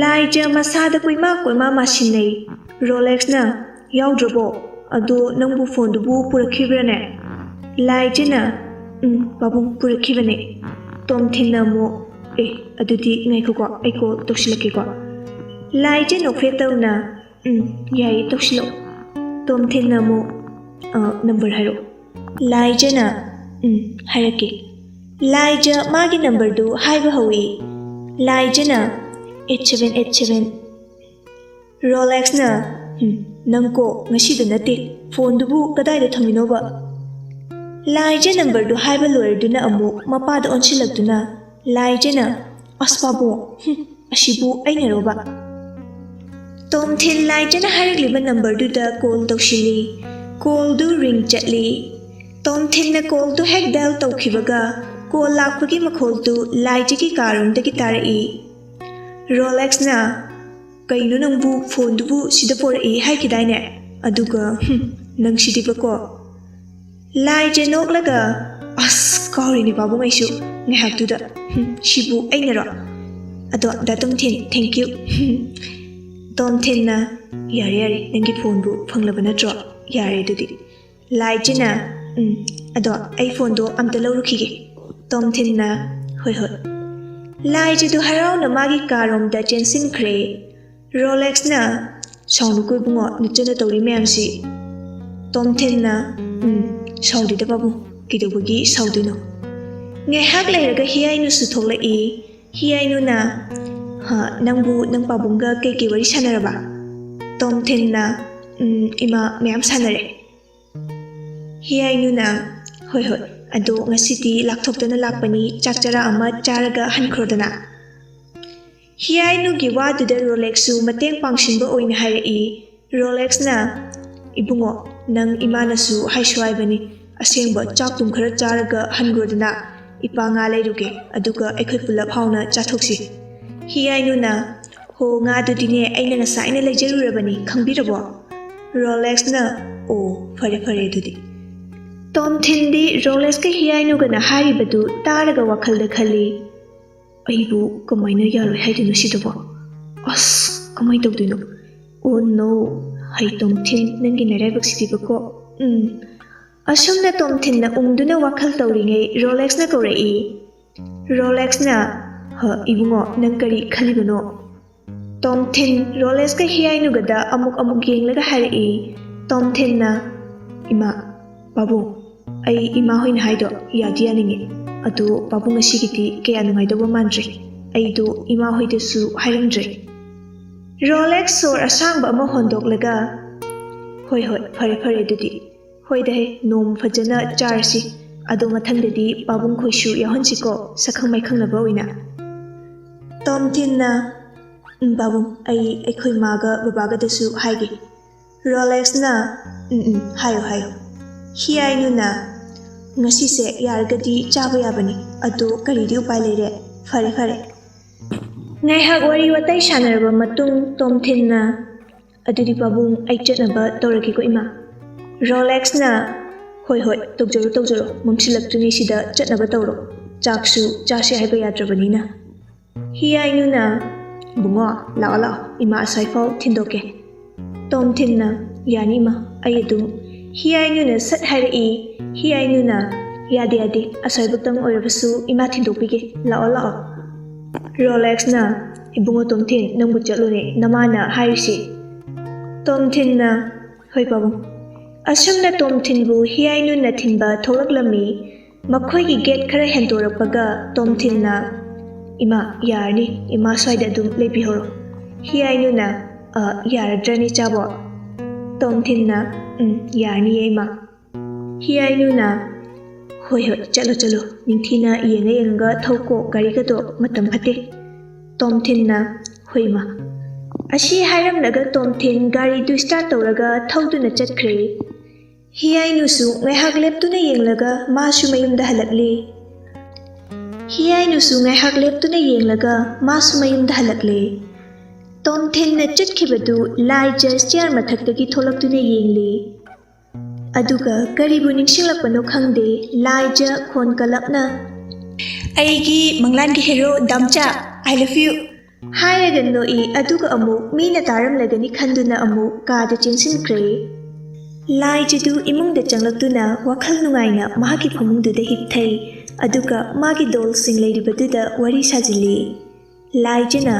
ꯂꯥꯏꯖ ꯃꯁꯥꯗ ꯀꯣꯏꯃꯥ ꯃꯥꯁꯤꯟꯅꯩ ꯔꯣꯂꯦꯛꯁꯅ ꯌꯥꯎꯗ꯭ꯔꯕꯣ ꯑꯗꯣ ꯅꯪꯕꯨ ꯐꯣꯟꯗꯨꯕꯨ ꯄꯨꯔꯛꯈꯤꯕ꯭ꯔꯥꯅꯦ ꯂꯥꯏꯖꯅ ꯄꯥꯕꯨꯡ ꯄꯨꯔꯛꯈꯤꯕꯅꯦ ꯇꯣꯝꯊꯤꯟꯅ ꯑꯃꯨꯛ ꯑꯗꯨꯗꯤ ꯉꯥꯏꯈꯣꯀꯣ ꯑꯩ ꯀꯣꯜ ꯇꯧꯁꯤꯜꯂꯛꯀꯦꯀꯣ ꯂꯥꯏꯖ ꯅꯣꯛꯐꯦꯠ ꯇꯧꯅ ꯌꯥꯏꯌꯦ ꯇꯧꯁꯤꯜꯂꯛꯑꯣ ꯇꯣꯝꯊꯤꯟꯅ ꯑꯃꯨꯛ ꯅꯝꯕꯔ ꯍꯥꯏꯔꯛꯑꯣ ꯂꯥꯏꯖꯅ ꯍꯥꯏꯔꯛꯀꯦ ꯂꯥꯏꯖ ꯃꯥꯒꯤ ꯅꯝꯕꯔꯗꯨ ꯍꯥꯏꯕ ꯍꯧꯏ ꯂꯥꯏꯖꯅ 8787 ꯔꯣꯂꯦꯛꯁꯅ ꯅꯪꯀꯣ ꯉꯁꯤꯗ ꯅꯠꯇꯦ ꯐꯣꯟꯗꯨꯕꯨ ꯀꯗꯥꯏꯗ ꯊꯝꯃꯤꯅꯣꯕ ꯂꯥꯏꯖ ꯅꯝꯕꯔꯗꯨ ꯍꯥꯏꯕ ꯂꯣꯏꯔꯗꯨꯅ ꯑꯃꯨꯛ ꯃꯄꯥꯗ ꯑꯣꯟꯁꯤꯜꯂꯛꯇꯨꯅ ꯂꯥꯏꯖꯅ ꯑꯁ ꯄꯥꯕꯨꯡ ꯑꯁꯤꯕꯨ ꯑꯩꯅꯔꯣꯕ ꯇꯣꯝꯊꯤꯟ ꯂꯥꯏꯖꯅ ꯍꯥꯏꯔꯛꯂꯤꯕ ꯅꯝꯕꯔꯗꯨꯗ ꯀꯣꯜ ꯇꯧꯁꯤꯜꯂꯤ ꯀꯣꯜꯗꯨ ꯔꯤꯡ ꯆꯠꯂꯤ ꯇꯣꯝꯊꯤꯟꯅ ꯀꯣꯜꯗꯨ ꯍꯦꯛ ꯗꯥꯏꯜ ꯇꯧꯈꯤꯕꯒ ꯀꯣꯜ ꯂꯥꯛꯄꯒꯤ ꯃꯈꯣꯜꯗꯨ ꯂꯥꯏꯖꯒꯤ ꯀꯥꯔꯣꯝꯗꯒꯤ ꯇꯥꯔꯛꯏ ꯔꯣꯂꯦꯛꯁꯅ ꯀꯩꯅꯣ ꯅꯪꯕꯨ ꯐꯣꯟꯗꯨꯕꯨ ꯁꯤꯗ ꯄꯣꯔꯛꯏ ꯍꯥꯏꯈꯤꯗꯥꯏꯅꯦ ꯑꯗꯨꯒ ꯅꯪ ꯁꯤꯗꯤꯕꯀꯣ ꯂꯥꯏꯖ ꯅꯣꯛꯂꯒ ꯑꯁ ꯀꯥꯎꯔꯤꯅꯤ ꯄꯥꯕꯨꯡ ꯑꯩꯁꯨ ꯉꯥꯏꯍꯥꯛꯇꯨꯗ ꯁꯤꯕꯨ ꯑꯩꯅꯔꯣ ꯑꯗꯣ ꯗꯥ ꯇꯣꯝꯊꯤꯟ ꯊꯦꯡꯛ ꯌꯨ ꯇꯣꯝꯊꯤꯟꯅ ꯌꯥꯔꯦ ꯅꯪꯒꯤ ꯐꯣꯟꯕꯨ ꯐꯪꯂꯕ ꯅꯠꯇ꯭ꯔꯣ ꯌꯥꯔꯦ ꯑꯗꯨꯗꯤ ꯂꯥꯏꯖꯅ ꯑꯗꯣ ꯑꯩ ꯐꯣꯟꯗꯣ ꯑꯝꯇ ꯂꯧꯔꯨꯈꯤꯒꯦ ꯇꯣꯝꯊꯤꯟꯅ ꯍꯣꯏ ꯂꯥꯏꯖꯗꯨ ꯍꯔꯥꯎꯅ ꯃꯥꯒꯤ ꯀꯥꯔꯣꯝꯗ ꯆꯦꯟꯁꯤꯟꯈ꯭ꯔꯦ ꯔꯣꯂꯦꯛꯁꯅ ꯁꯥꯎꯅꯨꯀꯣ ꯏꯕꯨꯡꯉꯣ ꯅꯆꯟꯅ ꯇꯧꯔꯤ ꯃꯌꯥꯝꯁꯤ ꯇꯣꯝꯊꯤꯟꯅ ꯁꯥꯎꯗꯦꯗ ꯄꯥꯕꯨꯡ ꯀꯩꯗꯧꯕꯒꯤ ꯁꯥꯎꯗꯣꯏꯅꯣ ꯉꯥꯏꯍꯥꯛ ꯂꯩꯔꯒ ꯍꯤꯌꯥꯏꯅꯨꯁꯨ ꯊꯣꯛꯂꯛꯏ ꯍꯤꯌꯥꯏꯅꯨꯅ ꯅꯪꯕꯨ ꯅꯪ ꯄꯥꯕꯨꯡꯒ ꯀꯩ ꯋꯥꯔꯤ ꯁꯥꯟꯅꯔꯕ ꯇꯣꯝꯊꯤꯟꯅ ꯏꯃꯥ ꯃꯌꯥꯝ ꯁꯥꯟꯅꯔꯦ ꯍꯤꯌꯥꯏꯅꯨꯅ ꯍꯣꯏ ꯑꯗꯣ ꯉꯁꯤꯗꯤ ꯂꯥꯛꯊꯣꯛꯇꯅ ꯂꯥꯛꯄꯅꯤ ꯆꯥꯛ ꯆꯔꯥ ꯑꯃ ꯆꯥꯔꯒ ꯍꯟꯈ꯭ꯔꯣꯗꯅ ꯍꯤꯌꯥꯏꯅꯨꯒꯤ ꯋꯥꯗꯨꯗ ꯔꯣꯂꯦꯛꯁꯁꯨ ꯃꯇꯦꯡ ꯄꯥꯡꯁꯤꯟꯕ ꯑꯣꯏꯅ ꯍꯥꯏꯔꯛꯏ ꯔꯣꯂꯦꯛꯁꯅ ꯏꯕꯨꯡꯉꯣ ꯅꯪ ꯏꯃꯥꯅꯁꯨ ꯍꯥꯏꯁꯨ ꯍꯥꯏꯕꯅꯤ ꯑꯁꯦꯡꯕ ꯆꯥꯛꯇꯨꯝ ꯈꯔ ꯆꯥꯔꯒ ꯍꯟꯈ꯭ꯔꯣꯗꯅ ꯏꯄꯥ ꯉꯥ ꯂꯩꯔꯨꯒꯦ ꯑꯗꯨꯒ ꯑꯩꯈꯣꯏ ꯄꯨꯜꯂꯞ ꯍꯥꯎꯅ ꯆꯥꯊꯣꯛꯁꯤ ꯍꯤꯌꯥꯏꯅꯨꯅ ꯍꯣ ꯉꯥꯗꯨꯗꯤꯅꯦ ꯑꯩꯅ ꯉꯁꯥꯏꯅ ꯂꯩꯖꯔꯨꯔꯕꯅꯤ ꯈꯪꯕꯤꯔꯕꯣ ꯔꯣꯂꯦꯛꯁꯅ ꯑꯣ ꯐꯔꯦ ꯑꯗꯨꯗꯤ ꯇꯣꯝꯊꯤꯟꯗꯤ ꯔꯣꯂꯦꯛꯁꯀ ꯍꯤꯌꯥꯏꯅꯨꯒꯅ ꯍꯥꯏꯔꯤꯕꯗꯨ ꯇꯥꯔꯒ ꯋꯥꯈꯜꯗ ꯈꯜꯂꯤ ꯑꯩꯕꯨ ꯀꯃꯥꯏꯅ ꯌꯥꯔꯣꯏ ꯍꯥꯏꯗꯣꯏꯅꯣ ꯁꯤꯗꯕꯣ ꯑꯁ ꯀꯃꯥꯏꯅ ꯇꯧꯗꯣꯏꯅꯣ ꯑꯣ ꯅꯣ ꯍꯩ ꯇꯣꯝꯊꯤꯟ ꯅꯪꯒꯤ ꯅꯔꯥꯏꯕꯛꯁꯤꯗꯤꯕꯀꯣ ꯑꯁꯨꯝꯅ ꯇꯣꯝꯊꯤꯟꯅ ꯎꯪꯗꯨꯅ ꯋꯥꯈꯜ ꯇꯧꯔꯤꯉꯩ ꯔꯣꯂꯦꯛꯁꯅ ꯀꯧꯔꯛꯏ ꯔꯣꯂꯦꯛꯁꯅ ꯏꯕꯨꯡꯉꯣ ꯅꯪ ꯀꯔꯤ ꯈꯜꯂꯤꯕꯅꯣ ꯇꯣꯝꯊꯤꯟ ꯔꯣꯂꯦꯛꯁꯀ ꯍꯤꯌꯥꯏꯅꯨꯒꯗ ꯑꯃꯨꯛ ꯌꯦꯡꯂꯒ ꯍꯥꯏꯔꯛꯏ ꯇꯣꯝꯊꯤꯟꯅ ꯏꯃꯥ ꯄꯥꯕꯨꯡ ꯑꯩ ꯏꯃꯥ ꯍꯣꯏꯅ ꯍꯥꯏꯗꯣ ꯌꯥꯗꯤ ꯌꯥꯅꯤꯡꯉꯤ ꯑꯗꯣ ꯄꯥꯕꯨꯡ ꯉꯁꯤꯒꯤꯗꯤ ꯀꯌꯥ ꯅꯨꯡꯉꯥꯏꯗꯧꯕ ꯃꯥꯟꯗ꯭ꯔꯦ ꯑꯩꯗꯣ ꯏꯃꯥ ꯍꯣꯏꯗꯁꯨ ꯍꯥꯏꯔꯝꯗ꯭ꯔꯦ ꯔꯣꯂꯦꯛꯁ ꯁꯣꯔ ꯑꯁꯥꯡꯕ ꯑꯃ ꯍꯣꯟꯗꯣꯛꯂꯒ ꯍꯣꯏ ꯐꯔꯦ ꯑꯗꯨꯗꯤ ꯍꯣꯏꯗꯍꯦ ꯅꯣꯡ ꯐꯖꯅ ꯆꯥꯔꯁꯤ ꯑꯗꯣ ꯃꯊꯪꯗꯗꯤ ꯄꯥꯕꯨꯡ ꯈꯣꯏꯁꯨ ꯌꯥꯎꯍꯟꯁꯤꯀꯣ ꯁꯛꯈꯪ ꯃꯥꯏꯈꯪꯅꯕ ꯑꯣꯏꯅ ꯇꯣꯝꯊꯤꯟꯅ ꯄꯥꯕꯨꯡ ꯑꯩꯈꯣꯏ ꯃꯥꯒ ꯕꯕꯥꯒꯗꯁꯨ ꯍꯥꯏꯒꯦ ꯔꯣꯂꯦꯛꯁꯅ ꯍꯥꯏꯌꯣ ꯍꯤꯌꯥꯏꯅꯨꯅ ꯉꯁꯤꯁꯦ ꯌꯥꯔꯒꯗꯤ ꯆꯥꯕ ꯌꯥꯕꯅꯤ ꯑꯗꯣ ꯀꯔꯤꯗꯤ ꯎꯄꯥꯏ ꯂꯩꯔꯦ ꯐꯔꯦ ꯉꯥꯏꯍꯥꯛ ꯋꯥꯔꯤ ꯋꯥꯇꯥꯏ ꯁꯥꯟꯅꯔꯕ ꯃꯇꯨꯡ ꯇꯣꯝꯊꯤꯟꯅ ꯑꯗꯨꯗꯤ ꯄꯥꯕꯨꯡ ꯑꯩ ꯆꯠꯅꯕ ꯇꯧꯔꯒꯦꯀꯣ ꯏꯃꯥ ꯔꯣꯂꯦꯛꯁꯅ ꯍꯣꯏ ꯇꯧꯖꯔꯣ ꯃꯝꯁꯤꯜꯂꯛꯇ꯭ꯔꯤꯉꯩꯁꯤꯗ ꯆꯠꯅꯕ ꯇꯧꯔꯣ ꯆꯥꯛꯁꯨ ꯆꯥꯁꯦ ꯍꯥꯏꯕ ꯌꯥꯗ꯭ꯔꯕꯅꯤꯅ ꯍꯤꯌꯥꯏꯅꯨꯅ ꯕꯨꯡꯉꯣ ꯂꯥꯛꯑꯣ ꯏꯃꯥ ꯑꯁ꯭ꯋꯥꯏꯐꯥꯎ ꯊꯤꯟꯗꯣꯛꯀꯦ ꯇꯣꯝꯊꯤꯟꯅ ꯌꯥꯅꯤ ꯏꯃꯥ ꯑꯩ ꯑꯗꯨꯝ ꯍꯤꯌꯥꯏꯅꯨꯅ ꯁꯠ ꯍꯥꯏꯔꯛꯏ ꯍꯤꯌꯥꯏꯅꯨꯅ ꯌꯥꯗꯦ ꯑꯁ꯭ꯋꯥꯏꯕꯨꯛꯇꯪ ꯑꯣꯏꯔꯕꯁꯨ ꯏꯃꯥ ꯊꯤꯟꯗꯣꯛꯄꯤꯒꯦ ꯂꯥꯛꯑꯣ ꯔꯣꯂꯦꯛꯁꯅ ꯏꯕꯨꯡꯉꯣ ꯇꯣꯝꯊꯤꯟ ꯅꯪꯕꯨ ꯆꯠꯂꯨꯅꯦ ꯅꯃꯥꯅ ꯍꯥꯏꯔꯤꯁꯤ ꯇꯣꯝꯊꯤꯟꯅ ꯍꯣꯏ ꯄꯥꯕꯨꯡ ꯑꯁꯨꯝꯅ ꯇꯣꯝꯊꯤꯟꯕꯨ ꯍꯤꯌꯥꯏꯅꯨꯅ ꯊꯤꯟꯕ ꯊꯣꯛꯂꯛꯂꯝꯃꯤ ꯃꯈꯣꯏꯒꯤ ꯒꯦꯠ ꯈꯔ ꯍꯦꯟꯗꯣꯔꯛꯄꯒ ꯇꯣꯝꯊꯤꯟꯅ ꯏꯃꯥ ꯌꯥꯔꯅꯤ ꯏꯃꯥ ꯁ꯭ꯋꯥꯏꯗ ꯑꯗꯨꯝ ꯂꯩꯕꯤꯍꯧꯔꯣ ꯍꯤꯌꯥꯏꯅꯨꯅ ꯌꯥꯔꯗ꯭ꯔꯅꯤ ꯆꯥꯕꯣ ꯇꯣꯝꯊꯤꯟꯅ ꯌꯥꯔꯅꯤꯌꯦ ꯏꯃꯥ ꯍꯤꯌꯥꯏꯅꯨꯅ ꯍꯣꯏ ꯆꯠꯂꯣ ꯅꯤꯡꯊꯤꯅ ꯌꯦꯡꯉꯒ ꯊꯧꯀꯣ ꯒꯥꯔꯤꯒꯗꯣ ꯃꯇꯝ ꯐꯠꯇꯦ ꯇꯣꯝꯊꯤꯟꯅ ꯍꯣꯏ ꯏꯃꯥ ꯑꯁꯤ ꯍꯥꯏꯔꯝꯂꯒ ꯇꯣꯝꯊꯤꯟ ꯒꯥꯔꯤꯗꯨ ꯁ꯭ꯇꯥꯔꯠ ꯇꯧꯔꯒ ꯊꯧꯗꯨꯅ ꯆꯠꯈ꯭ꯔꯦ ꯍꯤꯌꯥꯏꯅꯨꯁꯨ ꯉꯥꯏꯍꯥꯛ ꯂꯦꯞꯇꯨꯅ ꯌꯦꯡꯂꯒ ꯃꯥꯁꯨ ꯃꯌꯨꯝꯗ ꯍꯜꯂꯛꯂꯤ ꯇꯣꯝꯊꯤꯟꯅ ꯆꯠꯈꯤꯕꯗꯨ ꯂꯥꯏꯖ ꯆꯤꯌꯔ ꯃꯊꯛꯇꯒꯤ ꯊꯣꯛꯂꯛꯇꯨꯅ ꯌꯦꯡꯂꯤ ꯑꯗꯨꯒ ꯀꯔꯤꯕꯨ ꯅꯤꯡꯁꯤꯡꯂꯛꯄꯅꯣ ꯈꯪꯗꯦ ꯂꯥꯏꯖ ꯈꯣꯟ ꯀꯜꯂꯞꯅ ꯑꯩꯒꯤ ꯃꯪꯂꯥꯟꯒꯤ ꯍꯦꯔꯣ ꯗꯥꯝꯆꯥ I love you ꯍꯥꯏꯔꯒ ꯅꯣꯛꯏ ꯑꯗꯨꯒ ꯑꯃꯨꯛ ꯃꯤꯅ ꯇꯥꯔꯝꯂꯒꯅꯤ ꯈꯟꯗꯨꯅ ꯑꯃꯨꯛ ꯀꯥꯗ ꯆꯦꯟꯁꯤꯟꯈ꯭ꯔꯦ꯫ ꯂꯥꯏꯖꯗꯨ ꯏꯃꯨꯡꯗ ꯆꯪꯂꯛꯇꯨꯅ ꯋꯥꯈꯜ ꯅꯨꯡꯉꯥꯏꯅ ꯃꯍꯥꯛꯀꯤ ꯐꯃꯨꯡꯗꯨꯗ ꯍꯤꯞꯊꯩ ꯑꯗꯨꯒ ꯃꯥꯒꯤ ꯗꯣꯜꯁꯤꯡ ꯂꯩꯔꯤꯕꯗꯨꯗ ꯋꯥꯔꯤ ꯁꯥꯖꯤꯜꯂꯤ꯫ ꯂꯥꯏꯖꯅ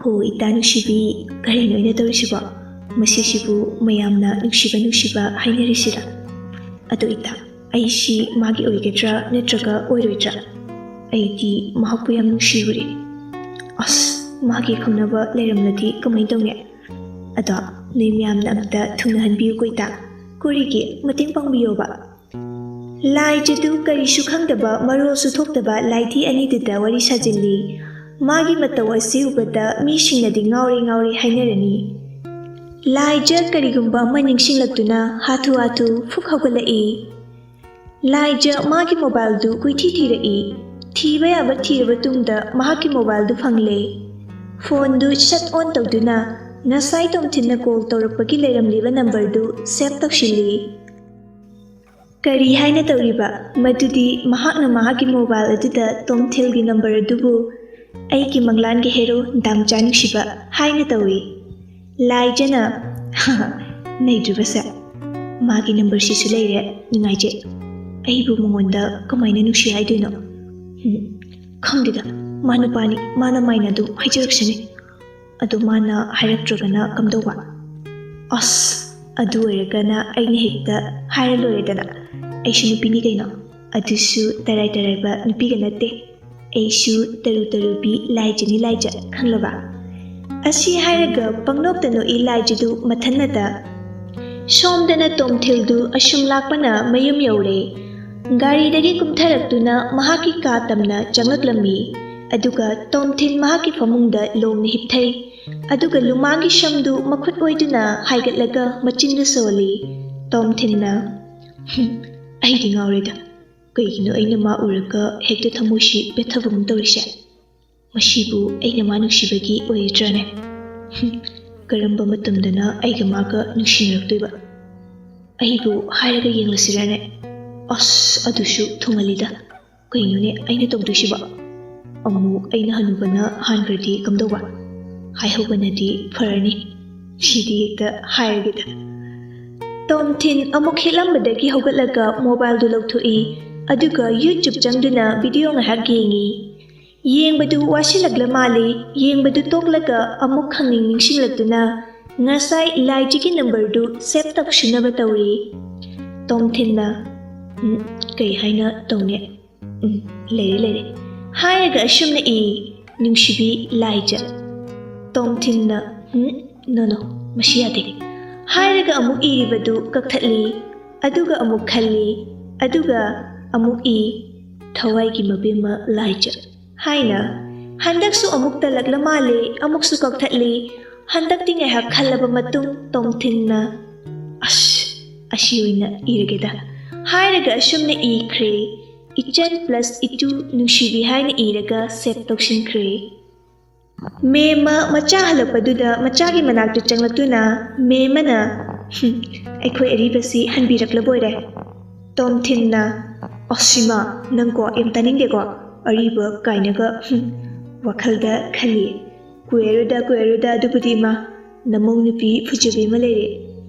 ꯍꯣ ꯏꯇꯥ ꯅꯨꯡꯁꯤꯕꯤ ꯀꯔꯤꯅꯣ ꯑꯩꯅ ꯇꯧꯔꯤꯁꯤꯕꯣ ꯃꯁꯤꯁꯤꯕꯨ ꯃꯌꯥꯝꯅ ꯅꯨꯡꯁꯤꯕ ꯍꯥꯏꯅꯔꯤꯁꯤꯔ ꯑꯗꯣ ꯏꯇꯥ ꯑꯩꯁꯤ ꯃꯥꯒꯤ ꯑꯣꯏꯒꯗ꯭ꯔꯥ ꯅꯠꯇ꯭ꯔꯒ ꯑꯣꯏꯔꯣꯏꯗ꯭ꯔꯥ ꯑꯩꯗꯤ ꯃꯍꯥꯛꯄꯨ ꯌꯥꯝ ꯅꯨꯡꯁꯤꯔꯨꯔꯦ ꯑꯁ ꯃꯥꯒꯤ ꯈꯪꯅꯕ ꯂꯩꯔꯝꯂꯗꯤ ꯀꯃꯥꯏꯅ ꯇꯧꯅꯤ ꯑꯗꯣ ꯅꯣꯏ ꯃꯌꯥꯝꯅ ꯑꯝꯇ ꯊꯨꯡꯅꯍꯟꯕꯤꯌꯨꯀꯣ ꯏꯇꯥ ꯀꯣꯔꯤꯒꯤ ꯃꯇꯦꯡ ꯄꯥꯡꯕꯤꯌꯣꯕ꯫ ꯂꯥꯏꯖꯗꯨ ꯀꯔꯤꯁꯨ ꯈꯪꯗꯕ ꯃꯔꯣꯜꯁꯨ ꯊꯣꯛꯇꯕ ꯂꯥꯏꯙꯤ ꯑꯅꯤꯗꯨꯗ ꯋꯥꯔꯤ ꯁꯥꯖꯤꯜꯂꯤ꯫ ꯃꯥꯒꯤ ꯃꯇꯧ ꯑꯁꯤ ꯎꯕꯗ ꯃꯤꯁꯤꯡꯅꯗꯤ ꯉꯥꯎꯔꯦ ꯍꯥꯏꯅꯔꯅꯤ꯫ ꯂꯥꯏꯖ ꯀꯔꯤꯒꯨꯝꯕ ꯑꯃ ꯅꯤꯡꯁꯤꯡꯂꯛꯇꯨꯅ ꯍꯥꯊꯨ ꯐꯨꯛ ꯍꯧꯒꯠꯂꯛꯏ꯫ ꯂꯥꯏꯖ ꯃꯥꯒꯤ ꯃꯣꯕꯥꯏꯜꯗꯨ ꯀꯣꯏꯊꯤ ꯊꯤꯔꯛꯏ꯫ ꯊꯤꯕ ꯌꯥꯕ ꯊꯤꯔꯕ ꯇꯨꯡꯗ ꯃꯍꯥꯛꯀꯤ ꯃꯣꯕꯥꯏꯜꯗꯨ ꯐꯪꯂꯦ꯫ ꯐꯣꯟꯗꯨ ꯁꯠ ꯑꯣꯟ ꯇꯧꯗꯨꯅ ꯉꯁꯥꯏ ꯇꯣꯝꯊꯤꯟꯅ ꯀꯣꯜ ꯇꯧꯔꯛꯄꯒꯤ ꯂꯩꯔꯝꯂꯤꯕ ꯅꯝꯕꯔꯗꯨ ꯁꯦꯚ ꯇꯧꯁꯤꯜꯂꯤ꯫ ꯀꯔꯤ ꯍꯥꯏꯅ ꯇꯧꯔꯤꯕ ꯃꯗꯨꯗꯤ ꯃꯍꯥꯛꯅ ꯃꯍꯥꯛꯀꯤ ꯃꯣꯕꯥꯏꯜ ꯑꯗꯨꯗ ꯇꯣꯝꯊꯤꯜꯒꯤ ꯅꯝꯕꯔ ꯑꯗꯨꯕꯨ ꯑꯩꯒꯤ ꯃꯪꯂꯥꯟꯒꯤ ꯍꯦꯔꯣ ꯗꯥꯝꯆꯥ ꯅꯨꯡꯁꯤꯕ ꯍꯥꯏꯅ ꯇꯧꯏ꯫ ꯂꯥꯏꯖꯅ ꯅꯩꯗ꯭ꯔꯤꯕꯁꯦ ꯃꯥꯒꯤ ꯅꯝꯕꯔꯁꯤꯁꯨ ꯂꯩꯔꯦ ꯅꯨꯡꯉꯥꯏꯖꯩ ꯑꯩꯕꯨ ꯃꯉꯣꯟꯗ ꯀꯃꯥꯏꯅ ꯅꯨꯡꯁꯤ ꯍꯥꯏꯗꯣꯏꯅꯣ ꯈꯪꯗꯦꯗ ꯃꯥ ꯅꯨꯄꯥꯅꯤ ꯃꯥꯅ ꯃꯥꯏꯅ ꯑꯗꯨꯝ ꯍꯥꯏꯖꯔꯛꯁꯅꯤ ꯑꯗꯣ ꯃꯥꯅ ꯍꯥꯏꯔꯛꯇ꯭ꯔꯒꯅ ꯀꯝꯗꯧꯕ ꯑꯁ ꯑꯗꯨ ꯑꯣꯏꯔꯒꯅ ꯑꯩꯅ ꯍꯦꯛꯇ ꯍꯥꯏꯔ ꯂꯣꯏꯔꯦꯗꯅ ꯑꯩꯁꯨ ꯅꯨꯄꯤꯅꯤ ꯀꯩꯅꯣ ꯑꯗꯨꯁꯨ ꯇꯔꯥꯏꯕ ꯅꯨꯄꯤꯒ ꯅꯠꯇꯦ ꯑꯩꯁꯨ ꯇꯔꯨꯕꯤ ꯂꯥꯏꯖ ꯈꯪꯂꯕ꯫ ꯑꯁꯤ ꯍꯥꯏꯔꯒ ꯄꯪꯅꯣꯛꯇ ꯅꯣꯛꯏ ꯂꯥꯏꯖꯗꯨ ꯃꯊꯟꯅꯇ꯫ ꯁꯣꯝꯗꯅ ꯇꯣꯝꯊꯤꯜꯗꯨ ꯑꯁꯨꯝ ꯂꯥꯛꯄꯅ ꯃꯌꯨꯝ ꯌꯧꯔꯦ꯫ ꯒꯥꯔꯤꯗꯒꯤ ꯀꯨꯝꯊꯔꯛꯇꯨꯅ ꯃꯍꯥꯛꯀꯤ ꯀꯥ ꯇꯝꯅ ꯆꯪꯂꯛꯂꯝꯃꯤ ꯑꯗꯨꯒ ꯇꯣꯝꯊꯤꯜ ꯃꯍꯥꯛꯀꯤ ꯐꯃꯨꯡꯗ ꯂꯣꯡꯅ ꯍꯤꯞꯊꯩ ꯑꯗꯨꯒ ꯂꯨꯃꯥꯡꯒꯤ ꯁꯝꯗꯨ ꯃꯈꯨꯠ ꯑꯣꯏꯗꯨꯅ ꯍꯥꯏꯒꯠꯂꯒ ꯃꯆꯤꯟꯗꯨ ꯁꯣꯜꯂꯤ꯫ ꯇꯣꯝꯊꯤꯜꯅ ꯑꯩꯗꯤ ꯉꯥꯎꯔꯦꯗ ꯀꯩꯒꯤꯅꯣ ꯑꯩꯅ ꯃꯥ ꯎꯔꯒ ꯍꯦꯛꯇ ꯊꯃꯣꯏꯁꯤ ꯄꯦꯠꯊꯕꯒꯨꯝ ꯇꯧꯔꯤꯁꯦ ꯃꯁꯤꯕꯨ ꯑꯩꯅ ꯃꯥ ꯅꯨꯡꯁꯤꯕꯒꯤ ꯑꯣꯏꯒꯗ꯭ꯔꯥꯅꯦ ꯀꯔꯝꯕ ꯃꯇꯝꯗꯅ ꯑꯩꯒ ꯃꯥꯒ ꯅꯨꯡꯁꯤꯅꯔꯛꯇꯣꯏꯕ ꯑꯩꯕꯨ ꯍꯥꯏꯔꯒ ꯌꯦꯡꯂꯁꯤꯔꯅꯦ ꯑꯁ ꯑꯗꯨꯁꯨ ꯊꯨꯡꯍꯜꯂꯤꯗ ꯀꯩꯅꯣꯅꯦ ꯑꯩꯅ ꯇꯧꯗꯣꯏꯁꯤꯕ ꯑꯃꯨꯛ ꯑꯩꯅ ꯍꯟꯅꯨꯕꯅ ꯍꯥꯟꯈ꯭ꯔꯗꯤ ꯀꯝꯗꯧꯕ ꯍꯥꯏꯍꯧꯕꯅꯗꯤ ꯐꯔꯅꯤ ꯁꯤꯗꯤ ꯍꯦꯛꯇ ꯍꯥꯏꯔꯒꯦꯗ꯫ ꯇꯣꯝꯊꯤꯜ ꯑꯃꯨꯛ ꯍꯤꯞꯂꯝꯕꯗꯒꯤ ꯍꯧꯒꯠꯂꯒ ꯃꯣꯕꯥꯏꯜꯗꯨ ꯂꯧꯊꯣꯛꯏ ꯑꯗꯨꯒ ꯌꯨꯇ꯭ꯌꯨꯕ ꯆꯪꯗꯨꯅ ꯚꯤꯗꯤꯑꯣ ꯉꯥꯏꯍꯥꯛ ꯌꯦꯡꯉꯤ꯫ ꯌꯦꯡꯕꯗꯨ ꯋꯥꯁꯤꯜꯂꯛꯂ ꯃꯥꯜꯂꯤ ꯌꯦꯡꯕꯗꯨ ꯇꯣꯛꯂꯒ ꯑꯃꯨꯛ ꯅꯤꯡꯁꯤꯡꯂꯛꯇꯨꯅ ꯉꯁꯥꯏ ꯂꯥꯏꯖꯒꯤ ꯅꯝꯕꯔꯗꯨ ꯁꯦꯚ ꯇꯧꯁꯤꯟꯅꯕ ꯇꯧꯔꯤ꯫ ꯇꯣꯝꯊꯤꯜꯅ ꯀꯩ ꯍꯥꯏꯅ ꯇꯧꯅꯦ ꯂꯩꯔꯦ ꯍꯥꯏꯔꯒ ꯑꯁꯨꯝꯅ ꯏ ꯅꯨꯡꯁꯤꯕꯤ ꯂꯥꯏꯖ꯫ ꯇꯣꯝꯊꯤꯜꯅ ꯅꯣ ꯃꯁꯤ ꯌꯥꯗꯦ ꯍꯥꯏꯔꯒ ꯑꯃꯨꯛ ꯏꯔꯤꯕꯗꯨ ꯀꯛꯊꯠꯂꯤ ꯑꯗꯨꯒ ꯑꯃꯨꯛ ꯈꯜꯂꯤ ꯑꯗꯨꯒ ꯑꯃꯨꯛ ꯏ ꯊꯋꯥꯏꯒꯤ ꯃꯕꯦꯝꯃ ꯂꯥꯏꯖ ꯍꯥꯏꯅ ꯍꯟꯗꯛꯁꯨ ꯑꯃꯨꯛ ꯇꯜꯂꯛꯂ ꯃꯥꯜꯂꯤ ꯑꯃꯨꯛꯁꯨ ꯀꯛꯊꯠꯂꯤ꯫ ꯍꯟꯗꯛꯇꯤ ꯉꯥꯏꯍꯥꯛ ꯈꯜꯂꯕ ꯃꯇꯨꯡ ꯇꯣꯝꯊꯤꯜꯅ ꯑꯁꯤ ꯑꯣꯏꯅ ꯏꯔꯒꯦꯗ ꯍꯥꯏꯔꯒ ꯑꯁꯨꯝꯅ ꯏꯈ꯭ꯔꯦ ꯏꯆꯟ + ꯏꯇꯨ ꯅꯨꯡꯁꯤꯕꯤ ꯍꯥꯏꯅ ꯏꯔꯒ ꯁꯦꯚ ꯇꯧꯁꯤꯟꯈ꯭ꯔꯦ꯫ ꯃꯦꯝꯃ ꯃꯆꯥ ꯍꯜꯂꯛꯄꯗꯨꯗ ꯃꯆꯥꯒꯤ ꯃꯅꯥꯛꯇ ꯆꯪꯂꯛꯇꯨꯅ ꯃꯦꯝꯃꯅ ꯑꯩꯈꯣꯏ ꯑꯔꯤꯕꯁꯤ ꯍꯟꯕꯤꯔꯛꯂꯕꯣꯏꯔꯦ꯫ ꯇꯣꯝꯊꯤꯜꯅ ꯑꯁꯤꯃ ꯅꯪꯀꯣ ꯌꯥꯝ ꯇꯥꯅꯤꯡꯗꯦꯀꯣ ꯑꯔꯤꯕ ꯀꯥꯏꯅꯒ ꯋꯥꯈꯜꯗ ꯈꯜꯂꯤ ꯀꯨꯏꯔꯔꯣꯏꯗ ꯑꯗꯨꯕꯨꯗꯤ ꯏꯃꯥ ꯅꯃꯧ ꯅꯨꯄꯤ ꯐꯖꯕꯤ ꯑꯃ ꯂꯩꯔꯦ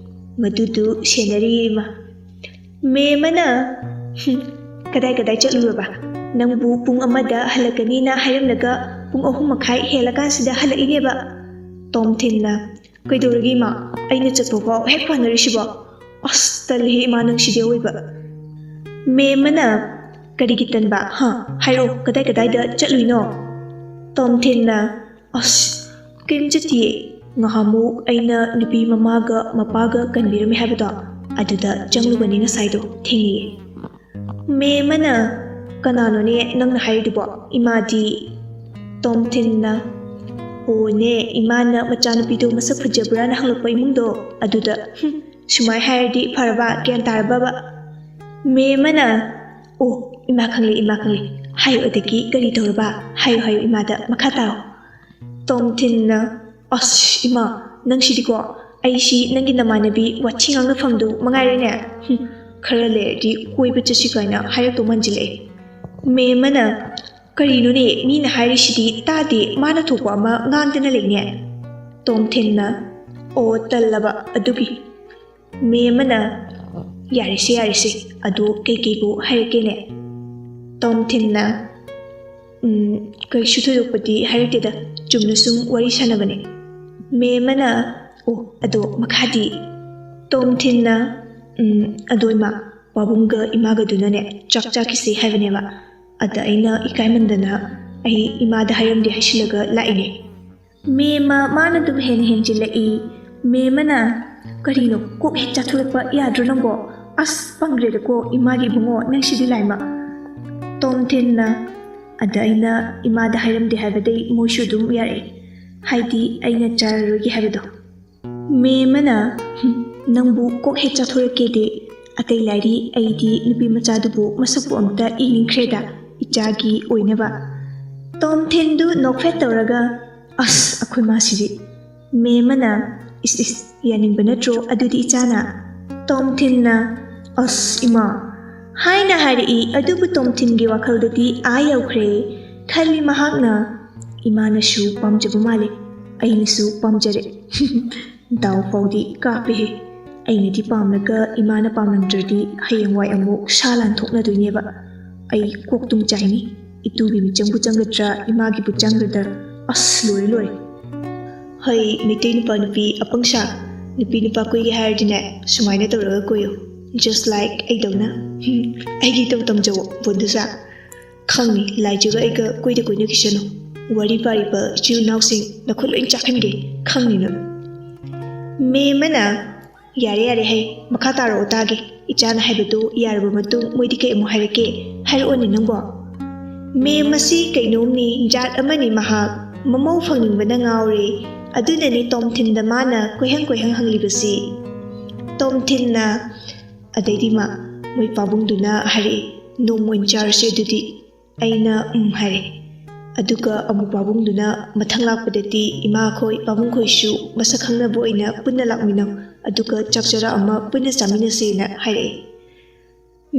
ꯃꯗꯨꯗꯨ ꯁꯦꯟꯅꯔꯤꯌꯦ ꯏꯃꯥ꯫ ꯃꯦꯝꯃꯅ ꯀꯗꯥꯏ ꯆꯠꯂꯨꯔꯕ ꯅꯪꯕꯨ ꯄꯨꯡ 1ꯗ ꯍꯜꯂꯛꯀꯅꯤꯅ ꯍꯥꯏꯔꯝꯂꯒ ꯄꯨꯡ 3:30 ꯍꯦꯜꯂꯀꯥꯟꯁꯤꯗ ꯍꯜꯂꯛꯏꯅꯦꯕ꯫ ꯇꯣꯝꯊꯤꯜꯅ ꯀꯩꯗꯧꯔꯒꯦ ꯏꯃꯥ ꯑꯩꯅ ꯆꯠꯄꯐꯥꯎ ꯍꯦꯛ ꯄꯥꯅꯔꯤꯁꯤꯕꯣ ꯑꯁ ꯇꯜꯂꯤꯍꯦ ꯏꯃꯥ ꯅꯪꯁꯤꯗꯤ ꯑꯋꯣꯏꯕ꯫ ꯃꯦꯝꯃꯅ ꯀꯔꯤꯒꯤ ꯇꯟꯕ ꯍꯥꯏꯔꯛꯑꯣ ꯀꯗꯥꯏꯗ ꯆꯠꯂꯨꯏꯅꯣ꯫ ꯇꯣꯝꯊꯤꯜꯅ ꯀꯩꯝ ꯆꯠꯇꯤꯌꯦ ꯉꯍꯥꯃꯨꯛ ꯑꯩꯅ ꯅꯨꯄꯤ ꯃꯃꯥꯒ ꯃꯄꯥꯒ ꯀꯟꯕꯤꯔꯝꯃꯦ ꯍꯥꯏꯕꯗꯣ ꯑꯗꯨꯗ ꯆꯪꯂꯨꯕꯅꯤ ꯉꯁꯥꯏꯗꯣ ꯊꯦꯡꯅꯩꯌꯦ꯫ ꯃꯦꯝꯃꯅ ꯀꯅꯥꯅꯣꯅꯦ ꯅꯪꯅ ꯍꯥꯏꯔꯤꯗꯨꯕꯣ ꯏꯃꯥꯗꯤ꯫ ꯇꯣꯝꯊꯤꯜꯅ ꯑꯣꯅꯦ ꯏꯃꯥꯅ ꯃꯆꯥꯅꯨꯄꯤꯗꯣ ꯃꯁꯛ ꯐꯖꯕ꯭ꯔꯥꯅ ꯍꯪꯂꯛꯄ ꯏꯃꯨꯡꯗꯣ ꯑꯗꯨꯗ ꯁꯨꯃꯥꯏ ꯍꯥꯏꯔꯗꯤ ꯐꯔꯕ ꯒ꯭ꯌꯥꯟ ꯇꯥꯔꯕꯕ꯫ ꯃꯦꯝꯃꯅ ꯑꯣ ꯏꯃꯥ ꯈꯪꯂꯦ ꯍꯥꯏꯌꯨ ꯑꯗꯒꯤ ꯀꯔꯤ ꯇꯧꯔꯕ ꯍꯥꯏꯌꯨ ꯏꯃꯥꯗ ꯃꯈꯥ ꯇꯥꯎ꯫ ꯇꯣꯝꯊꯤꯜꯅ ꯏꯃꯥ ꯅꯪꯁꯤꯗꯤꯀꯣ ꯑꯩꯁꯤ ꯅꯪꯒꯤ ꯅꯃꯥꯟꯅꯕꯤ ꯋꯥꯊꯤ ꯉꯥꯡꯅꯐꯝꯗꯨ ꯃꯉꯥꯏꯔꯦꯅꯦ ꯈꯔ ꯂꯩꯔꯗꯤ ꯀꯣꯏꯕ ꯆꯠꯁꯤ ꯀꯥꯏꯅ ꯍꯥꯏꯔꯛꯇꯧ ꯃꯥꯟꯖꯤꯜꯂꯛꯑꯦ꯫ ꯃꯦꯝꯃꯅ ꯀꯔꯤꯅꯣꯅꯦ ꯃꯤꯅ ꯍꯥꯏꯔꯤꯁꯤꯗꯤ ꯇꯥꯗꯦ ꯃꯥꯅ ꯊꯣꯛꯄ ꯑꯃ ꯉꯥꯡꯗꯅ ꯂꯩꯅꯦ ꯇꯣꯝꯊꯤꯟꯅ ꯑꯣ ꯇꯜꯂꯕ ꯑꯗꯨꯒꯤ ꯃꯦꯝꯃꯅ ꯌꯥꯔꯦꯁꯦ ꯑꯗꯨ ꯀꯩꯀꯩꯕꯨ ꯍꯥꯏꯔꯛꯀꯦꯅꯦ ꯇꯣꯝꯊꯤꯟꯅ ꯀꯩꯁꯨ ꯊꯣꯏꯗꯣꯛꯄꯗꯤ ꯍꯥꯏꯔꯛꯇꯦꯗ ꯆꯨꯝꯅ ꯁꯨꯝ ꯋꯥꯔꯤ ꯁꯥꯟꯅꯕꯅꯦ ꯃꯦꯝꯃꯅ ꯑꯣ ꯑꯗꯣ ꯃꯈꯥꯗꯤ ꯇꯣꯝꯊꯤꯟꯅ ꯑꯗꯣ ꯏꯃꯥ ꯄꯥꯕꯨꯡꯒ ꯏꯃꯥꯒꯗꯨꯅꯅꯦ ꯆꯥꯛ ꯆꯥꯈꯤꯁꯤ ꯍꯥꯏꯕꯅꯦꯕ ꯑꯗ ꯑꯩꯅ ꯏꯀꯥꯏꯃꯟꯗꯅ ꯑꯩ ꯏꯃꯥꯗ ꯍꯥꯏꯔꯝꯗꯦ ꯍꯥꯏꯁꯤꯜꯂꯒ ꯂꯥꯛꯏꯅꯦ ꯃꯦꯝꯃ ꯃꯥꯅ ꯑꯗꯨꯝ ꯍꯦꯟꯅ ꯍꯦꯟꯖꯤꯜꯂꯛꯏ ꯃꯦꯝꯃꯅ ꯀꯔꯤꯅꯣ ꯀꯣꯛ ꯍꯦꯛ ꯆꯥꯊꯣꯔꯛꯄ ꯌꯥꯗ꯭ꯔꯣ ꯅꯪꯕꯣ ꯑꯁ ꯄꯪꯒ꯭ꯔꯦꯗꯀꯣ ꯏꯃꯥꯒꯤ ꯏꯕꯨꯡꯉꯣ ꯅꯪ ꯁꯤꯗꯤ ꯂꯥꯏꯃ ꯇꯣꯝꯊꯤꯟꯅ ꯑꯗ ꯑꯩꯅ ꯏꯃꯥꯗ ꯍꯥꯏꯔꯝꯗꯦ ꯍꯥꯏꯕꯗꯩ ꯃꯣꯏꯁꯨ ꯑꯗꯨꯝ ꯌꯥꯔꯛꯏ ꯍꯥꯏꯗꯤ ꯑꯩꯅ ꯆꯥꯔꯔꯣꯏꯒꯦ ꯍꯥꯏꯕꯗꯣ ꯃꯦꯝꯃꯅ ꯅꯪꯕꯨ ꯀꯣꯛ ꯍꯦꯛ ꯆꯥꯊꯣꯔꯛꯀꯦꯗꯤ ꯑꯇꯩ ꯂꯥꯏꯔꯤ ꯑꯩꯗꯤ ꯅꯨꯄꯤ ꯃꯆꯥꯗꯨꯕꯨ ꯃꯁꯛꯄꯨ ꯑꯝꯇ ꯌꯦꯡꯅꯤꯡꯈ꯭ꯔꯦꯗ ꯏꯆꯥꯒꯤ ꯑꯣꯏꯅꯕ ꯇꯣꯝꯊꯤꯟꯗꯨ ꯅꯣꯛꯐꯦꯠ ꯇꯧꯔꯒ ꯑꯁ ꯑꯩꯈꯣꯏ ꯃꯥꯁꯤꯗꯤ ꯃꯦꯝꯃꯅ ꯏꯁ ꯌꯥꯅꯤꯡꯕ ꯅꯠꯇ꯭ꯔꯣ ꯑꯗꯨꯗꯤ ꯏꯆꯥꯅ ꯇꯣꯝꯊꯤꯟꯅ ꯑꯁ ꯏꯃꯥ ꯍꯥꯏꯅ ꯍꯥꯏꯔꯛꯏ ꯑꯗꯨꯕꯨ ꯇꯣꯝꯊꯤꯟꯒꯤ ꯋꯥꯈꯜꯗꯗꯤ ꯌꯧꯈ꯭ꯔꯦ ꯈꯜꯂꯤ ꯃꯍꯥꯛꯅ ꯏꯃꯥꯅꯁꯨ ꯄꯥꯝꯖꯕ ꯃꯥꯜꯂꯦ ꯑꯩꯅꯁꯨ ꯄꯥꯝꯖꯔꯦ ꯗꯥꯎ ꯐꯥꯎꯗꯤ ꯀꯥꯞꯄꯦꯍꯦ ꯑꯩꯅꯗꯤ ꯄꯥꯝꯂꯒ ꯏꯃꯥꯅ ꯄꯥꯝꯂꯝꯗ꯭ꯔꯗꯤ ꯍꯌꯦꯡꯋꯥꯏ ꯑꯃꯨꯛ ꯁꯥ ꯂꯥꯟꯊꯣꯛꯅꯗꯣꯏꯅꯦꯕ ꯑꯩ ꯀꯣꯛꯇꯨꯝ ꯆꯥꯏꯅꯤ ꯏꯇꯨꯒꯤ ꯃꯤꯆꯪꯕꯨ ꯆꯪꯒꯗ꯭ꯔꯥ ꯏꯃꯥꯒꯤꯕꯨ ꯆꯪꯒꯗ꯭ꯔꯥ ꯑꯁ ꯂꯣꯏꯔꯦ ꯍꯩ ꯃꯩꯇꯩ ꯅꯨꯄꯥ ꯅꯨꯄꯤ ꯑꯄꯪꯁꯥ ꯅꯨꯄꯤ ꯅꯨꯄꯥ ꯀꯣꯏꯒꯦ ꯍꯥꯏꯔꯗꯤꯅꯦ ꯁꯨꯃꯥꯏꯅ ꯇꯧꯔꯒ ꯀꯣꯏꯌꯨ ꯖꯁ ꯂꯥꯏꯛ ꯑꯩꯗꯧꯅ ꯑꯩꯒꯤ ꯏꯇꯧ ꯇꯝꯖꯧ ꯕꯣꯟꯗꯨꯁꯥ ꯈꯪꯅꯤ ꯂꯥꯏꯖꯒ ꯑꯩꯒ ꯀꯣꯏꯗ ꯀꯣꯏꯅꯈꯤꯁꯅꯨ ꯋꯥꯔꯤ ꯄꯥꯔꯤꯕ ꯏꯆꯤꯜ ꯏꯅꯥꯎꯁꯤꯡ ꯅꯈꯨꯠ ꯂꯣꯏ ꯆꯥꯛꯍꯟꯒꯦ ꯈꯪꯅꯤꯅ ꯃꯦꯝꯃꯅ ꯌꯥꯔꯦ ꯍꯩ ꯃꯈꯥ ꯇꯥꯔꯛꯑꯣ ꯇꯥꯒꯦ ꯏꯆꯥꯅ ꯍꯥꯏꯕꯗꯨ ꯌꯥꯔꯕ ꯃꯇꯨꯡ ꯃꯣꯏꯗꯤ ꯀꯩ ꯑꯃꯨꯛ ꯍꯥꯏꯔꯛꯀꯦ ꯍꯥꯏꯔꯛꯑꯣꯅꯦ ꯅꯪꯕꯣ ꯃꯦꯝ ꯑꯁꯤ ꯀꯩꯅꯣꯝꯅꯤ ꯖꯥꯠ ꯑꯃꯅꯤ ꯃꯍꯥꯛ ꯃꯃꯧ ꯐꯪꯅꯤꯡꯕꯅ ꯉꯥꯎꯔꯦ ꯑꯗꯨꯅꯅꯤ ꯇꯣꯝꯊꯤꯟꯗ ꯃꯥꯅ ꯀꯣꯏꯍꯪ ꯍꯪꯂꯤꯕꯁꯤ ꯇꯣꯝꯊꯤꯟꯅ ꯑꯗꯩꯗꯤ ꯃꯣꯏ ꯄꯥꯕꯨꯡꯗꯨꯅ ꯍꯥꯏꯔꯛꯏ ꯅꯣꯡꯃ ꯑꯣꯏꯅ ꯆꯥꯔꯁꯤ ꯑꯗꯨꯗꯤ ꯑꯩꯅ ꯍꯥꯏꯔꯦ ꯑꯗꯨꯒ ꯑꯃꯨꯛ ꯄꯥꯕꯨꯡꯗꯨꯅ ꯃꯊꯪ ꯂꯥꯛꯄꯗꯗꯤ ꯏꯃꯥꯈꯣꯏ ꯄꯥꯕꯨꯡꯈꯣꯏꯁꯨ ꯃꯁꯛ ꯈꯪꯅꯕ ꯑꯣꯏꯅ ꯄꯨꯟꯅ ꯂꯥꯛꯃꯤꯟꯅꯧ ꯑꯗꯨꯒ ꯆꯥꯛ ꯆꯔꯥ ꯑꯃ ꯄꯨꯟꯅ ꯆꯥꯃꯤꯟꯅꯁꯦꯅ ꯍꯥꯏꯔꯛꯏ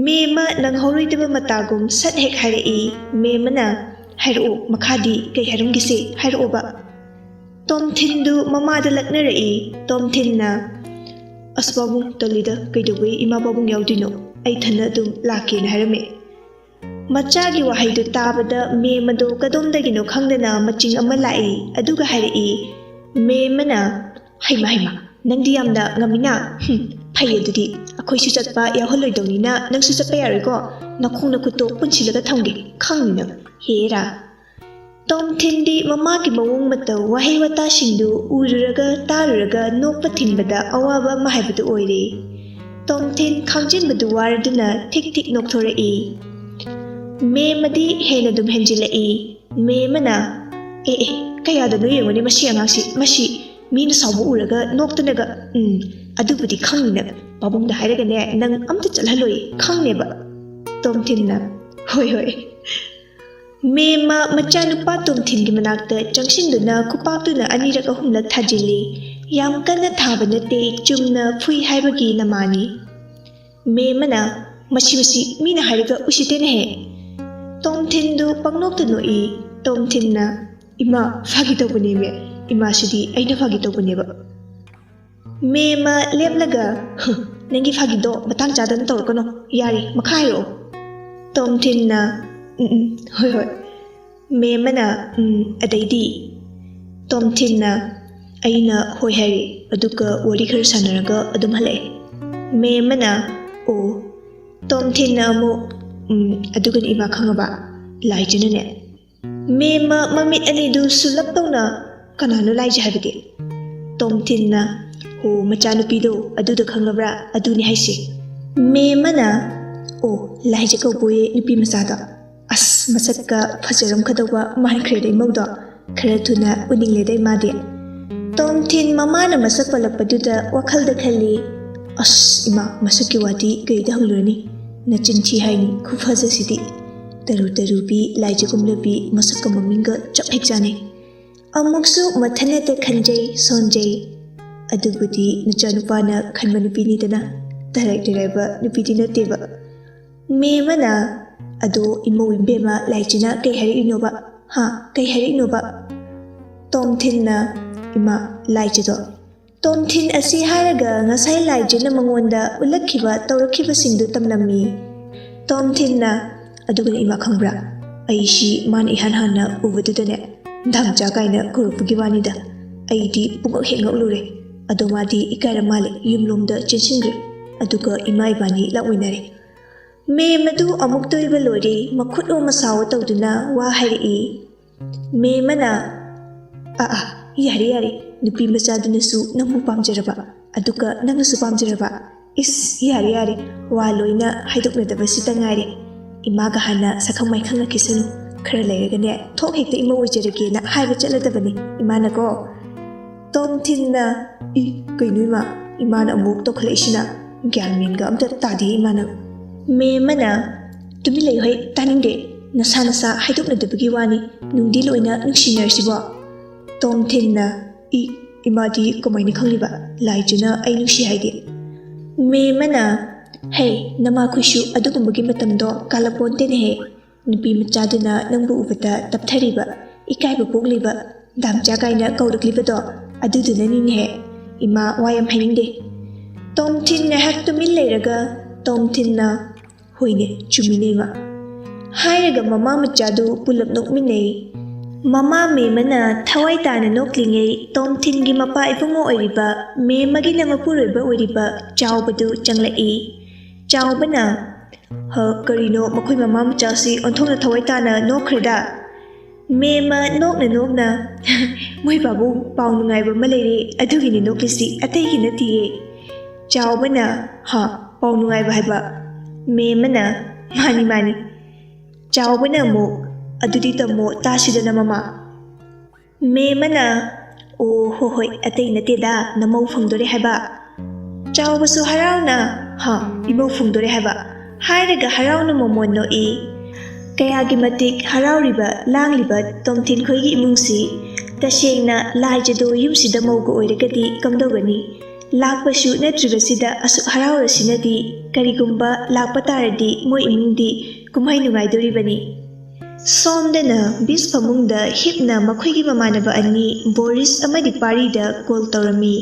ꯃꯦꯝꯃ ꯅꯪꯍꯧꯔꯣꯏꯗꯕ ꯃꯇꯥꯒꯨꯝ ꯁꯠ ꯍꯦꯛ ꯍꯥꯏꯔꯛꯏ ꯃꯦꯝꯃꯅ ꯍꯥꯏꯔꯛꯑꯣ ꯃꯈꯥꯗꯤ ꯀꯩ ꯍꯥꯏꯔꯝꯒꯦꯁꯦ ꯍꯥꯏꯔꯛꯑꯣꯕ ꯇꯣꯝꯊꯤꯟꯗꯨ ꯃꯃꯥꯗ ꯂꯛꯅꯔꯛꯏ ꯇꯣꯝꯊꯤꯟꯅ ꯑꯁ ꯄꯥꯕꯨꯡ ꯇꯜꯂꯤꯗ ꯀꯩꯗꯧꯕꯩ ꯏꯃꯥ ꯄꯥꯕꯨꯡ ꯌꯥꯎꯗꯣꯏꯅꯣ ꯑꯩ ꯊꯟꯅ ꯑꯗꯨꯝ ꯂꯥꯛꯀꯦꯅ ꯍꯥꯏꯔꯝꯃꯦ ꯃꯆꯥꯒꯤ ꯋꯥꯍꯩꯗꯨ ꯇꯥꯕꯗ ꯃꯦꯝꯃꯗꯣ ꯀꯗꯣꯝꯗꯒꯤꯅꯣ ꯈꯪꯗꯅ ꯃꯆꯤꯡ ꯑꯃ ꯂꯥꯛꯏ ꯑꯗꯨꯒ ꯍꯥꯏꯔꯛꯏ ꯃꯦꯝꯃꯅ ꯍꯩꯃ ꯅꯪꯗꯤ ꯌꯥꯝꯅ ꯉꯝꯃꯤꯅ ꯐꯩ ꯑꯗꯨꯗꯤ ꯑꯩꯈꯣꯏꯁꯨ ꯆꯠꯄ ꯌꯥꯎꯍꯜꯂꯣꯏꯗꯧꯅꯤꯅ ꯅꯪꯁꯨ ꯆꯠꯄ ꯌꯥꯔꯣꯏꯀꯣ ꯅꯈꯣꯡ ꯅꯈꯨꯠꯇꯣ ꯄꯨꯟꯁꯤꯜꯂꯒ ꯊꯝꯒꯦ ꯈꯪꯅꯤꯅ ꯍꯦꯔꯥ ꯇꯣꯝꯊꯤꯟꯗꯤ ꯃꯃꯥꯒꯤ ꯃꯑꯣꯡ ꯃꯇꯧ ꯋꯥꯍꯩ ꯋꯥꯇꯥꯁꯤꯡꯗꯨ ꯎꯔꯨꯔꯒ ꯇꯥꯔꯨꯔꯒ ꯅꯣꯛꯄ ꯊꯤꯟꯕꯗ ꯑꯋꯥꯕ ꯑꯃ ꯍꯥꯏꯕꯗꯨ ꯑꯣꯏꯔꯦ ꯇꯣꯝꯊꯤꯟ ꯈꯥꯡꯖꯤꯟꯕꯗꯨ ꯋꯥꯔꯗꯨꯅ ꯊꯤꯛ ꯅꯣꯛꯊꯣꯔꯛꯏ ꯃꯦꯝꯃꯗꯤ ꯍꯦꯟꯅ ꯑꯗꯨꯝ ꯍꯦꯟꯖꯤꯜꯂꯛꯏ ꯃꯦꯝꯃꯅ ꯀꯌꯥꯗꯅꯣ ꯌꯦꯡꯉꯨꯅꯦ ꯃꯁꯤ ꯑꯉꯥꯡꯁꯤ ꯃꯁꯤ ꯃꯤꯅ ꯁꯥꯎꯕ ꯎꯔꯒ ꯅꯣꯛꯇꯅꯒ ꯑꯗꯨꯕꯨꯗꯤ ꯈꯪꯅꯤꯅ ꯄꯥꯕꯨꯡꯗ ꯍꯥꯏꯔꯒꯅꯦ ꯅꯪ ꯑꯝꯇ ꯆꯠꯍꯜꯂꯣꯏ ꯈꯪꯅꯦꯕ ꯇꯣꯝꯊꯤꯟꯅ ꯍꯣꯏ ꯃꯦꯝꯃ ꯃꯆꯥꯅꯨꯄꯥ ꯇꯣꯝꯊꯤꯟꯒꯤ ꯃꯅꯥꯛꯇ ꯆꯪꯁꯤꯟꯗꯨꯅ ꯈꯨꯄꯥꯛꯇꯨꯅ ꯑꯅꯤꯔꯛ ꯑꯍꯨꯝꯂꯛ ꯊꯥꯖꯤꯜꯂꯤ ꯌꯥꯝ ꯀꯟꯅ ꯊꯥꯕ ꯅꯠꯇꯦ ꯆꯨꯝꯅ ꯐꯨꯏ ꯍꯥꯏꯕꯒꯤ ꯅꯃꯥꯅꯤ ꯃꯦꯝꯃꯅ ꯃꯁꯤ ꯃꯤꯅ ꯍꯥꯏꯔꯒ ꯎꯁꯤꯠꯇꯦꯅꯦꯍꯦ ꯇꯣꯝꯊꯤꯟꯗꯨ ꯄꯪꯅꯣꯛꯇ ꯅꯣꯛꯏ ꯇꯣꯝꯊꯤꯟꯅ ꯏꯃꯥ ꯐꯥꯒꯤ ꯇꯧꯕꯅꯦꯃꯦ ꯏꯃꯥꯁꯤꯗꯤ ꯑꯩꯅ ꯐꯥꯒꯤ ꯇꯧꯕꯅꯦꯕ ꯃꯦꯝꯃ ꯂꯦꯞꯂꯒ ꯅꯪꯒꯤ ꯐꯥꯒꯤꯗꯣ ꯃꯇꯥꯡ ꯆꯥꯗꯅ ꯇꯧꯔꯛꯀꯅꯣ ꯌꯥꯔꯦ ꯃꯈꯥ ꯍꯥꯏꯔꯛꯑꯣ ꯇꯣꯝꯊꯤꯟꯅ ꯍꯣꯏ ꯃꯦꯝꯃꯅ ꯑꯗꯩꯗꯤ ꯇꯣꯝꯊꯤꯟꯅ ꯑꯩꯅ ꯍꯣꯏ ꯍꯥꯏꯔꯦ ꯑꯗꯨꯒ ꯋꯥꯔꯤ ꯈꯔ ꯁꯥꯟꯅꯔꯒ ꯑꯗꯨꯝ ꯍꯜꯂꯛꯑꯦ ꯃꯦꯝꯃꯅ ꯑꯣ ꯇꯣꯝꯊꯤꯟꯅ ꯑꯃꯨꯛ ꯑꯗꯨꯒꯅꯤ ꯏꯃꯥ ꯈꯪꯉꯕ ꯂꯥꯏꯖꯅꯅꯦ ꯃꯦꯝꯃ ꯃꯃꯤꯠ ꯑꯅꯤꯗꯨ ꯁꯨꯜꯂꯞ ꯇꯧꯅ ꯀꯅꯥꯅꯣ ꯂꯥꯏꯖ ꯍꯥꯏꯕꯗꯤ ꯇꯣꯝꯊꯤꯟꯅ ꯑꯣ ꯃꯆꯥꯅꯨꯄꯤꯗꯣ ꯑꯗꯨꯗ ꯈꯪꯂꯕ꯭ꯔꯥ ꯑꯗꯨꯅꯤ ꯍꯥꯏꯁꯦ ꯃꯦꯝꯃꯅ ꯑꯣ ꯂꯥꯏꯖ ꯀꯧꯕꯣꯌꯦ ꯅꯨꯄꯤ ꯃꯆꯥꯗꯣ ꯑꯁ ꯃꯁꯛꯀ ꯐꯖꯔꯝꯒꯗꯧꯕ ꯃꯥꯟꯈ꯭ꯔꯦꯗ ꯏꯃꯧꯗꯣ ꯈꯔ ꯊꯨꯅ ꯎꯅꯤꯡꯂꯦꯗ ꯏꯃꯥꯗꯤ ꯇꯣꯝꯊꯤꯟ ꯃꯃꯥꯅ ꯃꯁꯛ ꯄꯜꯂꯛꯄꯗꯨꯗ ꯋꯥꯈꯜꯗ ꯈꯜꯂꯤ ꯑꯁ ꯏꯃꯥ ꯃꯁꯛꯀꯤ ꯋꯥꯗꯤ ꯀꯩꯗ ꯍꯪꯂꯨꯔꯅꯤ ꯅꯆꯤꯟꯊꯤ ꯍꯥꯏꯅꯤ ꯈꯨꯐꯖꯁꯤꯗꯤ ꯇꯔꯨꯕꯤ ꯂꯥꯏꯖꯒꯨꯝꯂꯕꯤ ꯃꯁꯛꯀ ꯃꯃꯤꯡꯒ ꯆꯞ ꯍꯦꯛ ꯆꯥꯅꯩ ꯑꯃꯨꯛꯁꯨ ꯃꯊꯟꯇ ꯈꯟꯖꯩ ꯁꯣꯟꯖꯩ ꯑꯗꯨꯕꯨꯗꯤ ꯅꯆꯥꯅꯨꯄꯥꯅ ꯈꯟꯕ ꯅꯨꯄꯤꯅꯤꯗꯅ ꯇꯔꯥꯏꯕ ꯅꯨꯄꯤꯗꯤ ꯅꯠꯇꯦꯕ ꯃꯦꯝꯃꯅ ꯑꯗꯣ ꯏꯃꯧ ꯏꯕꯦꯝꯃ ꯂꯥꯏꯖꯅ ꯀꯩ ꯍꯥꯏꯔꯛꯏꯅꯣꯕ ꯀꯩ ꯍꯥꯏꯔꯛꯏꯅꯣꯕ ꯇꯣꯝꯊꯤꯟꯅ ꯏꯃꯥ ꯂꯥꯏꯖꯗꯣ ꯇꯣꯝꯊꯤꯟ ꯑꯁꯤ ꯍꯥꯏꯔꯒ ꯉꯁꯥꯏ ꯂꯥꯏꯖꯅ ꯃꯉꯣꯟꯗ ꯎꯠꯂꯛꯈꯤꯕ ꯇꯧꯔꯛꯈꯤꯕꯁꯤꯡꯗꯨ ꯇꯝꯂꯝꯃꯤ ꯇꯣꯝꯊꯤꯟꯅ ꯑꯗꯨꯒꯅꯦ ꯏꯃꯥ ꯈꯪꯕ꯭ꯔꯥ ꯑꯩꯁꯤ ꯃꯥꯅ ꯏꯍꯥꯟ ꯍꯥꯟꯅ ꯎꯕꯗꯨꯗꯅꯦ ꯗꯥꯝꯆꯥ ꯀꯥꯏꯅ ꯀꯧꯔꯛꯄꯒꯤ ꯋꯥꯅꯤꯗ ꯑꯩꯗꯤ ꯄꯨꯡꯉꯛ ꯍꯦꯛ ꯉꯛꯂꯨꯔꯦ ꯑꯗꯣ ꯃꯥꯗꯤ ꯏꯀꯥꯏꯔ ꯃꯥꯜꯂꯦ ꯌꯨꯝꯂꯣꯝꯗ ꯆꯦꯟꯁꯤꯟꯈ꯭ꯔꯦ ꯑꯗꯨꯒ ꯏꯃꯥ ꯏꯕꯥꯅꯤ ꯂꯥꯛꯃꯤꯟꯅꯔꯦ ꯃꯦꯝ ꯑꯗꯨ ꯑꯃꯨꯛ ꯇꯣꯏꯕ ꯂꯣꯏꯔꯦ ꯃꯈꯨꯠ ꯑꯣꯃ ꯁꯥꯎꯋ ꯇꯧꯗꯨꯅ ꯋꯥ ꯍꯥꯏꯔꯛꯏ ꯃꯦꯝꯅ ꯌꯥꯔꯦ ꯌꯥꯔꯦ ꯅꯨꯄꯤ ꯃꯆꯥꯗꯨꯅꯁꯨ ꯅꯪꯕꯨ ꯄꯥꯝꯖꯔꯕ ꯑꯗꯨꯒ ꯅꯪꯅꯁꯨ ꯄꯥꯝꯖꯔꯕ ꯏꯁ ꯌꯥꯔꯦ ꯌꯥꯔꯦ ꯋꯥ ꯂꯣꯏꯅ ꯍꯥꯏꯗꯣꯛꯅꯗꯕꯁꯤꯇ ꯉꯥꯏꯔꯦ ꯏꯃꯥꯒ ꯍꯥꯟꯅ ꯁꯛꯈꯪ ꯃꯥꯏꯈꯪꯅꯈꯤꯁꯅꯨ ꯈꯔ ꯂꯩꯔꯒꯅꯦ ꯊꯣꯛ ꯍꯦꯛꯇ ꯏꯃꯧ ꯑꯣꯏꯖꯔꯒꯦꯅ ꯍꯥꯏꯕ ꯆꯠꯂꯗꯕꯅꯤ ꯏꯃꯥꯅꯀꯣ ꯇꯣꯝꯊꯤꯟꯅ ꯀꯩꯅꯣ ꯏꯃꯥꯅ ꯑꯃꯨꯛ ꯇꯧꯈꯠꯂꯛꯏꯁꯤꯅ ꯒ꯭ꯌꯥꯟ ꯃꯦꯟꯒ ꯑꯝꯇ ꯇꯥꯗꯦ ꯏꯃꯥꯅ ꯃꯦꯝꯅ ꯇꯨꯃꯤꯟ ꯂꯩꯌꯨ ꯍꯩ ꯇꯥꯅꯤꯡꯗꯦ ꯅꯁꯥ ꯅꯁꯥ ꯍꯥꯏꯗꯣꯛꯅꯗꯕꯒꯤ ꯋꯥꯅꯤ ꯅꯨꯡꯗꯤ ꯂꯣꯏꯅ ꯅꯨꯡꯁꯤꯅꯔꯁꯤꯕꯣ ꯇꯣꯝꯊꯤꯟꯅ ꯏꯃꯥꯗꯤ ꯀꯃꯥꯏꯅ ꯈꯪꯂꯤꯕ ꯂꯥꯏꯖꯅ ꯑꯩ ꯅꯨꯡꯁꯤ ꯍꯥꯏꯗꯤ ꯃꯦꯝꯅ ꯍꯩ ꯅꯃꯥꯈꯣꯏꯁꯨ ꯑꯗꯨꯒꯨꯝꯕꯒꯤ ꯃꯇꯝꯗꯣ ꯀꯥꯜꯂꯛꯄꯣꯟꯇꯦꯅꯦꯍꯦ ꯅꯨꯄꯤ ꯃꯆꯥꯗꯨꯅ ꯅꯪꯕꯨ ꯎꯕꯗ ꯇꯞꯊꯔꯤꯕ ꯏꯀꯥꯏꯕ ꯄꯣꯛꯂꯤꯕ ꯗꯥꯝꯆꯥ ꯀꯥꯏꯅ ꯀꯧꯔꯛꯂꯤꯕꯗꯣ ꯑꯗꯨꯗꯨꯅꯅꯤꯅꯦꯍꯦ ꯏꯃꯥ ꯋꯥ ꯌꯥꯝ ꯍꯥꯏꯅꯤꯡꯗꯦ ꯇꯣꯝꯊꯤꯟ ꯉꯥꯏꯍꯥꯛ ꯇꯨꯃꯤꯟ ꯂꯩꯔꯒ ꯇꯣꯝꯊꯤꯟꯅ ꯍꯣꯏꯅꯦ ꯆꯨꯝꯃꯤꯅꯦ ꯏꯃꯥ ꯍꯥꯏꯔꯒ ꯃꯃꯥ ꯃꯆꯥꯗꯨ ꯄꯨꯂꯞ ꯅꯣꯛꯃꯤꯟꯅꯩ ꯃꯃꯥ ꯃꯦꯝꯅ ꯊꯋꯥꯏ ꯇꯥꯅ ꯅꯣꯛꯂꯤꯉꯩ ꯇꯣꯝꯊꯤꯟꯒꯤ ꯃꯄꯥ ꯏꯕꯨꯡꯉꯣ ꯑꯣꯏꯔꯤꯕ ꯃꯦꯝꯃꯒꯤꯅ ꯃꯄꯨꯔꯣꯏꯕ ꯑꯣꯏꯔꯤꯕ ꯆꯥꯎꯕꯗꯨ ꯆꯪꯂꯛꯏ ꯆꯥꯎꯕꯅ ꯀꯔꯤꯅꯣ ꯃꯈꯣꯏ ꯃꯃꯥ ꯃꯆꯥꯁꯤ ꯑꯣꯟꯊꯣꯛꯅ ꯊꯋꯥꯏ ꯇꯥꯅ ꯅꯣꯛꯈ꯭ꯔꯦꯗ ꯃꯦꯝꯃ ꯅꯣꯛꯅ ꯅꯣꯛꯅ ꯃꯣꯏ ꯄꯥꯕꯨꯡ ꯄꯥꯎ ꯅꯨꯡꯉꯥꯏꯕ ꯑꯃ ꯂꯩꯔꯦ ꯑꯗꯨꯒꯤꯅꯤ ꯅꯣꯛꯂꯤꯁꯤ ꯑꯇꯩꯒꯤ ꯅꯠꯇꯤꯌꯦ ꯆꯥꯎꯕꯅ ꯄꯥꯎ ꯅꯨꯡꯉꯥꯏꯕ ꯍꯥꯏꯕ ꯃꯦꯝꯃꯅ ꯃꯥꯅꯤ ꯃꯥꯅꯤ ꯆꯥꯎꯕꯅ ꯑꯃꯨꯛ ꯑꯗꯨꯗꯤ ꯇꯝꯃꯣ ꯇꯥꯁꯤꯗꯅ ꯃꯃꯥ ꯃꯦꯝꯃꯅ ꯑꯣ ꯍꯣꯏ ꯑꯇꯩ ꯅꯠꯇꯦꯗ ꯅꯃꯧ ꯐꯪꯗꯣꯔꯦ ꯍꯥꯏꯕ ꯆꯥꯎꯕꯁꯨ ꯍꯔꯥꯎꯅ ꯏꯃꯧ ꯐꯪꯗꯣꯔꯦ ꯍꯥꯏꯕ ꯍꯥꯏꯔꯒ ꯍꯔꯥꯎꯅ ꯃꯣꯃꯣꯟ ꯅꯣꯛꯏ ꯀꯌꯥꯒꯤ ꯃꯇꯤꯛ ꯍꯔꯥꯎꯔꯤꯕ ꯂꯥꯡꯂꯤꯕ ꯇꯣꯝꯊꯤꯟ ꯈꯣꯏꯒꯤ ꯏꯃꯨꯡꯁꯤ ꯇꯁꯦꯡꯅ ꯂꯥꯏꯖꯗꯣ ꯌꯨꯝꯁꯤꯗ ꯃꯧꯒ ꯑꯣꯏꯔꯒꯗꯤ ꯀꯝꯗꯧꯒꯅꯤ ꯂꯥꯛꯄꯁꯨ ꯅꯠꯇ꯭ꯔꯤꯕꯁꯤꯗ ꯑꯁꯨꯛ ꯍꯔꯥꯎꯔꯁꯤꯅꯗꯤ ꯀꯔꯤꯒꯨꯝꯕ ꯂꯥꯛꯄ ꯇꯥꯔꯗꯤ ꯃꯣꯏ ꯏꯃꯨꯡꯗꯤ ꯀꯨꯝꯍꯩ ꯅꯨꯡꯉꯥꯏꯗꯣꯔꯤꯕꯅꯤ ꯁꯣꯝꯗꯅ ꯕꯤꯁ ꯐꯃꯨꯡꯗ ꯍꯤꯞꯅ ꯃꯈꯣꯏꯒꯤ ꯃꯃꯥꯟꯅꯕ ꯑꯅꯤ ꯕꯣꯔꯤꯁ ꯑꯃꯗꯤ ꯄꯥꯔꯤꯗ ꯀꯣꯜ ꯇꯧꯔꯝꯃꯤ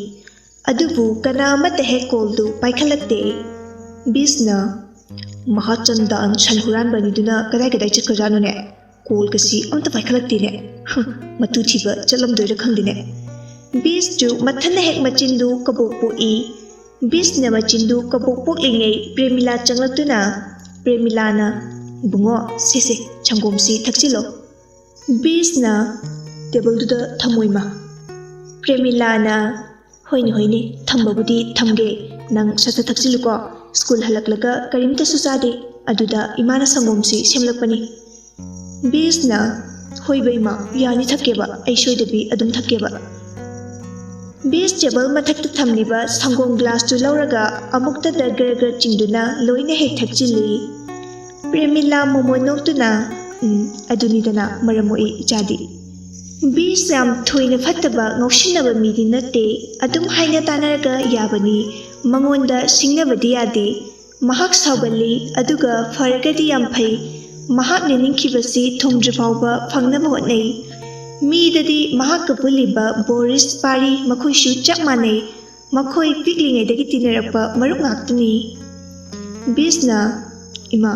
ꯑꯗꯨꯕꯨ ꯀꯅꯥ ꯑꯃꯠꯇ ꯍꯦꯛ ꯀꯣꯜꯗꯨ ꯄꯥꯏꯈꯠꯂꯛꯇꯦ ꯕꯤꯁꯅ ꯃꯍꯥꯆꯟꯗꯥꯟ ꯁꯟ ꯍꯨꯔꯥꯟꯕꯅꯤꯗꯨꯅ ꯀꯗꯥꯏ ꯆꯠꯈ꯭ꯔꯖꯥꯠꯅꯣꯅꯦ ꯀꯣꯜꯒꯁꯤ ꯑꯝꯇ ꯄꯥꯏꯈꯠꯂꯛꯇꯦꯅꯦ ꯃꯇꯨ ꯊꯤꯕ ꯆꯠꯂꯝꯗꯣꯏꯔꯥ ꯈꯪꯗꯦꯅꯦ ꯕꯤꯁꯇꯨ ꯃꯊꯟꯅ ꯍꯦꯛ ꯃꯆꯤꯟꯗꯨ ꯀꯕꯣꯛ ꯄꯣꯛꯏ ꯕꯤꯁꯅ ꯃꯆꯤꯟꯗꯨ ꯀꯕꯣꯛ ꯄꯣꯛꯂꯤꯉꯩ ꯄ꯭ꯔꯦꯃꯤꯂꯥ ꯆꯪꯂꯛꯇꯨꯅ ꯄ꯭ꯔꯦꯃꯤꯂꯥꯅ ꯏꯕꯨꯡꯉꯣ ꯁꯤꯁꯦ ꯁꯪꯒꯣꯝꯁꯤ ꯊꯛꯆꯤꯜꯂꯣ ꯕꯤꯁꯅ ꯇꯦꯕꯜꯗꯨꯗ ꯊꯝꯃꯣꯏꯃ ꯄ꯭ꯔꯦꯃꯤꯂꯥꯅ ꯍꯣꯏꯅꯦ ꯊꯝꯕꯕꯨꯗꯤ ꯊꯝꯒꯦ ꯅꯪ ꯁꯠ ꯊꯛꯆꯤꯜꯂꯨꯀꯣ ꯁ꯭ꯀꯨꯜ ꯍꯜꯂꯛꯂꯒ ꯀꯔꯤꯝꯇꯁꯨ ꯆꯥꯗꯦ ꯑꯗꯨꯗ ꯏꯃꯥꯅ ꯁꯪꯒꯣꯝꯁꯤ ꯁꯦꯝꯂꯛꯄꯅꯤ ꯕꯤꯁꯅ ꯍꯣꯏꯕ ꯏꯃꯥ ꯌꯥꯅꯤ ꯊꯛꯀꯦꯕ ꯑꯩ ꯁꯣꯏꯗꯕꯤ ꯑꯗꯨꯝ ꯊꯛꯀꯦꯕ ꯕꯤꯁ ꯇꯦꯕꯜ ꯃꯊꯛꯇ ꯊꯝꯂꯤꯕ ꯁꯪꯒꯣꯝ ꯒ꯭ꯂꯥꯁꯇꯨ ꯂꯧꯔꯒ ꯑꯃꯨꯛꯇꯗ ꯒ꯭ꯔ ꯆꯤꯡꯗꯨꯅ ꯂꯣꯏꯅ ꯍꯦꯛ ꯊꯛꯆꯤꯜꯂꯤ ꯄ꯭ꯔꯦꯃꯤꯂꯥ ꯃꯣꯃꯣ ꯅꯣꯛꯇꯨꯅ ꯑꯗꯨꯅꯤꯗꯅ ꯃꯔꯝ ꯃꯣꯛꯏ ꯏꯆꯥꯗꯤ ꯕꯤꯁ ꯌꯥꯝ ꯊꯣꯏꯅ ꯐꯠꯇꯕ ꯉꯧꯁꯤꯟꯅꯕ ꯃꯤꯗꯤ ꯅꯠꯇꯦ ꯑꯗꯨꯝ ꯍꯥꯏꯅ ꯇꯥꯟꯅꯔꯒ ꯌꯥꯕꯅꯤ ꯃꯉꯣꯟꯗ ꯁꯤꯡꯅꯕꯗꯤ ꯌꯥꯗꯦ ꯃꯍꯥꯛ ꯁꯥꯎꯒꯜꯂꯤ ꯑꯗꯨꯒ ꯐꯔꯒꯗꯤ ꯌꯥꯝ ꯐꯩ ꯃꯍꯥꯛꯅ ꯅꯤꯡꯈꯤꯕꯁꯤ ꯊꯨꯡꯗ꯭ꯔꯤ ꯐꯥꯎꯕ ꯐꯪꯅꯕ ꯍꯣꯠꯅꯩ ꯃꯤꯗꯗꯤ ꯃꯍꯥꯛꯀ ꯄꯨꯜꯂꯤꯕ ꯕꯣꯔꯤꯁ ꯄꯥꯔꯤ ꯃꯈꯣꯏꯁꯨ ꯆꯞ ꯃꯥꯟꯅꯩ ꯃꯈꯣꯏ ꯄꯤꯛꯂꯤꯉꯩꯗꯒꯤ ꯇꯤꯟꯅꯔꯛꯄ ꯃꯔꯨꯞ ꯉꯥꯛꯇꯅꯤ ꯕꯤꯁꯅ ꯏꯃꯥ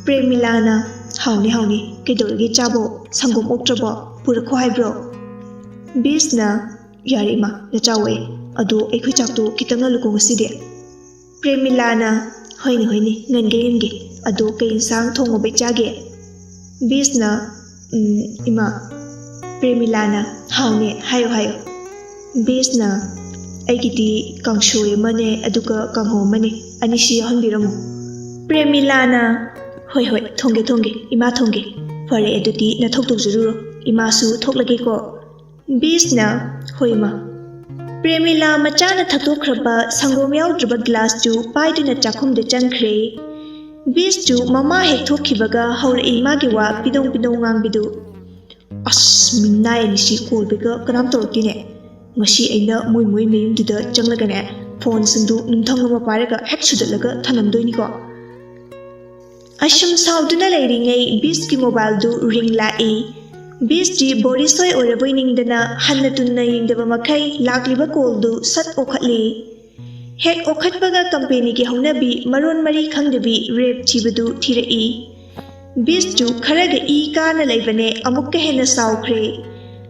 ꯄ꯭ꯔꯦꯃꯤꯂꯥꯅ ꯍꯥꯎꯅꯤ ꯀꯩꯗꯧꯔꯒꯦ ꯆꯥꯕꯣ ꯁꯪꯒꯣꯝ ꯑꯣꯛꯇ꯭ꯔꯕꯣ ꯄꯨꯔꯛꯈꯣ ꯍꯥꯏꯕ꯭ꯔꯣ ꯕꯤꯁꯅ ꯌꯥꯔꯦ ꯏꯃꯥ ꯅꯆꯥꯎꯋꯦ ꯑꯗꯣ ꯑꯩꯈꯣꯏ ꯆꯥꯛꯇꯣ ꯈꯤꯇꯪ ꯉꯜꯂꯨꯀꯣ ꯉꯁꯤꯗꯤ ꯄ꯭ꯔꯦꯃꯤꯂꯥꯅ ꯍꯣꯏꯅꯦ ꯉꯟꯒꯦ ꯑꯗꯣ ꯀꯩ ꯏꯟꯁꯥꯡ ꯊꯣꯡꯉꯨꯕꯩ ꯆꯥꯒꯦ ꯕꯤꯁꯅ ꯏꯃꯥ ꯄ꯭ꯔꯦꯃꯤꯂꯥꯅ ꯍꯥꯎꯅꯦ ꯍꯥꯏꯌꯣ ꯕꯤꯁꯅ ꯑꯩꯒꯤꯗꯤ ꯀꯥꯡꯁꯣꯏ ꯑꯃꯅꯦ ꯑꯗꯨꯒ ꯀꯥꯡꯍꯧ ꯑꯃꯅꯦ ꯑꯅꯤꯁꯤ ꯌꯥꯎꯍꯟꯕꯤꯔꯝꯃꯨ ꯄ꯭ꯔꯦꯃꯤꯂꯥꯅ ꯍꯣꯏ ꯊꯣꯡꯒꯦ ꯏꯃꯥ ꯊꯣꯡꯒꯦ ꯐꯔꯦ ꯑꯗꯨꯗꯤ ꯅꯊꯧ ꯇꯧꯖꯔꯨꯔꯣ ꯏꯃꯥꯁꯨ ꯊꯣꯛꯂꯒꯦꯀꯣ ꯕꯤꯁꯅ ꯍꯣꯏ ꯏꯃꯥ ꯄ꯭ꯔꯦꯃꯤꯂꯥ ꯃꯆꯥꯅ ꯊꯛꯇꯣꯛꯈ꯭ꯔꯕ ꯁꯪꯒꯣꯝ ꯌꯥꯎꯗ꯭ꯔꯕ ꯒ꯭ꯂꯥꯁꯇꯨ ꯄꯥꯏꯗꯨꯅ ꯆꯥꯛꯈꯨꯝꯗ ꯆꯪꯈ꯭ꯔꯦ ꯕꯤꯁꯇꯨ ꯃꯃꯥ ꯍꯦꯛ ꯊꯣꯛꯈꯤꯕꯒ ꯍꯧꯔꯛꯏ ꯃꯥꯒꯤ ꯋꯥ ꯄꯤꯗꯧ ꯉꯥꯡꯕꯤꯗꯨ ꯑꯁ ꯃꯤꯅꯥꯏ ꯑꯅꯤꯁꯤ ꯀꯣꯜꯕꯒ ꯀꯅꯥꯝ ꯇꯧꯔꯛꯇꯦꯅꯦ ꯉꯁꯤ ꯑꯩꯅ ꯃꯣꯏ ꯃꯌꯨꯝꯗꯨꯗ ꯆꯪꯂꯒꯅꯦ ꯐꯣꯟꯁꯤꯡꯗꯨ ꯅꯨꯡꯊꯪ ꯑꯃ ꯄꯥꯏꯔꯒ ꯍꯦꯛ ꯁꯨꯗꯠꯂꯒ ꯊꯅꯝꯗꯣꯏꯅꯤꯀꯣ ꯑꯁꯨꯝ ꯁꯥꯎꯗꯨꯅ ꯂꯩꯔꯤꯉꯩ ꯕꯤꯁꯀꯤ ꯃꯣꯕꯥꯏꯜꯗꯨ ꯔꯤꯡ ꯂꯥꯛꯏ꯫ ꯕꯤꯁꯇꯤ ꯕꯣꯔꯤꯁ ꯍꯣꯏ ꯑꯣꯏꯔꯕꯣꯏ ꯅꯤꯡꯗꯅ ꯍꯟꯅ ꯇꯨꯟꯅ ꯌꯦꯡꯗꯕ ꯃꯈꯩ ꯂꯥꯛꯂꯤꯕ ꯀꯣꯜꯗꯨ ꯁꯠ ꯑꯣꯈꯠꯂꯤ꯫ ꯍꯦꯛ ꯑꯣꯈꯠꯄꯒ ꯀꯝꯄꯦꯅꯤꯒꯤ ꯍꯧꯅꯕꯤ ꯃꯔꯣꯟ ꯃꯔꯤ ꯈꯪꯗꯕꯤ ꯔꯦꯞ ꯊꯤꯕꯗꯨ ꯊꯤꯔꯛꯏ꯫ ꯕꯤꯁꯇꯨ ꯈꯔꯒ ꯏ ꯀꯥꯅ ꯂꯩꯕꯅꯦ ꯑꯃꯨꯛꯀ ꯍꯦꯟꯅ ꯁꯥꯎꯈ꯭ꯔꯦ꯫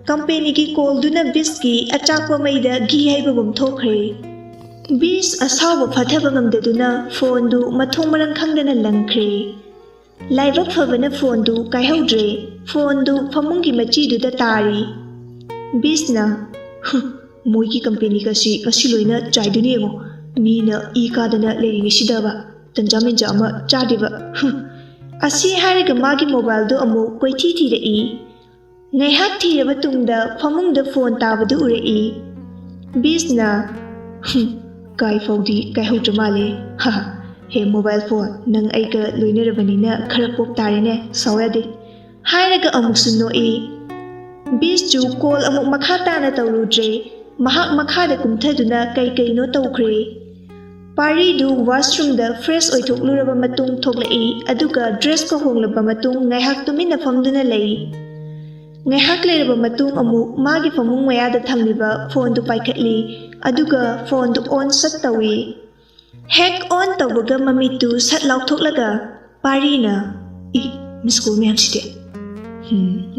ꯀꯝꯄꯦꯅꯤꯒꯤ ꯀꯣꯜꯗꯨꯅ ꯕꯤꯁꯀꯤ ꯑꯆꯥꯛꯄ ꯃꯩꯗ ꯘꯤ ꯍꯩꯕꯒꯨꯝ ꯊꯣꯛꯈ꯭ꯔꯦ꯫ ꯕꯤꯁ ꯑꯁꯥꯎꯕ ꯐꯥꯊꯕ ꯉꯝꯗꯗꯨꯅ ꯐꯣꯟꯗꯨ ꯃꯊꯣꯡ ꯃꯔꯝ ꯈꯪꯗꯅ ꯂꯪꯈ꯭ꯔꯦ꯫ ꯂꯥꯏꯕꯛ ꯐꯕꯅ ꯐꯣꯟꯗꯨ ꯀꯥꯏꯍꯧꯗ꯭ꯔꯦ꯫ ꯐꯣꯟꯗꯨ ꯐꯃꯨꯡꯒꯤ ꯃꯆꯤꯗꯨꯗ ꯇꯥꯔꯤ꯫ ꯕꯤꯁꯅ ꯃꯣꯏꯒꯤ ꯀꯝꯄꯦꯅꯤꯒꯁꯤ ꯉꯁꯤ ꯂꯣꯏꯅ ꯆꯥꯏꯗꯨꯅꯤ ꯌꯦꯡꯉꯣ, ꯃꯤꯅ ꯏ ꯀꯥꯗꯅ ꯂꯩꯔꯤꯉꯩꯁꯤꯗꯕ ꯇꯟꯖꯥ ꯃꯦꯟꯖꯥ ꯑꯃ ꯆꯥꯗꯦꯕ ꯑꯁꯤ ꯍꯥꯏꯔꯒ ꯃꯥꯒꯤ ꯃꯣꯕꯥꯏꯜꯗꯨ ꯑꯃꯨꯛ ꯀꯣꯏꯊꯤ ꯊꯤꯔꯛꯏ꯫ ꯉꯥꯏꯍꯥꯛ ꯊꯤꯔꯕ ꯇꯨꯡꯗ ꯐꯃꯨꯡꯗ ꯐꯣꯟ ꯇꯥꯕꯗꯨ ꯎꯔꯛꯏ꯫ ꯕꯤꯁꯅ ꯀꯥꯏ ꯐꯥꯎꯗꯤ ꯀꯥꯏꯍꯧꯗ꯭ꯔ ꯃꯥꯜꯂꯦ, ꯍꯦ ꯃꯣꯕꯥꯏꯜ ꯐꯣꯟ, ꯅꯪ ꯑꯩꯒ ꯂꯣꯏꯅꯔꯕꯅꯤꯅ ꯈꯔ ꯄꯣꯞ ꯇꯥꯔꯦꯅꯦ, ꯁꯥꯎ ꯌꯥꯗꯦ ꯍꯥꯏꯔꯒ ꯑꯃꯨꯛꯁꯨ ꯅꯣꯛꯏ꯫ ꯕꯤꯁꯆꯨ ꯀꯣꯜ ꯑꯃꯨꯛ ꯃꯈꯥ ꯇꯥꯅ ꯇꯧꯔꯨꯗ꯭ꯔꯦ꯫ ꯃꯍꯥꯛ ꯃꯈꯥꯗ ꯀꯨꯝꯊꯗꯨꯅ ꯀꯩ ꯀꯩꯅꯣ ꯇꯧꯈ꯭ꯔꯦ꯫ ꯄꯥꯔꯤꯗꯨ ꯋꯥꯁꯔꯨꯝꯗ ꯐ꯭ꯔꯦꯁ ꯑꯣꯏꯊꯣꯛꯂꯨꯔꯕ ꯃꯇꯨꯡ ꯊꯣꯛꯂꯛꯏ, ꯑꯗꯨꯒ ꯗ꯭ꯔꯦꯁꯀ ꯍꯣꯡꯂꯕ ꯃꯇꯨꯡ ꯉꯥꯏꯍꯥꯛ ꯇꯨꯃꯤꯟꯅ ꯐꯝꯗꯨꯅ ꯂꯩ꯫ ꯉꯥꯏꯍꯥꯛ ꯂꯩꯔꯕ ꯃꯇꯨꯡ ꯑꯃꯨꯛ ꯃꯥꯒꯤ ꯐꯃꯨꯡ ꯃꯌꯥꯗ ꯊꯝꯂꯤꯕ ꯐꯣꯟꯗꯨ ꯄꯥꯏꯈꯠꯂꯤ, ꯑꯗꯨꯒ ꯐꯣꯟꯗꯨ ꯑꯣꯟ ꯁꯠ ꯇꯧꯏ꯫ ꯍꯦꯛ ꯑꯣꯟ ꯇꯧꯕꯒ ꯃꯃꯤꯠꯇꯨ ꯁꯠ ꯂꯥꯎꯊꯣꯛꯂꯒ ꯄꯥꯔꯤꯅ ꯃꯤꯁ ꯀꯣꯜ ꯃꯌꯥꯝꯁꯤꯗꯤ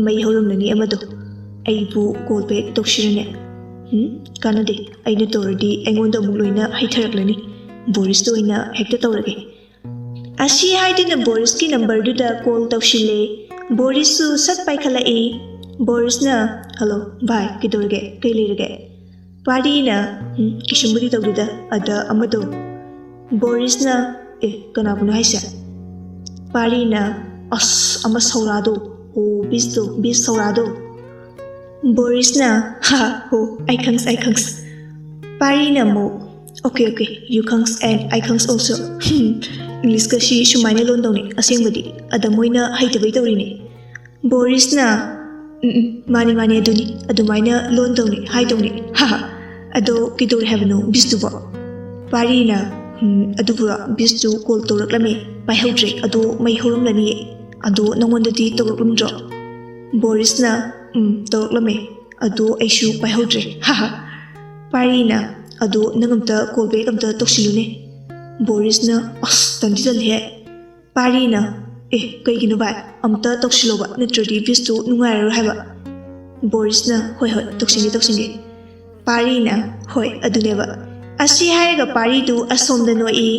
ꯃꯩ ꯍꯧꯔꯝꯂꯅꯤ ꯑꯃꯗꯣ, ꯑꯩꯕꯨ ꯀꯣꯜ ꯕꯦꯛ ꯇꯧꯁꯤꯔꯅꯦ? ꯀꯥꯟꯅꯗꯦ, ꯑꯩꯅ ꯇꯧꯔꯗꯤ ꯑꯩꯉꯣꯟꯗ ꯑꯃꯨꯛ ꯂꯣꯏꯅ ꯍꯩꯊꯔꯛꯂꯅꯤ, ꯕꯣꯔꯤꯁꯇ ꯑꯣꯏꯅ ꯍꯦꯛꯇ ꯇꯧꯔꯒꯦ꯫ ꯑꯁꯤ ꯍꯥꯏꯗꯨꯅ ꯕꯣꯔꯤꯁꯀꯤ ꯅꯝꯕꯔꯗꯨꯗ ꯀꯣꯜ ꯇꯧꯁꯤꯜꯂꯦ꯫ ꯕꯣꯔꯤꯁꯁꯨ ꯁꯠ ꯄꯥꯏꯈꯠꯂꯛꯏ꯫ ꯕꯣꯔꯤꯁꯅ ꯍꯜꯂꯣ ꯚꯥꯏ, ꯀꯩꯗꯧꯔꯒꯦ, ꯀꯩ ꯂꯩꯔꯒꯦ? ꯄꯥꯔꯤꯅ ꯀꯩꯁꯨꯝꯕꯨꯗꯤ ꯇꯧꯗꯦꯗ, ꯑꯗ ꯑꯃꯗꯣ꯫ ꯕꯣꯔꯤꯁꯅ ꯀꯅꯥꯕꯨꯅꯣ ꯍꯥꯏꯁꯦ? ꯄꯥꯔꯤꯅ ꯑꯃ ꯁꯧꯔꯥꯗꯣ, ꯕꯤꯁꯇꯣ, ꯕꯤꯁ ꯁꯧꯔꯥꯗꯣ꯫ ꯕꯣꯔꯤꯁꯅ ꯍꯣ, ꯑꯩ ꯈꯪꯁ꯫ ꯄꯥꯔꯤꯅ ꯑꯃꯨꯛ ꯑꯣꯀꯦ, ꯌꯨ ꯈꯪꯁ ꯑꯦꯟ ꯑꯩ ꯈꯪꯁ ꯑꯣꯜꯁꯣ꯫ ꯏꯪꯂꯤꯁꯀꯁꯤ ꯁꯨꯃꯥꯏꯅ ꯂꯣꯟꯗꯧꯅꯤ ꯑꯁꯦꯡꯕꯗꯤ, ꯑꯗ ꯃꯣꯏꯅ ꯍꯩꯇꯕꯩ ꯇꯧꯔꯤꯅꯦ꯫ ꯕꯣꯔꯤꯁꯅ ꯃꯥꯅꯤ ꯑꯗꯨꯅꯤ, ꯑꯗꯨꯃꯥꯏꯅ ꯂꯣꯟꯗꯧꯅꯤ ꯍꯥꯏꯗꯧꯅꯤ, ꯑꯗꯣ ꯀꯩꯗꯧꯔꯦ ꯍꯥꯏꯕꯅꯣ ꯕꯤꯁꯇꯨꯕꯣ? ꯄꯥꯔꯤꯅ ꯑꯗꯨꯕꯨꯔꯣ, ꯕꯤꯁꯇꯨ ꯀꯣꯜ ꯇꯧꯔꯛꯂꯝꯃꯦ, ꯄꯥꯏꯍꯧꯗ꯭ꯔꯦ, ꯑꯗꯣ ꯃꯩ ꯍꯧꯔꯝꯂꯅꯤꯌꯦ, ꯑꯗꯣ ꯅꯪꯉꯣꯟꯗꯗꯤ ꯇꯧꯔꯛꯂꯝꯗ꯭ꯔꯣ? ꯕꯣꯔꯤꯁꯅ ꯇꯧꯔꯛꯂꯝꯃꯦ, ꯑꯗꯣ ꯑꯩꯁꯨ ꯄꯥꯏꯍꯧꯗ꯭ꯔꯦ, ꯄꯥꯔꯤꯅ ꯑꯗꯣ ꯅꯪ ꯑꯝꯇ ꯀꯣꯜ ꯕꯦꯛ ꯑꯝꯇ ꯇꯧꯁꯤꯜꯂꯨꯅꯦ꯫ ꯕꯣꯔꯤꯁꯅ ꯇꯟꯗꯤ ꯇꯜꯂꯤꯍꯦ꯫ ꯄꯥꯔꯤꯅ ꯀꯩꯒꯤꯅꯣ ꯚꯥꯏ, ꯑꯝꯇ ꯇꯧꯁꯤꯜꯂꯣꯕ, ꯅꯠꯇ꯭ꯔꯗꯤ ꯕꯤꯁꯇꯨ ꯅꯨꯡꯉꯥꯏꯔꯔꯣꯏ ꯍꯥꯏꯕ꯫ ꯕꯣꯔꯤꯁꯅ ꯍꯣꯏ ꯇꯧꯁꯤꯟꯒꯦ꯫ ꯄꯥꯔꯤꯅ ꯍꯣꯏ ꯑꯗꯨꯅꯦꯕ꯫ ꯑꯁꯤ ꯍꯥꯏꯔꯒ ꯄꯥꯔꯤꯗꯨ ꯑꯁꯣꯝꯗ ꯅꯣꯛꯏ꯫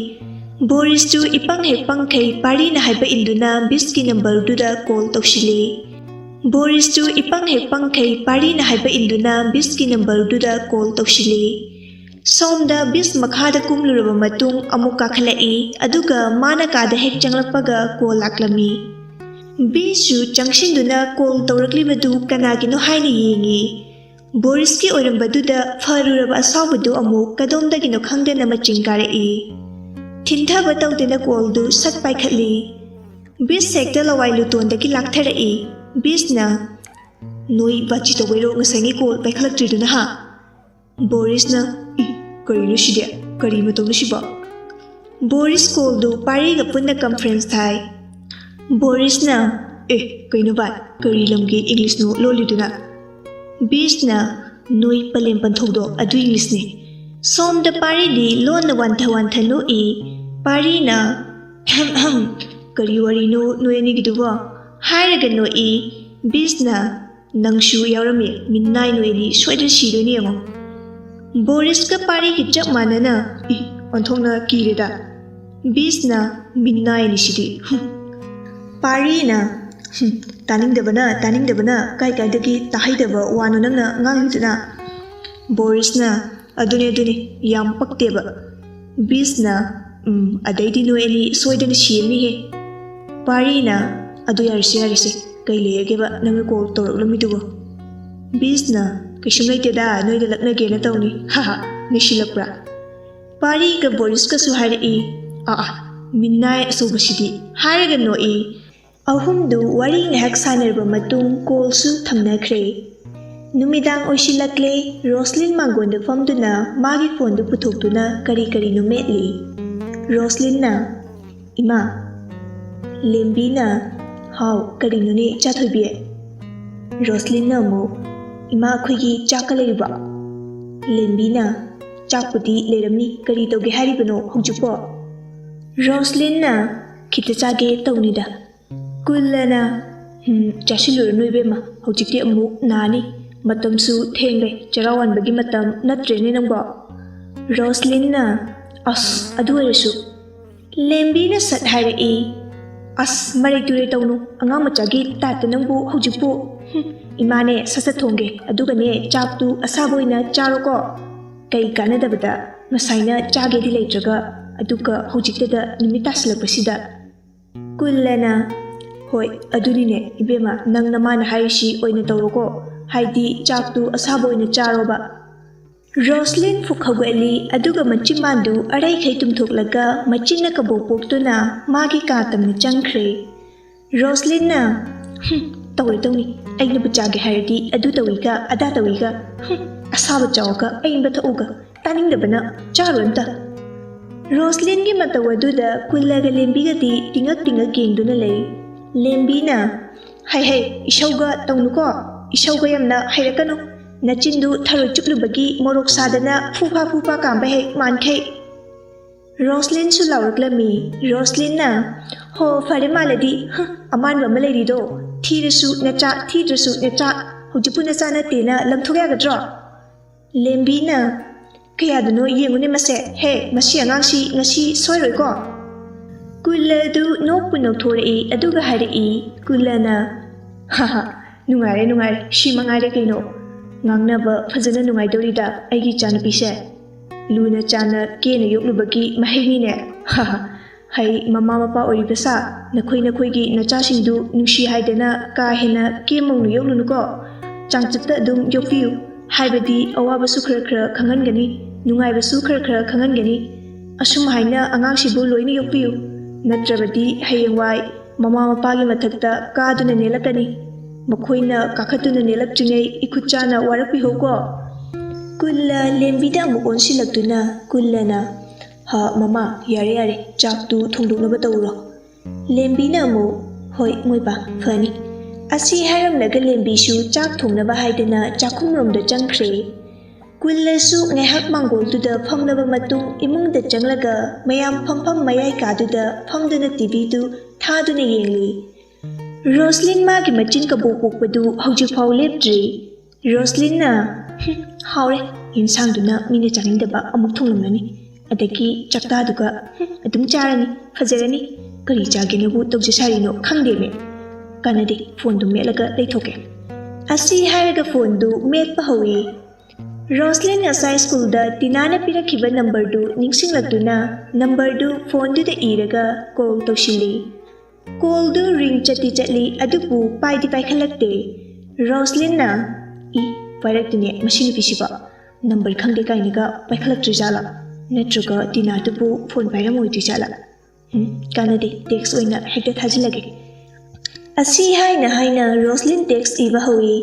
ꯕꯣꯔꯤꯁꯇꯨ ꯏꯄꯪ ꯍꯦꯛ ꯄꯪꯈꯩ ꯄꯥꯔꯤꯅ ꯍꯥꯏꯕ ꯏꯟꯗꯨꯅ ꯕꯤꯁꯀꯤ ꯅꯝꯕꯔꯗꯨꯗ ꯀꯣꯜ ꯇꯧꯁꯤꯜꯂꯤ꯫ ꯕꯣꯔꯤꯁꯇꯨ ꯏꯄꯪ ꯍꯦꯛ ꯄꯪꯈꯩ ꯄꯥꯔꯤꯅ ꯍꯥꯏꯕ ꯏꯟꯗꯨꯅ ꯕꯤꯁꯀꯤ ꯅꯝꯕꯔꯗꯨꯗ ꯀꯣꯜ ꯇꯧꯁꯤꯜꯂꯤ꯫ ꯁꯣꯝꯗ ꯕꯤꯁ ꯃꯈꯥꯗ ꯀꯨꯝꯂꯨꯔꯕ ꯃꯇꯨꯡ ꯑꯃꯨꯛ ꯀꯥꯈꯠꯂꯛꯏ, ꯑꯗꯨꯒ ꯃꯥꯅ ꯀꯥꯗ ꯍꯦꯛ ꯆꯪꯂꯛꯄꯒ ꯀꯣꯜ ꯂꯥꯛꯂꯝꯃꯤ꯫ ꯕꯤꯁꯁꯨ ꯆꯪꯁꯤꯟꯗꯨꯅ ꯀꯣꯜ ꯇꯧꯔꯛꯂꯤꯕꯗꯨ ꯀꯅꯥꯒꯤꯅꯣ ꯍꯥꯏꯅ ꯌꯦꯡꯉꯤ꯫ ꯕꯣꯔꯤꯁꯀꯤ ꯑꯣꯏꯔꯝꯕꯗꯨꯗ ꯐꯔꯨꯔꯕ ꯑꯁꯥꯎꯕꯗꯨ ꯑꯃꯨꯛ ꯀꯗꯣꯝꯗꯒꯤꯅꯣ ꯈꯪꯗꯅ ꯃꯆꯤꯡ ꯀꯥꯔꯛꯏ꯫ ꯊꯤꯟꯊꯕ ꯇꯧꯗꯅ ꯀꯣꯜꯗꯨ ꯁꯠ ꯄꯥꯏꯈꯠꯂꯤ꯫ ꯕꯤꯁ ꯍꯦꯛꯇ ꯂꯋꯥꯏ ꯂꯨꯇꯣꯟꯗꯒꯤ ꯂꯥꯛꯊꯔꯛꯏ꯫ ꯕꯤꯁꯅ ꯅꯣꯏ ꯕꯥꯆꯤ ꯇꯧꯕꯩꯔꯣ ꯉꯁꯥꯏꯉꯩ ꯀꯣꯜ ꯄꯥꯏꯈꯠꯂꯛꯇ꯭ꯔꯤꯗꯨꯅ ꯍꯥ? ꯕꯣꯔꯤꯁꯅ ꯀꯔꯤꯅꯣ ꯁꯤꯗꯤ, ꯀꯔꯤ ꯃꯇꯧꯅꯣ ꯁꯤꯕꯣ? ꯕꯣꯔꯤꯁ ꯀꯣꯜꯗꯨ ꯄꯥꯔꯤꯒ ꯄꯨꯟꯅ ꯀꯟꯐꯔꯦꯟꯁ ꯊꯥꯏ꯫ ꯕꯣꯔꯤꯁꯅ ꯀꯩꯅꯣ ꯚꯥꯏ, ꯀꯔꯤ ꯂꯝꯒꯤ ꯏꯪꯂꯤꯁꯅꯣ ꯂꯣꯜꯂꯤꯗꯨꯅ? ꯕꯤꯁꯅ ꯅꯣꯏ ꯄꯂꯦꯝ ꯄꯟꯊꯧꯗꯣ ꯑꯗꯨ ꯏꯪꯂꯤꯁꯅꯤ꯫ ꯁꯣꯝꯗ ꯄꯥꯔꯤꯗꯤ ꯂꯣꯟꯅ ꯋꯥꯟꯊ ꯅꯣꯛꯏ꯫ ꯄꯥꯔꯤꯅ ꯀꯔꯤ ꯋꯥꯔꯤꯅꯣ ꯅꯣꯏ ꯑꯅꯤꯒꯤꯗꯨꯕꯣ ꯍꯥꯏꯔꯒ ꯅꯣꯛꯏ꯫ ꯕꯤꯁꯅ ꯅꯪꯁꯨ ꯌꯥꯎꯔꯝꯃꯤ, ꯃꯤꯅꯥꯏ ꯅꯣꯏ ꯑꯅꯤ ꯁꯣꯏꯗꯅ ꯁꯤꯗꯣꯏꯅꯤ ꯌꯦꯡꯉꯣ꯫ ꯕꯣꯔꯤꯁꯀ ꯄꯥꯔꯤꯒꯤ ꯆꯞ ꯃꯥꯟꯅꯅ ꯑꯣꯟꯊꯣꯛꯅ ꯀꯤꯔꯦꯗ꯫ ꯕꯤꯁꯅ ꯃꯤꯅꯥꯏꯅꯤ ꯁꯤꯗꯤ꯫ ꯄꯥꯔꯤꯅ ꯇꯥꯅꯤꯡꯗꯕꯅ ꯀꯥꯏꯗꯒꯤ ꯇꯥꯍꯩꯗꯕ ꯋꯥꯅꯣ ꯅꯪꯅ ꯉꯥꯡꯂꯤꯗꯨꯅ? ꯕꯣꯔꯤꯁꯅ ꯑꯗꯨꯅꯤ ꯌꯥꯝ ꯄꯛꯇꯦꯕ꯫ ꯕꯤꯁꯅ ꯑꯗꯩꯗꯤ ꯅꯣꯏ ꯑꯅꯤ ꯁꯣꯏꯗꯅ ꯁꯤꯔꯅꯤꯍꯦ꯫ ꯄꯥꯔꯤꯅ ꯑꯗꯨ ꯌꯥꯔꯁꯦ, ꯀꯩ ꯂꯩꯔꯒꯦꯕ ꯅꯪꯅ ꯀꯣꯜ ꯇꯧꯔꯛꯂꯝꯃꯤꯗꯨꯕꯣ? ꯕꯤꯁꯅ ꯀꯩꯁꯨꯝ ꯂꯩꯇꯦꯗ, ꯅꯣꯏꯗ ꯂꯛꯅꯒꯦꯅ ꯇꯧꯅꯤ, ꯅꯨꯡꯁꯤꯜꯂꯛꯄ꯭ꯔꯥ? ꯄꯥꯔꯤꯒ ꯕꯣꯔꯤꯁꯀꯁꯨ ꯍꯥꯏꯔꯛꯏ꯫ ꯃꯤꯅꯥꯏ ꯑꯆꯧꯕꯁꯤꯗꯤ ꯍꯥꯏꯔꯒ ꯅꯣꯛꯏ꯫ ꯑꯍꯨꯝꯗꯨ ꯋꯥꯔꯤ ꯉꯥꯏꯍꯥꯛ ꯁꯥꯟꯅꯔꯕ ꯃꯇꯨꯡ ꯀꯣꯜꯁꯨ ꯊꯝꯅꯈ꯭ꯔꯦ꯫ नुमिदांग ओइसिलक्ले रोसलिन मांगोंद फमदुना मागी फोनदु पुथोक्तुना करी करीनो मेटली। रोसलिनना इमा ꯂꯦꯝꯕꯤꯅ ꯍꯥꯎ ꯀꯔꯤꯅꯣꯅꯦ ꯆꯥꯊꯣꯏꯕꯤ ꯔꯣꯁꯂꯤꯟꯅ ꯑꯃꯨꯛ ꯏꯃꯥ ꯑꯩꯈꯣꯏꯒꯤ ꯆꯥꯛꯀ ꯂꯩꯔꯤꯕ ꯂꯦꯝꯕꯤꯅ ꯆꯥꯛꯄꯨꯗꯤ ꯂꯩꯔꯝꯅꯤ ꯀꯔꯤ ꯇꯧꯒꯦ ꯍꯥꯏꯔꯤꯕꯅꯣ ꯍꯧꯖꯤꯛꯄꯣ ꯔꯣꯁꯂꯤꯟꯅ ꯈꯤꯇ ꯆꯥꯒꯦ ꯇꯧꯅꯤꯗ ꯀꯨꯜꯂꯅ ꯆꯥꯁꯤꯜꯂꯨꯔꯅꯨ ꯏꯕꯦꯝꯃ ꯍꯧꯖꯤꯛꯇꯤ ꯑꯃꯨꯛ ꯅꯥꯅꯤ ꯃꯇꯝꯁꯨ ꯊꯦꯡꯂꯦ ꯆꯔꯥ ꯋꯥꯟꯕꯒꯤ ꯃꯇꯝ ꯅꯠꯇ꯭ꯔꯦꯅꯦ ꯅꯪꯕꯣ ꯔꯣꯁꯂꯤꯟꯅ ꯑꯁ ꯑꯗꯨ ꯑꯣꯏꯔꯁꯨ ꯂꯦꯝꯕꯤꯅ ꯁꯠ ꯍꯥꯏꯔꯛꯏ ꯑꯁ ꯃꯔꯩ ꯇꯨꯔꯩ ꯇꯧꯅꯨ ꯑꯉꯥꯡ ꯃꯆꯥꯒꯤ ꯇꯥꯏꯞꯇ ꯅꯪꯕꯨ ꯍꯧꯖꯤꯛꯄꯨ ꯏꯃꯥꯅꯦ ꯁꯠ ꯊꯣꯡꯒꯦ ꯑꯗꯨꯒꯅꯦ ꯆꯥꯛꯇꯨ ꯑꯁꯥꯕ ꯑꯣꯏꯅ ꯆꯥꯔꯣꯀꯣ ꯀꯩ ꯀꯥꯟꯅꯗꯕꯗ ꯉꯁꯥꯏꯅ ꯆꯥꯒꯦꯗꯤ ꯂꯩꯇ꯭ꯔꯒ ꯑꯗꯨꯒ ꯍꯧꯖꯤꯛꯇꯗ ꯅꯨꯃꯤꯠ ꯇꯥꯁꯤꯜꯂꯛꯄꯁꯤꯗ ꯀꯨꯜꯂꯅ ꯍꯣꯏ ꯑꯗꯨꯅꯤꯅꯦ ꯏꯕꯦꯝꯃ ꯅꯪ ꯅꯃꯥꯅ ꯍꯥꯏꯔꯤꯁꯤ ꯑꯣꯏꯅ ꯇꯧꯔꯣꯀꯣ ꯍꯥꯏꯗꯤ ꯆꯥꯛꯇꯨ ꯑꯁꯥꯕ ꯑꯣꯏꯅ ꯆꯥꯔꯣꯕ ꯔꯣꯁꯂꯤꯟ ꯐꯨꯛ ꯍꯧꯒꯠꯂꯤ ꯑꯗꯨꯒ ꯃꯆꯤꯟꯕꯥꯟꯗꯨ ꯑꯔꯩꯈꯩ ꯇꯨꯝꯊꯣꯛꯂꯒ ꯃꯆꯤꯟꯅ ꯀꯕꯣꯛ ꯄꯣꯛꯇꯨꯅ ꯃꯥꯒꯤ ꯀꯥ ꯇꯝꯅ ꯆꯪꯈ꯭ꯔꯦ ꯔꯣꯁꯂꯤꯟꯅ ꯇꯧꯅꯤ ꯑꯩꯅꯕꯨ ꯆꯥꯒꯦ ꯍꯥꯏꯔꯗꯤ ꯑꯗꯨ ꯇꯧꯏꯒ ꯑꯗꯥ ꯇꯧꯏꯒ ꯑꯁꯥꯕ ꯆꯥꯎꯒ ꯑꯏꯪꯕ ꯊꯛꯎꯒ ꯇꯥꯅꯤꯡꯗꯕꯅ ꯆꯥꯔꯣ ꯑꯝꯇ ꯔꯣꯁꯂꯤꯟꯒꯤ ꯃꯇꯧ ꯑꯗꯨꯗ ꯀꯨꯜꯂꯒ ꯂꯦꯝꯕꯤꯒꯗꯤ ꯇꯤꯡꯉꯛ ꯇꯤꯡꯉꯛ ꯌꯦꯡꯗꯨꯅ ꯂꯩ ꯂꯦꯝꯕꯤꯅ ꯍꯩ ꯏꯁꯧꯒ ꯇꯧꯅꯨꯀꯣ ꯏꯁꯧꯒ ꯌꯥꯝꯅ ꯍꯩꯔꯛꯀꯅꯨ ꯅꯆꯤꯟꯗꯨ ꯊꯔꯣꯏ ꯆꯨꯞꯂꯨꯕꯒꯤ ꯃꯣꯔꯣꯛ ꯁꯥꯗꯅ ꯐꯨꯐꯥ ꯀꯥꯝꯕ ꯍꯦꯛ ꯃꯥꯟꯈꯩ ꯔꯣꯁꯂꯤꯟꯁꯨ ꯂꯥꯎꯔꯛꯂꯝꯃꯤ ꯔꯣꯁꯂꯤꯟꯅ ꯍꯣ ꯐꯔꯦ ꯃꯥꯜꯂꯗꯤ ꯑꯃꯥꯟꯕ ꯑꯃ ꯂꯩꯔꯤꯗꯣ ꯊꯤꯔꯁꯨ ꯅꯆꯥ ꯊꯤꯗ꯭ꯔꯁꯨ ꯅꯆꯥ ꯍꯧꯖꯤꯛꯄꯨ ꯅꯆꯥ ꯅꯠꯇꯦꯅ ꯂꯪꯊꯣꯛ ꯌꯥꯒꯗ꯭ꯔꯣ ꯂꯦꯝꯕꯤꯅ ꯀꯌꯥꯗꯅꯣ ꯌꯦꯡꯉꯨꯅꯦ ꯃꯁꯦ ꯍꯦ ꯃꯁꯤ ꯑꯉꯥꯡꯁꯤ ꯉꯁꯤ ꯁꯣꯏꯔꯣꯏꯀꯣ ꯀꯨꯜꯂꯗꯨ ꯅꯣꯛꯄꯨ ꯅꯣꯛꯊꯣꯔꯛꯏ ꯑꯗꯨꯒ ꯍꯥꯏꯔꯛꯏ ꯀꯨꯜꯂꯅ ꯅꯨꯡꯉꯥꯏꯔꯦ ꯁꯤ ꯃꯉꯥꯏꯔꯦ ꯀꯩꯅꯣ ꯉꯥꯡꯅꯕ ꯐꯖꯅ ꯅꯨꯡꯉꯥꯏꯗꯧꯔꯤꯗ ꯑꯩꯒꯤ ꯏꯆꯥꯅꯨꯄꯤꯁꯦ ꯂꯨꯅ ꯆꯥꯅ ꯀꯦꯅ ꯌꯣꯛꯂꯨꯕꯒꯤ ꯃꯍꯩꯅꯤꯅꯦ ꯍꯩ ꯃꯃꯥ ꯃꯄꯥ ꯑꯣꯏꯔꯤꯕ ꯁꯥ ꯅꯈꯣꯏꯒꯤ ꯅꯆꯥꯁꯤꯡꯗꯨ ꯅꯨꯡꯁꯤ ꯍꯥꯏꯗꯅ ꯀꯥ ꯍꯦꯟꯅ ꯀꯦꯃꯧꯅ ꯌꯣꯛꯂꯨꯅꯨꯀꯣ ꯆꯥꯡꯆꯠꯇ ꯑꯗꯨꯝ ꯌꯣꯛꯄꯤꯌꯨ ꯍꯥꯏꯕꯗꯤ ꯑꯋꯥꯕꯁꯨ ꯈꯔ ꯈꯪꯍꯟꯒꯅꯤ ꯅꯨꯡꯉꯥꯏꯕꯁꯨ ꯈꯔ ꯈꯪꯍꯟꯒꯅꯤ ꯑꯁꯨꯝ ꯍꯥꯏꯅ ꯑꯉꯥꯡꯁꯤꯕꯨ ꯂꯣꯏꯅ ꯌꯣꯛꯄꯤꯌꯨ ꯅꯠꯇ꯭ꯔꯕꯗꯤ ꯍꯌꯦꯡꯋꯥꯏ ꯃꯃꯥ ꯃꯄꯥꯒꯤ ꯃꯊꯛꯇ ꯀꯥꯗꯨꯅ ꯅꯦꯜꯂꯛꯀꯅꯤ ꯃꯈꯣꯏꯅ ꯀꯥꯈꯠꯇꯨꯅ ꯅꯦꯜꯂꯛꯇ꯭ꯔꯤꯉꯩ ꯏꯈꯨꯠ ꯆꯥꯅ ꯋꯥꯔꯛꯄꯤꯍꯧꯀꯣ ꯀꯨꯜꯂ ꯂꯦꯝꯕꯤꯗ ꯑꯃꯨꯛ ꯑꯣꯟꯁꯤꯜꯂꯛꯇꯨꯅ ꯀꯨꯜꯂꯅ ꯃꯃꯥ ꯌꯥꯔꯦ ꯆꯥꯛꯇꯨ ꯊꯣꯡꯗꯣꯛꯅꯕ ꯇꯧꯔꯣ ꯂꯦꯝꯕꯤꯅ ꯑꯃꯨꯛ ꯍꯣꯏ ꯃꯣꯏꯕꯥ ꯐꯅꯤ ꯑꯁꯤ ꯍꯥꯏꯔꯝꯂꯒ ꯂꯦꯝꯕꯤꯁꯨ ꯆꯥꯛ ꯊꯣꯡꯅꯕ ꯍꯥꯏꯗꯅ ꯆꯥꯛꯈꯨꯝꯔꯣꯝꯗ ꯆꯪꯈ꯭ꯔꯦ ꯀꯨꯜꯂꯁꯨ ꯉꯥꯏꯍꯥꯛ ꯃꯥꯡꯒꯣꯜꯗꯨꯗ ꯐꯝꯂꯕ ꯃꯇꯨꯡ ꯏꯃꯨꯡꯗ ꯆꯪꯂꯒ ꯃꯌꯥꯝ ꯐꯝꯐꯝ ꯃꯌꯥꯏ ꯀꯥꯗꯨꯗ ꯐꯝꯗꯨꯅ ꯇꯤꯚꯤꯗꯨ ꯊꯥꯗꯨꯅ ꯌꯦꯡꯂꯤ ꯔꯣꯁꯂꯤꯟ ꯃꯥꯒꯤ ꯃꯆꯤꯟ ꯀꯕꯣꯛ ꯄꯣꯛꯄꯗꯨ ꯍꯧꯖꯤꯛꯐꯥꯎ लेप्ꯇ꯭ꯔꯤ ꯔꯣꯁꯂꯤꯟꯅ ꯍꯥꯎꯔꯦ ꯌꯦꯟꯁꯥꯡꯗꯨꯅ ꯃꯤꯅ ꯆꯥꯅꯤꯡꯗꯕ ꯑꯃꯨꯛ ꯊꯣꯡꯂꯝꯂꯅꯤ ꯑꯗꯒꯤ ꯆꯥꯛꯇꯥꯗꯨꯒ ꯑꯗꯨꯝ ꯆꯥꯔꯅꯤ ꯐꯖꯔꯅꯤ ꯀꯔꯤ ꯆꯥꯒꯦꯅꯕꯨ ꯇꯧꯖꯁꯥꯔꯤꯅꯣ ꯈꯪꯗꯦꯃꯦ ꯀꯥꯟꯅꯗꯦ ꯐꯣꯟꯗꯨ ꯃꯦꯠꯂꯒ ꯂꯩꯊꯣꯛꯀꯦ ꯑꯁꯤ ꯍꯥꯏꯔꯒ ꯐꯣꯟꯗꯨ ꯃꯦꯠꯄ ꯍꯧꯏ ꯔꯣꯁꯂꯤꯟ ꯉꯁꯥꯏ ꯁ꯭ꯀꯨꯜꯗ ꯇꯤꯅꯥꯅ ꯄꯤꯔꯛꯈꯤꯕ ꯅꯝꯕꯔꯗꯨ ꯅꯤꯡꯁꯤꯡꯂꯛꯇꯨꯅ ꯅꯝꯕꯔꯗꯨ ꯐꯣꯟꯗꯨꯗ ꯏꯔꯒ ꯀꯣꯜ ꯇꯧꯁꯤꯜꯂꯤ ꯀꯣꯜꯗꯨ ꯔꯤꯡ ꯆꯠꯂꯤ ꯑꯗꯨꯕꯨ ꯄꯥꯏꯈꯠꯂꯛꯇꯦ ꯔꯣꯁꯂꯤꯟꯅ ꯄꯥꯏꯔꯛꯇꯦꯅꯦ ꯃꯁꯤ ꯅꯨꯄꯤꯁꯤꯕ ꯅꯝꯕꯔ ꯈꯪꯗꯦ ꯀꯥꯏꯅꯒ ꯄꯥꯏꯈꯠꯂꯛꯇ꯭ꯔꯤꯖꯥꯠꯂꯥ ꯅꯠꯇ꯭ꯔꯒ ꯇꯤꯅꯥꯗꯨꯕꯨ ꯐꯣꯟ ꯄꯥꯏꯔꯝꯃꯣꯏꯗ꯭ꯔꯤꯖꯥꯠꯂꯥ ꯀꯥꯟꯅꯗꯦ ꯇꯦꯛꯁ ꯑꯣꯏꯅ ꯍꯦꯛꯇ ꯊꯥꯖꯤꯜꯂꯒꯦ ꯑꯁꯤ ꯍꯥꯏꯅ ꯔꯣꯁꯂꯤꯟ ꯇꯦꯛꯁ ꯏꯕ ꯍꯧꯏ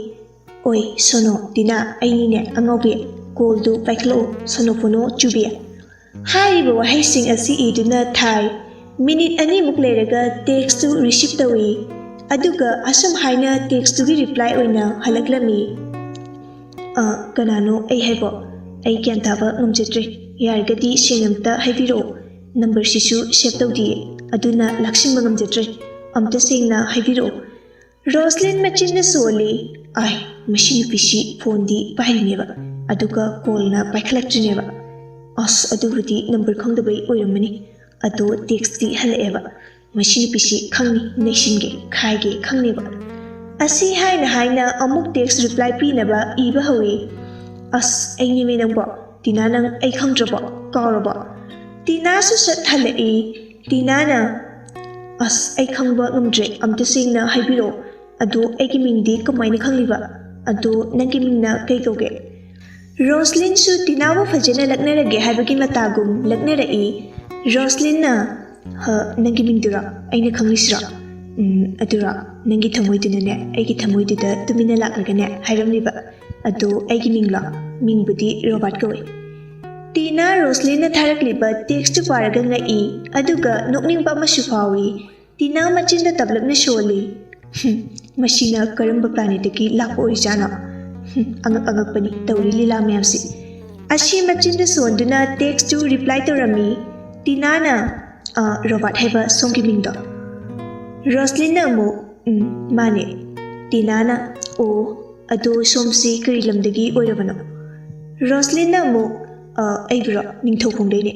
ꯑꯣꯏ ꯁꯣꯅꯣ ꯇꯤꯅꯥ ꯑꯩꯅꯤꯅꯦ ꯑꯉꯥꯎꯕꯤ ꯀꯣꯜꯗꯨ ꯄꯥꯏꯈꯠꯂꯛꯎ ꯁꯣꯅꯣꯐꯣꯅꯣ ꯆꯨꯕꯤ ꯍꯥꯏꯔꯤꯕ ꯋꯥꯍꯩꯁꯤꯡ ꯑꯁꯤ ꯏꯗꯨꯅ ꯊꯥꯏ ꯃꯤꯅꯤꯠ ꯑꯅꯤꯃꯨꯛ ꯂꯩꯔꯒ ꯇꯦꯛꯁꯇꯨ ꯔꯤꯁꯤꯞ ꯇꯧꯏ ꯑꯗꯨꯒ ꯑꯁꯨꯝ ꯍꯥꯏꯅ ꯇꯦꯛꯁꯇꯨꯒꯤ ꯔꯤꯄ꯭ꯂꯥꯏ ꯑꯣꯏꯅ ꯍꯜꯂꯛꯂꯝꯃꯤ ꯀꯅꯥꯅꯣ ꯑꯩ ꯍꯥꯏꯕꯣ ꯑꯩ ꯒ꯭ꯌꯥꯟ ꯇꯥꯕ ꯉꯝꯖꯗ꯭ꯔꯦ ꯌꯥꯔꯒꯗꯤ ꯁꯦꯡꯅ ꯑꯝꯇ ꯍꯥꯏꯕꯤꯔꯛꯑꯣ ꯅꯝꯕꯔꯁꯤꯁꯨ ꯁꯦꯞ ꯇꯧꯗꯤꯌꯦ ꯑꯗꯨꯅ ꯂꯥꯛꯁꯤꯟꯕ ꯉꯝꯖꯗ꯭ꯔꯦ ꯑꯝꯇ ꯁꯦꯡꯅ ꯍꯥꯏꯕꯤꯔꯛꯑꯣ ꯔꯣꯁꯂꯤꯟ ꯃꯆꯤꯟꯅ ꯁꯣꯜꯂꯤ ꯃꯁꯤ ꯅꯨꯄꯤꯁꯤ ꯐꯣꯟꯗꯤ ꯄꯥꯏꯔꯤꯅꯦꯕ ꯑꯗꯨꯒ ꯀꯣꯜꯅ ꯄꯥꯏꯈꯠꯂꯛꯇ꯭ꯔꯤꯅꯦꯕ ꯑꯁ ꯑꯗꯨꯕꯨꯗꯤ ꯅꯝꯕꯔ ꯈꯪꯗꯕꯩ ꯑꯣꯏꯔꯝꯃꯅꯤ ꯑꯗꯣ ꯇꯦꯛꯁꯇꯤ ꯍꯜꯂꯛꯑꯦꯕ ꯃꯁꯤ ꯅꯨꯄꯤꯁꯤ ꯈꯪꯅꯤ ꯅꯩꯁꯤꯟꯒꯦ ꯈꯥꯏꯒꯦ ꯈꯪꯅꯦꯕ ꯑꯁꯤ ꯍꯥꯏꯅ ꯑꯃꯨꯛ ꯇꯦꯛꯁ ꯔꯤꯄ꯭ꯂꯥꯏ ꯄꯤꯅꯕ ꯏꯕ ꯍꯧꯏ ꯑꯁ ꯑꯩꯅꯦꯃꯦ ꯅꯪꯕꯣ ꯇꯤꯅꯥ ꯅꯪ ꯑꯩ ꯈꯪꯗ꯭ꯔꯕꯣ ꯀꯥꯎꯔꯕꯣ ꯇꯤꯅꯥꯁꯨ ꯁꯠ ꯍꯜꯂꯛꯏ ꯇꯤꯅꯥꯅ ꯑꯁ ꯑꯩ ꯈꯪꯕ ꯉꯝꯗ꯭ꯔꯦ ꯑꯝꯇ ꯁꯦꯡꯅ ꯍꯥꯏꯕꯤꯔꯛꯑꯣ ꯑꯗꯣ ꯑꯩꯒꯤ ꯃꯤꯡꯗꯤ ꯀꯃꯥꯏꯅ ꯈꯪꯂꯤꯕ ꯑꯗꯣ ꯅꯪꯒꯤ ꯃꯤꯡꯅ ꯀꯩ ꯀꯧꯒꯦ ꯔꯣꯁꯂꯤꯟꯁꯨ ꯇꯤꯅꯥꯕꯨ ꯐꯖꯅ ꯂꯛꯅꯔꯒꯦ ꯍꯥꯏꯕꯒꯤ ꯃꯇꯥꯒꯨꯝ ꯂꯛꯅꯔꯛꯏ ꯔꯣꯁꯂꯤꯟꯅ ꯅꯪꯒꯤ ꯃꯤꯡꯗꯨꯔꯣ ꯑꯩꯅ ꯈꯪꯂꯤꯁꯤꯔꯣ ꯑꯗꯨꯔꯣ ꯅꯪꯒꯤ ꯊꯃꯣꯏꯗꯨꯅꯅꯦ ꯑꯩꯒꯤ ꯊꯃꯣꯏꯗꯨꯗ ꯇꯨꯃꯤꯟꯅ ꯂꯥꯛꯂꯒꯅꯦ ꯍꯥꯏꯔꯝꯂꯤꯕ ꯑꯗꯣ ꯑꯩꯒꯤ ꯃꯤꯡꯂꯣ ꯃꯤꯡꯕꯨꯗꯤ ꯔꯣꯕꯥꯔꯠ ꯀꯧꯏ ꯇꯤꯅꯥ ꯔꯣꯁꯂꯤꯟꯅ ꯊꯥꯔꯛꯂꯤꯕ ꯇꯦꯛꯁꯇꯨ ꯄꯥꯔꯒ ꯉꯛꯏ ꯑꯗꯨꯒ ꯅꯣꯛꯅꯤꯡꯕ ꯑꯃꯁꯨ ꯐꯥꯎꯏ ꯇꯤꯅꯥ ꯃꯆꯤꯟꯗ ꯇꯞꯂꯞꯅ ꯁꯣꯜꯂꯤ꯫ ꯃꯁꯤꯅ ꯀꯔꯝꯕ ꯄ꯭ꯂꯥꯅꯦꯠꯇꯒꯤ ꯂꯥꯛꯄ ꯑꯣꯏꯖꯥꯠꯅꯣ? ꯑꯉꯛꯄꯅꯤ ꯇꯧꯔꯤ ꯂꯤꯂꯥ ꯃꯌꯥꯝꯁꯤ꯫ ꯑꯁꯤ ꯃꯆꯤꯟꯗ ꯁꯣꯟꯗꯨꯅ ꯇꯦꯛꯁꯇꯨ ꯔꯤꯄ꯭ꯂꯥꯏ ꯇꯧꯔꯝꯃꯤ꯫ ꯇꯤꯅꯥꯅ ꯔꯣꯕꯥꯔꯠ ꯍꯥꯏꯕ ꯁꯣꯝꯒꯤ ꯃꯤꯡꯗꯣ? ꯔꯣꯁꯂꯤꯟꯅ ꯑꯃꯨꯛ ꯃꯥꯅꯦ꯫ ꯇꯤꯅꯥꯅ ꯑꯣ ꯑꯗꯣ ꯁꯣꯝꯁꯤ ꯀꯔꯤ ꯂꯝꯗꯒꯤ ꯑꯣꯏꯔꯕꯅꯣ? ꯔꯣꯁꯂꯤꯟꯅ ꯑꯃꯨꯛ ꯑꯩꯕꯨꯔꯣ ꯅꯤꯡꯊꯧꯈꯣꯡꯗꯩꯅꯦ꯫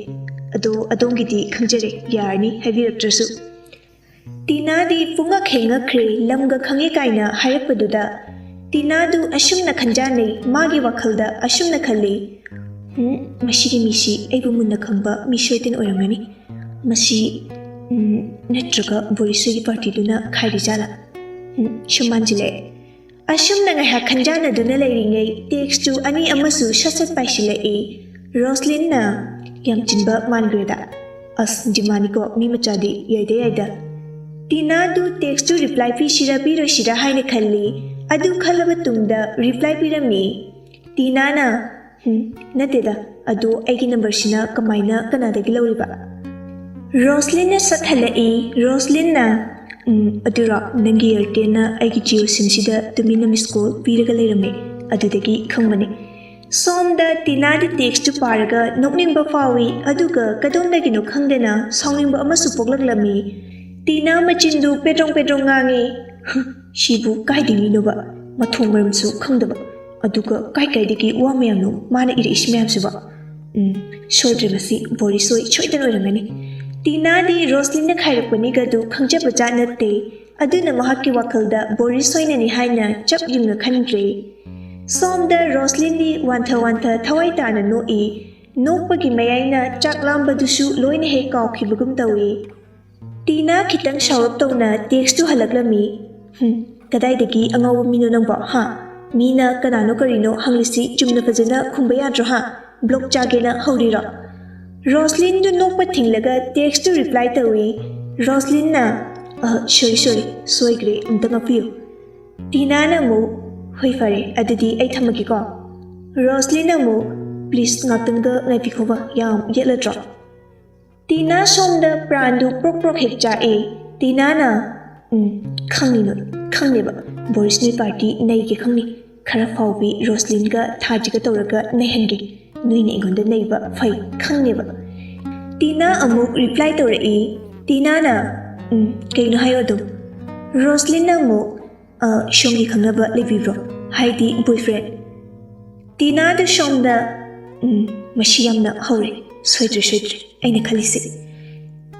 ꯑꯗꯣ ꯑꯗꯣꯝꯒꯤꯗꯤ ꯈꯪꯖꯔꯦ ꯌꯥꯔꯅꯤ ꯍꯥꯏꯕꯤꯔꯛꯇ꯭ꯔꯁꯨ꯫ ꯇꯤꯅꯥꯗꯤ ꯄꯨꯡꯉꯛ ꯍꯦꯛꯉꯛꯈ꯭ꯔꯦ ꯂꯝꯒ ꯈꯪꯉꯦ ꯀꯥꯏꯅ ꯍꯥꯏꯔꯛꯄꯗꯨꯗ꯫ ꯇꯤꯅꯥꯗꯨ ꯑꯁꯨꯝꯅ ꯈꯟꯖꯥꯟꯅꯩ ꯃꯥꯒꯤ ꯋꯥꯈꯜꯗ ꯑꯁꯨꯝꯅ ꯈꯜꯂꯤ꯫ ꯃꯁꯤꯒꯤ ꯃꯤꯁꯤ ꯑꯩꯕꯨ ꯃꯨꯟꯅ ꯈꯪꯕ ꯃꯤ ꯁꯣꯏꯗꯅ ꯑꯣꯏꯔꯝꯒꯅꯤ꯫ ꯃꯁꯤ ꯅꯠꯇ꯭ꯔꯒ ꯕꯣꯔꯤꯁꯣꯏꯒꯤ ꯄꯥꯔꯇꯤꯗꯨꯅ ꯈꯥꯏꯔꯤꯖꯥꯠꯂꯥ? ꯁꯨꯝ ꯃꯥꯟꯁꯤꯜꯂꯛꯑꯦ꯫ ꯑꯁꯨꯝꯅ ꯉꯥꯏꯍꯥꯛ ꯈꯟꯖꯥꯟꯅꯗꯨꯅ ꯂꯩꯔꯤꯉꯩ ꯇꯦꯛꯁꯇꯨ ꯑꯅꯤ ꯑꯃꯁꯨ ꯁꯠ ꯄꯥꯏꯁꯤꯜꯂꯛꯏ꯫ ꯔꯣꯁꯂꯤꯟꯅ ꯌꯥꯝ ꯆꯤꯟꯕ ꯃꯥꯟꯈ꯭ꯔꯦꯗ꯫ ꯑꯁ ꯖꯤꯃꯥꯅꯤꯀꯣ ꯃꯤ ꯃꯆꯥꯗꯤ ꯌꯥꯏꯗ꯫ ꯇꯤꯅꯥꯗꯨ ꯇꯦꯛꯁꯇꯨ ꯔꯤꯄ꯭ꯂꯥꯏ ꯄꯤꯁꯤꯔꯥ ꯄꯤꯔꯣꯏꯁꯤꯔꯥ ꯍꯥꯏꯅ ꯈꯜꯂꯤ꯫ ꯑꯗꯨ ꯈꯜꯂꯕ ꯇꯨꯡꯗ ꯔꯤꯄ꯭ꯂꯥꯏ ꯄꯤꯔꯝꯃꯤ꯫ ꯇꯤꯅꯥꯅ ꯅꯠꯇꯦꯗ ꯑꯗꯣ ꯑꯩꯒꯤ ꯅꯝꯕꯔꯁꯤꯅ ꯀꯃꯥꯏꯅ ꯀꯅꯥꯗꯒꯤ ꯂꯧꯔꯤꯕ? ꯔꯣꯁꯂꯤꯟꯅ ꯁꯠꯍꯜꯂꯛꯏ꯫ ꯔꯣꯁꯂꯤꯟꯅ ꯑꯗꯨꯔꯣ ꯅꯪꯒꯤ ꯏꯌꯥꯔꯇꯦꯜꯅ ꯑꯩꯒꯤ ꯖꯤꯑꯣ ꯁꯤꯝꯁꯤꯗ ꯇꯨꯃꯤꯟꯅ ꯃꯤꯁ ꯀꯣꯜ ꯄꯤꯔꯒ ꯂꯩꯔꯝꯃꯦ ꯑꯗꯨꯗꯒꯤ ꯈꯪꯕꯅꯦ꯫ ꯁꯣꯝꯗ ꯇꯤꯅꯥꯗꯤ ꯇꯦꯛꯁꯇꯨ ꯄꯥꯔꯒ ꯅꯣꯛꯅꯤꯡꯕ ꯐꯥꯎꯏ ꯑꯗꯨꯒ ꯀꯗꯣꯝꯗꯒꯤꯅꯣ ꯈꯪꯗꯅ ꯁꯥꯎꯅꯤꯡꯕ ꯑꯃꯁꯨ ꯄꯣꯛꯂꯛꯂꯝꯃꯤ꯫ ꯇꯤꯅꯥ ꯃꯆꯤꯟꯗꯨ ꯄꯦꯗ꯭ꯔꯣꯡ ꯉꯥꯡꯉꯤ꯫ ꯁꯤꯕꯨ ꯀꯥꯏꯗꯒꯤꯅꯣꯕ ꯃꯊꯣꯡ ꯃꯔꯝꯁꯨ ꯈꯪꯗꯕ ꯑꯗꯨꯒ ꯀꯥꯏꯗꯒꯤ ꯋꯥ ꯃꯌꯥꯝꯅꯣ ꯃꯥꯅ ꯏꯔꯛꯏꯁꯤ ꯃꯌꯥꯝꯁꯤꯕꯣ? ꯁꯣꯏꯗ꯭ꯔꯦ ꯃꯁꯤ ꯕꯣꯔꯤꯁꯣꯏ ꯁꯣꯏꯗꯅ ꯑꯣꯏꯔꯝꯒꯅꯤ꯫ ꯇꯤꯅꯥꯗꯤ ꯔꯣꯁꯂꯤꯟꯅ ꯈꯥꯏꯔꯛꯄꯅꯤꯒꯗꯨ ꯈꯪꯖꯕꯖꯥꯠ ꯅꯠꯇꯦ꯫ ꯑꯗꯨꯅ ꯃꯍꯥꯛꯀꯤ ꯋꯥꯈꯜꯗ ꯕꯣꯔꯤꯁꯣꯏꯅꯅꯤ ꯍꯥꯏꯅ ꯆꯞ ꯌꯨꯡꯅ ꯈꯟꯈ꯭ꯔꯦ꯫ ꯁꯣꯝꯗ ꯔꯣꯁꯂꯤꯟꯗꯤ ꯋꯥꯟꯊ ꯊꯋꯥꯏ ꯇꯥꯅ ꯅꯣꯛꯏ꯫ ꯅꯣꯛꯄꯒꯤ ꯃꯌꯥꯏꯅ ꯆꯥꯛ ꯂꯥꯝꯕꯗꯨꯁꯨ ꯂꯣꯏꯅ ꯍꯦꯛ ꯀꯥꯎꯈꯤꯕꯒꯨം ꯇꯧꯏ꯫ ꯇꯤꯅꯥ ꯈꯤꯇꯪ ꯁꯥꯎꯔꯞ ꯇꯧꯅ ꯇꯦꯛꯁꯇꯨ ꯍꯜꯂꯛꯂꯝꯃꯤ꯫ ꯀꯗꯥꯏꯗꯒꯤ ꯑꯉꯥꯎꯕ ꯃꯤꯅꯣ ꯅꯪꯕꯣ ꯍꯥ? ꯃꯤꯅ ꯀꯅꯥꯅꯣ ꯀꯔꯤꯅꯣ ꯍꯪꯂꯤꯁꯤ ꯆꯨꯝꯅ ꯐꯖꯅ ꯈꯨꯝꯕ ꯌꯥꯗ꯭ꯔꯣ ꯍꯥ? ꯕ꯭ꯂꯣꯛ ꯆꯥꯒꯦꯅ ꯍꯧꯔꯤꯔꯣ? ꯔꯣꯁꯂꯤꯟꯗꯨ ꯅꯣꯛꯄ ꯊꯤꯡꯂꯒ ꯇꯦꯛꯁꯇꯨ ꯔꯤꯄ꯭ꯂꯥꯏ ꯇꯧꯏ꯫ ꯔꯣꯁꯂꯤꯟꯅ ꯁꯣꯔꯤ ꯁꯣꯏꯈ꯭ꯔꯦ ꯑꯝꯇ ꯉꯥꯛꯄꯤꯌꯨ꯫ ꯇꯤꯅꯥꯅ ꯑꯃꯨꯛ ꯍꯣꯏ ꯐꯔꯦ ꯑꯗꯨꯗꯤ ꯑꯩ ꯊꯝꯃꯒꯦꯀꯣ꯫ ꯔꯣꯁꯂꯤꯟꯅ ꯑꯃꯨꯛ please ngakhtangda ngaipikhova yam yetladro. Tina somda prandu prok hek chae. Tina na khangni no khangneba Boris ni party nei ke khangni khara phawbi Roslyn ga thaji ga tawraga nei hangi nui ne igonda nei ba phai khangneba. Tina amuk reply tawrai. Tina na kaino hayo do. Roslyn na mo shongi khangnaba lebibro haidi boyfriend. Tina da somda mashi yamna hore soidre aina khalisi.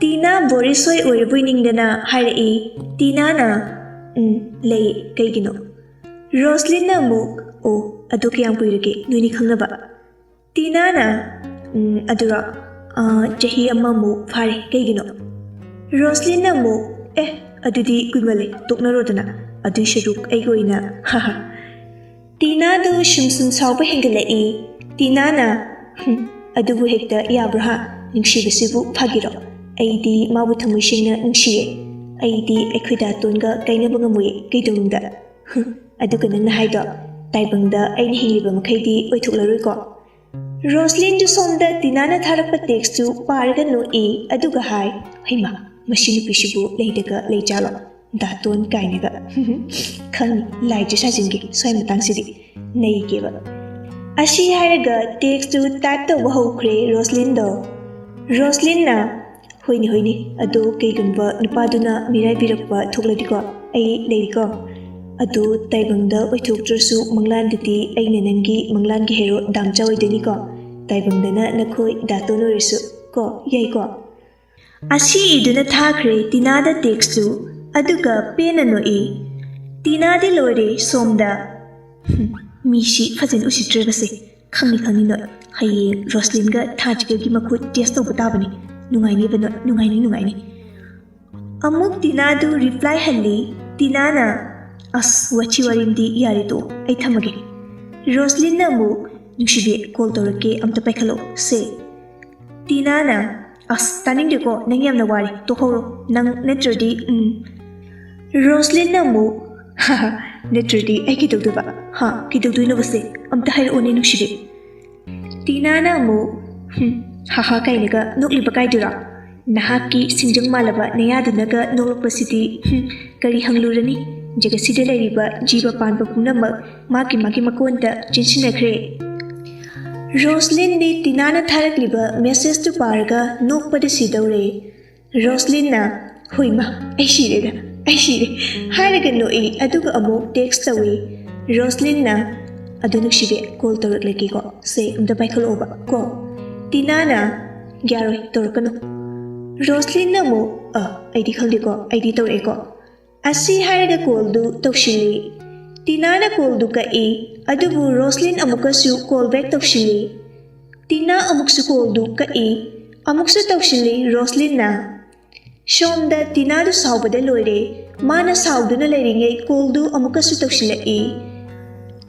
Tina Boris soy oirabui ningdana harai. Tina na lei kaigino. Roslyn na muk adu kayang puirage nuini khangnaba. Tina na adura jahi amma mu phare kaigino. Roslyn na muk adudi kuimale toknarodana adu sharuk aigoina haha. Tina do shumsum sauba hengalai. Tina na adubu hekta yabraha ningsibasibu phagiro. Aidi mabu thamuishingna ningshiye. Aidi aikhida tonga kainaba ngamui kaidongda. Aduga nangna haido taibangda aina hingliba makhaidi oithoklaroi ko. Roslyn du somda Tina na tharappa text tu paraga no aduga hai haima mashinu pishibu leidaga leijalo daton kainaga khangni laiji sajingi soi matangsidi nei geba. Ashi haraga text tu type to hokre Roslyn do. Roslyn na hoini ado kaigunba nupaduna mirai birakpa thokladiko ai leiko ado taibangda oithoktrasu manglanditi aina nangi manglangi hero damcha oideniko taibangdana nakhoi daton orisu ko yaiko. Ashi iduna thakre Tina da text tu aduga pena no Tina di lore somda Mishi fazin usitrebase khangni no haye Roslyn ga thajga gi makhut test to batabani nungaini amuk Tina du reply halli. Tina na as wachi warimdi yari to ai thamage. Roslyn na mu nungshibe call torake amta paikhalo se. Tina na as taning de ko nang yamna wari to horo nang netrodi Roslyn na mu haha netrodi ai kidogduba ha kidogduino base amta hairo oni nungshibe. Tina na mu haha kainaga nukliba kaidura. ꯅꯍꯥꯛꯀꯤ ꯁꯤꯡꯖꯪ ꯃꯥꯜꯂꯕ ꯅꯌꯥꯗꯨꯅꯒ ꯅꯣꯛꯂꯛꯄꯁꯤꯗꯤ ꯀꯔꯤ ꯍꯪꯂꯨꯔꯅꯤ? ꯖꯒꯠꯁꯤꯗ ꯂꯩꯔꯤꯕ ꯖꯤꯕ ꯄꯥꯟꯕ ꯄꯨꯝꯅꯃꯛ ꯃꯥꯒꯤ ꯃꯀꯣꯟꯗ ꯆꯦꯟꯁꯤꯟꯅꯈ꯭ꯔꯦ꯫ ꯔꯣꯁꯂꯤꯟꯗꯤ ꯇꯤꯅꯥꯅ ꯊꯥꯔꯛꯂꯤꯕ ꯃꯦꯁꯦꯖꯇꯨ ꯄꯥꯔꯒ ꯅꯣꯛꯄꯗ ꯁꯤꯗꯧꯔꯦ꯫ ꯔꯣꯁꯂꯤꯟꯅ "ꯍꯣꯏꯃꯥ, ꯑꯩ ꯁꯤꯔꯦ" ꯍꯥꯏꯔꯒ ꯅꯣꯛꯏ, ꯑꯗꯨꯒ ꯑꯃꯨꯛ ꯇꯦꯛꯁ ꯇꯧꯏ꯫ ꯔꯣꯁꯂꯤꯟꯅ "ꯑꯗꯨ ꯅꯨꯡꯁꯤꯕꯤ, ꯀꯣꯜ ꯇꯧꯔꯛꯂꯒꯦꯀꯣ, ꯁꯦ ꯑꯝꯇ ꯄꯥꯏꯈꯠꯂꯛꯑꯣꯕ ꯀꯣ"꯫ ꯇꯤꯅꯥꯅ "ꯌꯥꯔꯣꯏ, ꯇꯧꯔꯛꯀꯅꯨ"꯫ ꯔꯣꯁꯂꯤꯟꯅ ꯑꯃꯨꯛ "ꯑꯩꯗꯤ ꯈꯪꯗꯦꯀꯣ, ꯑꯩꯗꯤ ꯇꯧꯔꯛꯑꯦꯀꯣ" ꯑꯁꯤ ꯍꯥꯏꯔꯒ ꯀꯣꯜꯗꯨ ꯇꯧꯁꯤꯜꯂꯤ꯫ ꯇꯤꯅꯥꯅ ꯀꯣꯜꯗꯨ ꯀꯛꯏ, ꯑꯗꯨꯕꯨ ꯔꯣꯁꯂꯤꯟ ꯑꯃꯨꯛꯀꯁꯨ ꯀꯣꯜ ꯕꯦꯛ ꯇꯧꯁꯤꯜꯂꯤ꯫ ꯇꯤꯅꯥ ꯑꯃꯨꯛꯁꯨ ꯀꯣꯜꯗꯨ ꯀꯛꯏ, ꯑꯃꯨꯛꯁꯨ ꯇꯧꯁꯤꯜꯂꯤ ꯔꯣꯁꯂꯤꯟꯅ꯫ ꯁꯣꯝꯗ ꯇꯤꯅꯥꯗꯨ ꯁꯥꯎꯕꯗ ꯂꯣꯏꯔꯦ꯫ ꯃꯥꯅ ꯁꯥꯎꯗꯨꯅ ꯂꯩꯔꯤꯉꯩ ꯀꯣꯜꯗꯨ ꯑꯃꯨꯛꯀꯁꯨ ꯇꯧꯁꯤꯜꯂꯛꯏ꯫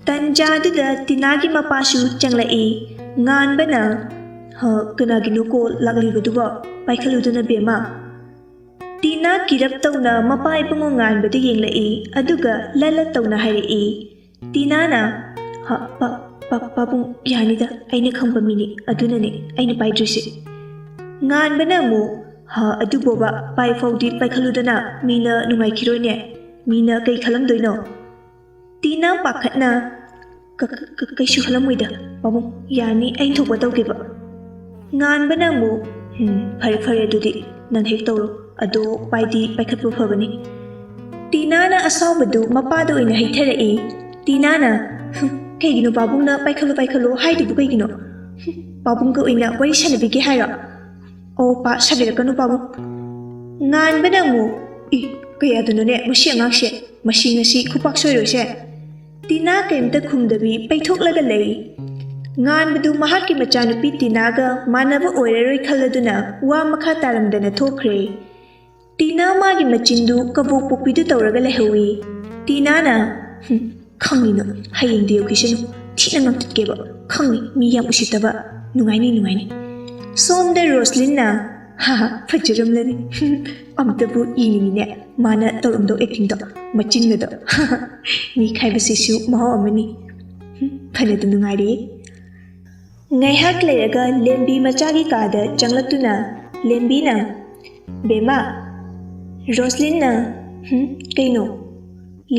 ꯇꯟꯖꯥꯗꯨꯗ ꯇꯤꯅꯥꯒꯤ ꯃꯄꯥꯁꯨ ꯆꯪꯂꯛꯏ꯫ ꯉꯥꯟꯕꯅ "ꯀꯅꯥꯒꯤꯅꯣ ꯀꯣꯜ ꯂꯥꯛꯂꯤꯕꯗꯨꯕꯣ? ꯄꯥꯏꯈꯠꯂꯨꯗꯅ ꯕꯦꯝꯃ"꯫ ꯇꯤꯅꯥ ꯀꯤꯔꯞ ꯇꯧꯅ ꯃꯄꯥ ꯏꯕꯨꯡꯉꯣ ꯉꯥꯟꯕꯗ ꯌꯦꯡꯂꯛꯏ, ꯑꯗꯨꯒ ꯂꯠ ꯇꯧꯅ ꯍꯥꯏꯔꯛꯏ꯫ ꯇꯤꯅꯥꯅ "ꯄꯥꯕꯨꯡ ꯌꯥꯅꯤꯗ, ꯑꯩꯅ ꯈꯪꯕ ꯃꯤꯅꯤ, ꯑꯗꯨꯅꯅꯦ ꯑꯩꯅ ꯄꯥꯏꯗ꯭ꯔꯤꯁꯦ"꯫ ꯉꯥꯟꯕꯅ ꯑꯃꯨꯛ "ꯑꯗꯨꯕꯣꯕ, ꯄꯥꯏꯐꯥꯎꯗꯤ ꯄꯥꯏꯈꯠꯂꯨꯗꯅ, ꯃꯤꯅ ꯅꯨꯡꯉꯥꯏꯈꯤꯔꯣꯏꯅꯦ, ꯃꯤꯅ ꯀꯩ ꯈꯜꯂꯝꯗꯣꯏꯅꯣ"꯫ ꯇꯤꯅꯥ ꯄꯥꯈꯠꯅ "ꯀꯩꯁꯨ ꯈꯜꯂꯝꯃꯣꯏꯗ ꯄꯥꯕꯨꯡ, ꯌꯥꯅꯤ, ꯑꯩꯅ ꯊꯣꯛꯄ ꯇꯧꯒꯦꯕ". ꯉꯥꯟꯕꯅ ꯑꯃꯨꯛ "ꯐꯔꯦ ꯑꯗꯨꯗꯤ ꯅꯪ ꯍꯦꯛ ꯇꯧꯔꯣ, ꯑꯗꯣ ꯄꯥꯏꯈꯠꯄ ꯐꯕꯅꯤ". ꯇꯤꯅꯥꯅ ꯑꯁꯥꯎꯕꯗꯨ ꯃꯄꯥꯗ ꯑꯣꯏꯅ ꯍꯩꯊꯔꯛꯏ꯫ ꯇꯤꯅꯥꯅ "ꯀꯩꯒꯤꯅꯣ ꯄꯥꯕꯨꯡꯅ ꯄꯥꯏꯈꯠꯂꯣ ꯍꯥꯏꯗꯨꯕꯨ ꯀꯩꯒꯤꯅꯣ? ꯄꯥꯕꯨꯡꯒ ꯑꯣꯏꯅ ꯋꯥꯔꯤ ꯁꯥꯟꯅꯕꯤꯒꯦ ꯍꯥꯏꯔꯣ? ꯁꯥꯟꯅꯔꯛꯀꯅꯨ ꯄꯥꯕꯨꯡ". ꯉꯥꯟꯕꯅ ꯑꯃꯨꯛ "ꯀꯌꯥꯗꯅꯣꯅꯦ ꯃꯁꯤ ꯑꯉꯥꯡꯁꯦ, ꯉꯁꯤ ꯈꯨꯄꯥꯛ ꯁꯣꯏꯔꯣꯏꯁꯦ". ꯇꯤꯅꯥ ꯀꯩꯝꯇ ꯈꯨꯝꯗꯕꯤ ꯄꯩꯊꯣꯛꯂꯒ ꯂꯩ꯫ ꯉꯥꯟꯕꯗꯨ ꯃꯍꯥꯛꯀꯤ ꯃꯆꯥꯅꯨꯄꯤ ꯇꯤꯅꯥꯒ ꯃꯥꯟꯅꯕ ꯑꯣꯏꯔꯔꯣꯏ ꯈꯜꯂꯗꯨꯅ ꯋꯥ ꯃꯈꯥ ꯇꯥꯔꯝꯗꯅ ꯊꯣꯛꯈ꯭ꯔꯦ꯫ ꯇꯤꯅꯥ ꯃꯥꯒꯤ ꯃꯆꯤꯟꯗꯨ ꯀꯕꯣꯛ ꯄꯣꯛꯄꯤꯗꯨ ꯇꯧꯔꯒ ꯂꯩꯍꯧꯏ꯫ ꯇꯤꯅꯥꯅ "ꯈꯪꯅꯤꯅꯣ, ꯍꯌꯦꯡꯗꯤ ꯌꯧꯈꯤꯁꯅꯨ, ꯊꯤꯅ ꯉꯝꯊꯠꯀꯦꯕ, ꯈꯪꯅꯤ, ꯃꯤ ꯌꯥꯝ ꯎꯁꯤꯠꯇꯕ, ꯅꯨꯡꯉꯥꯏꯅꯤ". ꯁꯣꯝꯗ ꯔꯣꯁꯂꯤꯟꯅ "ꯐꯖꯔꯝꯂꯅꯤ, ꯑꯝꯇꯕꯨ ꯌꯦꯡꯅꯤꯡꯉꯤꯅꯦ, ꯃꯥꯅ ꯇꯧꯔꯝꯗꯧ ꯑꯦꯛꯇꯤꯡꯗꯣ, ꯃꯆꯤꯟꯒꯗꯣ, ꯃꯤ ꯈꯥꯏꯕꯁꯤꯁꯨ ꯃꯍꯥꯎ ꯑꯃꯅꯤ, ꯐꯅꯗꯨꯝ ꯅꯨꯡꯉꯥꯏꯔꯤꯌꯦ". ꯉꯥꯏꯍꯥꯛ ꯂꯩꯔꯒ ꯂꯦꯝꯕꯤ ꯃꯆꯥꯒꯤ ꯀꯥꯗ ꯆꯪꯂꯛꯇꯨꯅ ꯂꯦꯝꯕꯤꯅ "ꯕꯦꯝꯃ". ꯔꯣꯁꯂꯤꯟꯅ "ꯀꯩꯅꯣ"꯫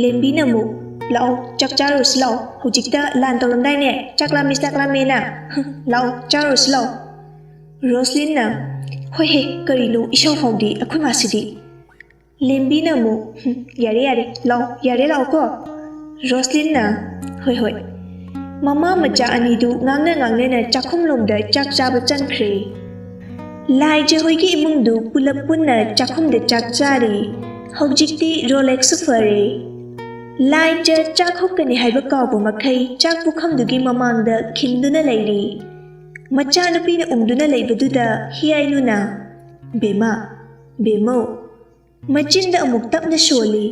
ꯂꯦꯝꯕꯤꯅ ꯑꯃꯨꯛ "ꯂꯥꯛꯑꯣ, ꯆꯥꯛ ꯆꯥꯔꯨꯔꯁꯤ ꯂꯥꯛꯑꯣ, ꯍꯧꯖꯤꯛꯇ ꯂꯥꯟ ꯇꯧꯔꯝꯗꯥꯏꯅꯦ, ꯆꯥꯛ ꯂꯥꯝꯃꯦꯅ, ꯂꯥꯛꯑꯣ ꯆꯥꯔꯨꯔꯁꯤ ꯂꯥꯛꯑꯣ". ꯔꯣꯁꯂꯤꯟꯅ "ꯍꯣꯏꯍꯦ, ꯀꯔꯤꯅꯣ ꯏꯁꯧ ꯐꯥꯎꯗꯤ ꯑꯩꯈꯣꯏ ꯃꯥꯁꯤꯗꯤ". ꯂꯦꯝꯕꯤꯅ ꯑꯃꯨꯛ "ꯌꯥꯔꯦ, ꯂꯥꯛꯑꯣ ꯀꯣ". ꯔꯣꯁꯂꯤꯟꯅ "ꯍꯣꯏ". ꯃꯃꯥ ꯃꯆꯥ ꯑꯅꯤꯗꯨ ꯉꯥꯡꯅ ꯆꯥꯛꯈꯨꯝꯂꯣꯝꯗ ꯆꯥꯛ ꯆꯥꯕ ꯆꯪꯈ꯭ꯔꯦ꯫ ꯂꯥꯏꯖ ꯍꯣꯏꯒꯤ ꯏꯃꯨꯡꯗꯨ ꯄꯨꯂꯞ ꯄꯨꯟꯅ ꯆꯥꯛꯈꯨꯝꯗ ꯆꯥꯛ ꯆꯥꯔꯤ꯫ ꯍꯧꯖꯤꯛꯇꯤ ꯔꯣꯂꯦꯛꯁꯁꯨ ꯐꯔꯦ꯫ ꯂꯥꯏꯖ ꯆꯥꯛ ꯍꯨꯛꯀꯅꯤ ꯍꯥꯏꯕ ꯀꯥꯎꯕ ꯃꯈꯩ ꯆꯥꯛ ꯄꯨꯈꯝꯗꯨꯒꯤ ꯃꯃꯥꯡꯗ ꯈꯤꯟꯗꯨꯅ ꯂꯩꯔꯤ꯫ ꯃꯆꯥꯅꯨꯄꯤꯅ ꯎꯪꯗꯨꯅ ꯂꯩꯕꯗꯨꯗ ꯍꯤꯌꯥꯏꯅꯨꯅ "ꯕꯦꯝꯃꯧ". ꯃꯆꯤꯟꯗ ꯑꯃꯨꯛ ꯇꯞꯅ ꯁꯣꯜꯂꯤ꯫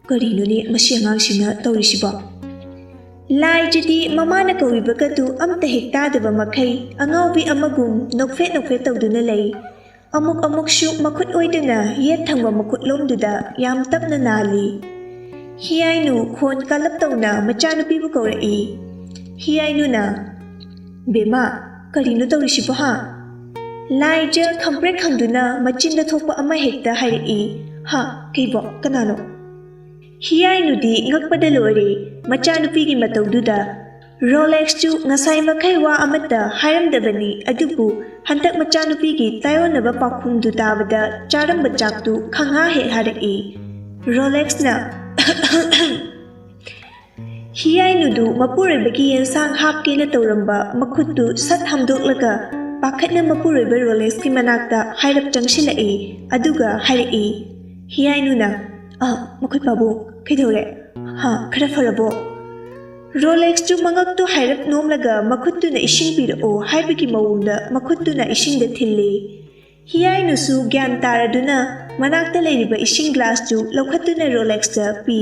ꯀꯔꯤꯅꯣꯅꯦ ꯃꯁꯤ ꯑꯉꯥꯡꯁꯤꯅ ꯇꯧꯔꯤꯁꯤꯕꯣ? ꯂꯥꯏꯖꯗꯤ ꯃꯃꯥꯅ ꯀꯧꯔꯤꯕꯒꯗꯨ ꯑꯝꯇ ꯍꯦꯛ ꯇꯥꯗꯕ ꯃꯈꯩ ꯑꯉꯥꯎꯕꯤ ꯑꯃꯒꯨꯝ ꯅꯣꯛꯐꯦꯠ ꯇꯧꯗꯨꯅ ꯂꯩ꯫ ꯑꯃꯨꯛꯁꯨ ꯃꯈꯨꯠ ꯑꯣꯏꯗꯨꯅ ꯌꯦꯠ ꯊꯪꯕ ꯃꯈꯨꯠꯂꯣꯝꯗꯨꯗ ꯌꯥꯝ ꯇꯞꯅ ꯅꯥꯜꯂꯤ꯫ ꯍꯤꯌꯥꯏꯅꯨ ꯈꯣꯟ ꯀꯥꯂꯞ ꯇꯧꯅ ꯃꯆꯥꯅꯨꯄꯤꯕꯨ ꯀꯧꯔꯛꯏ꯫ ꯍꯤꯌꯥꯏꯅꯨꯅ "ꯕꯦꯝꯃ, ꯀꯔꯤꯅꯣ ꯇꯧꯔꯤꯁꯤꯕꯣ ꯍꯥ"꯫ ꯂꯥꯏꯖ ꯈꯪꯄ꯭ꯔꯦꯛ ꯈꯪꯗꯨꯅ ꯃꯆꯤꯟꯗ ꯊꯣꯛꯄ ꯑꯃ ꯍꯦꯛꯇ ꯍꯥꯏꯔꯛꯏ꯫ "ꯀꯩꯕꯣ, ꯀꯅꯥꯅꯣ"꯫ ꯍꯤꯌꯥꯏꯅꯨꯗꯤ ꯉꯛꯄꯗ ꯂꯣꯏꯔꯦ ꯃꯆꯥꯅꯨꯄꯤꯒꯤ ꯃꯇꯧꯗꯨꯗ꯫ ꯔꯣꯂꯦꯛꯁꯁꯨ ꯉꯁꯥꯏ ꯃꯈꯩ ꯋꯥ ꯑꯃꯠꯇ ꯍꯥꯏꯔꯝꯗꯕꯅꯤ, ꯑꯗꯨꯕꯨ ꯍꯟꯗꯛ ꯃꯆꯥꯅꯨꯄꯤꯒꯤ ꯇꯥꯏꯑꯣꯟꯅꯕ ꯄꯥꯎꯈꯨꯝꯗꯨ ꯇꯥꯕꯗ ꯆꯥꯔꯝꯕ ꯆꯥꯛꯇꯨ ꯈꯪꯍꯥ ꯍꯦꯛ ꯍꯥꯔꯛꯏ꯫ ꯔꯣꯂꯦꯛꯁꯅ ꯍꯤꯌꯥꯏꯅꯨꯗꯨ ꯃꯄꯨꯔꯣꯏꯕꯒꯤ ꯌꯦꯟꯁꯥꯡ ꯍꯥꯞꯀꯦꯅ ꯇꯧꯔꯝꯕ ꯃꯈꯨꯠꯇꯨ ꯁꯠ ꯍꯥꯝꯗꯣꯛꯂꯒ ꯄꯥꯈꯠꯅ ꯃꯄꯨꯔꯣꯏꯕ ꯔꯣꯂꯦꯛꯁꯀꯤ ꯃꯅꯥꯛꯇ ꯍꯥꯏꯔꯞ ꯆꯪꯁꯤꯜꯂꯛꯏ, ꯑꯗꯨꯒ ꯍꯥꯏꯔꯛꯏ꯫ ꯍꯤꯌꯥꯏꯅꯨꯅ "ꯃꯈꯣꯏ ꯄꯥꯕꯨꯡ, ꯀꯩꯗꯧꯔꯦ? ꯈꯔ ꯐꯔꯕꯣ"꯫ ꯔꯣꯂꯦꯛꯁꯁꯨ ꯃꯉꯛꯇꯨ ꯍꯥꯏꯔꯞ ꯅꯣꯝꯂꯒ ꯃꯈꯨꯠꯇꯨꯅ ꯏꯁꯤꯡ ꯄꯤꯔꯛꯑꯣ ꯍꯥꯏꯕꯒꯤ ꯃꯑꯣꯡꯗ ꯃꯈꯨꯠꯇꯨꯅ ꯏꯁꯤꯡꯗ ꯊꯤꯜꯂꯤ꯫ ꯍꯤꯌꯥꯏꯅꯨꯁꯨ ꯒ꯭ꯌꯥꯟ ꯇꯥꯔꯗꯨꯅ ꯃꯅꯥꯛꯇ ꯂꯩꯔꯤꯕ ꯏꯁꯤꯡ ꯒ꯭ꯂꯥꯁꯇꯨ ꯂꯧꯈꯠꯇꯨꯅ ꯔꯣꯂꯦꯛꯁꯇ ꯄꯤ꯫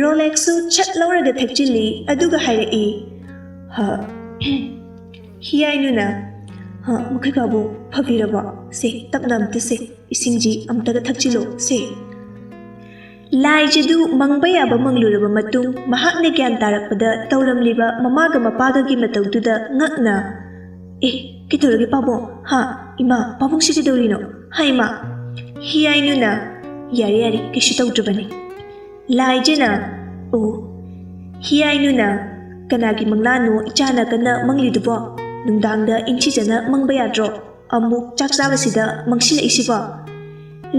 ꯔꯣꯂꯦꯛꯁꯁꯨ ꯁꯠ ꯂꯧꯔꯒ ꯊꯛꯆꯤꯜꯂꯤ, ꯑꯗꯨꯒ ꯍꯥꯏꯔꯛꯏ꯫ ꯍꯤꯌꯥꯏꯅꯨꯅ "ꯃꯈꯣꯏ ꯄꯥꯕꯨꯡ, ꯐꯕꯤꯔꯕꯣ? ꯁꯦ, ꯇꯞꯅ ꯑꯝꯇ ꯁꯦ, ꯏꯁꯤꯡꯁꯤ ꯑꯝꯇꯒ ꯊꯛꯆꯤꯜꯂꯣ, ꯁꯦ". ꯂꯥꯏꯖꯗꯨ ꯃꯪꯕ ꯌꯥꯕ ꯃꯪꯂꯨꯔꯕ ꯃꯇꯨꯡ ꯃꯍꯥꯛꯅ ꯒ꯭ꯌꯥꯟ ꯇꯥꯔꯛꯄꯗ ꯇꯧꯔꯝꯂꯤꯕ ꯃꯃꯥꯒ ꯃꯄꯥꯒꯒꯤ ꯃꯇꯧꯗꯨꯗ ꯉꯛꯅ "ꯀꯩꯗꯧꯔꯒꯦ ꯄꯥꯕꯨꯡ? ima pabung si kidorino ha ima hiyai nuna yare yare kishu tawdrabani lai jena o hiyai nuna kanagi manglano ichana kana manglidubo nungdangda inchijana mangba yadro amuk chakchabasida mangshila isibo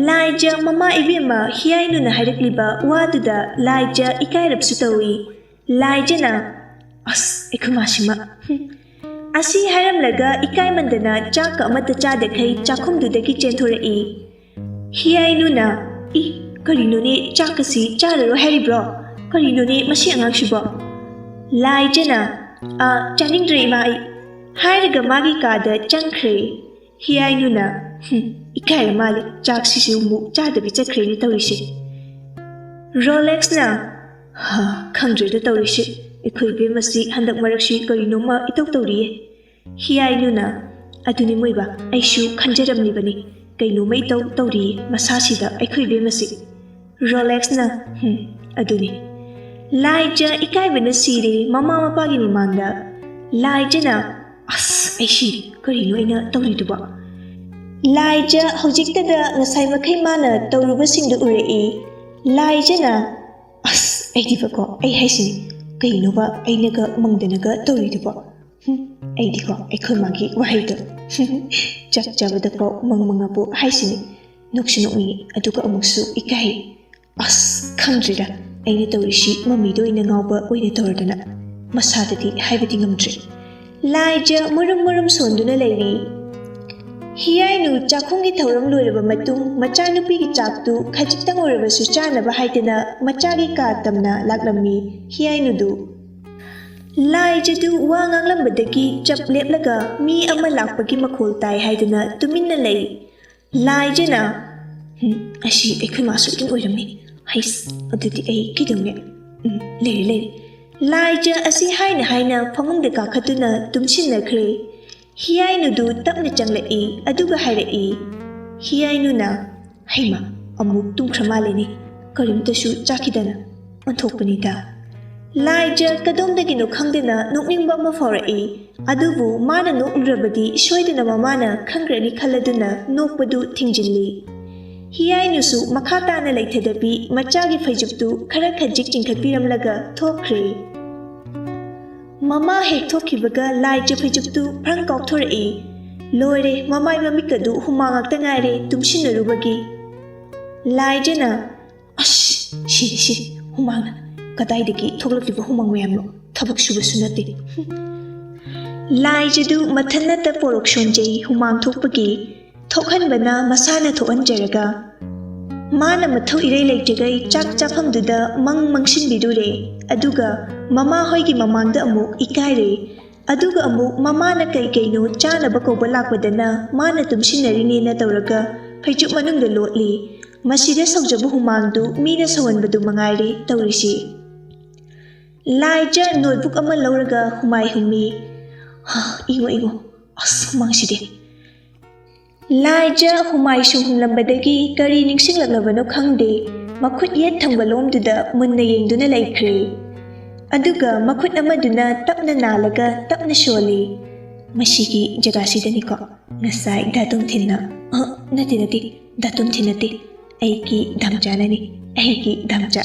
laija mama ibima hiyai nuna hairakliba waduda laija ikairapsu tawi laijana as ikumashima asi hairamlaga ikai mandana chaka amata chadakai chakhumdudagi chenthorei hiyai nuna I karinone chakasi chararo haribro karinone masi angangshibo laijana a chaningdre mai hairaga magi kada changkhre hiyai nuna ikai mali chaksisu mu chadabi chakre ni tawisi Rolex na ha khangdre da tawisi ikhoi be masi handak marakshi karinoma itaw tawriye hiyai nuna aduni moiba aishu khanjaramni bani kainoma itaw tawri masasida ikhoi be masi Rolex na aduni laija ikai bana sire mama mapagi mamangda laija na as aishi karino ina tawri duba laija hojikta da ngasai makai mana tawruba singdu urei laija na as aidiba ko ai haisini kainoba ainaga mangdanaga tawri duba aidiko aikhoi magi wahaido chak chabada ko mangmangabu haisini noksinokni aduga amuksu ikai as khangdrida aina tawrishi mamido ina ngawba oina tawradana masadadi haibati ngamdre laija murum sonduna leiri hiyai nu chakhungi thauram loiraba matung macha nupi gi chaktu khajiktang orabasu chanaba haidana machagi ka tamna laklammi hiyai nu du laija du wa nganglambadagi chap leplaga mi ama lakpagi makhol tai haidana tuminna lei laija na ashi ekhoi masu kin oiramni hais adudi ai kidumne leri laija asi haina phangumde ka khatuna tumsinna khre hiyai nu du tapna changlai aduga hairei hiyai nu na haima amuk tumkhramaleni karimtasu chakidana onthokpanida laija kadomdagi no khangdena nokningba ma faurei adubu mana nokrabadi soidana mamana khangrani khaladuna nokpadu thingjilli hiyai nu su makhata na leithadabi machagi faijuptu khara khajik chingkhatpiramlaga thokre mama hek thokhibaga laija faijuptu phrang kaukthorei loire mamai mamikadu humangakta ngaire tumsinarubagi laijana ash shi humangna kadaidagi thoklakliba humang mayamno thabak subasu nate laijadu mathanata porok sonjei humang thokpagi thokhanbana masana thokanjaraga mana mathau irei leitjagai chak chafamduda mangsinbidure aduga mama hoigi mamangda amuk ikaire aduga amuk mamana kai kaino chanaba koba lakpadana mana tumsinnarini na tawraga phaijup manungda lotli masida saujabu humangdu mina sawanbadu mangaire tawrisi laija notebook ama lauraga humai hummi ingo as humangside laija humai humlambadagi kari ningsinglaklavano khangde makhut yet thambalomduda munna yengduna laikhre aduga makhut amaduna tapna nalaga tapna sholi masigi jagasidani ko ngasai datum thinna nati datum thinati aiki damjanani aiki damja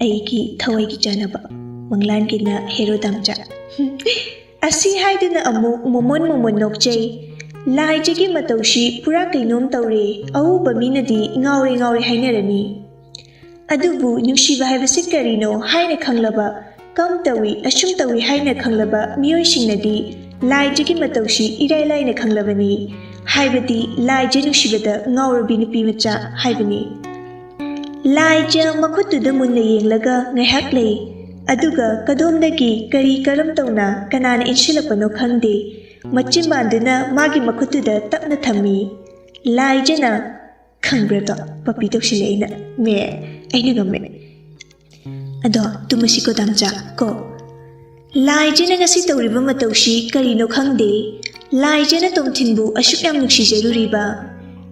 aiki thawai gi janaba manglan gina hero damja asi haiduna amu momon nokjai laijagi mataushi pura kainom tawre auba minadi ngaure hainarani adubu nungsiba haibasi karino haina khanglaba kam tawi ashum tawi haina khanglaba miyoi singnadi laijagi mataushi irai laina khanglabani haibadi laija nungsibada ngaurabi nupi macha haibani laija makhutuda munna yenglaga ngaihak lei aduga kadomdagi kari karam tawna kanana insilapano khangde machimbanduna magi makhutuda tapna thammi laijana khangrado papi toksilena me aina game ado tumasi ko damja ko laijana ngasi tawriba mataushi karino khangde laijana tomthinbu ashuk yam nuksijaruriba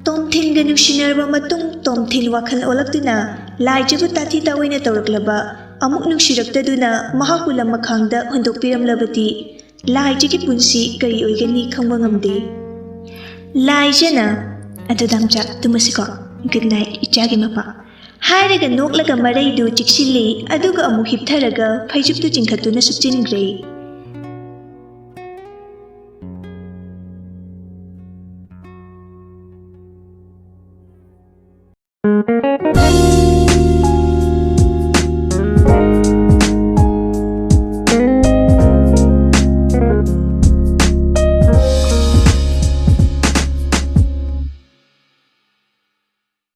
tomthinga nuksinarba matung tomthin wakhal olaktuna laijabu tathi tawaina tawraklaba amuk nuksiraktaduna mahakula makhangda hondokpiramlabati laijagi punsi kari oigani khangba ngamde ꯂꯥꯏꯖꯅ ꯑꯗꯨꯗꯝꯆꯥ ꯇꯨꯝꯃꯁꯤꯀꯣ good night ꯏꯆꯥꯒꯤ ꯃꯄꯥ ꯍꯥꯏꯔꯒ ꯅꯣꯛꯂꯒ ꯃꯔꯩꯗꯨ ꯆꯤꯛꯁꯤꯜꯂꯤ ꯑꯗꯨꯒ ꯑꯃꯨꯛ ꯍꯤꯞꯊꯔꯒ ꯐꯩꯖꯨꯞꯇꯨ ꯆꯤꯡꯈꯠꯇꯨꯅ ꯁꯨꯞꯆꯤꯟꯈ꯭ꯔꯦ